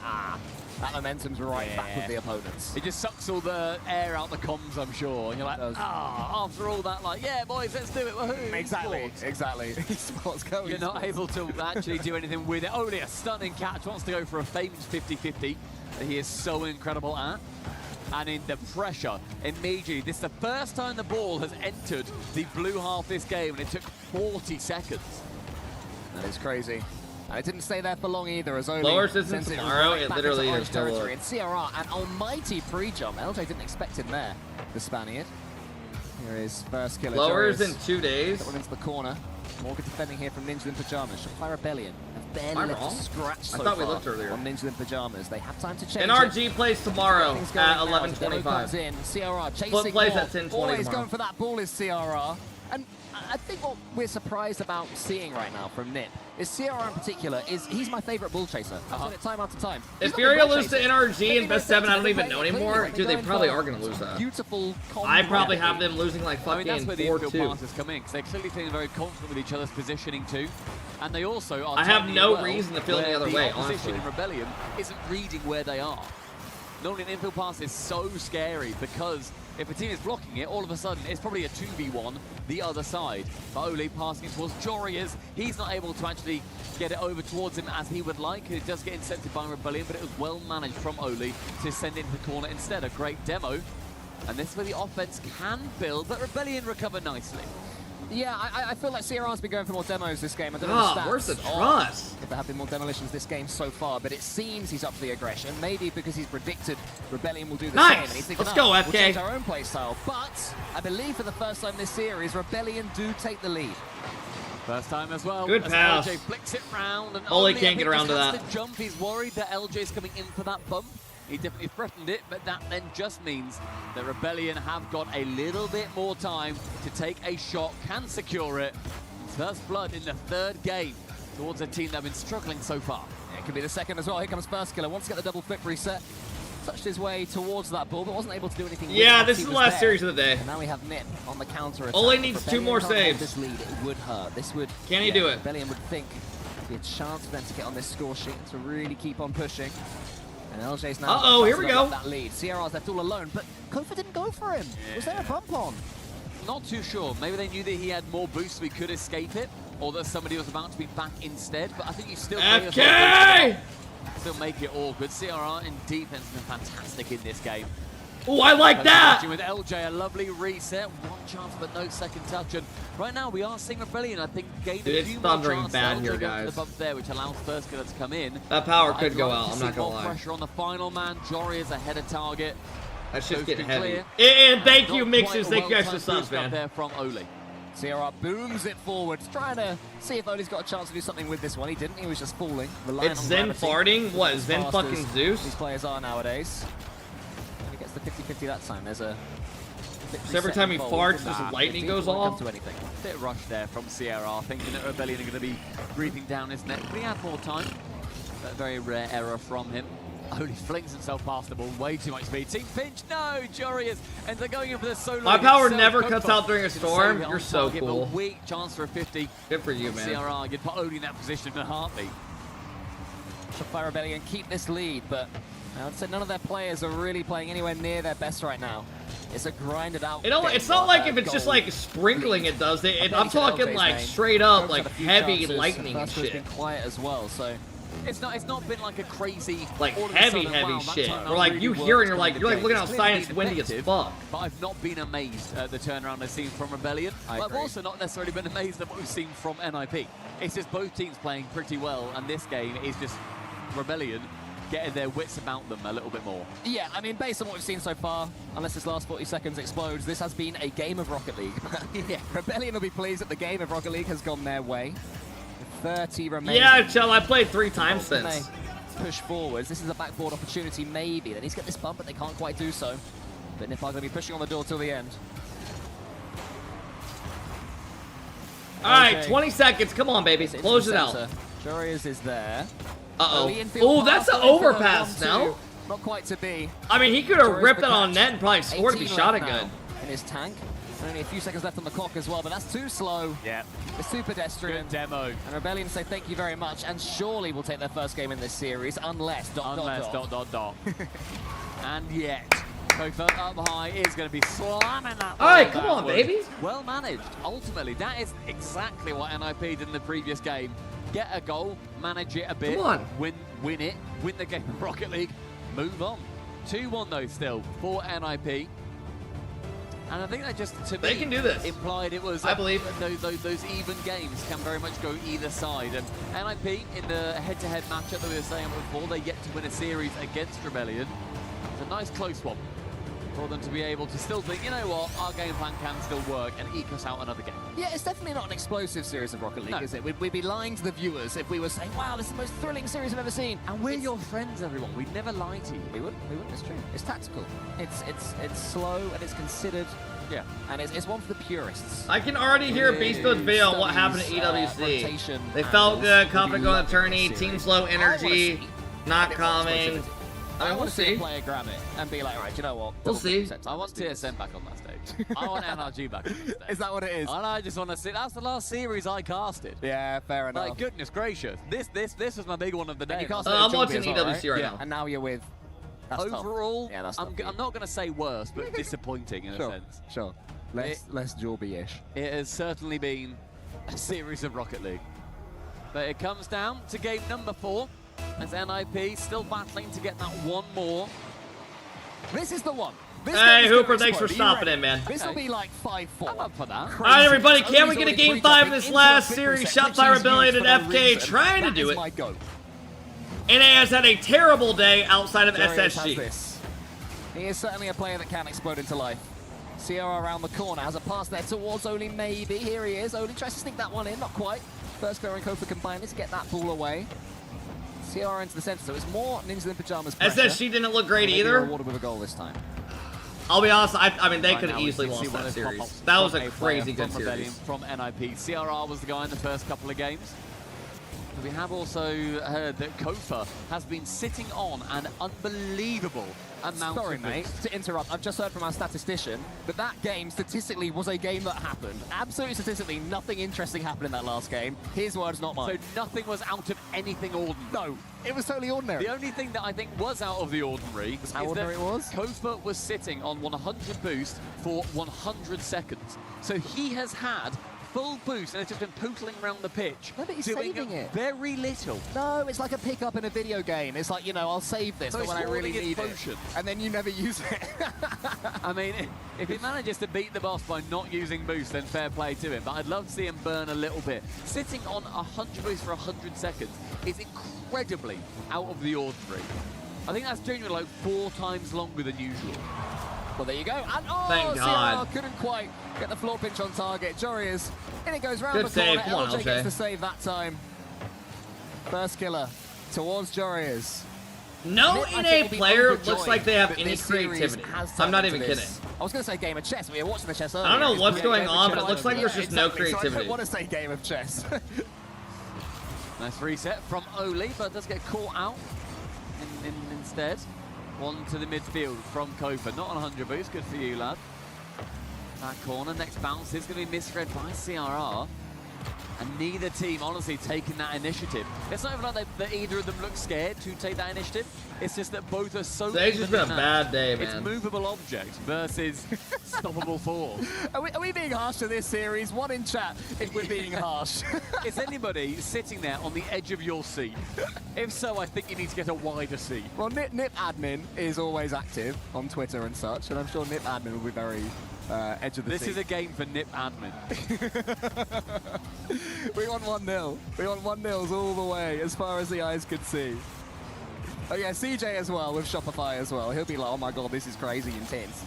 that momentum's right back with the opponents. It just sucks all the air out the comms, I'm sure. And you're like, after all that, like, yeah, boys, let's do it. Woohoo. Exactly, Sports. exactly. Sports go. You're not able to actually do anything with it. Only a stunning catch wants to go for a famed 50-50 that he is so incredible at. And in the pressure, immediately, this is the first time the ball has entered the blue half this game, and it took 40 seconds. That is crazy. And it didn't stay there for long either, as Oli Lowers isn't sends it tomorrow, right it back literally into is Orange no territory. look. And CRR, an almighty pre-jump. LJ didn't expect him there, the Spaniard. Here is first killer. Lowers Joris. in 2 days. Got one into the corner. Morgan defending here from Ninja in Pajamas. Shopify Rebellion have barely Am I left a wrong? scratch I so thought we far looked earlier. on Ninja in Pajamas. They have time to change NRG it. plays tomorrow Everything's going at now as the demo 11:25. comes in. CRR chasing Foot plays more. at 10:20 Always tomorrow. going for that ball is CRR. And I think what we're surprised about seeing right now from Nip is CRR in particular is he's my favorite ball chaser. I've said it time after time. If He's not Fury the ball lose to chaser. NRG Maybe in best they're 7, I don't they're even know playing anymore. cleanly, Dude, they going probably for are going to lose that. Beautiful I probably combo. have them losing like I mean, that's fucking where the infield 4-2. passes come in, because they're clearly feeling very confident with each other's positioning too. And they also are I have timing no it well, reason to feel any where other the way, opposition honestly. in Rebellion isn't reading where they are. Normally an infield pass is so scary because if a team is blocking it, all of a sudden it's probably a 2v1 the other side. But Oli passing towards Jorias, he's not able to actually get it over towards him as he would like. It does get intercepted by Rebellion, but it was well managed from Oli to send it into the corner instead. A great demo. And this is where the offense can build, but Rebellion recover nicely. Yeah, I feel like CRR's been going for more demos this game. I don't know the stats. Where's the trust? If there have been more demolitions this game so far, but it seems he's up for the aggression. Maybe because he's predicted Rebellion will do the same. And he's thinking, Let's go, We'll FK. change our own playstyle. But I believe for the first time this series, Rebellion do take the lead. First time as well. Good as pass. LJ flicks it round. And Oli Oli, can't I get think, around just to has that. jump. He's worried that LJ's coming in for that bump. He definitely threatened it, but that then just means that Rebellion have got a little bit more time to take a shot, can secure it. First blood in the third game towards a team that have been struggling so far. Yeah, it could be the second as well. Here comes First Killer. Wants to get the double flip reset. Touched his way towards that ball, but wasn't able to do anything with it. Yeah, this is the last series of the day. And now we have Nip on the counter attack. Only needs 2 more saves. This lead, it would hurt. This would. Can he do it? Rebellion would think there'd be a chance for them to get on this score sheet and to really keep on pushing. And LJ's now. Uh-oh, here we go. That lead. CRR's left all alone, but Kofa didn't go for him. Yeah. Was there a bump on? Not too sure. Maybe they knew that he had more boost, so he could escape it, or that somebody was about to be back instead. But I think you still still make it awkward. CRR in defense has been fantastic in this game. Oh, I like that! With LJ, a lovely reset, 1 chance but no second touch. And right now we are seeing Rebellion, I think, gain a few more chances. Bad here, LJ guys. to the bump there, which allows First Killer to come in. That power could I'd go like out, to I'm see not gonna more lie. pressure on the final man. Jory is ahead of target. That's just getting heavy. Clear. And thank you, Not Mixes. quite a Thank you guys for well-timed subs, boost up man. there from Oli. CRR booms it forward, trying to see if Oli's got a chance to do something with this one. He didn't, he was just falling. It's Zen farting? What, Zen fucking Zeus? These players are nowadays. And he gets the 50-50 that time. There's a... So every time he farts, just lightning goes off? To anything. Bit rushed there from CRR, thinking that Rebellion are going to be breathing down his neck. But he had more time. But a very rare error from him. Oli flings himself past the ball, way too much speed. Team pinch, no! Jory is ends up going in for the solo. My power never cuts out during a storm. You're so cool. Weak chance for a 50. Good for you, man. CRR, you'd put Oli in that position in a heartbeat. Fire Rebellion keep this lead, but I would say none of their players are really playing anywhere near their best right now. It's a grinded out. It's not like if it's just like sprinkling it does. I'm talking like straight up like heavy lightning and shit. Been quiet as well, so it's not been like a crazy like all of a heavy sudden, wow, shit. that Or like really you worked hear and you're in like the looking game. outside and it's windy as fuck. But I've not been amazed at the turnaround I've seen from Rebellion. I've also not necessarily been amazed at what we've seen from NIP. It's just both teams playing pretty well, and this game is just Rebellion getting their wits about them a little bit more. Yeah, I mean, based on what we've seen so far, unless this last 40 seconds explodes, this has been a game of Rocket League. Yeah, Rebellion will be pleased that the game of Rocket League has gone their way. 30 remaining. Yeah, Chell, I played 3 times since. Push forwards. This is a backboard opportunity, maybe. They need to get this bump, but they can't quite do so. But Nip are going to be pushing on the door till the end. All right, 20 seconds. Come on, baby. Close it out. Jorius is there. Uh-oh. Oh, that's an overpass now. Not quite to be. I mean, he could have ripped it on net and probably scored if he shot it good. In his tank. Only a few seconds left on the clock as well, but that's too slow. Yeah. It's too pedestrian. Good demo. And Rebellion say thank you very much, and surely will take their first game in this series, unless ... And yet, Kofa up high is going to be slamming that. All right, come on, baby. Well managed. Ultimately, that is exactly what NIP did in the previous game. Get a goal, manage it a bit, come on. win it, win the game of Rocket League, move on. 2-1 though still for NIP. And I think that just, to they me, can do this. Implied it was, I believe. Those even games can very much go either side. And NIP, in the head-to-head matchup that we were saying before, they get to win a series against Rebellion. It's a nice close one for them to be able to still think, you know what, our game plan can still work and eke us out another game. Yeah, it's definitely not an explosive series of Rocket League, is it? We'd be lying to the viewers if we were saying, wow, this is the most thrilling series I've ever seen. And we're your friends, everyone. We'd never lie to you. We wouldn't, it's true. It's tactical. It's slow and it's considered. Yeah. And it's one for the purists. I can already hear Beastbo's video on what happened at EWC. They felt good, confident going to tourney, team's low energy, not calming. I mean, we'll see. Player grab it and be like, right, you know what? We'll see. I want TSM back on that stage. I want NRG back on that stage. Is that what it is? And I just want to see. That's the last series I casted. Yeah, fair enough. Like, goodness gracious. This was my big one of the day. I'm watching EWC right now. And now you're with... Overall, yeah, that's I'm not going to say worse, but disappointing in a sense. Sure. Less Jorby-ish. It has certainly been a series of Rocket League. But it comes down to game number 4. As NIP still battling to get that one more. This is the one. Hey, Hooper, thanks for stopping in, man. This will be like 5-4. I'm up for that. All right, everybody, can we get a Game 5 in this last series? Shotfire Rebellion and FK trying to do it. NA has had a terrible day outside of SSG. He is certainly a player that can explode into life. Sierra around the corner, has a pass there towards Oli, maybe. Here he is. Oli tries to sneak that one in, not quite. First Clear and Kofa combining to get that ball away. CR into the center, so it's more Ninjas in Pajamas. SSG didn't look great either. Rewarded with a goal this time. I'll be honest, I mean, they Right could have now, easily we can lost see that one of those series. pop-ups That was from a a crazy player good from Rebellion, series. from NIP. CRR was the guy in the first couple of games. We have also heard that Kofa has been sitting on an unbelievable amount Sorry, of mate, boost. to interrupt. I've just heard from our statistician that that game statistically was a game that happened. Absolutely statistically, nothing interesting happened in that last game. His words, not mine. So nothing was out of anything ordinary. No, it was totally ordinary. The only thing that I think was out of the ordinary is how ordinary that it was? Kofa was sitting on 100 boost for 100 seconds. So he has had full boost and it's just been pootling around the pitch. No, but he's doing saving it. very little. No, it's like a pickup in a video game. It's like, you know, I'll save this So for he's when I really hoarding his need it. potions. And then you never use it. I mean, if he manages to beat the boss by not using boost, then fair play to him. But I'd love to see him burn a little bit. Sitting on 100 boost for 100 seconds is incredibly out of the ordinary. I think that's genuinely like 4 times longer than usual. Well, there you go. And Thank God. CR couldn't quite get the floor pinch on target. Joreas, in it goes round Good the save. corner. Come on, LJ LJ. gets the save that time. First killer towards Joreas. No Nip, I NA think, will be player overjoyed looks like they have that any this series creativity. has I'm turned not into even this. kidding. I was going to say game of chess. We were watching the chess earlier. I don't know It's what's a going game of on, but chess. it looks like there's just no Exactly, so I creativity. don't want to say game of chess. Nice reset from Oli, but does get caught out instead. One to the midfield from Kofa. Not on 100 boost. Good for you, lad. That corner. Next bounce is going to be misread by CRR. And neither team, honestly, taking that initiative. It's not even like that either of them look scared to take that initiative. It's just that both are so... Today's just been a bad day, man. It's movable object versus stoppable force. Are we being harsh to this series? One in chat if we're being harsh. Is anybody sitting there on the edge of your seat? If so, I think you need to get a wider seat. Well, Nip Admin is always active on Twitter and such, and I'm sure Nip Admin will be very edge of the seat. This is a game for Nip Admin. We want 1-0. We want 1-0s all the way, as far as the eyes could see. Oh yeah, CJ as well, with Shopify as well. He'll be like, oh my god, this is crazy intense.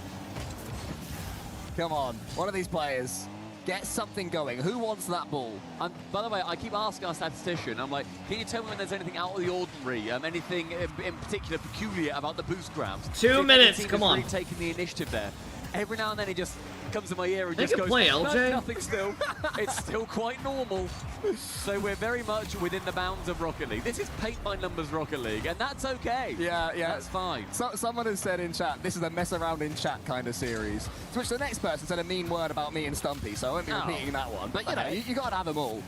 Come on, one of these players, get something going. Who wants that ball? And by the way, I keep asking our statistician, I'm like, can you tell me when there's anything out of the ordinary, anything in particular peculiar about the boost grabs? 2 minutes, come on. Really taking the initiative there. Every now and then he just comes in my ear and They just can goes, play, no, LJ. nothing still. It's still quite normal. So we're very much within the bounds of Rocket League. This is paint by numbers Rocket League, and that's okay. Yeah. That's fine. So, someone has said in chat, this is a mess around in chat kind of series. To which the next person said a mean word about me and Stumpy, so I won't be repeating that one. But, you know, you got to have them all.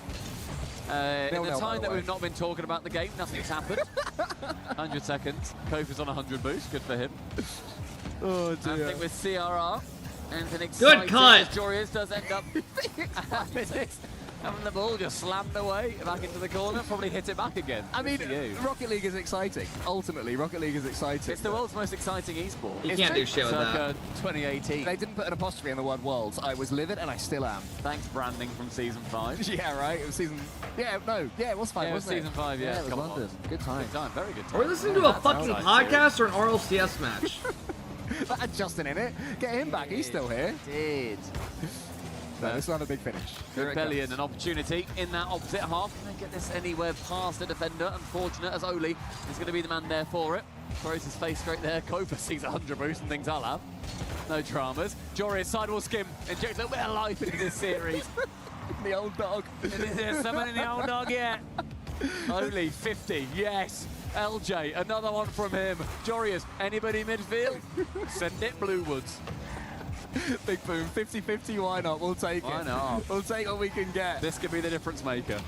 In the time that we've not been talking about the game, nothing's happened. 100 seconds. Kofa's on 100 boost. Good for him. Oh, dear. I think with CRR, and an exciting cut. as Jorius does end up having the ball just slammed away back into the corner, probably hit it back again. I mean, Good for you. Rocket League is exciting. Ultimately, Rocket League is exciting. It's the world's most exciting esport. You It's can't true. do shit with Circa that. 2018. They didn't put an apostrophe in the word worlds. I was livid, and I still am. Thanks, branding from season 5. Yeah, right. It was season. Yeah, no. Yeah, it was 5. Yeah, it was wasn't season 5. Yeah, it was come on. London. Good time. Good time. Very good time. Are we listening to a fucking podcast or an RLCS match? That had Justin in it. Get him back. He's still here. Did. No, this is not a big finish. Here it Rebellion, comes. an opportunity in that opposite half. Can they get this anywhere past the defender? Unfortunate as Oli is going to be the man there for it. Throws his face straight there. Kofa sees 100 boost and thinks, I'll have. No dramas. Jorius sidewall skim. Injects a little bit of life into this series. The old dog. There's someone in the old dog yet. Oli, 50. Yes. LJ, another one from him. Jorius, anybody midfield? Send it Bluewoods. Big boom, 50-50, why not? We'll take it. Why not? We'll take what we can get. This could be the difference maker.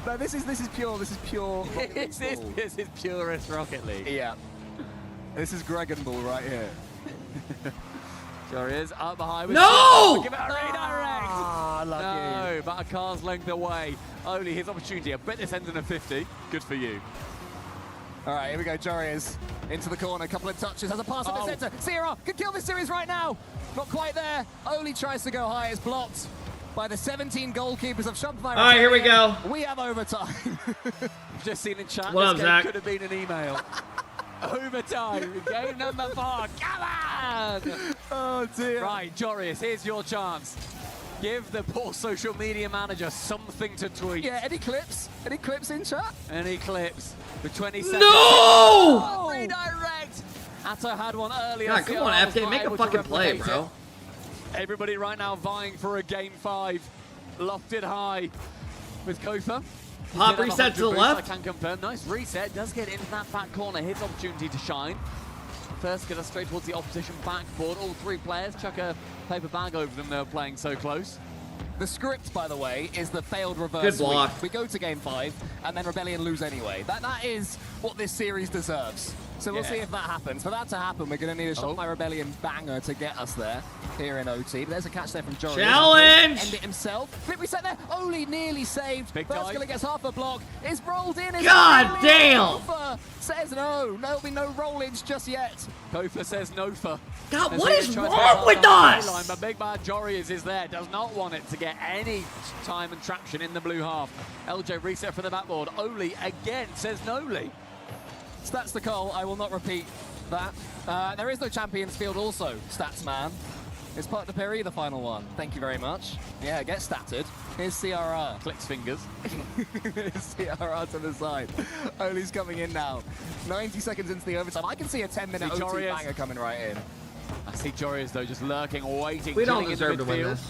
No, this is pure. This is pure. This is purest Rocket League. Yeah. This is Dragon Ball right here. Sure is. Up behind. No! Give it a redirect. Lucky. No, about a car's length away. Only his opportunity. I bet this ends in a 50. Good for you. All right, here we go. Jorius into the corner. A couple of touches. Has a pass at the center. Sierra can kill this series right now. Not quite there. Oli tries to go high. It's blocked by the 17 goalkeepers of Shopify. All right, here we go. We have overtime. Just seen in chat. What This up, game Zach? could have been an email. Overtime. Game number 4. Come on. Oh, dear. Right, Jorius, here's your chance. Give the poor social media manager something to tweet. Yeah, any clips? Any clips in chat? Any clips for 20 seconds? No! Oh, redirect! Atto had one earlier. God, come on, FK, make a fucking play, bro. Everybody right now vying for a game 5. Lofted high with Kofa. Pop reset to the left. I can confirm. Nice reset. Does get into that back corner. His opportunity to shine. First, get us straight towards the opposition backboard. All 3 players chuck a paper bag over them. They were playing so close. The script, by the way, is the failed reverse Good block. sweep. We go to game 5, and then Rebellion lose anyway. That is what this series deserves. So we'll see if that happens. For that to happen, we're going to need a shot by Rebellion banger to get us there here in OT. But there's a catch there from Joris. Challenge! End it himself. Flip reset there. Oli nearly saved. First killer gets half a block. It's rolled in. God damn! Kofa says no. There'll be no rollage just yet. Kofa says no for. God, what is wrong with us? But big bad Jorius is there. Does not want it to get any time and traction in the blue half. LJ reset for the backboard. Oli again says no-ly. Stats to Cole, I will not repeat that. There is no Champions Field also, Stats man. Is Park de Perry the final one? Thank you very much. Yeah, get statted. Here's CRR. Clicks fingers. Here's CRR to the side. Oli's coming in now. 90 seconds into the overtime. I can see a 10-minute OT banger coming right in. I see Jorius though just lurking, waiting. We don't deserve to win this.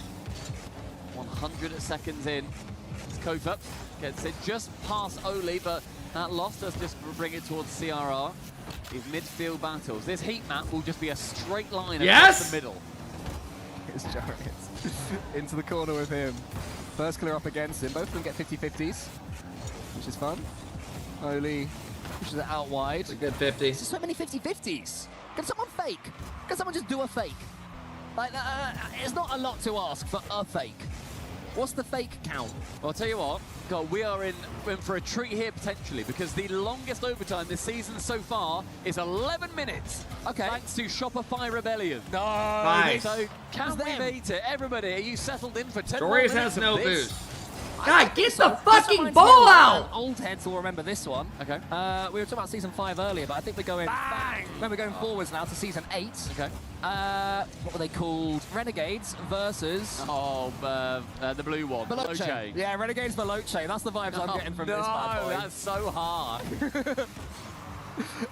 100 seconds in. It's Kofa. Gets it just past Oli, but that loss does just bring it towards CRR. These midfield battles. This heat map will just be a straight line across the middle. Here's Jorius. Into the corner with him. First killer up against him. Both of them get 50-50s, which is fun. Oli pushes it out wide. It's a good 50. There's so many 50-50s. Can someone fake? Can someone just do a fake? Like, it's not a lot to ask for a fake. What's the fake count? Well, I'll tell you what, God, we are in for a treat here potentially because the longest overtime this season so far is 11 minutes. Okay. Thanks to Shopify Rebellion. No. Nice. So can we beat it? Everybody, are you settled in for 10 more Jorius minutes has no of this? boost. God, get the fucking ball out! Old heads will remember this one. Okay. We were talking about season 5 earlier, but I think we're going. We're going forwards now to season 8. Okay. What were they called? Renegades versus. The blue one. Veloce. Yeah, Renegades Veloce. That's the vibes I'm getting from this bad boy. That's so hard.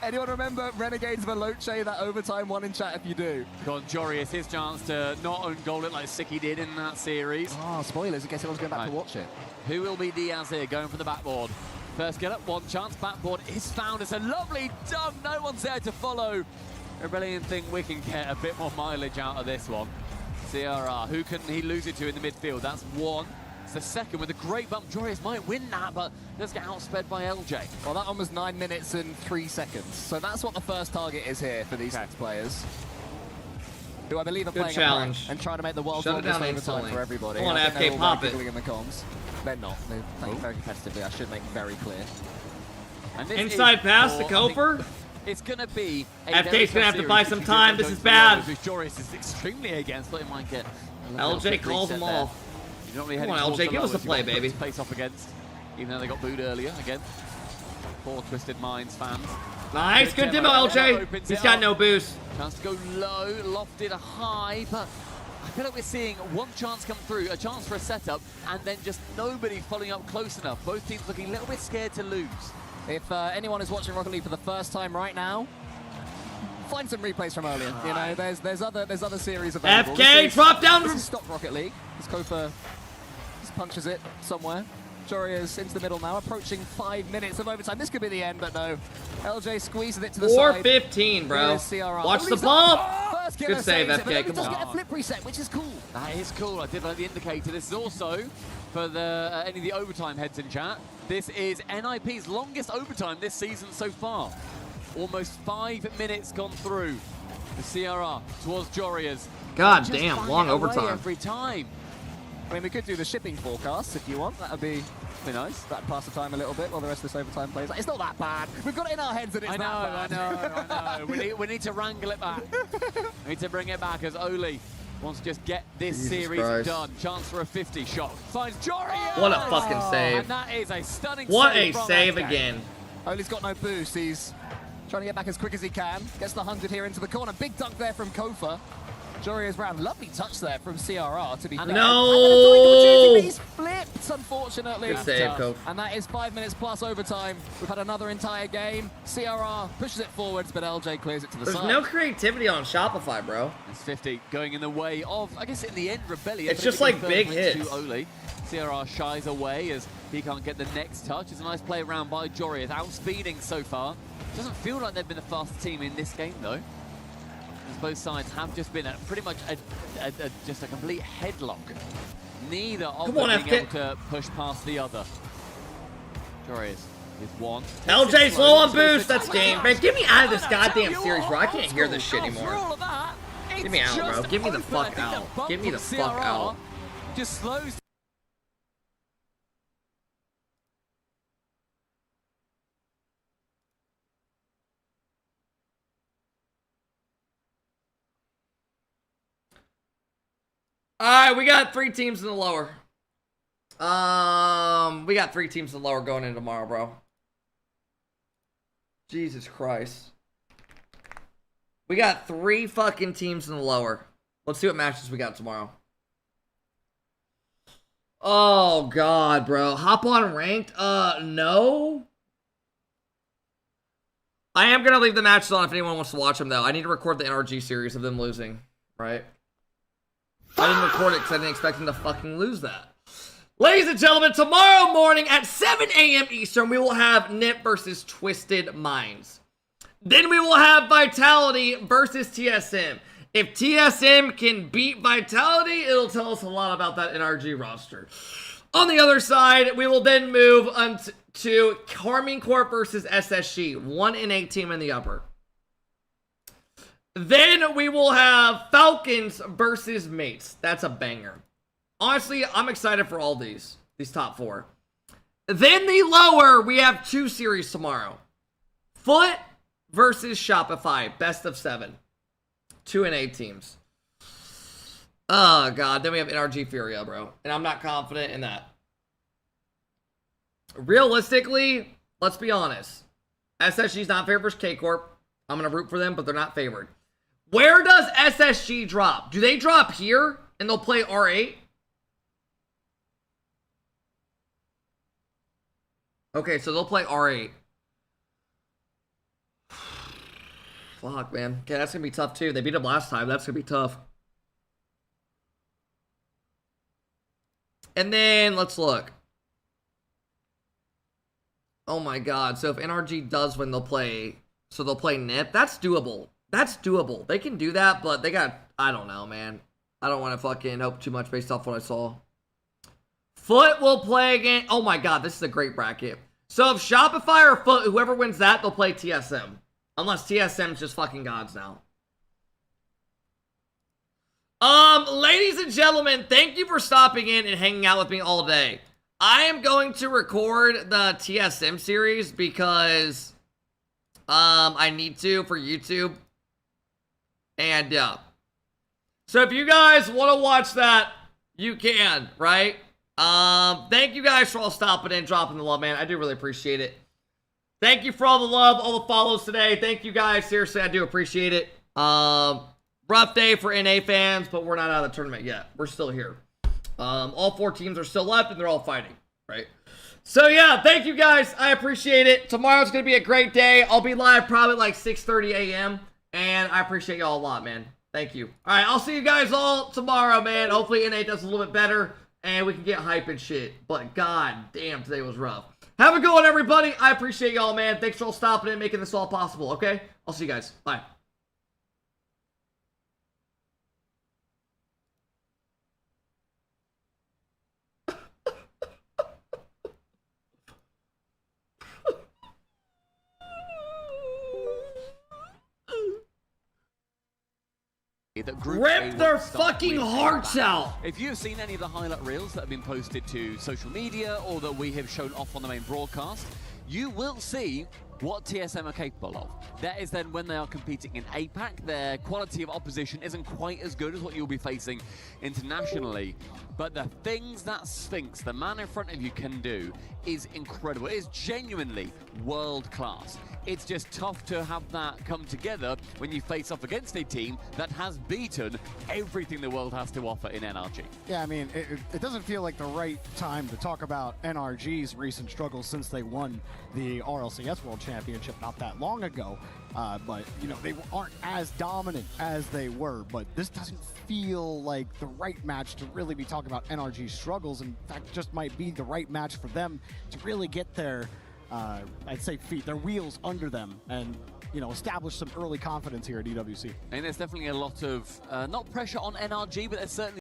Anyone remember Renegades Veloce, that overtime one in chat if you do? Go on, Jorius, his chance to not own goal it like Sicky did in that series. Oh, spoilers in case anyone's going back to watch it. Who will be Diaz here going for the backboard? First get up, one chance, backboard is found. It's a lovely dunk, no one's there to follow. Rebellion think we can get a bit more mileage out of this one. CRR, who can he lose it to in the midfield? That's one. It's the second with a great bump. Jorius might win that, but does get outsped by LJ. Well, that one was 9 minutes and 3 seconds. So that's what the first target is here for these 6 players. Who I believe are playing challenge. and trying to make the world's Shut it longest down overtime instantly. for everybody. Come on, I think FK, they're all pop very it. giggling in the comms. They're not. They're playing very competitively. I should make very clear. And this Inside is pass to for, Koper. It's going to be a FK's going to have to buy some series time. because This is the bad. Which Jorius is extremely against, but it might get a little LJ bit calls reset them there. off. You're not really Come heading on, towards LJ, the give us lowest. a play, You've got baby. to face off against, even though they got booed earlier again. Poor Twisted Minds fans. Nice, good demo, LJ. He's got no boost. Chance to go low, lofted a high, but I feel like we're seeing one chance come through, a chance for a setup, and then just nobody following up close enough. Both teams looking a little bit scared to lose. If anyone is watching RocketLeague for the first time right now, find some replays from earlier. You know, there's other series available. FK, drop down. This is Stop RocketLeague. This Kofa just punches it somewhere. Jorius into the middle now, approaching 5 minutes of overtime. This could be the end, but no. LJ squeezes it to the side. 4:15, bro. Here's CRR. Watch Oh, the he's bump. First killer Good save, saves it, but FK. then he Come does on. get a flip reset, which is cool. That is cool. I did like the indicator. This is also for the any of the overtime heads in chat. This is NIP's longest overtime this season so far. Almost 5 minutes gone through. The CRR towards Jorius. God Just damn, bang long it away overtime. every time. I mean, we could do the shipping forecast if you want. That would be nice. That'd pass the time a little bit while the rest of this overtime plays. It's not that bad. We've got it in our heads that it's I that bad. know. We need to wrangle it back. We need to bring it back as Oli wants to just get this Jesus series Christ. done. Chance for a 50 shot. Finds Jorius! What a fucking save. And that is a stunning What a save from save FK. again. Oli's got no boost. He's trying to get back as quick as he can. Gets the 100 here into the corner. Big dunk there from Kofa. Jorio's round. Lovely touch there from CRR to be fair. No! He's flipped, unfortunately. Good save, Coach. And that is 5 minutes plus overtime. We've had another entire game. CRR pushes it forwards, but LJ clears it to the There's side. no creativity on Shopify, bro. It's 50 going in the way of, I guess in the end, Rebellion. It's just like big hits. To Ole. CRR shies away as he can't get the next touch. It's a nice play around by Jory. Outspeeding so far. Doesn't feel like they've been the fastest team in this game, though. As both sides have just been pretty much just a complete headlock. Neither of them being able to push past the other. Jory is one. LJ slow on boost. That's game. Man, get me out of this goddamn series, bro. I can't hear this shit anymore. Get me out, bro. Get me the fuck out. Get me the fuck out. Just slows. All right, we got 3 teams in the lower. We got 3 teams in the lower going into tomorrow, bro. Jesus Christ. We got 3 fucking teams in the lower. Let's see what matches we got tomorrow. Oh, God, bro. Hop on ranked? No. I am going to leave the matches on if anyone wants to watch them, though. I need to record the NRG series of them losing, right? I didn't record it because I didn't expect them to fucking lose that. Ladies and gentlemen, tomorrow morning at 7 a.m. Eastern, we will have Nip versus Twisted Minds. Then we will have Vitality versus TSM. If TSM can beat Vitality, it'll tell us a lot about that NRG roster. On the other side, we will then move to Carmine Corp versus SSG. 1-8 team in the upper. Then we will have Falcons versus Mates. That's a banger. Honestly, I'm excited for all these top 4. Then the lower, we have 2 series tomorrow. Foot versus Shopify, best of 7. 2-8 teams. Oh, God. Then we have NRG Furia, bro. And I'm not confident in that. Realistically, let's be honest. SSG's not favored versus K-Corp. I'm going to root for them, but they're not favored. Where does SSG drop? Do they drop here and they'll play R8? Okay, so they'll play R8. Fuck, man. Okay, that's going to be tough, too. They beat them last time. That's going to be tough. And then, let's look. Oh, my God. So, if NRG does win, they'll play... So, they'll play Nip. That's doable. That's doable. They can do that, but they got... I don't know, man. I don't want to fucking hope too much based off what I saw. Foot will play again. Oh, my God. This is a great bracket. So, if Shopify or Foot, whoever wins that, they'll play TSM. Unless TSM's just fucking gods now. Ladies and gentlemen, thank you for stopping in and hanging out with me all day. I am going to record the TSM series because I need to for YouTube. And yeah. So if you guys want to watch that, you can, right? Thank you guys for all stopping in, dropping the love, man. I do really appreciate it. Thank you for all the love, all the follows today. Thank you guys. Seriously, I do appreciate it. Rough day for NA fans, but we're not out of the tournament yet. We're still here. All 4 teams are still left, and they're all fighting, right? So, yeah, thank you guys. I appreciate it. Tomorrow's going to be a great day. I'll be live probably like 6:30 a.m., and I appreciate y'all a lot, man. Thank you. All right, I'll see you guys all tomorrow, man. Hopefully NA does a little bit better, and we can get hype and shit. But, god damn, today was rough. Have a good one, everybody. I appreciate y'all, man. Thanks for all stopping in and making this all possible, okay? I'll see you guys. Bye. Rip their fucking hearts out! If you've seen any of the highlight reels that have been posted to social media or that we have shown off on the main broadcast, you will see what TSM are capable of. That is then when they are competing in APAC, their quality of opposition isn't quite as good as what you'll be facing internationally. But the things that Sphinx, the man in front of you, can do is incredible. It is genuinely world class. It's just tough to have that come together when you face off against a team that has beaten everything the world has to offer in NRG. Yeah, I mean, it doesn't feel like the right time to talk about NRG's recent struggles since they won the RLCS World Championship not that long ago. But, you know, they aren't as dominant as they were. But this doesn't feel like the right match to really be talking about NRG's struggles. In fact, just might be the right match for them to really get their, I'd say, their wheels under them and, you know, establish some early confidence here at EWC. And there's definitely a lot of, not pressure on NRG, but there's certainly